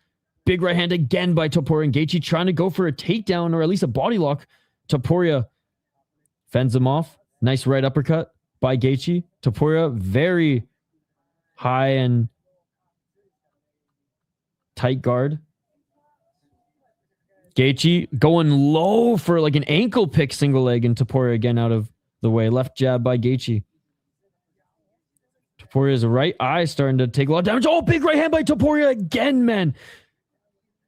Big right hand again by Topuria, and Gaethje trying to go for a takedown or at least a body lock. Topuria fends him off. Nice right uppercut by Gaethje. Topuria very high and tight guard. Gaethje going low for like an ankle pick single leg, and Topuria again out of the way. Left jab by Gaethje. Topuria's right eye starting to take a lot of damage. Oh, big right hand by Topuria again, man.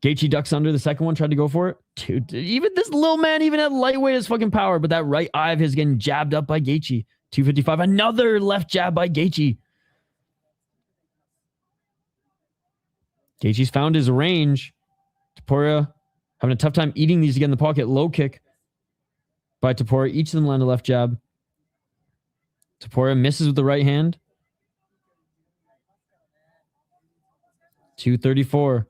Gaethje ducks under the second one, tried to go for it. Dude, even this little man even at lightweight has fucking power, but that right eye of his getting jabbed up by Gaethje. 255. Another left jab by Gaethje. Gaethje's found his range. Topuria having a tough time eating these to get in the pocket. Low kick by Topuria. Each of them land a left jab. Topuria misses with the right hand. 234.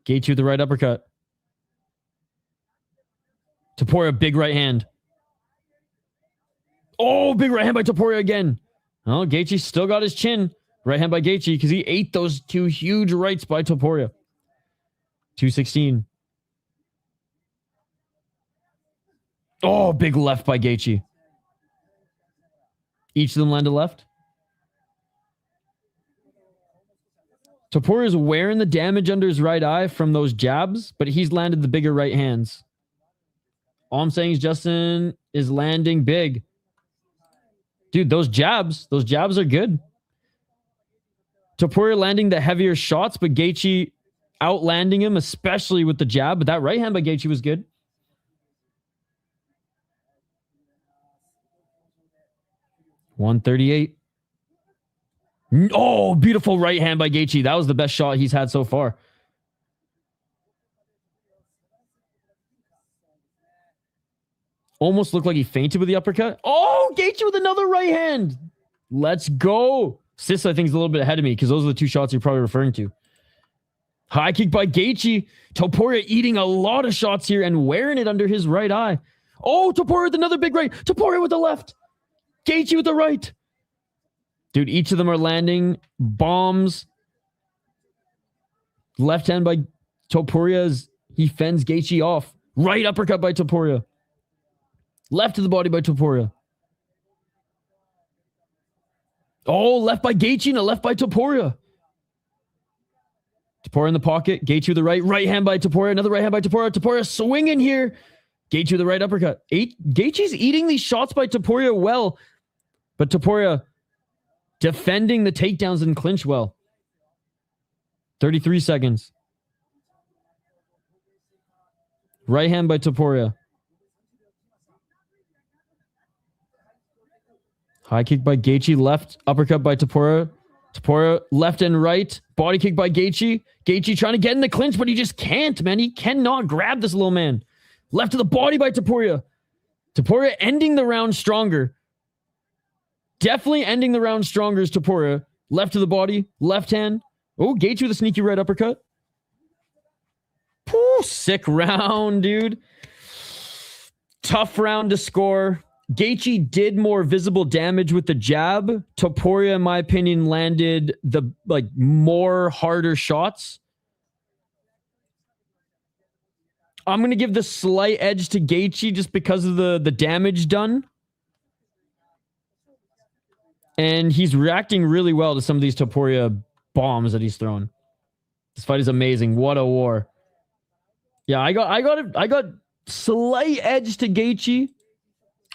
Gaethje with the right uppercut. Topuria, big right hand. Oh, big right hand by Topuria again. Oh, Gaethje still got his chin. Right hand by Gaethje because he ate those two huge rights by Topuria. 216. Oh, big left by Gaethje. Each of them land a left. Topuria's wearing the damage under his right eye from those jabs, but he's landed the bigger right hands. All I'm saying is Justin is landing big. Dude, those jabs are good. Topuria landing the heavier shots, but Gaethje outlanding him, especially with the jab. But that right hand by Gaethje was good. $138. Oh, beautiful right hand by Gaethje. That was the best shot he's had so far. Almost looked like he fainted with the uppercut. Oh, Gaethje with another right hand. Let's go. Sis, I think, is a little bit ahead of me because those are the two shots you're probably referring to. High kick by Gaethje. Topuria eating a lot of shots here and wearing it under his right eye. Oh, Topuria with another big right. Topuria with the left. Gaethje with the right. Dude, each of them are landing bombs. Left hand by Topuria as he fends Gaethje off. Right uppercut by Topuria. Left to the body by Topuria. Oh, left by Gaethje and a left by Topuria. Topuria in the pocket. Gaethje with the right. Right hand by Topuria. Another right hand by Topuria. Topuria swinging here. Gaethje with the right uppercut. Gaethje's eating these shots by Topuria well. But Topuria defending the takedowns and clinch well. 33 seconds. Right hand by Topuria. High kick by Gaethje. Left uppercut by Topuria. Topuria left and right. Body kick by Gaethje. Gaethje trying to get in the clinch, but he just can't, man. He cannot grab this little man. Left to the body by Topuria. Topuria ending the round stronger. Definitely ending the round stronger is Topuria. Left to the body. Left hand. Oh, Gaethje with a sneaky right uppercut. Pooh, sick round, dude. Tough round to score. Gaethje did more visible damage with the jab. Topuria, in my opinion, landed the more harder shots. I'm going to give the slight edge to Gaethje just because of the damage done. And he's reacting really well to some of these Topuria bombs that he's thrown. This fight is amazing. What a war. Yeah, I got slight edge to Gaethje,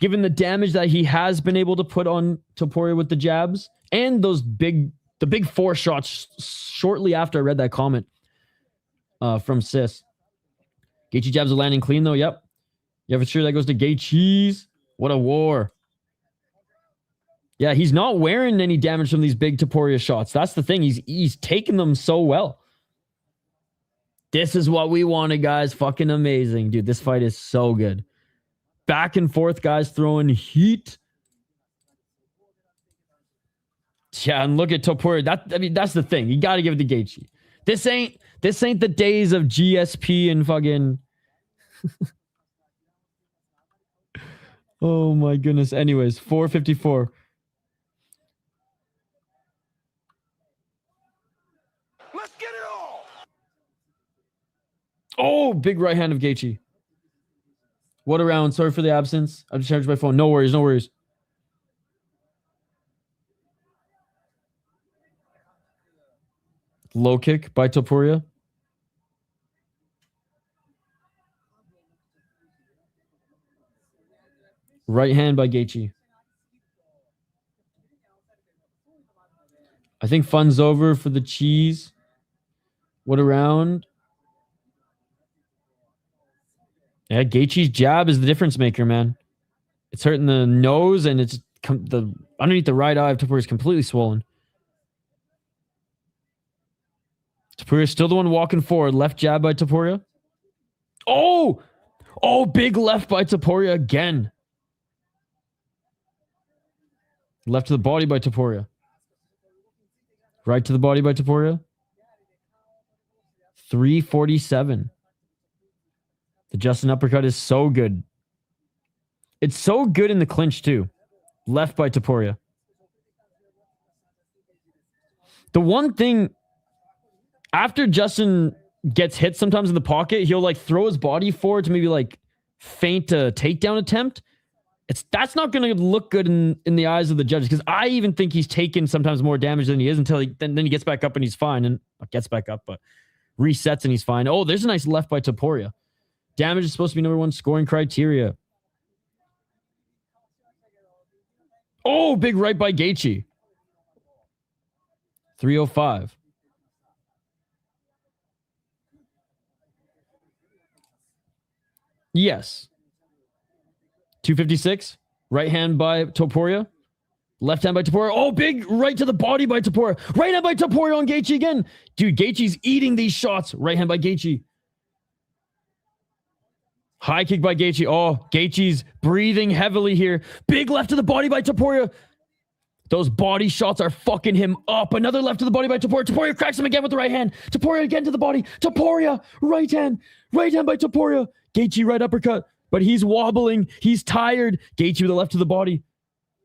given the damage that he has been able to put on Topuria with the jabs and the big four shots shortly after I read that comment from Sis. Gaethje jabs are landing clean though. Yep. Yeah, for sure that goes to Gaethje's. What a war. Yeah, he's not wearing any damage from these big Topuria shots. That's the thing. He's taking them so well. This is what we wanted, guys. Fucking amazing. Dude, this fight is so good. Back and forth, guys, throwing heat. Yeah, and look at Topuria. That's the thing. You got to give it to Gaethje. This ain't the days of GSP and fucking... Oh, my goodness. Anyways, 454. Let's get it all. Oh, big right hand of Gaethje. What a round. Sorry for the absence. I've just charged my phone. No worries, no worries. Low kick by Topuria. Right hand by Gaethje. I think fun's over for the cheese. What a round. Yeah, Gaethje's jab is the difference maker, man. It's hurting the nose, and it's the underneath the right eye of Topuria is completely swollen. Topuria still the one walking forward. Left jab by Topuria. Oh! Oh, big left by Topuria again. Left to the body by Topuria. Right to the body by Topuria. 347. The Justin uppercut is so good. It's so good in the clinch, too. Left by Topuria. The one thing, after Justin gets hit sometimes in the pocket, he'll throw his body forward to maybe feint a takedown attempt. That's not going to look good in the eyes of the judges, because I even think he's taken sometimes more damage than he is until then he gets back up and he's fine. And gets back up, but resets and he's fine. Oh, there's a nice left by Topuria. Damage is supposed to be number one scoring criteria. Oh, big right by Gaethje. 305. Yes. 256. Right hand by Topuria. Left hand by Topuria. Oh, big right to the body by Topuria. Right hand by Topuria on Gaethje again. Dude, Gaethje's eating these shots. Right hand by Gaethje. High kick by Gaethje. Oh, Gaethje's breathing heavily here. Big left to the body by Topuria. Those body shots are fucking him up. Another left to the body by Topuria. Topuria cracks him again with the right hand. Topuria again to the body. Topuria, right hand. Right hand by Topuria. Gaethje right uppercut. But he's wobbling. He's tired. Gaethje with the left to the body.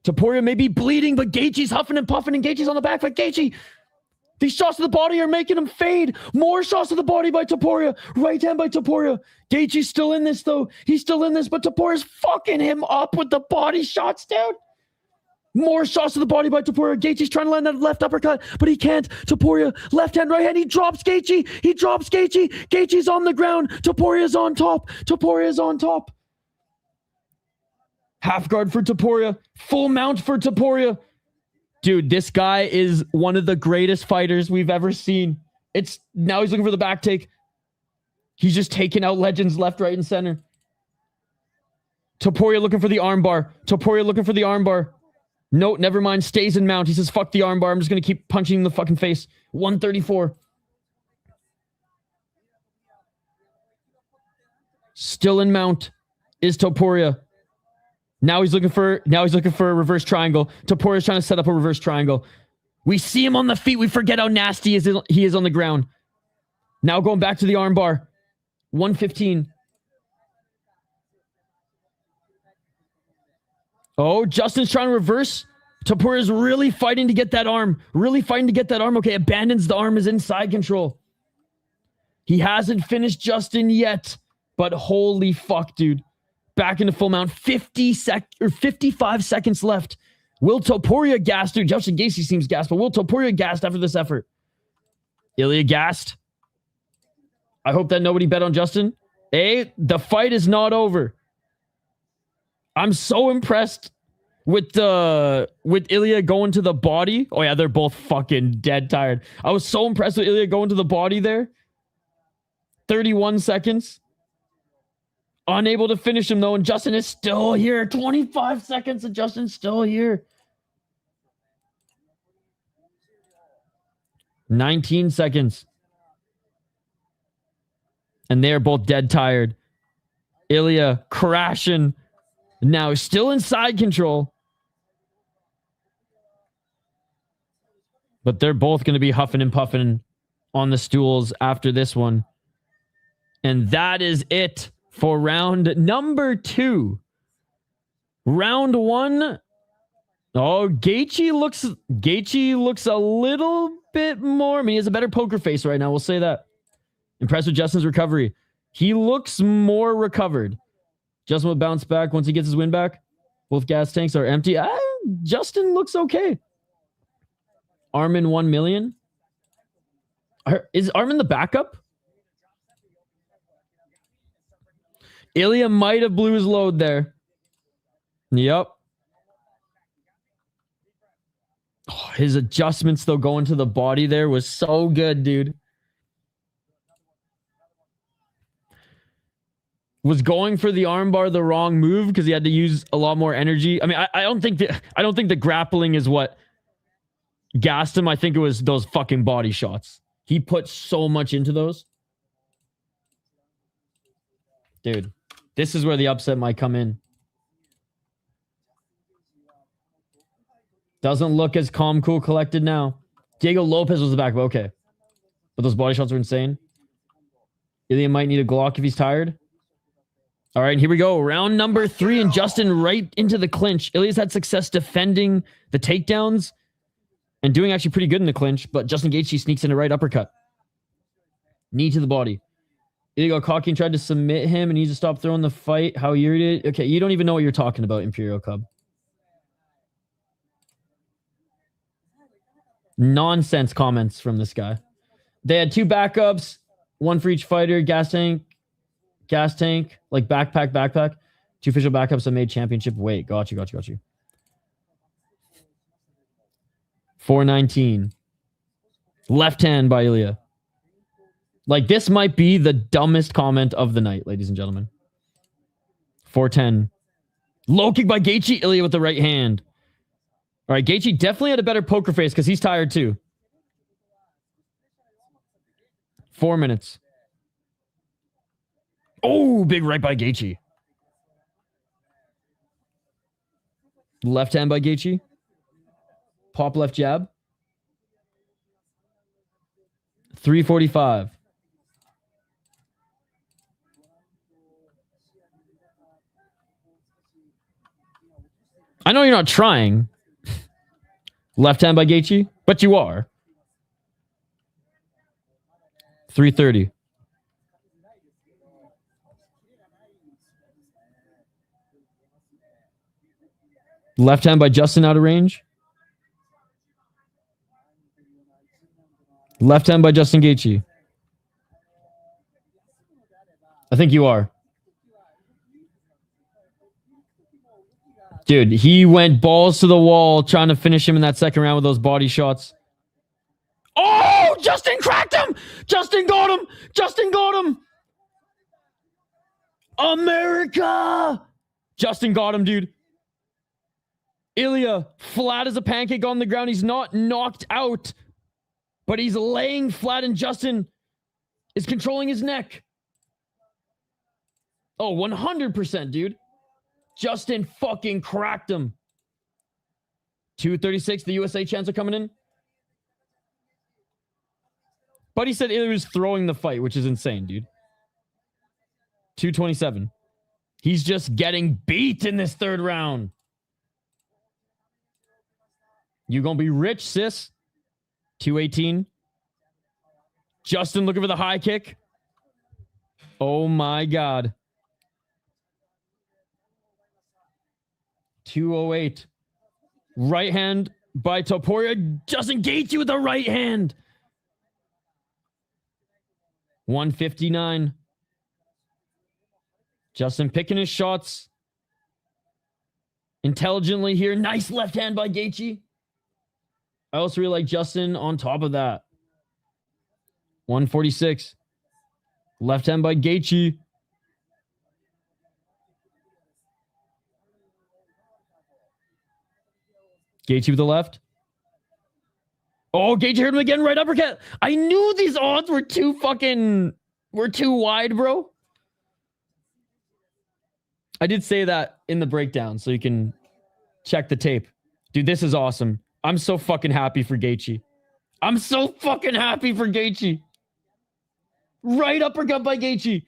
Topuria may be bleeding, but Gaethje's huffing and puffing, and Gaethje's on the back foot. Gaethje, these shots to the body are making him fade. More shots to the body by Topuria. Right hand by Topuria. Gaethje's still in this, though. He's still in this, but Topuria's fucking him up with the body shots, dude. More shots to the body by Topuria. Gaethje's trying to land that left uppercut, but he can't. Topuria, left hand, right hand. He drops Gaethje. He drops Gaethje. Gaethje's on the ground. Topuria's on top. Topuria's on top. Half guard for Topuria. Full mount for Topuria. Dude, this guy is one of the greatest fighters we've ever seen. Now he's looking for the back take. He's just taking out legends left, right, and center. Topuria looking for the armbar. Topuria looking for the armbar. No, never mind. Stays in mount. He says, fuck the armbar. I'm just going to keep punching in the fucking face. 134. Still in mount is Topuria. Now he's looking for a reverse triangle. Topuria's trying to set up a reverse triangle. We see him on the feet. We forget how nasty he is on the ground. Now going back to the armbar. 115. Oh, Justin's trying to reverse. Topuria's really fighting to get that arm. Really fighting to get that arm. Okay, abandons the arm, is inside control. He hasn't finished Justin yet. But holy fuck, dude. Back into full mount. 55 seconds left. Will Topuria gassed? Dude, Justin Gaethje seems gassed, but will Topuria gassed after this effort? Ilia gassed. I hope that nobody bet on Justin. The fight is not over. I'm so impressed with Ilia going to the body. Oh yeah, they're both fucking dead tired. I was so impressed with Ilia going to the body there. 31 seconds. Unable to finish him though, and Justin is still here. 25 seconds and Justin's still here. 19 seconds. And they're both dead tired. Ilia crashing. Now still inside control. But they're both going to be huffing and puffing on the stools after this one. And that is it for round number 2. Round 1. Oh, Gaethje looks a little bit more. I mean, he has a better poker face right now. We'll say that. Impressed with Justin's recovery. He looks more recovered. Justin will bounce back once he gets his win back. Both gas tanks are empty. Justin looks okay. Armin 1 million. Is Armin the backup? Ilia might have blew his load there. Yep. Oh, his adjustments, though, going to the body there was so good, dude. Was going for the armbar the wrong move because he had to use a lot more energy. I mean, I don't think the grappling is what gassed him. I think it was those fucking body shots. He put so much into those. Dude, this is where the upset might come in. Doesn't look as calm, cool, collected now. Diego Lopes was the back, but okay. But those body shots were insane. Ilia might need a Glock if he's tired. All right, here we go. Round number 3, and Justin right into the clinch. Ilia's had success defending the takedowns and doing actually pretty good in the clinch, but Justin Gaethje sneaks in a right uppercut. Knee to the body. Ilia got cocky and tried to submit him and needs to stop throwing the fight. How you did? Okay, you don't even know what you're talking about, Imperial Cub. Nonsense comments from this guy. They had 2 backups, 1 for each fighter, gas tank, like backpack. 2 official backups that made championship weight. Got you. 419. Left hand by Ilia. Like, this might be the dumbest comment of the night, ladies and gentlemen. 410. Low kick by Gaethje. Ilia with the right hand. All right, Gaethje definitely had a better poker face because he's tired too. 4 minutes. Oh, big right by Gaethje. Left hand by Gaethje. Pop left jab. 345. I know you're not trying. Left hand by Gaethje, but you are. 330. Left hand by Justin out of range. Left hand by Justin Gaethje. I think you are. Dude, he went balls to the wall trying to finish him in that second round with those body shots. Oh, Justin cracked him. Justin got him. Justin got him. America. Justin got him, dude. Ilia, flat as a pancake on the ground. He's not knocked out, but he's laying flat, and Justin is controlling his neck. Oh, 100%, dude. Justin fucking cracked him. 236, the USA champs are coming in. But he said Ilia was throwing the fight, which is insane, dude. 227. He's just getting beat in this third round. You gonna be rich, sis. 218. Justin looking for the high kick. Oh my God. 208. Right hand by Topuria. Justin Gaethje with the right hand. 159. Justin picking his shots intelligently here. Nice left hand by Gaethje. I also really like Justin on top of that. 146. Left hand by Gaethje. Gaethje with the left. Oh, Gaethje hurt him again. Right uppercut. I knew these odds were too wide, bro. I did say that in the breakdown, so you can check the tape. Dude, this is awesome. I'm so fucking happy for Gaethje. I'm so fucking happy for Gaethje. Right uppercut by Gaethje.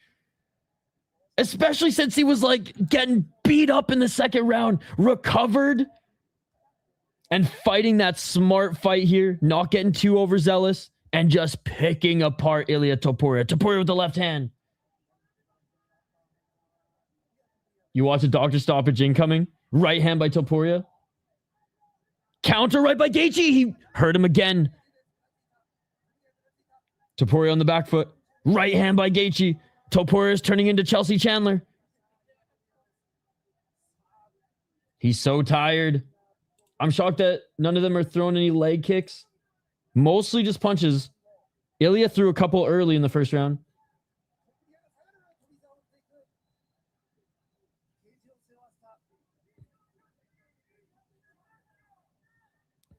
Especially since he was like getting beat up in the second round. Recovered. And fighting that smart fight here. Not getting too overzealous. And just picking apart Ilia Topuria. Topuria with the left hand. You watch a doctor stoppage incoming. Right hand by Topuria. Counter right by Gaethje. He hurt him again. Topuria on the back foot. Right hand by Gaethje. Topuria is turning into Chelsea Chandler. He's so tired. I'm shocked that none of them are throwing any leg kicks. Mostly just punches. Ilia threw a couple early in the first round.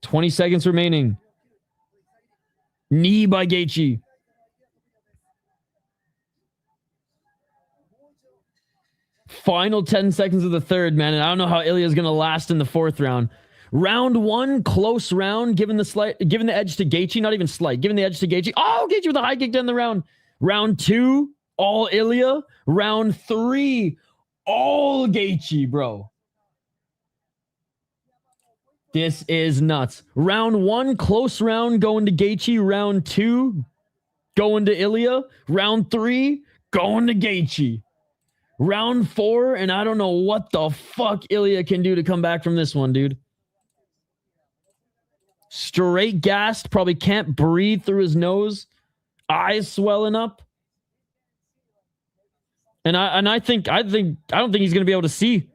$20 seconds remaining. Knee by Gaethje. Final 10 seconds of the third, man. And I don't know how Ilia is going to last in the fourth round. Round one, close round, given the edge to Gaethje. Not even slight. Given the edge to Gaethje. Oh, Gaethje with a high kick to end the round. Round two, all Ilia. Round three, all Gaethje, bro. This is nuts. Round one, close round, going to Gaethje. Round two, going to Ilia. Round three, going to Gaethje. Round four, and I don't know what the fuck Ilia can do to come back from this one, dude. Straight gassed, probably can't breathe through his nose. Eyes swelling up. And I don't think he's gonna be able to see.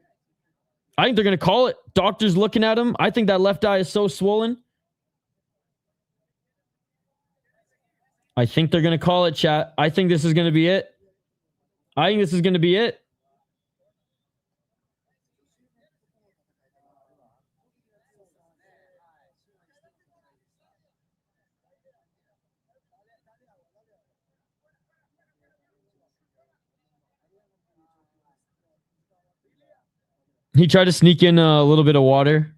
I think they're gonna call it. Doctor's looking at him. I think that left eye is so swollen. I think they're going to call it, chat. I think this is going to be it. I think this is going to be it. He tried to sneak in a little bit of water.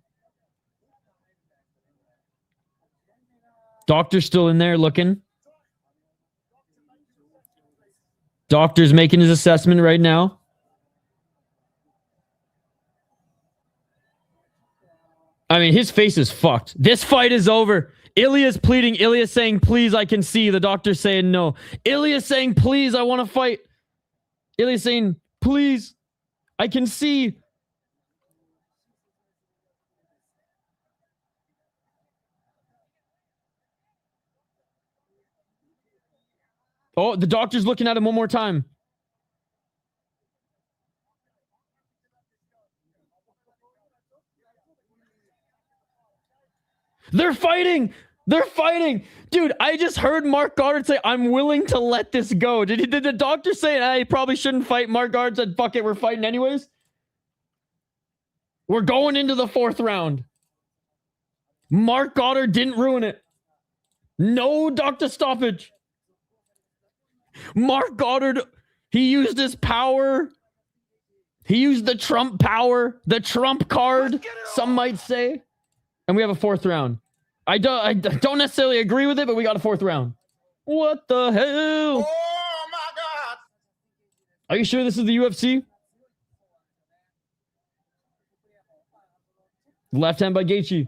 Doctor's still in there looking. Doctor's making his assessment right now. I mean, his face is fucked. This fight is over. Ilia's pleading. Ilia's saying, please, I can see. The doctor's saying no. Ilia's saying, please, I want to fight. Ilia's saying, please, I can see. Oh, the doctor's looking at him one more time. They're fighting. They're fighting. Dude, I just heard Mark Goddard say, I'm willing to let this go. Did the doctor say, I probably shouldn't fight? Mark Goddard said, fuck it, we're fighting anyways. We're going into the 4th round. Mark Goddard didn't ruin it. No doctor stoppage. Mark Goddard, he used his power. He used the Trump power, the Trump card, some might say. And we have a 4th round. I don't necessarily agree with it, but we got a 4th round. What the hell? Oh my God! Are you sure this is the UFC? Left hand by Gaethje.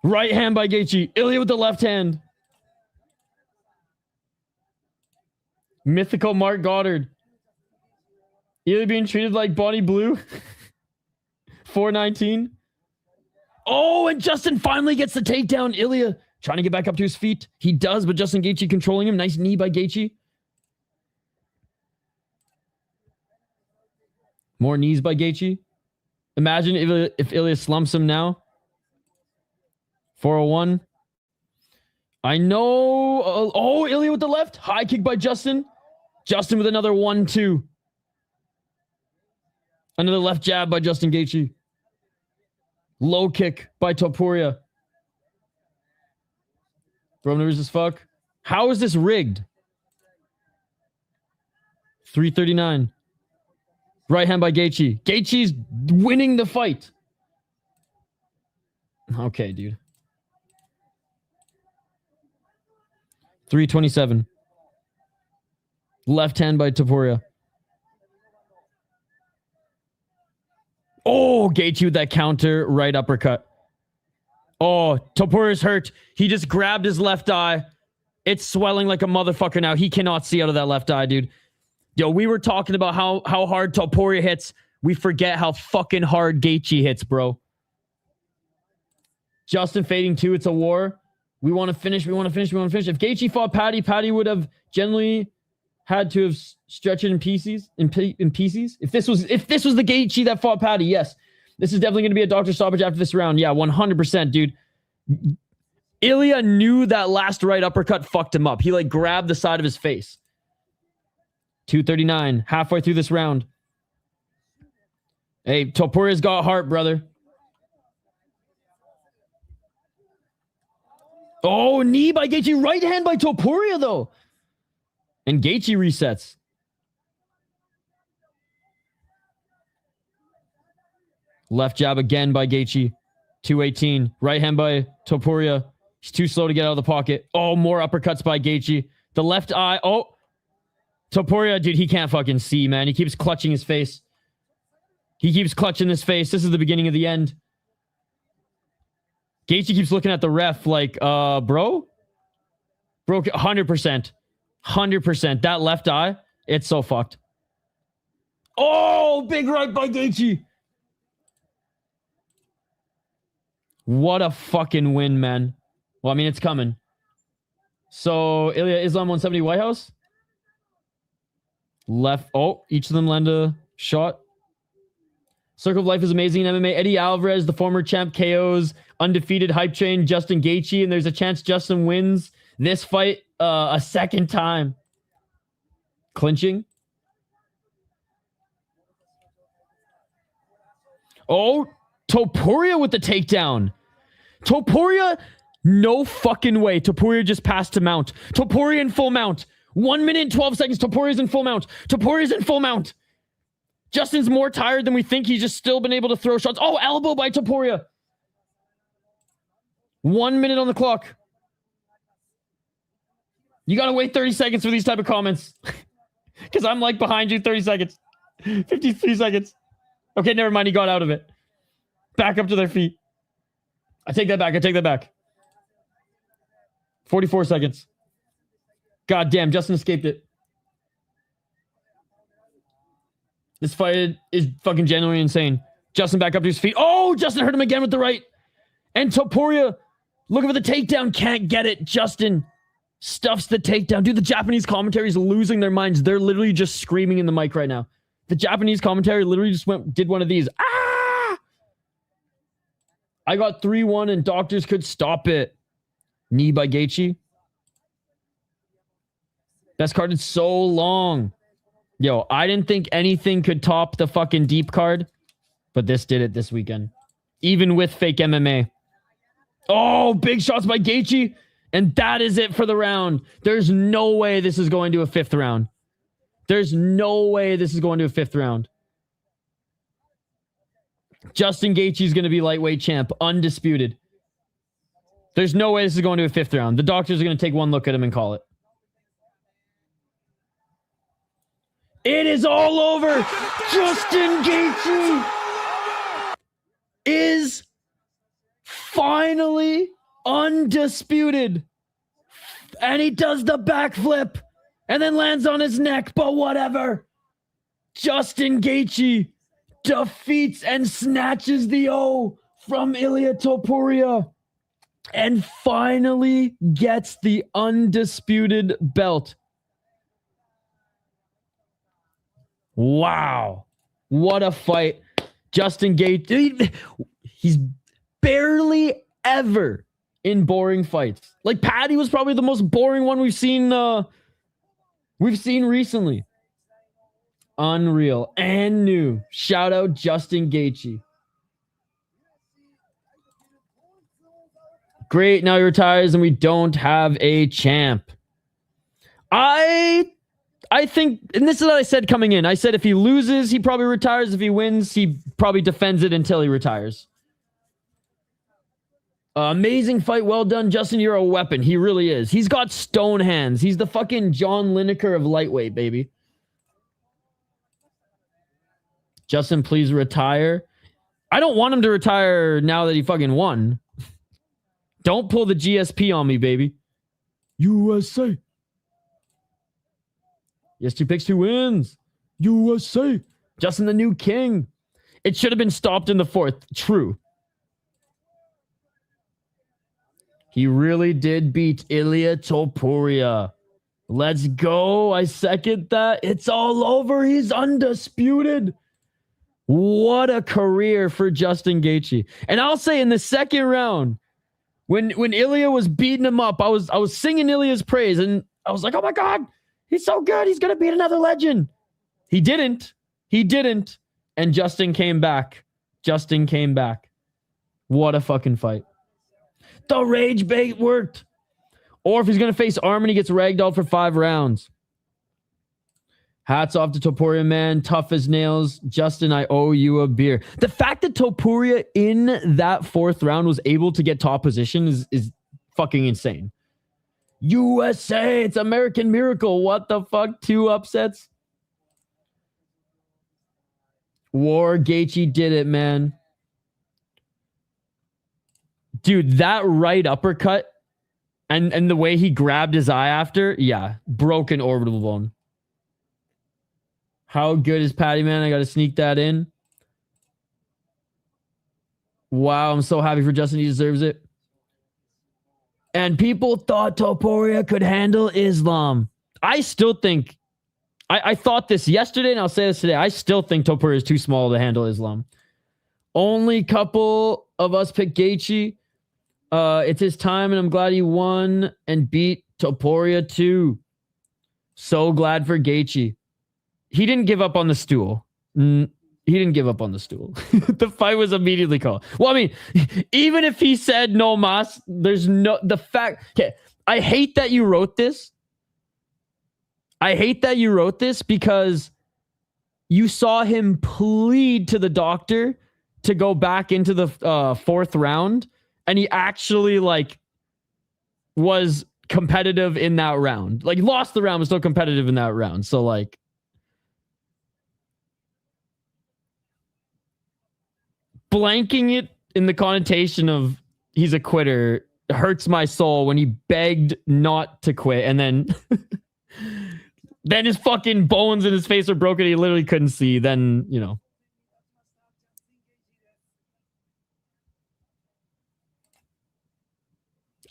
Right hand by Gaethje. Ilia with the left hand. Mythical Mark Goddard. Ilia being treated like Bonnie Blue. 419. Oh, and Justin finally gets the takedown. Ilia trying to get back up to his feet. He does, but Justin Gaethje controlling him. Nice knee by Gaethje. More knees by Gaethje. Imagine if Ilia slumps him now. 401. I know. Oh, Ilia with the left. High kick by Justin. Justin with another 1-2. Another left jab by Justin Gaethje. Low kick by Topuria. Bro nervous as fuck. How is this rigged? 339. Right hand by Gaethje. Gaethje's winning the fight. Okay, dude. 327. Left hand by Topuria. Oh, Gaethje with that counter right uppercut. Oh, Topuria's hurt. He just grabbed his left eye. It's swelling like a motherfucker now. He cannot see out of that left eye, dude. Yo, we were talking about how hard Topuria hits. We forget how fucking hard Gaethje hits, bro. Justin fading 2. It's a war. We want to finish. We want to finish. We want to finish. If Gaethje fought Patty would have generally had to have stretched it in pieces. In pieces. If this was the Gaethje that fought Patty, yes, this is definitely going to be a doctor stoppage after this round. Yeah, 100%, dude. Ilia knew that last right uppercut fucked him up. He like grabbed the side of his face. 239, halfway through this round. Hey, Topuria's got heart, brother. Oh, knee by Gaethje. Right hand by Topuria, though. And Gaethje resets. Left jab again by Gaethje. 218. Right hand by Topuria. He's too slow to get out of the pocket. Oh, more uppercuts by Gaethje. The left eye. Oh. Topuria, dude, he can't fucking see, man. He keeps clutching his face. He keeps clutching his face. This is the beginning of the end. Gaethje keeps looking at the ref like, bro? Bro, 100%. 100%. That left eye, it's so fucked. Oh, big right by Gaethje. What a fucking win, man. Well, I mean, it's coming. So, Ilia, Islam 170 White House. Left. Oh, each of them land a shot. Circle of Life is amazing in MMA. Eddie Alvarez, the former champ, KOs undefeated hype train, Justin Gaethje, and there's a chance Justin wins this fight a second time. Clinching. Oh, Topuria with the takedown. Topuria, no fucking way. Topuria just passed to mount. Topuria in full mount. 1 minute and 12 seconds. Topuria's in full mount. Topuria's in full mount. Justin's more tired than we think. He's just still been able to throw shots. Oh, elbow by Topuria. 1 minute on the clock. You gotta wait 30 seconds for these type of comments. Because I'm like behind you 30 seconds. 53 seconds. Okay, never mind. He got out of it. Back up to their feet. I take that back. 44 seconds. God damn, Justin escaped it. This fight is fucking genuinely insane. Justin back up to his feet. Oh, Justin hurt him again with the right. And Topuria looking for the takedown. Can't get it. Justin stuffs the takedown. Dude, the Japanese commentary is losing their minds. They're literally just screaming in the mic right now. The Japanese commentary literally just did one of these. Ah! I got 3-1 and doctors could stop it. Knee by Gaethje. Best card in so long. Yo, I didn't think anything could top the fucking deep card, but this did it this weekend. Even with fake MMA. Oh, big shots by Gaethje. And that is it for the round. There's no way this is going to a fifth round. There's no way this is going to a fifth round. Justin Gaethje is going to be lightweight champ. Undisputed. There's no way this is going to a fifth round. The doctors are going to take one look at him and call it. It is all over. Justin Gaethje is finally undisputed. And he does the backflip and then lands on his neck, but whatever. Justin Gaethje defeats and snatches the O from Ilia Topuria and finally gets the undisputed belt. Wow. What a fight. Justin Gaethje, he's barely ever in boring fights. Like Patty was probably the most boring one we've seen recently. Unreal and new. Shout out Justin Gaethje. Great, now he retires and we don't have a champ. I think, and this is what I said coming in. I said if he loses, he probably retires. If he wins, he probably defends it until he retires. Amazing fight. Well done, Justin. You're a weapon. He really is. He's got stone hands. He's the fucking John Lineker of lightweight, baby. Justin, please retire. I don't want him to retire now that he fucking won. Don't pull the GSP on me, baby. USA. Yes, 2 picks, 2 wins. USA. Justin the new king. It should have been stopped in the 4th. True. He really did beat Ilia Topuria. Let's go. I second that. It's all over. He's undisputed. What a career for Justin Gaethje. And I'll say in the second round, when Ilia was beating him up, I was singing Ilia's praise and I was like, oh my God, he's so good. He's going to beat another legend. He didn't. And Justin came back. What a fucking fight. The rage bait worked. Or if he's going to face Arman, he gets ragdolled for 5 rounds. Hats off to Topuria, man. Tough as nails. Justin, I owe you a beer. The fact that Topuria in that 4th round was able to get top position is fucking insane. USA, it's American Miracle. What the fuck? 2 upsets. War Gaethje did it, man. Dude, that right uppercut and the way he grabbed his eye after, yeah, broken orbital bone. How good is Patty, man? I got to sneak that in. Wow, I'm so happy for Justin. He deserves it. And people thought Topuria could handle Islam. I still think, I thought this yesterday and I'll say this today. I still think Topuria is too small to handle Islam. Only couple of us picked Gaethje. It's his time, and I'm glad he won and beat Topuria too. So glad for Gaethje. He didn't give up on the stool. He didn't give up on the stool. The fight was immediately called. Well, I mean, even if he said no mas, there's no the fact. Okay, I hate that you wrote this. I hate that you wrote this because you saw him plead to the doctor to go back into the fourth round, and he actually like was competitive in that round. Like lost the round, was still competitive in that round. So like, blanking it in the connotation of he's a quitter hurts my soul when he begged not to quit, and then then his fucking bones in his face are broken. He literally couldn't see. Then, you know.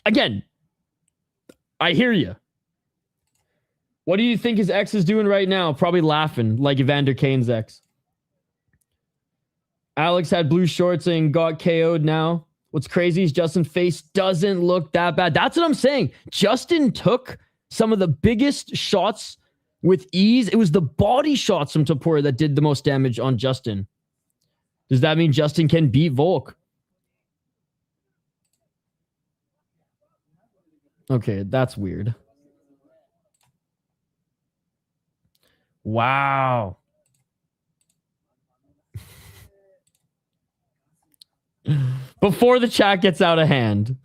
Again, I hear you. What do you think his ex is doing right now? Probably laughing like Evander Kane's ex. Alex had blue shorts and got KO'd now. What's crazy is Justin's face doesn't look that bad. That's what I'm saying. Justin took some of the biggest shots with ease. It was the body shots from Topuria that did the most damage on Justin. Does that mean Justin can beat Volk? Okay, that's weird. Wow. Before the chat gets out of hand.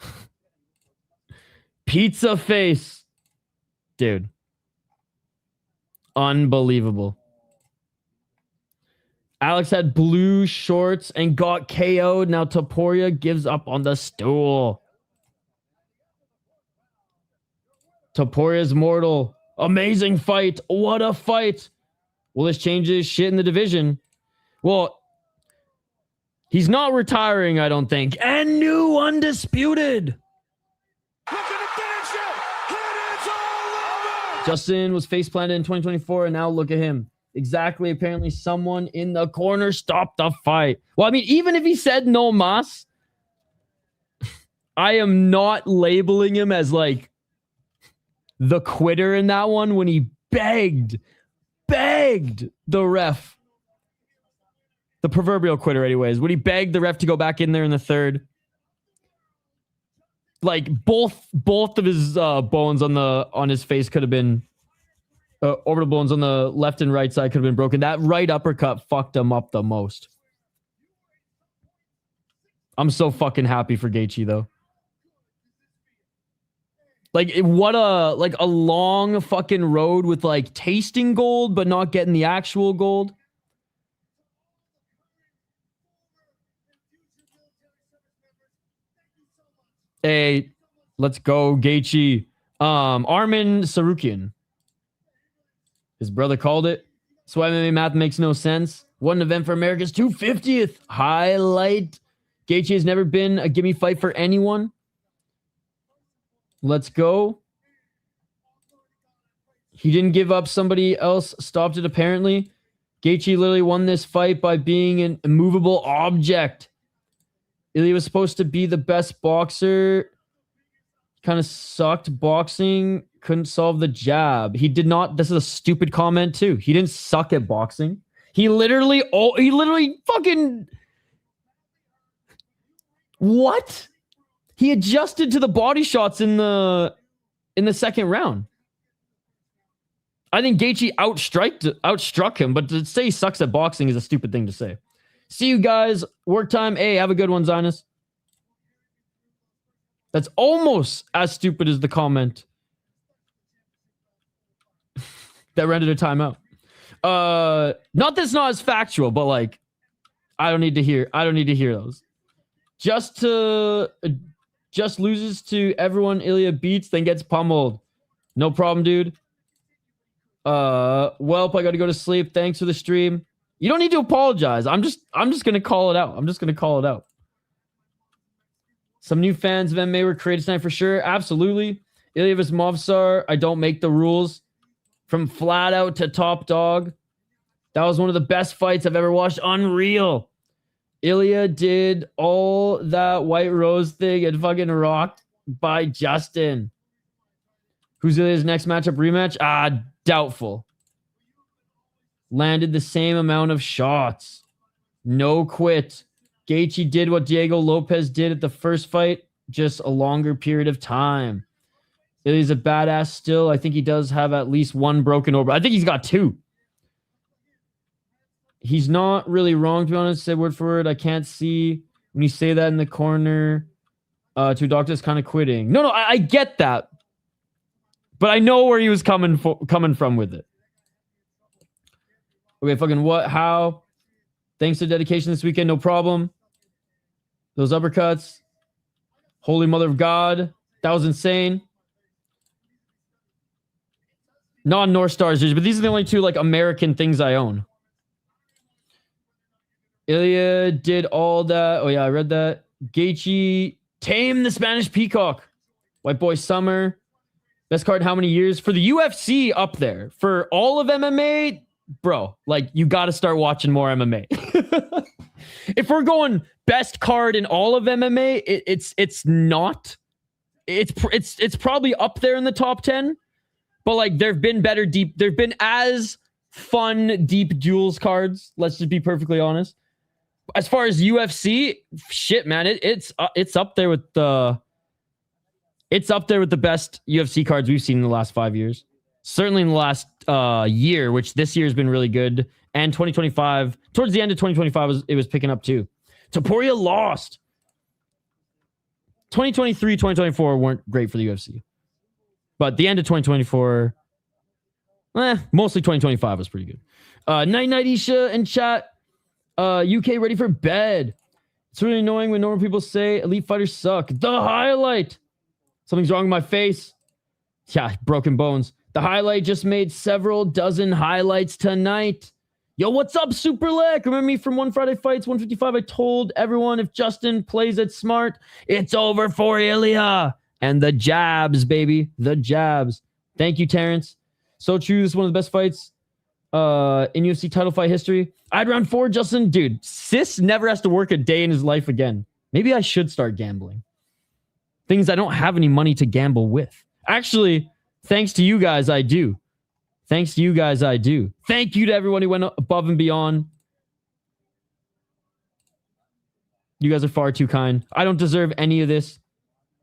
Pizza face. Dude. Unbelievable. Alex had blue shorts and got KO'd. Now Topuria gives up on the stool. Topuria's mortal. Amazing fight. What a fight. Will this change his shit in the division? Well, he's not retiring, I don't think. And new undisputed. Justin was face planted in 2024, and now look at him. Exactly. Apparently, someone in the corner stopped the fight. Well, I mean, even if he said no mas, I am not labeling him as like the quitter in that one when he begged the ref. The proverbial quitter, anyways. When he begged the ref to go back in there in the third. Like both of his bones on his face could have been orbital bones on the left and right side could have been broken. That right uppercut fucked him up the most. I'm so fucking happy for Gaethje though. Like what a long fucking road with like tasting gold but not getting the actual gold. Hey, let's go, Gaethje. Armin Sarukian. His brother called it. So MMA math makes no sense. What an event for America's 250th highlight. Gaethje has never been a gimme fight for anyone. Let's go. He didn't give up. Somebody else stopped it, apparently. Gaethje literally won this fight by being an immovable object. Ilia was supposed to be the best boxer. Kind of sucked boxing. Couldn't solve the jab. He did not. This is a stupid comment too. He didn't suck at boxing. He literally fucking. What? He adjusted to the body shots in the second round. I think Gaethje outstruck him, but to say he sucks at boxing is a stupid thing to say. See you guys. Work time. Hey, have a good one, Zinus. That's almost as stupid as the comment that rendered a timeout. Not that it's not as factual, but like, I don't need to hear those. Just loses to everyone Ilia beats, then gets pummeled. No problem, dude. Welp, I gotta go to sleep. Thanks for the stream. You don't need to apologize. I'm just gonna call it out. Some new fans of MMA were created tonight for sure. Absolutely. Ilia vs. Movsar. I don't make the rules. From flat out to top dog. That was one of the best fights I've ever watched. Unreal. Ilia did all that White Rose thing and fucking rocked by Justin. Who's Ilia's next matchup rematch? Doubtful. Landed the same amount of shots. No quit. Gaethje did what Diego Lopes did at the first fight, just a longer period of time. Ilia's a badass still. I think he does have at least one broken orbital. I think he's got two. He's not really wrong, to be honest. Say word for word. I can't see when you say that in the corner. To doctors kind of quitting. No, I get that. But I know where he was coming from with it. Okay, fucking what? How? Thanks for dedication this weekend. No problem. Those uppercuts. Holy mother of God. That was insane. Non-North Stars, but these are the only two like American things I own. Ilia did all that. Oh yeah, I read that. Gaethje tamed the Spanish Peacock. White Boy Summer. Best card in how many years? For the UFC, up there. For all of MMA, bro, like you got to start watching more MMA. If we're going best card in all of MMA, it's not. It's probably up there in the top 10. But like there've been as fun deep duels cards. Let's just be perfectly honest. As far as UFC, shit, man, it's up there with the best UFC cards we've seen in the last 5 years. Certainly in the last year, which this year has been really good, and 2025 towards the end of 2025 it was picking up too. Topuria lost. 2023, 2024 weren't great for the UFC, but the end of 2024, mostly 2025 was pretty good. Night Isha in chat. UK ready for bed. It's really annoying when normal people say elite fighters suck. The highlight. Something's wrong with my face. Yeah, broken bones. The highlight just made several dozen highlights tonight. Yo, what's up, Super Lek? Remember me from One Friday Fights 155? I told everyone if Justin plays it smart, it's over for Ilia. And the jabs, baby. The jabs. Thank you, Terrence. So true. This is one of the best fights in UFC title fight history. I'd round 4, Justin. Dude, Sis never has to work a day in his life again. Maybe I should start gambling. Things I don't have any money to gamble with. Actually, thanks to you guys, I do. Thanks to you guys, I do. Thank you to everyone who went above and beyond. You guys are far too kind. I don't deserve any of this.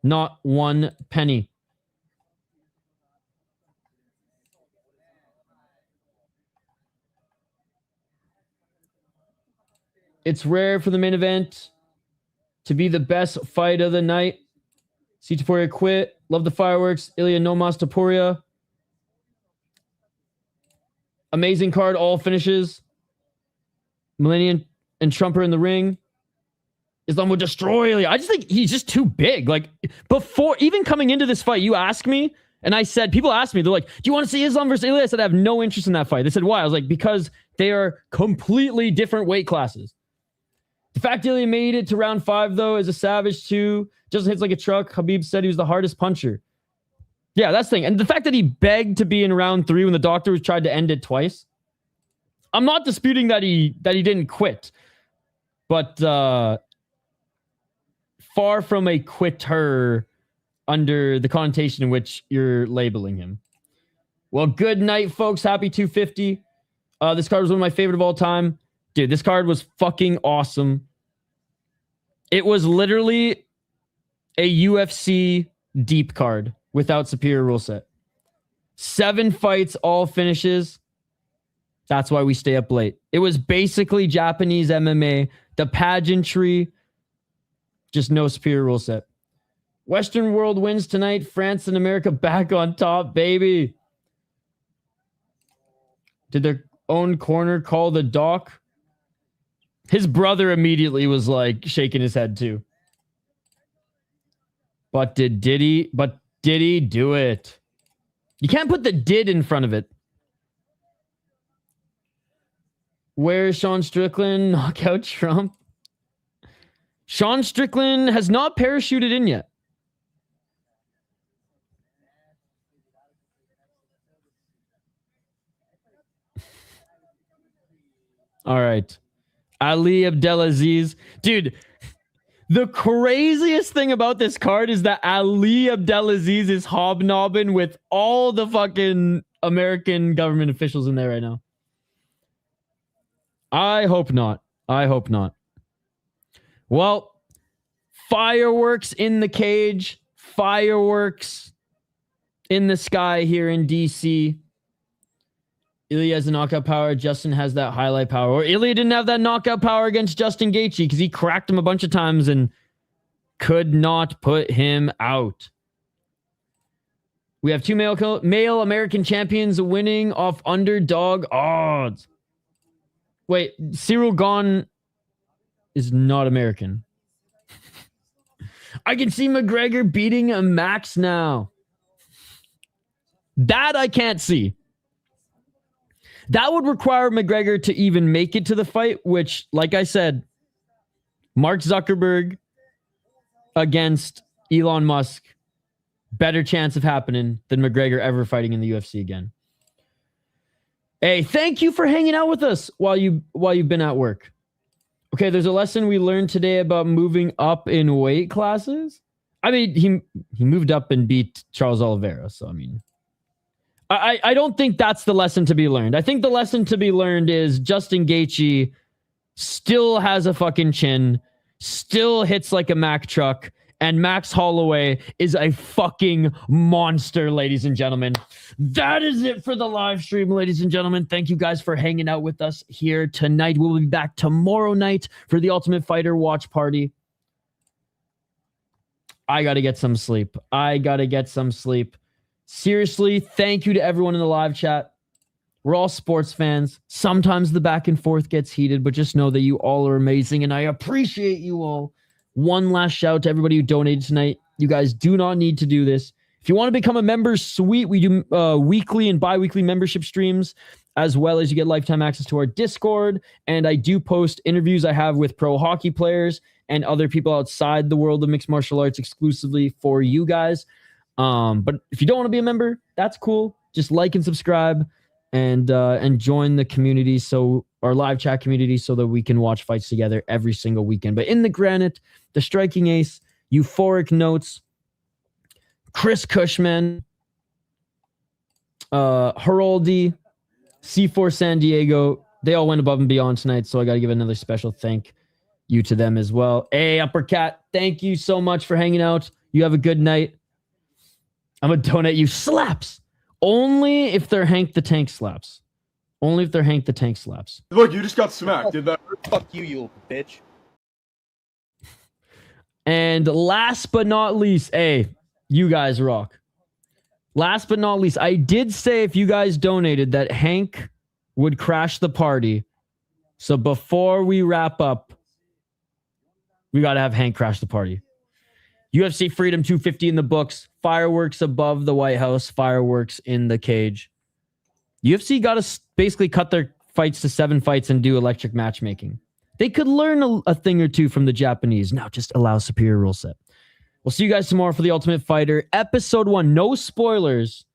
Not one penny. It's rare for the main event to be the best fight of the night. See Topuria quit. Love the fireworks. Ilia no mas Topuria. Amazing card. All finishes. Millennium and Trumper in the ring. Islam would destroy Ilia. I just think he's just too big. Like, before, even coming into this fight, you asked me, and I said, people asked me, they're like, do you want to see Islam versus Ilia? I said, I have no interest in that fight. They said, why? I was like, because they are completely different weight classes. The fact Ilia made it to round 5, though, is a savage, too. Just hits like a truck. Khabib said he was the hardest puncher. Yeah, that's the thing. And the fact that he begged to be in round 3 when the doctor tried to end it twice. I'm not disputing that he didn't quit. But far from a quitter under the connotation in which you're labeling him. Well, good night, folks. Happy 250. This card was one of my favorite of all time. Dude, this card was fucking awesome. It was literally a UFC deep card without superior rule set. 7 fights, all finishes. That's why we stay up late. It was basically Japanese MMA. The pageantry, just no superior rule set. Western world wins tonight. France and America back on top, baby. Did their own corner call the doc? His brother immediately was like shaking his head too. But did he do it? You can't put the did in front of it. Where's Sean Strickland? Knockout Trump. Sean Strickland has not parachuted in yet. All right. Ali Abdelaziz. Dude, the craziest thing about this card is that Ali Abdelaziz is hobnobbing with all the fucking American government officials in there right now. I hope not. I hope not. Well, fireworks in the cage. Fireworks in the sky here in DC. Ilia has the knockout power. Justin has that highlight power. Or Ilia didn't have that knockout power against Justin Gaethje because he cracked him a bunch of times and could not put him out. We have two male American champions winning off underdog odds. Wait, Ciryl Gane is not American. I can see McGregor beating a Max now. That I can't see. That would require McGregor to even make it to the fight, which, like I said, Mark Zuckerberg against Elon Musk, better chance of happening than McGregor ever fighting in the UFC again. Hey, thank you for hanging out with us while you've been at work. Okay, there's a lesson we learned today about moving up in weight classes. I mean, he moved up and beat Charles Oliveira, so I mean, I don't think that's the lesson to be learned. I think the lesson to be learned is Justin Gaethje still has a fucking chin, still hits like a Mack truck, and Max Holloway is a fucking monster, ladies and gentlemen. That is it for the live stream, ladies and gentlemen. Thank you guys for hanging out with us here tonight. We'll be back tomorrow night for the Ultimate Fighter watch party. I got to get some sleep. Seriously, thank you to everyone in the live chat. We're all sports fans. Sometimes the back and forth gets heated, but just know that you all are amazing, and I appreciate you all. One last shout out to everybody who donated tonight. You guys do not need to do this. If you want to become a member, sweet. We do weekly and bi-weekly membership streams, as well as you get lifetime access to our Discord, and I do post interviews I have with pro hockey players and other people outside the world of mixed martial arts exclusively for you guys. But if you don't want to be a member, that's cool. Just like and subscribe and join the community, so our live chat community, so that we can watch fights together every single weekend. But in the granite, the striking ace, euphoric notes, Chris Cushman, Heroldi, C4 San Diego, they all went above and beyond tonight, so I got to give another special thank you to them as well. Hey, Uppercat, thank you so much for hanging out. You have a good night. I'm going to donate you slaps. Only if they're Hank the Tank slaps. Only if they're Hank the Tank slaps. Look, you just got smacked. Did that? Fuck you, you bitch. And last but not least, hey, you guys rock. Last but not least, I did say if you guys donated that Hank would crash the party. So before we wrap up, we got to have Hank crash the party. UFC Freedom 250 in the books. Fireworks above the White House. Fireworks in the cage. UFC got to basically cut their fights to 7 fights and do electric matchmaking. They could learn a thing or two from the Japanese. Now just allow superior rule set. We'll see you guys tomorrow for the Ultimate Fighter. Episode 1. No spoilers.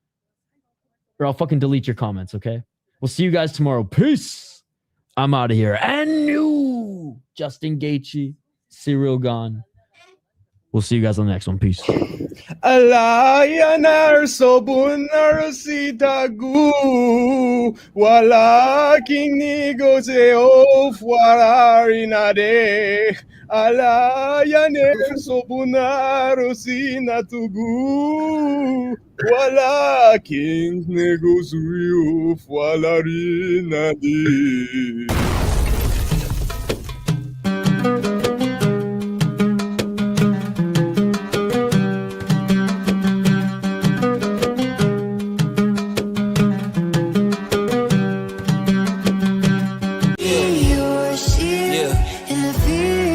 Or I'll fucking delete your comments, okay? We'll see you guys tomorrow. Peace. I'm out of here. And new Justin Gaethje, Ciryl Gane. We'll see you guys on the next one. Peace. Alayanar sobunar sitagu walaking nigoze of wararinade Alayanar sobunar sinatugu walaking nigoze of walarinade